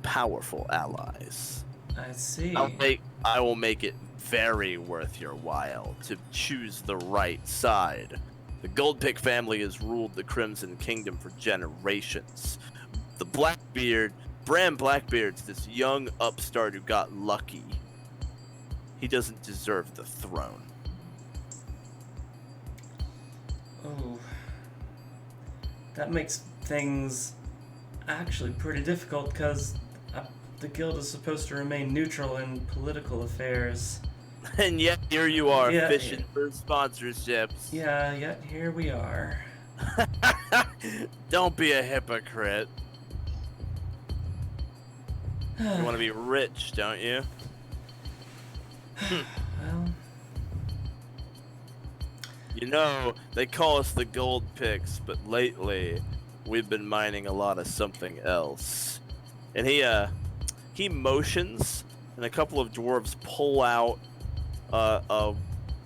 Powerful allies. I see. I will make it very worth your while to choose the right side. The Goldpick family has ruled the Crimson Kingdom for generations. The Blackbeard, Bram Blackbeard's this young upstart who got lucky. He doesn't deserve the throne. Oh, that makes things actually pretty difficult because the guild is supposed to remain neutral in political affairs. And yet here you are, Yeah, fishing yeah. for sponsorships. Yeah, yet here we are. Don't be a hypocrite. You want to be rich, don't you? Well, You know, they call us the gold picks, but lately we've been mining a lot of something else. And he motions, and a couple of dwarves pull out a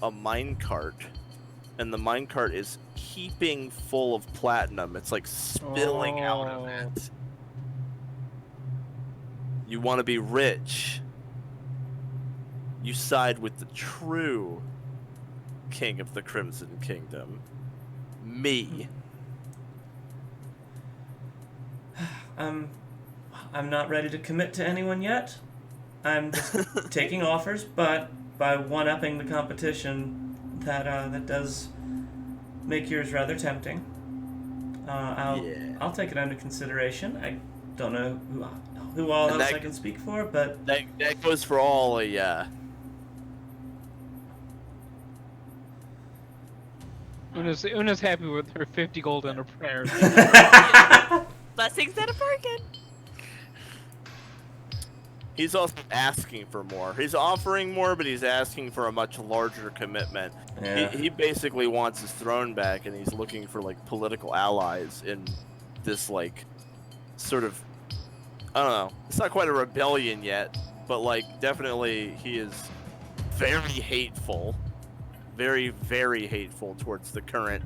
minecart, and the minecart is heaping full of platinum. It's like spilling out of it. You want to be rich. You side with the true king of the Crimson Kingdom. Me. I'm not ready to commit to anyone yet. I'm just taking offers, but by one-upping the competition, that does make yours rather tempting. I'll take it under consideration. I don't know who all And else that- I can speak for, but That goes for all Una's happy with her 50 gold and a prayer. Blessings and a bargain. He's also asking for more. He's offering more, but he's asking for a much larger commitment. Yeah. He basically wants his throne back, and he's looking for like political allies in this like sort of, I don't know. It's not quite a rebellion yet, but like definitely he is very hateful, very very hateful towards the current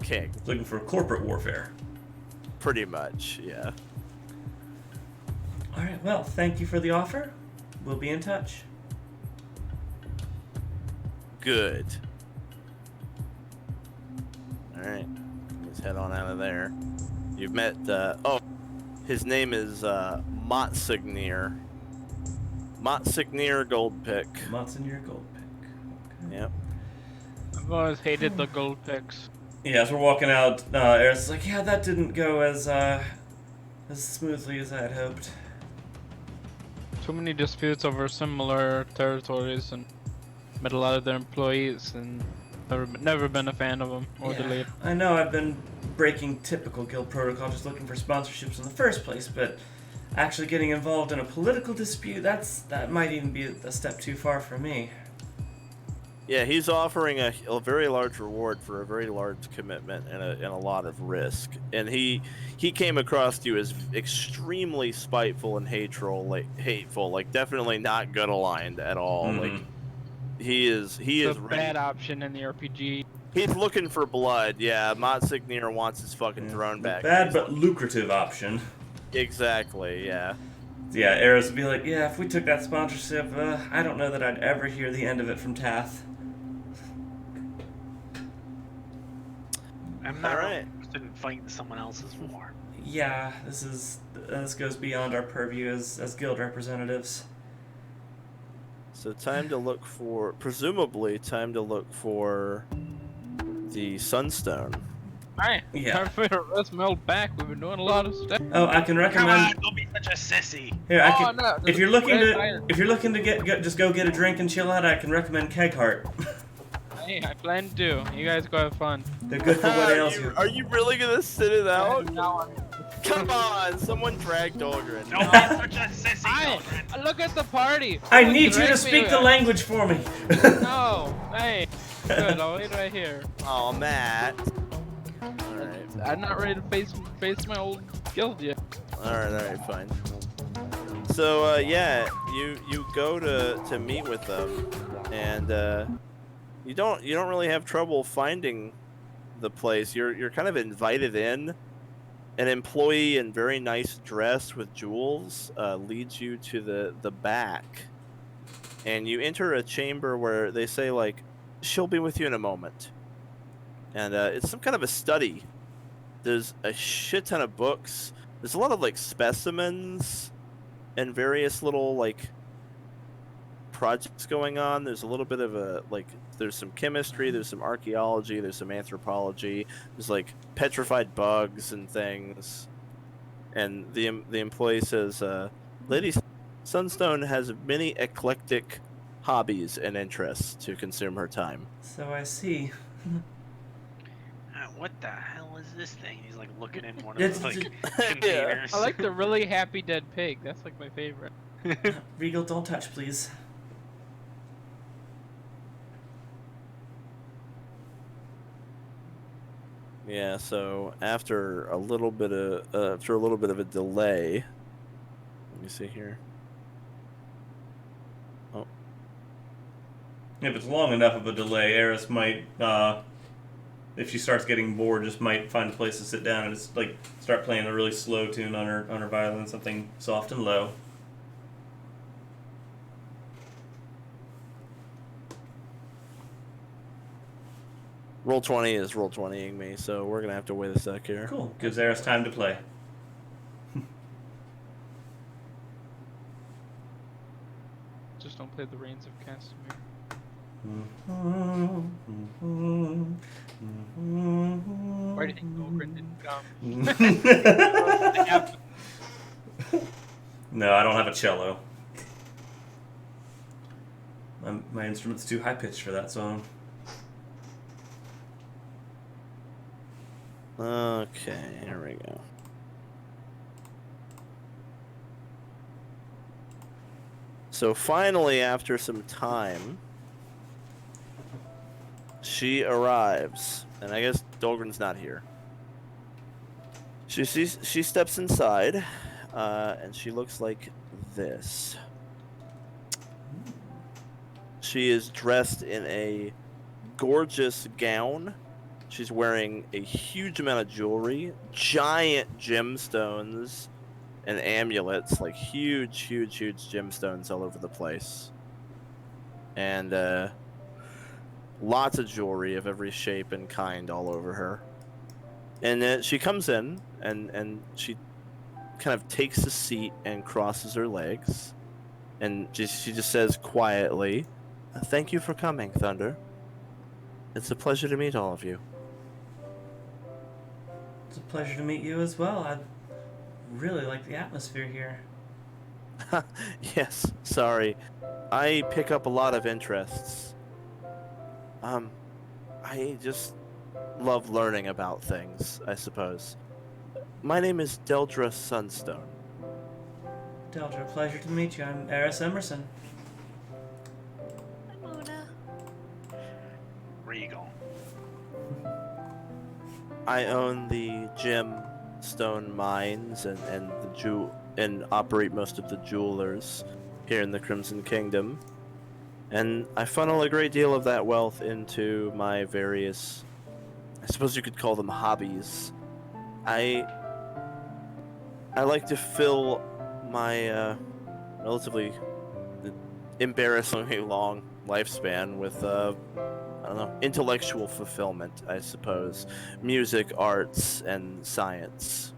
king. looking for corporate warfare. Pretty much, yeah. All right. Well, thank you for the offer. We'll be in touch. Good. Alright. Let's head on out of there. You've met, his name is, Motsignir. Motsignir Goldpick. Monsignor Goldpick. Okay. Yep. I've always hated the gold picks. Yeah, as we're walking out, Eris is like, yeah, that didn't go as smoothly as I had hoped. Too many disputes over similar territories and met a lot of their employees and never been a fan of them or the lead. I know I've been breaking typical guild protocol, just looking for sponsorships in the first place, but actually getting involved in a political dispute, that might even be a step too far for me. Yeah, he's offering a very large reward for a very large commitment and a lot of risk. And he came across you as extremely spiteful and hateful, like definitely not good aligned at all. Mhm. Like he is The ready. bad option in the RPG. He's looking for blood. Yeah, Motsignir wants his fucking throne The back. bad He's but lucrative option. exactly. Yeah. Yeah, Eris would be like, yeah, if we took that sponsorship, I don't know that I'd ever hear the end of it from Tath. I'm not Alright. interested in fighting someone else's war. Yeah, this goes beyond our purview as guild representatives. So presumably time to look for the Sunstone. Alright, Yeah. time for us meld back. We've been doing a lot of stuff. Oh, I can Come recommend. on, don't be such a sissy. Here, I Oh, can. no, If you're looking red to, iron. if you're looking to just go get a drink and chill out, I can recommend Keghart. Hey, I plan to. You guys go have fun. They're good for what ails you. Are you really gonna sit it out? Now Come on, someone drag Dolgrin. Don't be such a sissy, I Dolgrin. look at the party. I Someone need you drag to me speak the away. language for me. No, hey. Good, I'll wait right here. Oh, Matt. Alright. I'm not ready to face my old guild yet. Alright, fine. So, yeah, you go to meet with them, and, you don't really have trouble finding the place. You're kind of invited in. An employee in very nice dress with jewels leads you to the back, and you enter a chamber where they say, like, she'll be with you in a moment. And it's some kind of a study. There's a shit ton of books. There's a lot of, like, specimens and various little, like, projects going on. There's a little bit of there's some chemistry, there's some archaeology, there's some anthropology, there's like petrified bugs and things. And the employee says, Lady Sunstone has many eclectic hobbies and interests to consume her time. So I see. What the hell is this thing? He's like looking in one of It's- the like Yeah. containers. I like the really happy dead pig. That's like my favorite. Regal, don't touch, please. Yeah, so after a little bit of a delay, let me see here. Oh, If it's long enough of a delay, Eris might, if she starts getting bored, just might find a place to sit down and just like start playing a really slow tune on her violin, something soft and low. roll 20 is roll 20ing me, so we're gonna have to wait a sec here. Cool. Gives Eris time to play. Just don't play the Reigns of Castamere. Why do you think Dolgrin didn't come? No, I don't have a cello. My instrument's too high pitched for that song. Okay, here we go. So finally, after some time, she arrives, and I guess Dolgrin's not here. She steps inside, and she looks like this. She is dressed in a gorgeous gown. She's wearing a huge amount of jewelry, giant gemstones and amulets, like huge gemstones all over the place. And lots of jewelry of every shape and kind all over her. And she comes in, and she kind of takes a seat and crosses her legs. And she just says quietly, "Thank you for coming, Thunder. It's a pleasure to meet all of you." It's a pleasure to meet you as well. I really like the atmosphere here. Yes, sorry. I pick up a lot of interests. I just love learning about things, I suppose. My name is Deldra Sunstone. Deldra, pleasure to meet you. I'm Eris Emerson. I'm Oona. Reigel. I own the gemstone mines and operate most of the jewelers here in the Crimson Kingdom. And I funnel a great deal of that wealth into my various, I suppose you could call them hobbies. I like to fill my relatively embarrassingly long lifespan with I don't know, intellectual fulfillment, I suppose. Music, arts, and science.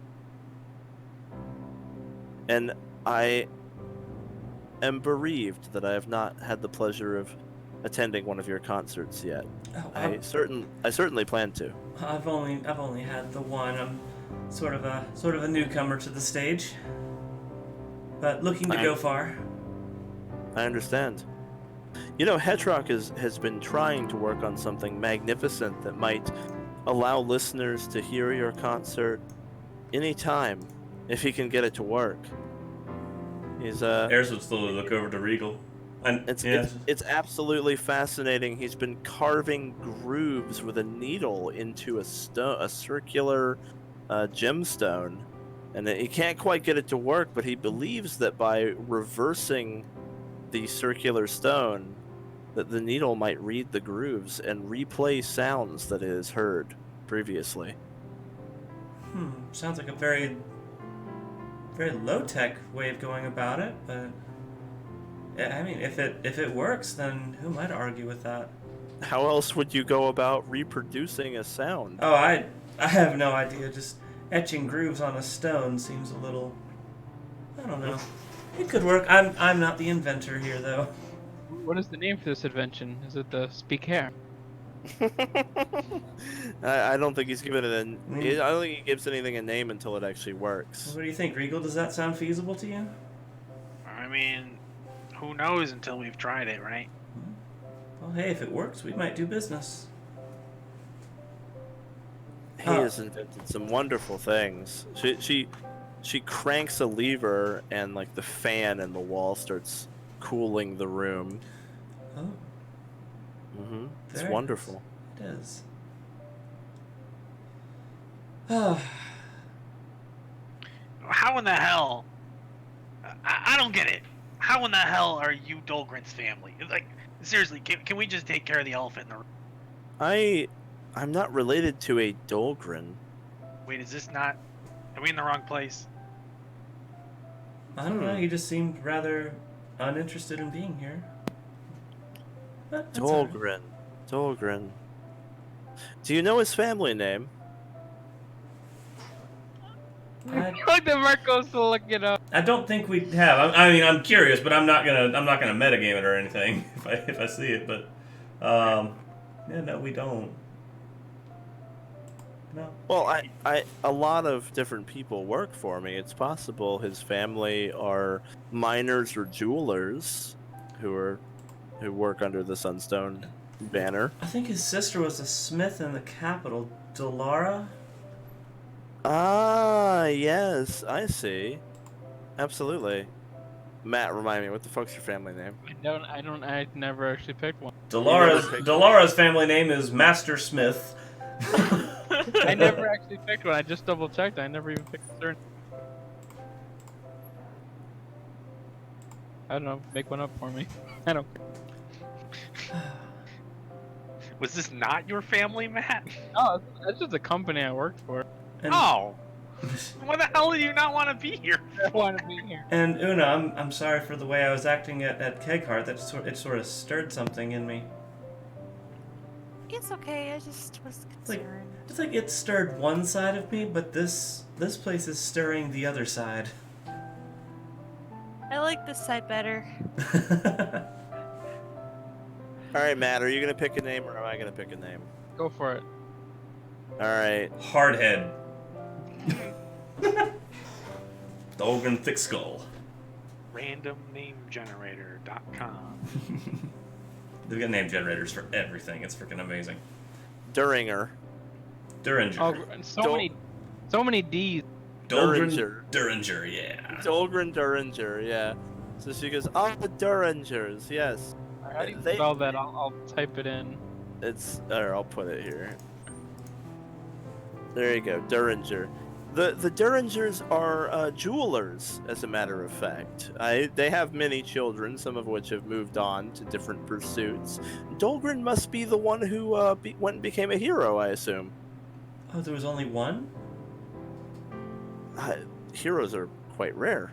And I am bereaved that I have not had the pleasure of attending one of your concerts yet. Oh, I certainly plan to. I've only had the one. I'm sort of a newcomer to the stage, but looking to go far. I understand. You know, Hetrock has been trying to work on something magnificent that might allow listeners to hear your concert anytime, if he can get it to work. He's Eris would slowly look over to Reigel. And it's absolutely fascinating. He's been carving grooves with a needle into a circular gemstone, and he can't quite get it to work, but he believes that by reversing the circular stone, that the needle might read the grooves and replay sounds that it has heard previously. Sounds like a very, very low-tech way of going about it, but I mean, if it works, then who might argue with that? How else would you go about reproducing a sound? Oh, I have no idea. Just etching grooves on a stone seems a little, I don't know. It could work. I'm not the inventor here, though. What is the name for this invention? Is it the Speak Hair? I don't think he's given it I don't think he gives anything a name until it actually works. What do you think, Reigel? Does that sound feasible to you? I mean, who knows until we've tried it, right? Well, hey, if it works, we might do business. He has invented some wonderful things. She cranks a lever, and like the fan in the wall starts cooling the room. Oh. It's Very wonderful. Nice. It is. Oh. How in the hell? I don't get it. How in the hell are you Dolgrin's family? Like, seriously, can we just take care of the elephant in the room? I'm not related to a Dolgrin. Wait, is this not? Are we in the wrong place? I don't know. He just seemed rather uninterested in being here. But that's all right. Dolgrin. Do you know his family name? Like the Marcos to look it up. I don't think we have. I mean, I'm curious, but I'm not gonna metagame it or anything if I see it. But yeah, no, we don't. No. Well, a lot of different people work for me. It's possible his family are miners or jewelers who work under the Sunstone banner. I think his sister was a smith in the capital, Delara. Ah, yes, I see. Absolutely. Matt, remind me, what the fuck's your family name? I never actually picked one. Delara's family name is Master Smith. I never actually picked one. I just double checked. I never even picked a surname. I don't know. Make one up for me. I don't care. Was this not your family, Matt? No, that's just a company I worked for. And, Oh! Why the hell do you not want to be here? I want to be here. And Oona, I'm sorry for the way I was acting at Keghart. It sort of stirred something in me. It's okay. I just was concerned. It's like it stirred one side of me, but this place is stirring the other side. I like this side better. Alright, Matt, are you going to pick a name or am I going to pick a name? Go for it. Alright. Hardhead. Dolgrin Thickskull. randomnamegenerator.com. They've got name generators for everything. It's freaking amazing. Duringer. Duringer. Oh, so many D's. Duringer. Duringer, yeah. Dolgrin Duringer, yeah. So she goes, oh, the Duringers, yes. How do you spell that? I'll type it in. It's, or I'll put it here. There you go, Duringer. The Duringers are jewelers, as a matter of fact. They have many children, some of which have moved on to different pursuits. Dolgrin must be the one who went and became a hero, I assume. Oh, there was only one? Heroes are quite rare.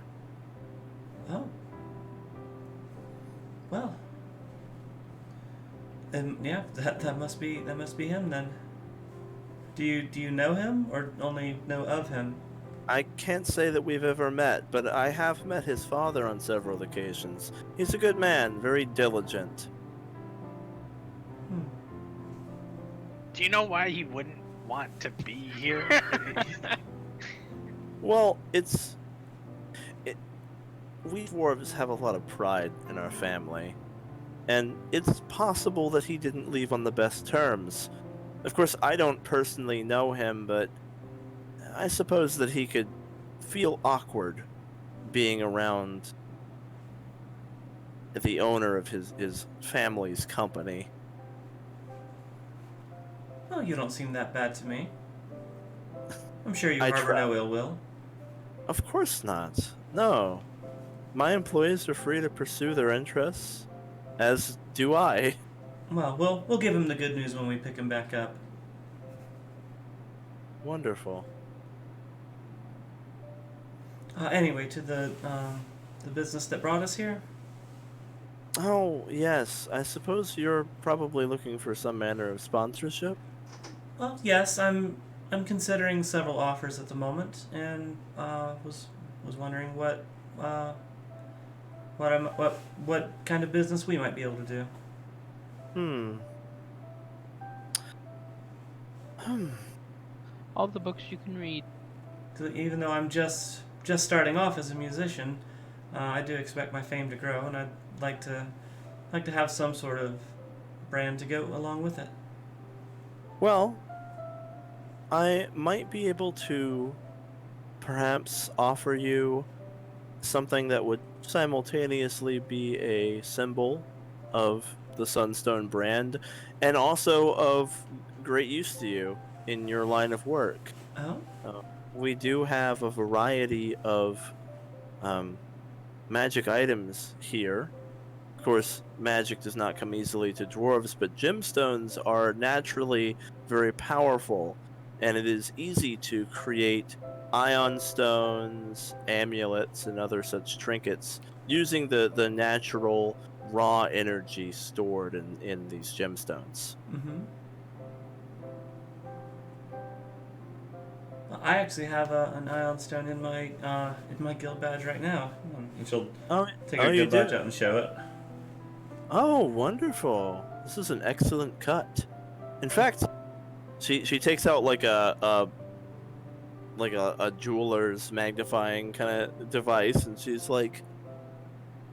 Oh. Well. Yeah, that must be him then. Do you know him, or only know of him? I can't say that we've ever met, but I have met his father on several occasions. He's a good man, very diligent. Do you know why he wouldn't want to be here? Well, we dwarves have a lot of pride in our family, and it's possible that he didn't leave on the best terms. Of course, I don't personally know him, but I suppose that he could feel awkward being around the owner of his family's company. Well, you don't seem that bad to me. I'm sure you I harbor try. no ill will. Of course not. No. My employees are free to pursue their interests, as do I. Well, we'll give him the good news when we pick him back up. Wonderful. Anyway, to the business that brought us here. Oh, yes. I suppose you're probably looking for some manner of sponsorship? Well, yes, I'm considering several offers at the moment, and was wondering what kind of business we might be able to do. All the books you can read. Even though I'm just starting off as a musician, I do expect my fame to grow, and I'd like to have some sort of brand to go along with it. Well, I might be able to perhaps offer you something that would simultaneously be a symbol of the Sunstone brand and also of great use to you in your line of work. Oh? We do have a variety of magic items here. Of course, magic does not come easily to dwarves, but gemstones are naturally very powerful, and it is easy to create ion stones, amulets, and other such trinkets using the natural raw energy stored in these gemstones. Mm-hmm. I actually have an ion stone in my guild badge right now. And she'll take her guild badge out and show it. Oh, wonderful! This is an excellent cut. In fact, she takes out like a jeweler's magnifying kind of device, and she's like,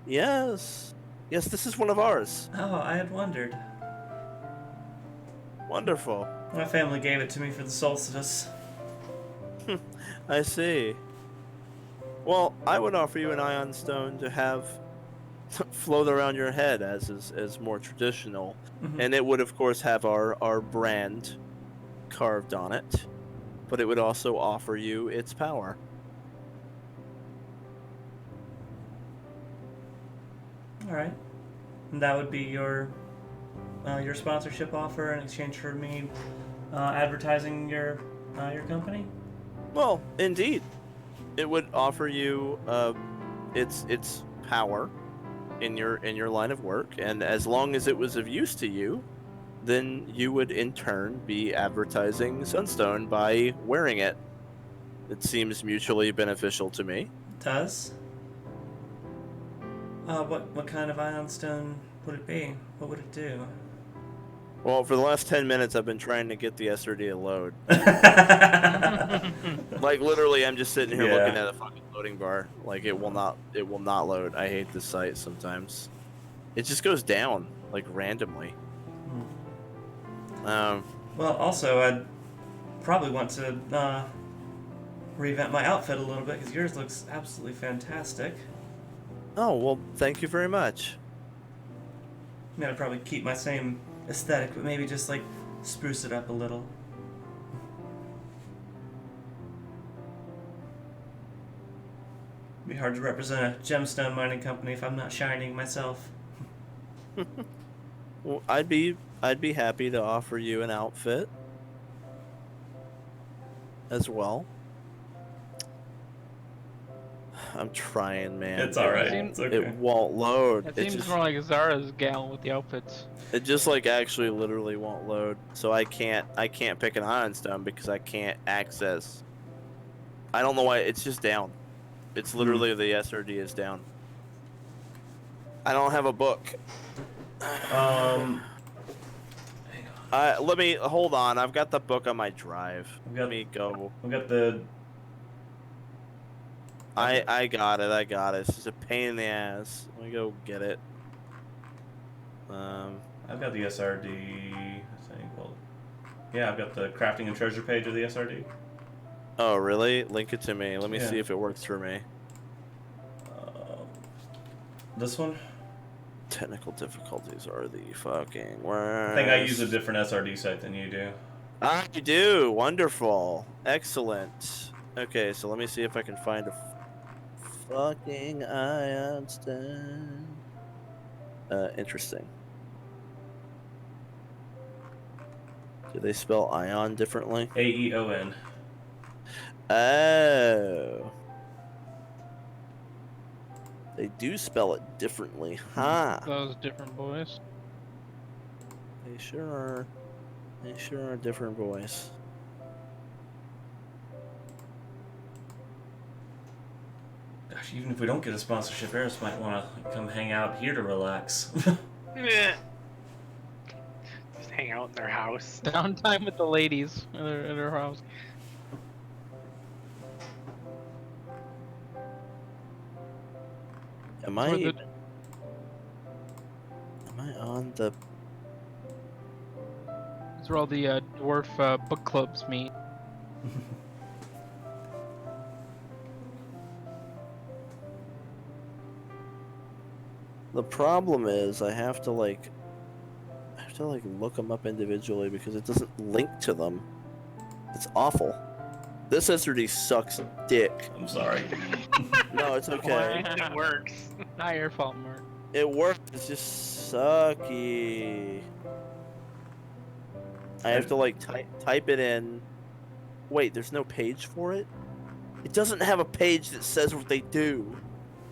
yes, this is one of ours. Oh, I had wondered. Wonderful. My family gave it to me for the solstice. I see. Well, I would offer you an ion stone to have float around your head as more traditional, and it would of course have our brand carved on it, but it would also offer you its power. All right, and that would be your sponsorship offer in exchange for me advertising your company. Well, indeed, it would offer you its power in your line of work, and as long as it was of use to you, then you would in turn be advertising Sunstone by wearing it. It seems mutually beneficial to me. It does. What kind of ion stone would it be? What would it do? Well, for the last 10 minutes, I've been trying to get the SRD to load. Like, literally, I'm just sitting here looking at a fucking loading bar. Like, it will not load. I hate this site sometimes. It just goes down, like, randomly. Well, also, probably want to revamp my outfit a little bit because yours looks absolutely fantastic. Oh, well, thank you very much. I mean, I'd probably keep my same aesthetic, but maybe just like spruce it up a little. It'd be hard to represent a gemstone mining company if I'm not shining myself. Well, I'd be happy to offer you an outfit as well. I'm trying, man. It's alright. Seems- It's okay. It won't load. It It seems just, more like Zara's gal with the outfits. it just like actually literally won't load. So I can't pick an iron stone because I can't access. I don't know why. It's just down. It's literally the SRD is down. I don't have a book. Let me hold on. I've got the book on my drive. Let me go. We got the. I got it. I got it. It's just a pain in the ass. Let me go get it. I've got the SRD. Well, yeah, I've got the crafting and treasure page of the SRD. Oh, really? Link it to me. Let me Yeah. see if it works for me. This one? Technical difficulties are the fucking worst. I think I use a different SRD site than you do. Ah, you do. Wonderful. Excellent. Okay, so let me see if I can find a fucking ion stone. Interesting. Do they spell ion differently? AEON. Oh. They do spell it differently, huh? Those different boys. They sure are. They sure are different boys. Gosh, even if we don't get a sponsorship, Eris might want to come hang out here to relax. Yeah. Just hang out in their house. Downtime with the ladies at her house. Am Or I the- on the... That's where all the dwarf book clubs meet. The problem is I have to like look them up individually because it doesn't link to them. It's awful. This SRD sucks dick. I'm sorry. No, it's okay. It works. Not your fault, Mark. It works. It's just sucky. I have to like type it in. Wait, there's no page for it? It doesn't have a page that says what they do.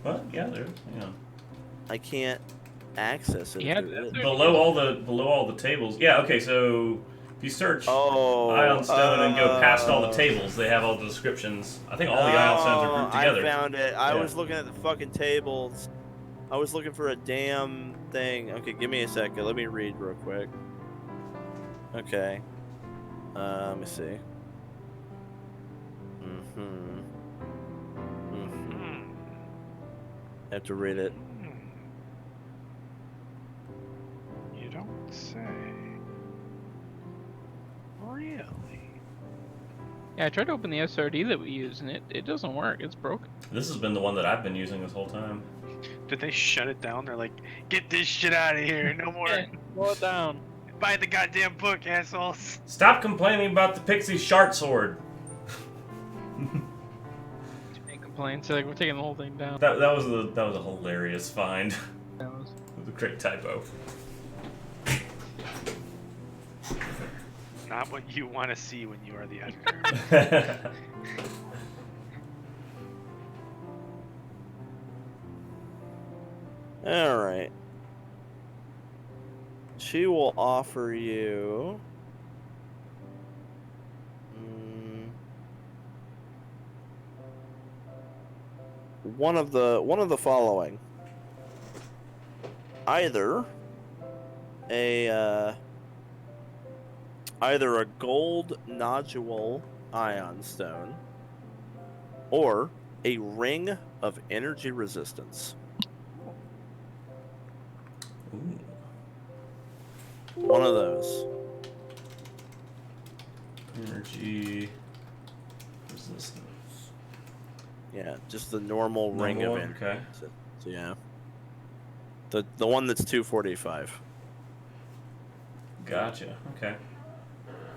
What? Yeah, there. Yeah. I can't access it. Yeah, if there is. Below all the tables. Yeah. Okay. So if you search Ion Stone and go past all the tables, they have all the descriptions. I think all the Ion Stones are grouped together. I found it. I Yeah. was looking at the fucking tables. I was looking for a damn thing. Okay, give me a second. Let me read real quick. Okay. Let me see. I have to read it. You don't say. Really? Yeah, I tried to open the SRD that we use, and it doesn't work. It's broken. This has been the one that I've been using this whole time. Did they shut it down? They're like, get this shit out of here. No more. Slow it down. Buy the goddamn book, assholes. Stop complaining about the pixie shard sword. Too many complaints. Like, we're taking the whole thing down. That was a hilarious find. That was... It was a great typo. Not what you want to see when you are the editor. Alright. She will offer you... one of the following. Either a gold nodule ion stone or a ring of energy resistance. Ooh. One of those. Energy resistance. Yeah, just the normal ring of Normal, energy. okay. So yeah. The one that's 245. Gotcha. Okay.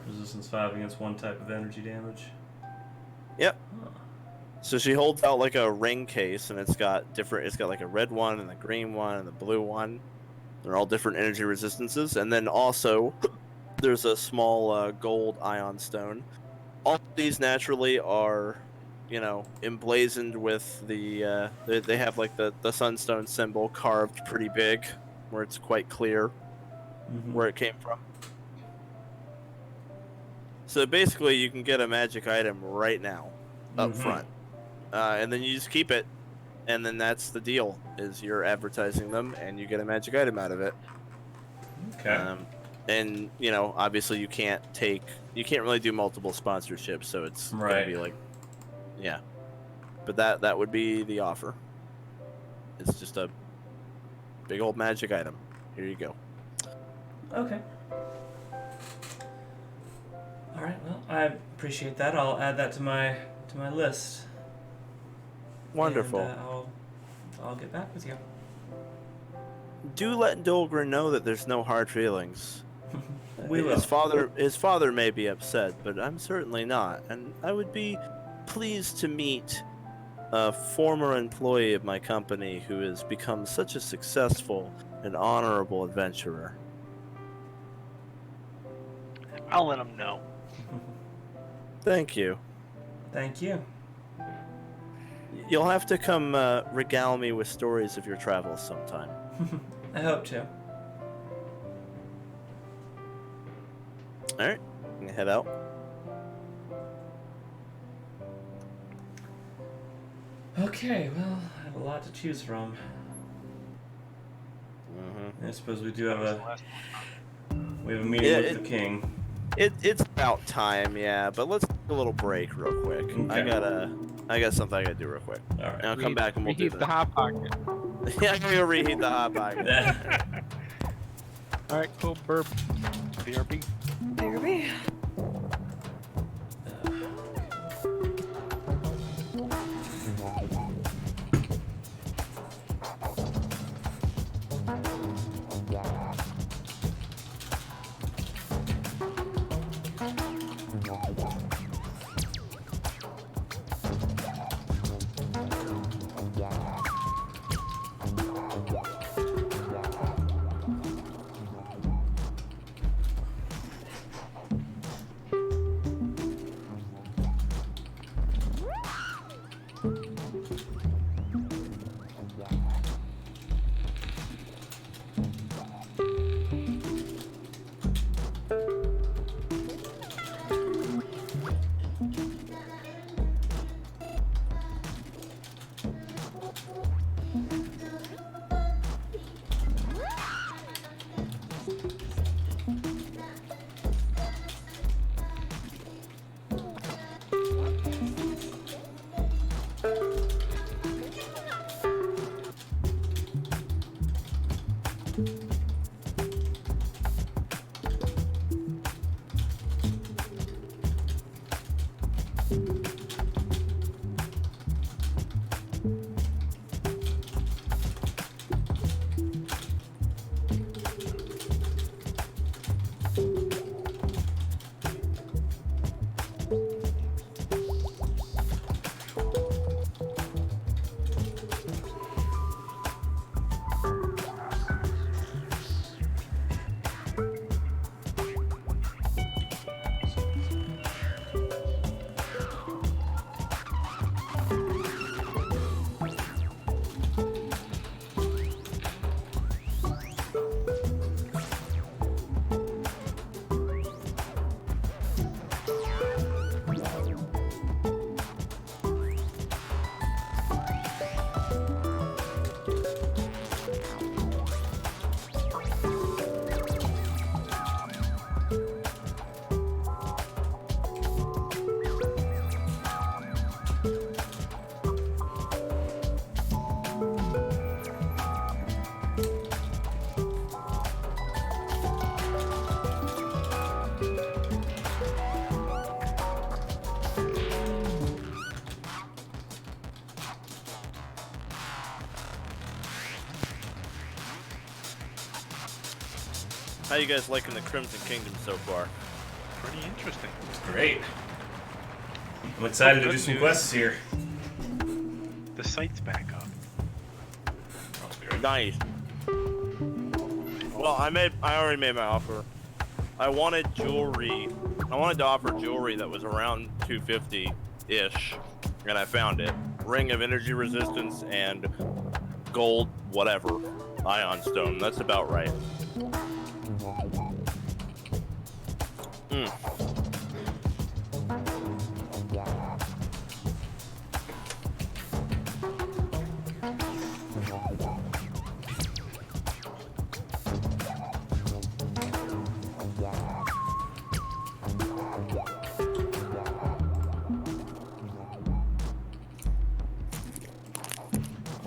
Resistance 5 against one type of energy damage. Yep. Huh. So she holds out like a ring case, and it's got like a red one and a green one and the blue one. They're all different energy resistances, and then also there's a small gold ion stone. All of these naturally are, emblazoned with they have like the sunstone symbol carved pretty big, where it's quite clear where it came from. So basically, you can get a magic item right now, up front, and then you just keep it, and then that's the deal: is you're advertising them, and you get a magic item out of it. Okay. And obviously, you can't really do multiple sponsorships, so it's gonna be like, yeah. But that would be the offer. It's just a big old magic item. Here you go. Okay. All right. Well, I appreciate that. I'll add that to my list. Wonderful. And, I'll get back with you. Do let Dolgrin know that there's no hard feelings. We will. His father may be upset, but I'm certainly not, and I would be pleased to meet a former employee of my company who has become such a successful and honorable adventurer. I'll let him know. Thank you. Thank you. You'll have to come regale me with stories of your travels sometime. I hope to. Alright, I'm gonna head out. Okay, well, I have a lot to choose from. I suppose we do have a meeting with the king. It's about time, yeah, but let's take a little break real quick. Okay. I got something I gotta do real quick. All right. I'll come back and we'll do Reheat the that. hot pocket. Yeah, I'm gonna go reheat the hot pocket. All right, cool. Burp. BRB. Baby. How you guys liking the Crimson Kingdom so far? Pretty interesting. Great. I'm excited to do some quests here. The site's back up. Nice. Well, I already made my offer. I wanted jewelry. I wanted to offer jewelry that was around 250-ish, and I found it. Ring of energy resistance and gold, whatever, ion stone. That's about right.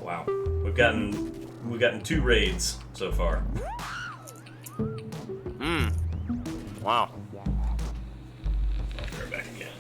Wow. We've gotten 2 raids so far. Wow. I'll be right back again.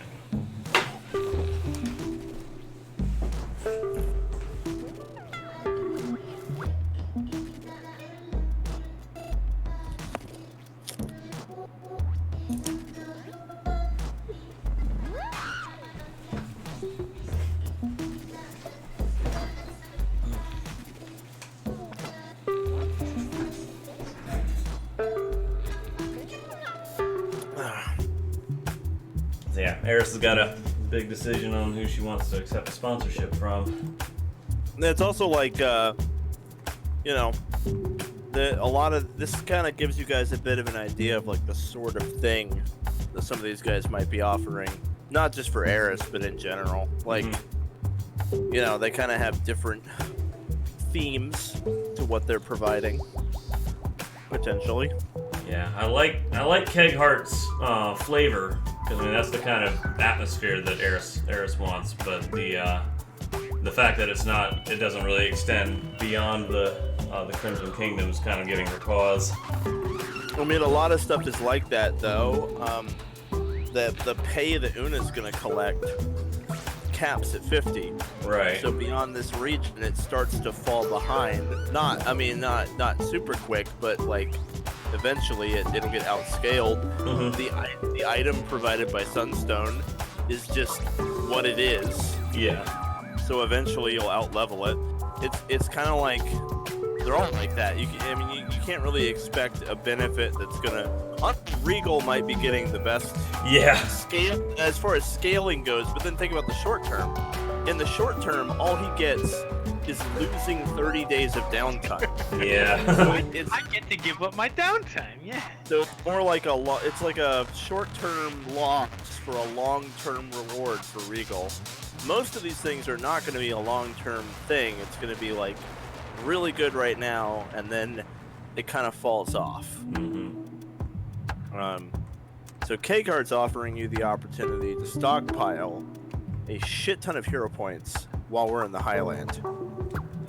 So yeah, Eris has got a big decision on who she wants to accept a sponsorship from. It's also like, a lot of this kind of gives you guys a bit of an idea of like the sort of thing that some of these guys might be offering, not just for Eris, but in general. Like, they kind of have different themes to what they're providing, potentially. Yeah, I like Keghart's flavor, because I mean that's the kind of atmosphere that Eris wants. But the fact that it doesn't really extend beyond the Crimson Kingdom is kind of giving her pause. I mean, a lot of stuff is like that, though. The pay that Oona's gonna collect caps at 50. Right. So beyond this region, it starts to fall behind. Not super quick, but like eventually it'll get outscaled. The item provided by Sunstone is just what it is. Yeah. So eventually you'll outlevel it. It's kind of like they're all like that. You can't really expect a benefit that's gonna. Reigel might be getting the best scale as far as scaling goes, but then think about the short term. In the short term, all he gets is losing 30 days of downtime. Yeah. So I get to give up my downtime, yeah. So it's more like it's like a short-term loss for a long-term reward for Reigel. Most of these things are not going to be a long-term thing. It's going to be like really good right now, and then it kind of falls off. So Keghart's offering you the opportunity to stockpile a shit ton of hero points while we're in the Highland.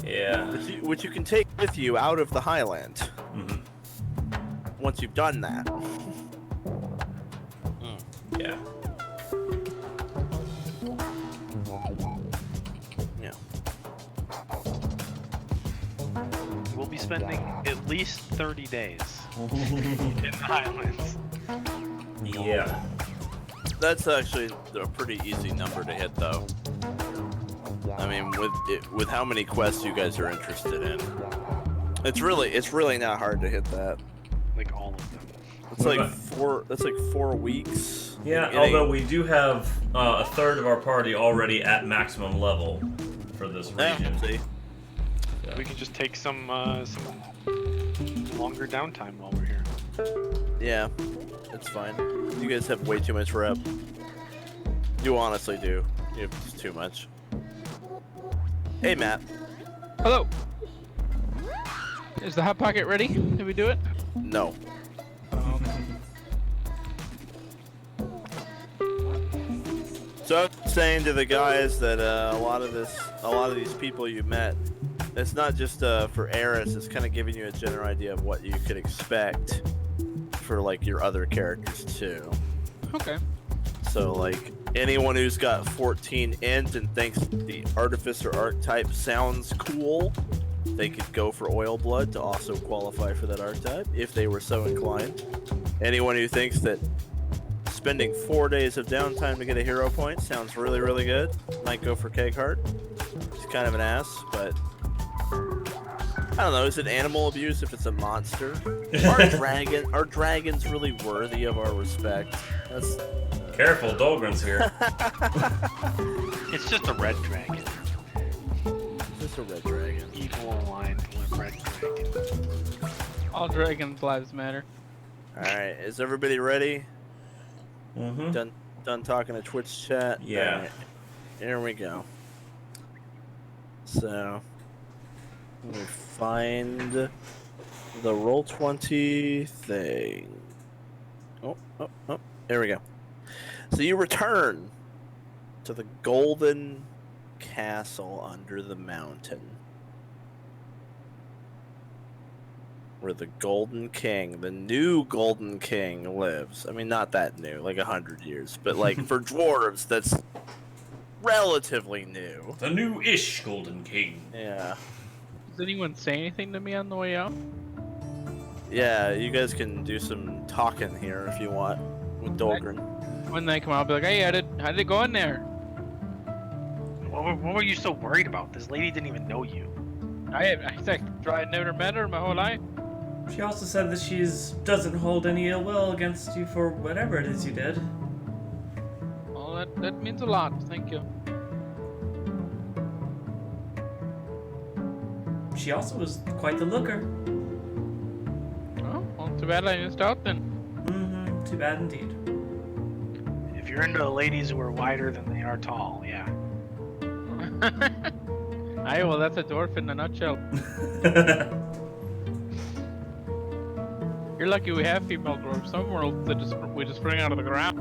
Yeah. Which you can take with you out of the Highland. Once you've done that. Yeah. Yeah. We'll be spending at least 30 days in the Highlands. Yeah. That's actually a pretty easy number to hit, though. I mean, with how many quests you guys are interested in, it's really not hard to hit that. Like all of them. It's like 4. That's like 4 weeks. Yeah. Although we do have a third of our party already at maximum level for this region. See. We can just take some longer downtime while we're here. Yeah, it's fine. You guys have way too much rep. You honestly do. You have just too much. Hey, Matt. Hello. Is the hot pocket ready? Did we do it? No. Oh, okay. So I was saying to the guys that a lot of these people you met, it's not just for Eris. It's kind of giving you a general idea of what you could expect for like your other characters too. Okay. So like anyone who's got 14 int and thinks the Artificer archetype sounds cool, they could go for Oil Blood to also qualify for that archetype if they were so inclined. Anyone who thinks that spending 4 days of downtime to get a hero point sounds really, really good might go for Kegheart. He's kind of an ass, but I don't know. Is it animal abuse if it's a monster? Are dragons really worthy of our respect? That's Careful, Dolgrin's here. It's just a red dragon. just a red dragon. Evil aligned with red dragon. All dragons' lives matter. All right, is everybody ready? Mm-hmm. Done talking to Twitch chat. Yeah. All right, here we go. So let me find the Roll20 thing. Oh, there we go. So you return to the golden castle under the mountain, where the Golden King, the new Golden King, lives. I mean, not that new, like 100 years, but like for dwarves, that's relatively new. The new-ish Golden King. Yeah. Does anyone say anything to me on the way out? Yeah, you guys can do some talking here if you want with Dolgrin. When they come out, I'll be like, hey, how did it go in there? What were you so worried about? This lady didn't even know you. I never met her my whole life. She also said that she doesn't hold any ill will against you for whatever it is you did. Well, that means a lot. Thank you. She also was quite the looker. Oh, well, too bad I missed out then. Mm-hmm. Too bad indeed. If you're into ladies who are wider than they are tall, yeah. Aye, well, that's a dwarf in a nutshell. You're lucky we have female dwarves. Some worlds we just bring out of the ground.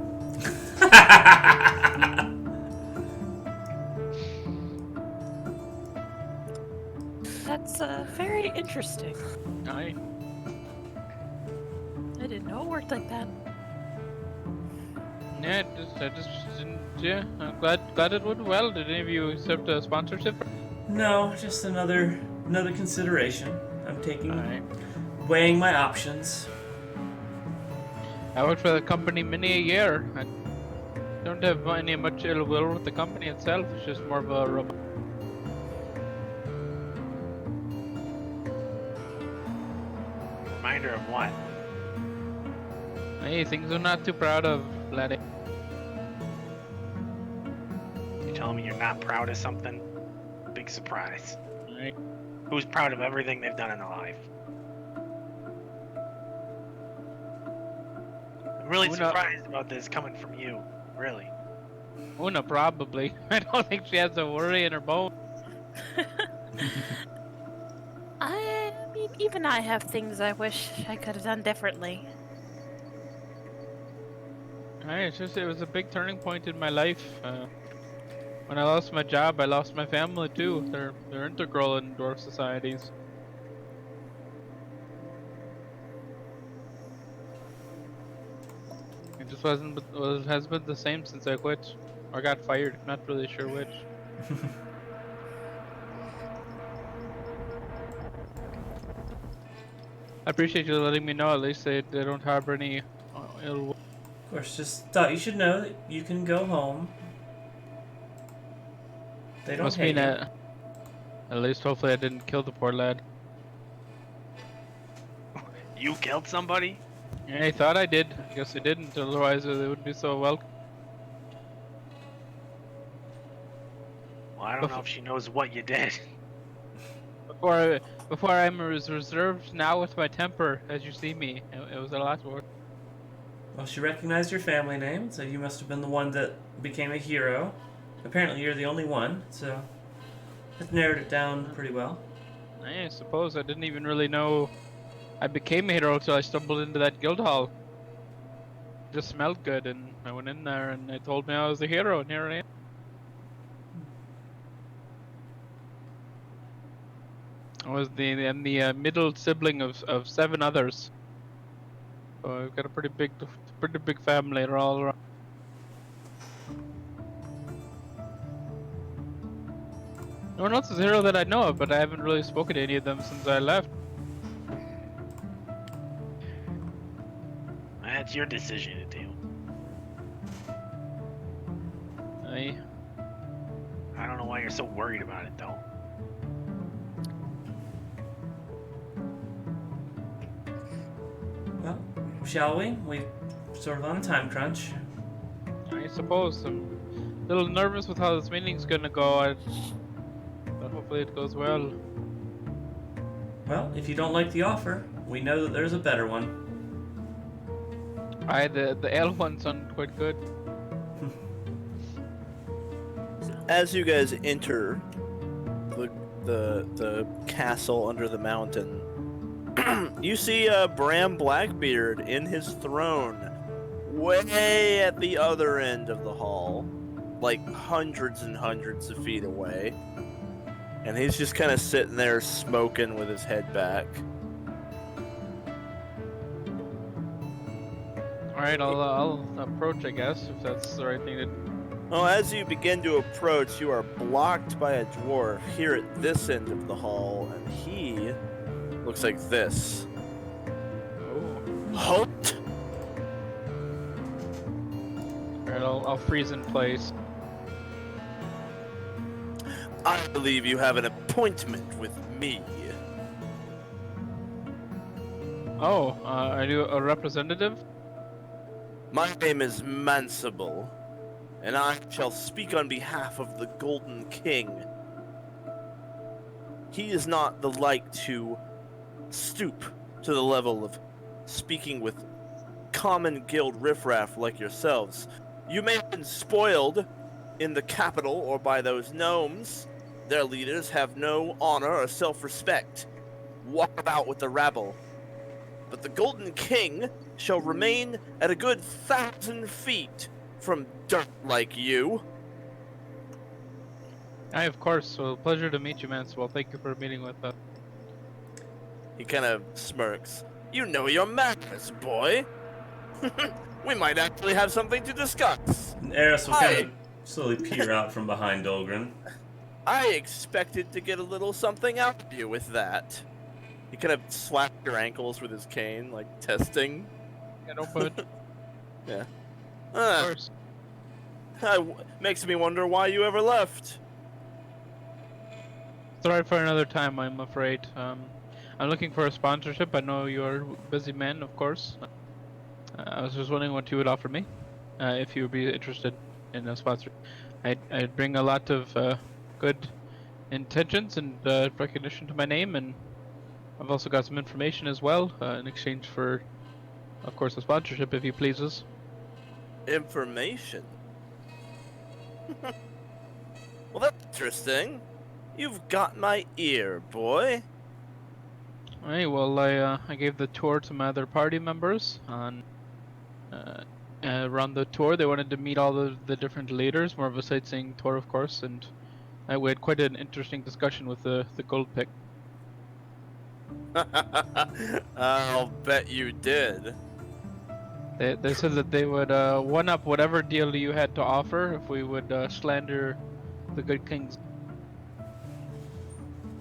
That's very interesting. Aye. I didn't know it worked like that. Yeah, I just didn't. Yeah, I'm glad it went well. Did any of you accept a sponsorship? No, just another consideration. I'm taking, Alright. weighing my options. I worked for the company many a year. I don't have any much ill will with the company itself. It's just more of a robot. Reminder of what? Hey, things I'm not too proud of, laddie. You telling me you're not proud of something? Big surprise. Right. Who's proud of everything they've done in their life? I'm really Oona. surprised about this coming from you. Really. Oona, probably. I don't think she has a worry in her bone. I mean, even I have things I wish I could have done differently. Hey, it was a big turning point in my life. When I lost my job, I lost my family too. They're integral in dwarf societies. It just has been the same since I quit or got fired. Not really sure which. I appreciate you letting me know. At least they don't harbor any ill will. Of course, just thought you should know that you can go home. They don't Must hate mean you. that. At least hopefully I didn't kill the poor lad. You killed somebody? Yeah, I thought I did. I guess I didn't. Otherwise, they would be so welcome. Well, I don't know if she knows what you did. Before I'm as reserved now with my temper as you see me. It was a lot worse. Well, she recognized your family name, so you must have been the one that became a hero. Apparently, you're the only one, so that narrowed it down pretty well. I suppose I didn't even really know I became a hero until I stumbled into that guild hall. It just smelled good, and I went in there, and they told me I was a hero, and here I am. I was the middle sibling of 7 others. So I've got a pretty big family. They're all around. No one else is a hero that I know of, but I haven't really spoken to any of them since I left. That's your decision to do. I don't know why you're so worried about it, though. Well, shall we? We're sort of on a time crunch. I suppose I'm a little nervous with how this meeting's gonna go, but hopefully it goes well. Well, if you don't like the offer, we know that there's a better one. The L one sounded quite good. As you guys enter the castle under the mountain, you see Bram Blackbeard in his throne, way at the other end of the hall, like hundreds and hundreds of feet away, and he's just kind of sitting there smoking with his head back. All right, I'll approach, I guess, if that's the right thing to do. Well, as you begin to approach, you are blocked by a dwarf here at this end of the hall, and he looks like this. Oh. Halt! All right, I'll freeze in place. I believe you have an appointment with me. Oh, are you a representative? My name is Mansible, and I shall speak on behalf of the Golden King. He is not the like to stoop to the level of speaking with common guild riffraff like yourselves. You may have been spoiled in the capital or by those gnomes. Their leaders have no honor or self-respect. Walk about with the rabble. But the Golden King shall remain at a good 1,000 feet from dirt like you. Aye, of course. Well, pleasure to meet you, Manswell. Thank you for meeting with us. He kind of smirks. You know your manners, boy. We might actually have something to discuss. And Eris will kind of slowly peer out from behind Dolgrin. I expected to get a little something out of you with that. He kind of slapped your ankles with his cane, like testing. Yeah, no budge. Yeah. Of course. Makes me wonder why you ever left. It's alright for another time, I'm afraid. I'm looking for a sponsorship. I know you're a busy man, of course. I was just wondering what you would offer me, if you would be interested in a sponsor. I'd bring a lot of good intentions and recognition to my name, and I've also got some information as well in exchange for, of course, a sponsorship, if he pleases. Information? Well, that's interesting. You've got my ear, boy. Alright, well, I gave the tour to my other party members on around the tour. They wanted to meet all the different leaders, more of a sightseeing tour, of course, and we had quite an interesting discussion with the gold pick. I'll bet you did. They said that they would one-up whatever deal you had to offer if we would slander the good kings.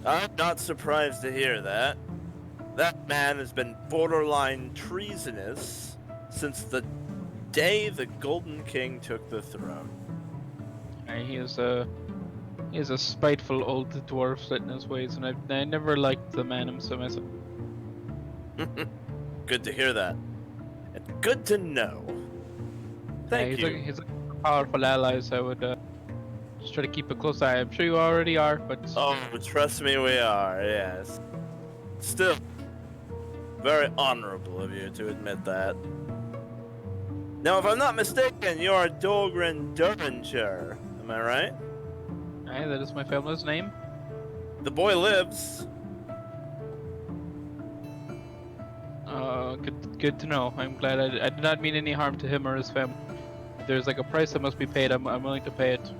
I'm not surprised to hear that. That man has been borderline treasonous since the day the Golden King took the throne. He is a spiteful old dwarf set in his ways, and I never liked the man himself. Good to hear that. And good to know. Thank you. He's a powerful ally, so I would just try to keep a close eye. I'm sure you already are, but... Oh, trust me, we are, yes. Still, very honorable of you to admit that. Now, if I'm not mistaken, you're Dolgrin Derringer, am I right? Aye, that is my family's name. The boy lives. Good to know. I'm glad I did not mean any harm to him or his family. If there's like a price that must be paid, I'm willing to pay it.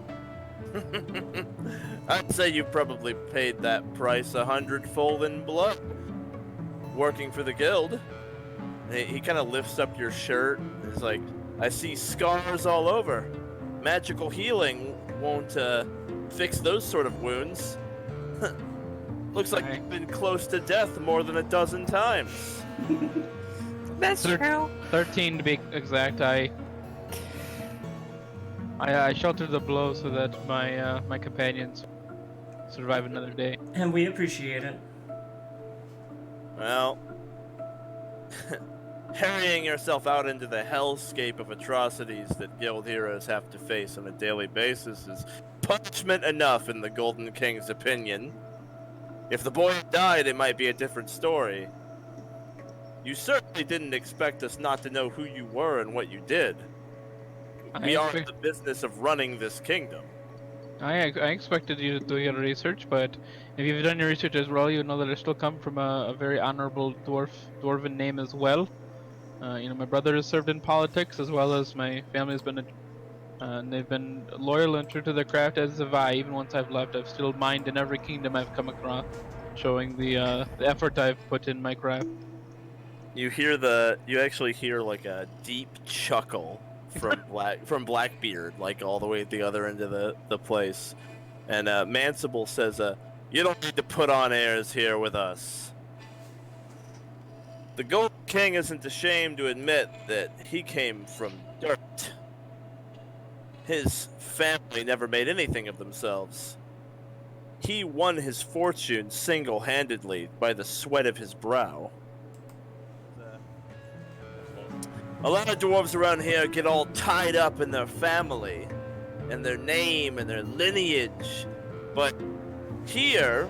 I'd say you probably paid that price 100-fold in blood. Working for the guild. He kind of lifts up your shirt. He's like, I see scars all over. Magical healing won't fix those sort of wounds. Looks like you've been close to death more than a dozen times. That's true. 13 to be exact. I sheltered the blow so that my companions survive another day. And we appreciate it. Well, harrying yourself out into the hellscape of atrocities that guild heroes have to face on a daily basis is punishment enough in the Golden King's opinion. If the boy had died, it might be a different story. You certainly didn't expect us not to know who you were and what you did. We are in the business of running this kingdom. I expected you to do your research, but if you've done your research as well, you know that I still come from a very honorable dwarven name as well. My brother has served in politics, as well as my family has been, and they've been loyal and true to their craft, as have I. Even once I've left, I've still mined in every kingdom I've come across, showing the effort I've put in my craft. You actually hear like a deep chuckle from Blackbeard, like all the way at the other end of the place. And Mansible says, you don't need to put on airs here with us. The Golden King isn't ashamed to admit that he came from dirt. His family never made anything of themselves. He won his fortune single-handedly by the sweat of his brow. A lot of dwarves around here get all tied up in their family, and their name, and their lineage. But here,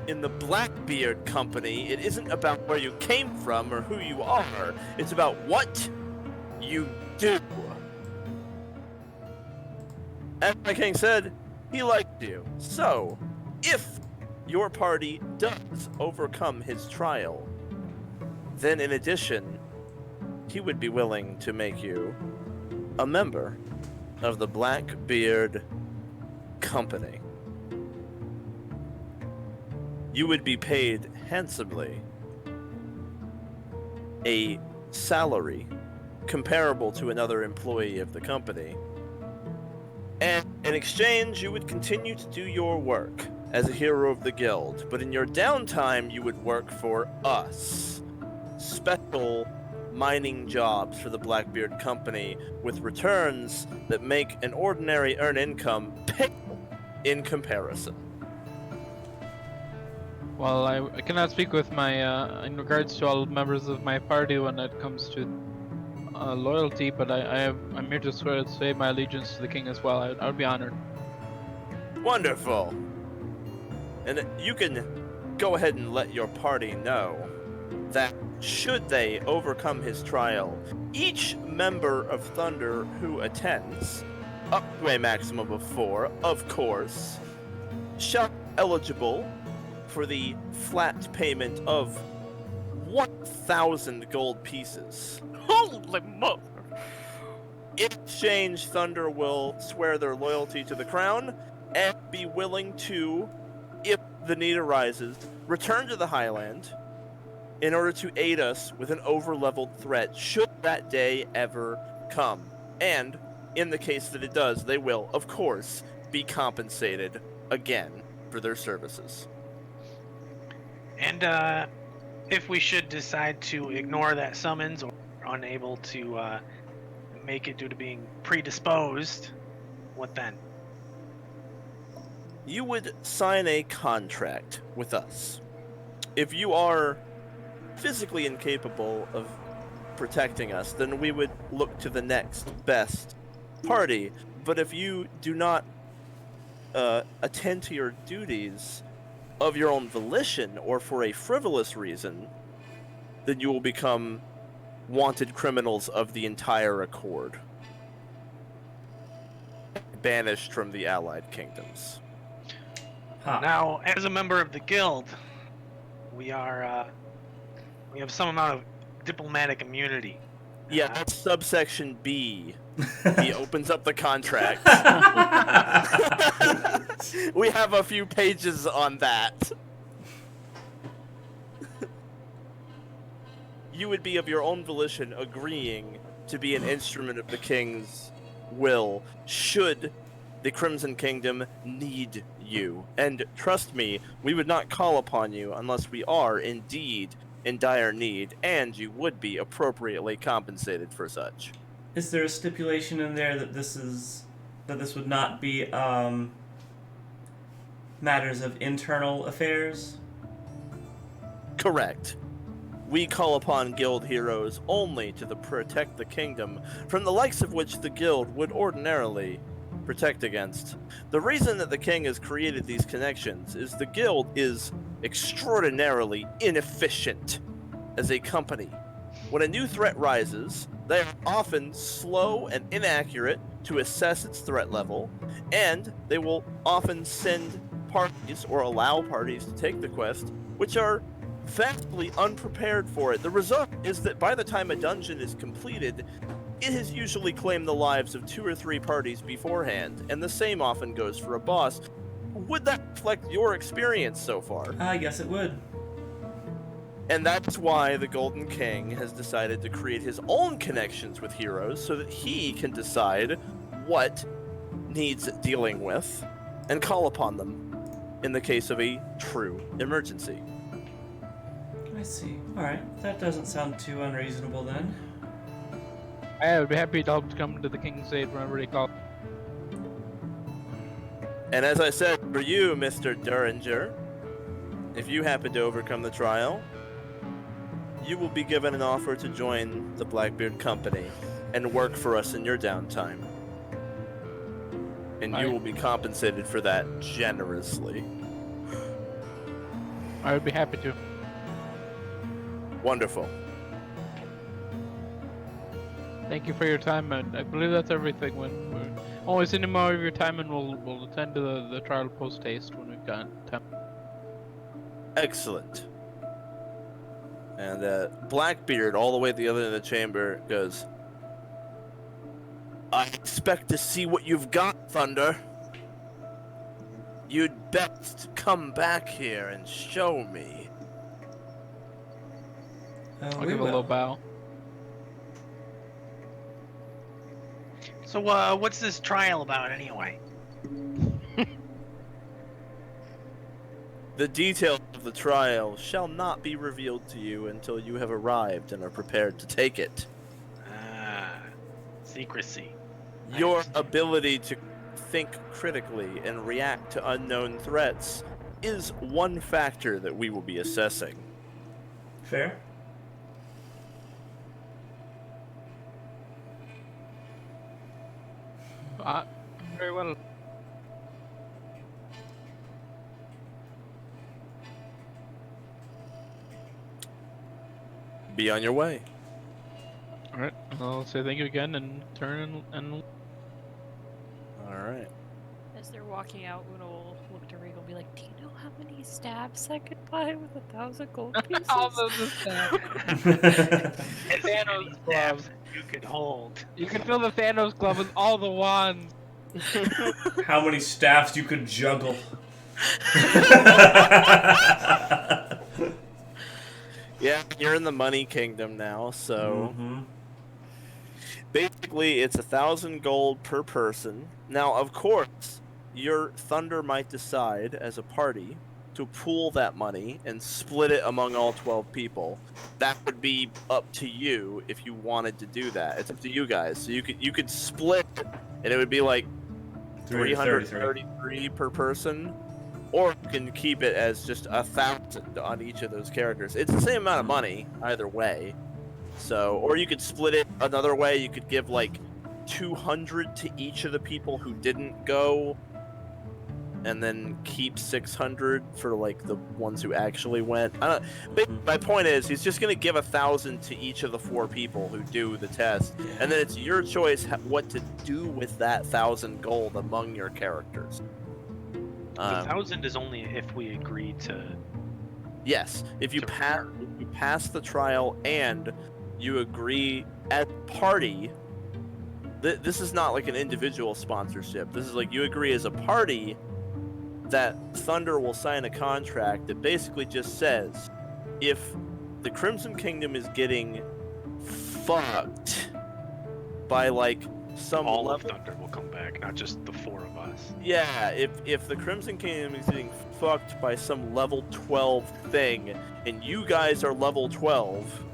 in the Blackbeard Company, it isn't about where you came from or who you are. It's about what you do. As my king said, he liked you. So, if your party does overcome his trial, then in addition, he would be willing to make you a member of the Blackbeard Company. You would be paid handsomely, a salary comparable to another employee of the company, and in exchange you would continue to do your work as a hero of the guild, but in your downtime you would work for us. Special mining jobs for the Blackbeard Company with returns that make an ordinary earned income pale in comparison. Well, I cannot speak with my in regards to all members of my party when it comes to loyalty, but I'm here to swear to say my allegiance to the king as well. I'd be honored. Wonderful. And you can go ahead and let your party know that should they overcome his trial, each member of Thunder who attends, up to a maximum of 4, of course, shall be eligible for the flat payment of 1,000 gold pieces. Holy mother! In exchange, Thunder will swear their loyalty to the crown and be willing to, if the need arises, return to the Highland in order to aid us with an over-leveled threat should that day ever come. And, in the case that it does, they will, of course, be compensated again for their services. And if we should decide to ignore that summons or unable to make it due to being predisposed, what then? You would sign a contract with us. If you are physically incapable of protecting us, then we would look to the next best party. But if you do not attend to your duties of your own volition or for a frivolous reason, then you will become wanted criminals of the entire accord, banished from the allied kingdoms. Now, as a member of the guild, we have some amount of diplomatic immunity. Yeah, that's subsection B. He opens up the contract. We have a few pages on that. You would be of your own volition agreeing to be an instrument of the king's will should the Crimson Kingdom need you. And trust me, we would not call upon you unless we are indeed in dire need, and you would be appropriately compensated for such. Is there a stipulation in there that this would not be matters of internal affairs? Correct. We call upon guild heroes only to protect the kingdom, from the likes of which the guild would ordinarily protect against. The reason that the king has created these connections is the guild is extraordinarily inefficient as a company. When a new threat rises, they are often slow and inaccurate to assess its threat level, and they will often send parties or allow parties to take the quest, which are vastly unprepared for it. The result is that by the time a dungeon is completed, it has usually claimed the lives of 2 or 3 parties beforehand, and the same often goes for a boss. Would that reflect your experience so far? Yes, it would. And that's why the Golden King has decided to create his own connections with heroes so that he can decide what needs dealing with and call upon them in the case of a true emergency. I see. Alright, that doesn't sound too unreasonable then. I would be happy to help to come to the King's Aid whenever they call. And as I said, for you, Mr. Duringer, if you happen to overcome the trial, you will be given an offer to join the Blackbeard Company and work for us in your downtime. And you will be compensated for that generously. I would be happy to. Wonderful. Thank you for your time, and I believe that's everything. When we're always any more of your time, and we'll attend to the trial post haste when we've got time. Excellent. And Blackbeard, all the way at the other end of the chamber, goes, I expect to see what you've got, Thunder. You'd best come back here and show me. I'll give a little bow. So, what's this trial about anyway? The details of the trial shall not be revealed to you until you have arrived and are prepared to take it. Secrecy. Your ability to think critically and react to unknown threats is one factor that we will be assessing. Fair. Very well. Be on your way. Alright, I'll say thank you again and turn and... Alright. As they're walking out, Oona will look to Reigel and be like, do you know how many stabs I could buy with 1,000 gold pieces? All those stabs. Thanos gloves. You could hold. You can fill the Thanos glove with all the wands. How many staffs you could juggle? Yeah, you're in the money kingdom now, so... Basically, it's 1,000 gold per person. Now, of course, your Thunder might decide, as a party, to pool that money and split it among all 12 people. That would be up to you if you wanted to do that. It's up to you guys. So you could split, and it would be like 333 per person, or you can keep it as just 1,000 on each of those characters. It's the same amount of money either way. So, or you could split it another way. You could give like 200 to each of the people who didn't go, and then keep 600 for like the ones who actually went. I don't. But my point is, he's just gonna give 1,000 to each of the 4 people who do the test, and then it's your choice what to do with that 1,000 gold among your characters. The 1,000 is only if we agree to. Yes, if you pass the trial and you agree at party. This is not like an individual sponsorship. This is like you agree as a party that Thunder will sign a contract that basically just says, if the Crimson Kingdom is getting fucked by like some All level, of Thunder will come back, not just the 4 of us. yeah, if the Crimson Kingdom is getting fucked by some level 12 thing, and you guys are level 12,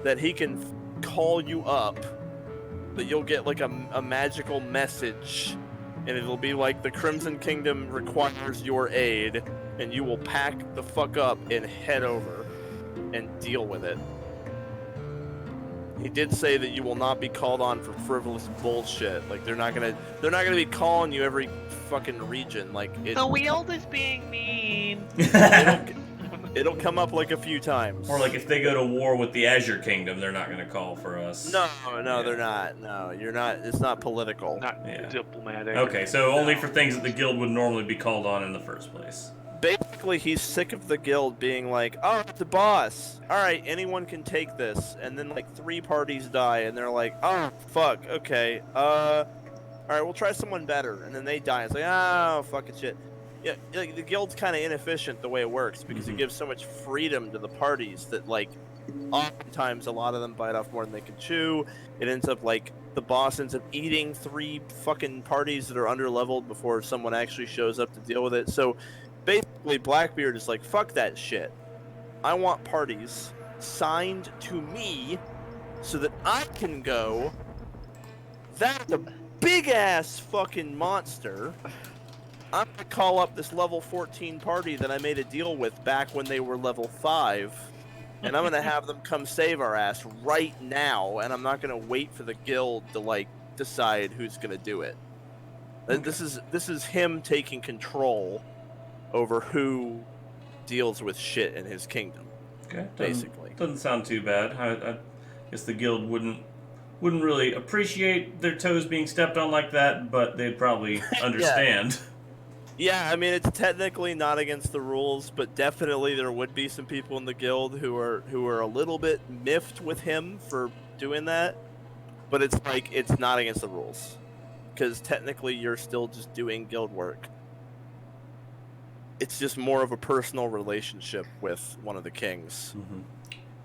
that he can call you up, that you'll get like a magical message, and it'll be like the Crimson Kingdom requires your aid, and you will pack the fuck up and head over and deal with it. He did say that you will not be called on for frivolous bullshit. Like they're not gonna be calling you every fucking region. Like The Wield is being mean. it'll come up like a few times. Or like if they go to war with the Azure Kingdom, they're not going to call for us. No, Yeah. they're not. No, you're not. It's not political. Not Yeah. diplomatic. Okay, so only for things that the guild would normally be called on in the first place. Basically, he's sick of the guild being like, oh, the boss. All right, anyone can take this. And then like 3 parties die, and they're like, oh, fuck, okay. All right, we'll try someone better. And then they die. It's like, oh, fucking shit. Yeah, like, the guild's kind of inefficient the way it works because it gives so much freedom to the parties that, like, oftentimes a lot of them bite off more than they can chew. It ends up like the boss ends up eating 3 fucking parties that are under-leveled before someone actually shows up to deal with it. So basically, Blackbeard is like, fuck that shit. I want parties signed to me so that I can go, that's a big-ass fucking monster. I'm gonna call up this level 14 party that I made a deal with back when they were level 5, and I'm gonna have them come save our ass right now, and I'm not gonna wait for the guild to, like, decide who's gonna do it. This is him taking control over who deals with shit in his kingdom. Okay, basically. Doesn't sound too bad. I guess the guild wouldn't really appreciate their toes being stepped on like that, but they'd probably understand. Yeah, I mean, it's technically not against the rules, but definitely there would be some people in the guild who are a little bit miffed with him for doing that. But it's like, it's not against the rules, because technically you're still just doing guild work. It's just more of a personal relationship with one of the kings. Mm-hmm.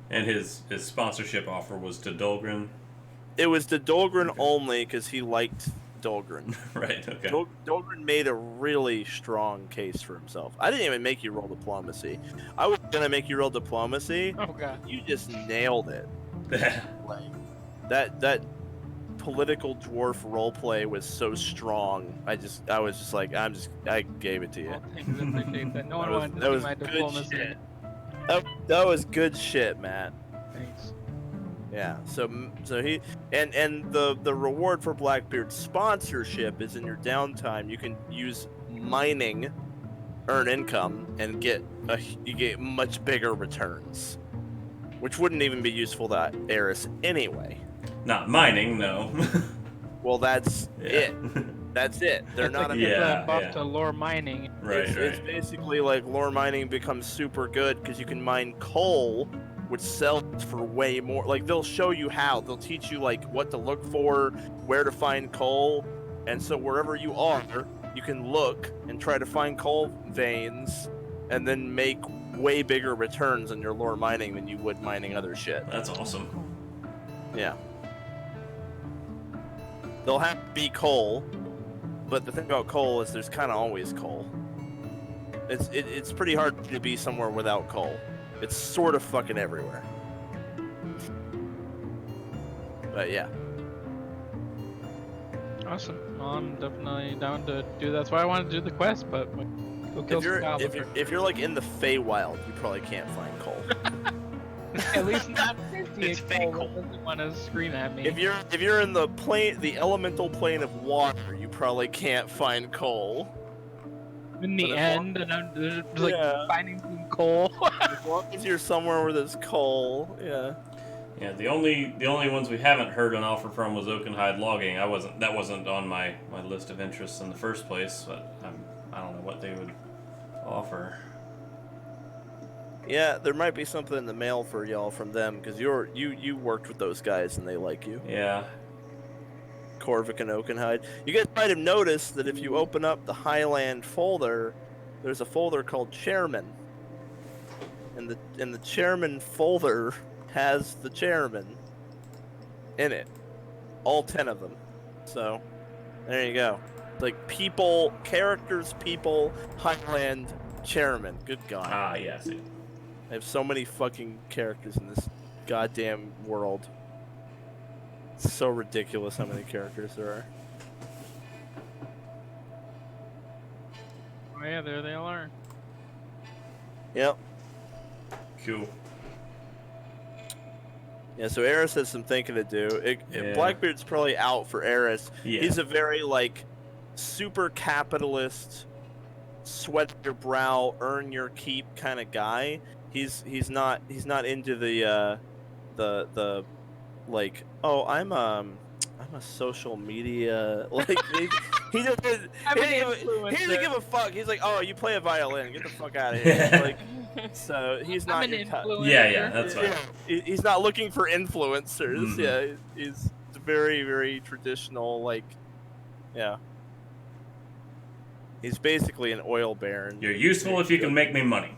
And his sponsorship offer was to Dolgrin? It was to Dolgrin only because he liked Dolgrin. Right, okay. Dolgrin made a really strong case for himself. I didn't even make you roll diplomacy. I was going to make you roll diplomacy. Oh god. You just nailed it. Like, that political dwarf roleplay was so strong. I was just like, I gave it to you. Well, thanks, I appreciate that. No one wanted to That see was my good diplomacy. shit. That was good shit, Matt. Thanks. Yeah. So he and the reward for Blackbeard's sponsorship is in your downtime. You can use mining, earn income, and you get much bigger returns, which wouldn't even be useful to Eris anyway. Not mining, no. Well, that's it. That's it. They're not. Like Yeah, buff yeah. to lore mining. Right, It's basically like lore mining becomes super good because you can mine coal, which sells for way more. Like, they'll show you how. They'll teach you, like, what to look for, where to find coal, and so wherever you are, you can look and try to find coal veins, and then make way bigger returns on your lore mining than you would mining other shit. That's awesome. Yeah. They'll have to be coal, but the thing about coal is there's kind of always coal. It's pretty hard to be somewhere without coal. It's sort of fucking everywhere. But yeah. Awesome. Well, I'm definitely down to do that. That's why I wanted to do the quest, but go kill some goblins. If you're like in the Feywild, you probably can't find coal. At least not 50 It's fake coal. doesn't want to scream at me. If you're in the elemental plane of water, you probably can't find coal. in the but as end, and I'm just like Yeah. finding some coal. As long as you're somewhere where there's coal, yeah. Yeah, the only ones we haven't heard an offer from was Oakenhide logging. That wasn't on my list of interests in the first place, but I don't know what they would offer. Yeah, there might be something in the mail for y'all from them, because you worked with those guys and they like you. Yeah. Corvic and Oakenhide. You guys might have noticed that if you open up the Highland folder, there's a folder called Chairman. And the Chairman folder has the Chairman in it. All 10 of them. So, there you go. Like people, characters, people, Highland chairman. Good God. Ah, yes. I have so many fucking characters in this goddamn world. It's so ridiculous how many characters there are. Oh yeah, there they all are. Yep. Cool. Yeah, so Eris has some thinking to do. Yeah. Blackbeard's probably out for Eris. Yeah. He's a very, like, super capitalist, sweat your brow, earn your keep kind of guy. He's not into the like, oh, I'm a social media, like, he doesn't give a fuck. He's like, oh, you play a violin, get the fuck out of here. Like, so he's not I'm an your type. influencer. Yeah, that's fine. He's not looking for influencers. Mhm. Yeah, he's very, very traditional. Like, yeah, he's basically an oil baron. You're useful if you can make me money.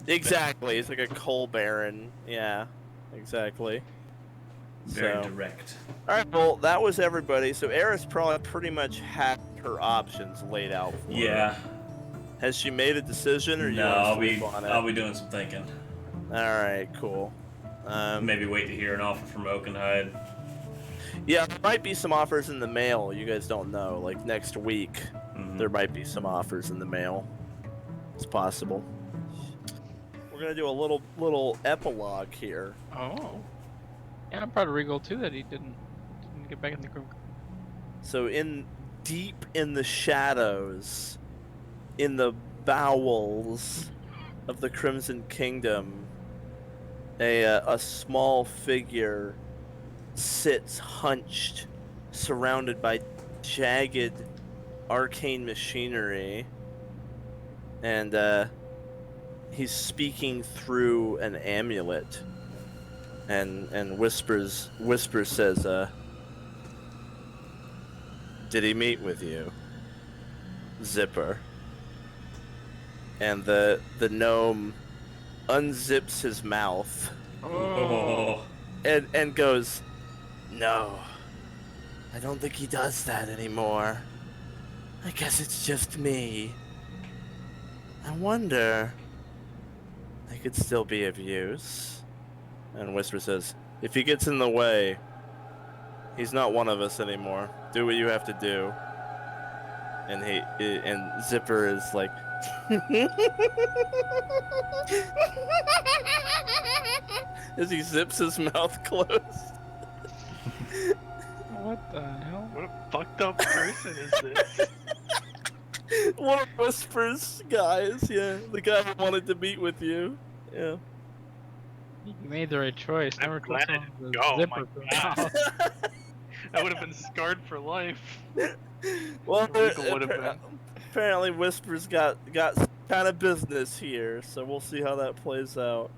Exactly, he's like a coal baron. Yeah, exactly. Very So, direct. all right, well, that was everybody. So Eris probably pretty much had her options laid out for her. Yeah. Has she made a decision, or you No, want to I'll be sleep on it? I'll be doing some thinking. All right, cool. Maybe wait to hear an offer from Oakenhide. Yeah, there might be some offers in the mail. You guys don't know. Like next week, Mhm. there might be some offers in the mail. It's possible. We're gonna do a little epilogue here. Oh. Yeah, I'm proud of Reigel too that he didn't get back in the group. So deep in the shadows, in the bowels of the Crimson Kingdom, a small figure sits hunched, surrounded by jagged arcane machinery, and he's speaking through an amulet, and whispers says, did he meet with you, Zipper? And the gnome unzips his mouth Oh. and goes, no, I don't think he does that anymore. I guess it's just me. I wonder, I could still be of use. And Whisper says, if he gets in the way, he's not one of us anymore. Do what you have to do. And Zipper is like, as he zips his mouth closed. What the hell? What a fucked up person is this? One of Whisper's guys, yeah. The guy who wanted to meet with you. Yeah. You made the right choice. I'm Never glad trust I someone didn't with a go, zipper my for a God. mouth. I would have been scarred for life. Well, Reigel would have been. apparently Whisper's got kind of business here, so we'll see how that plays out.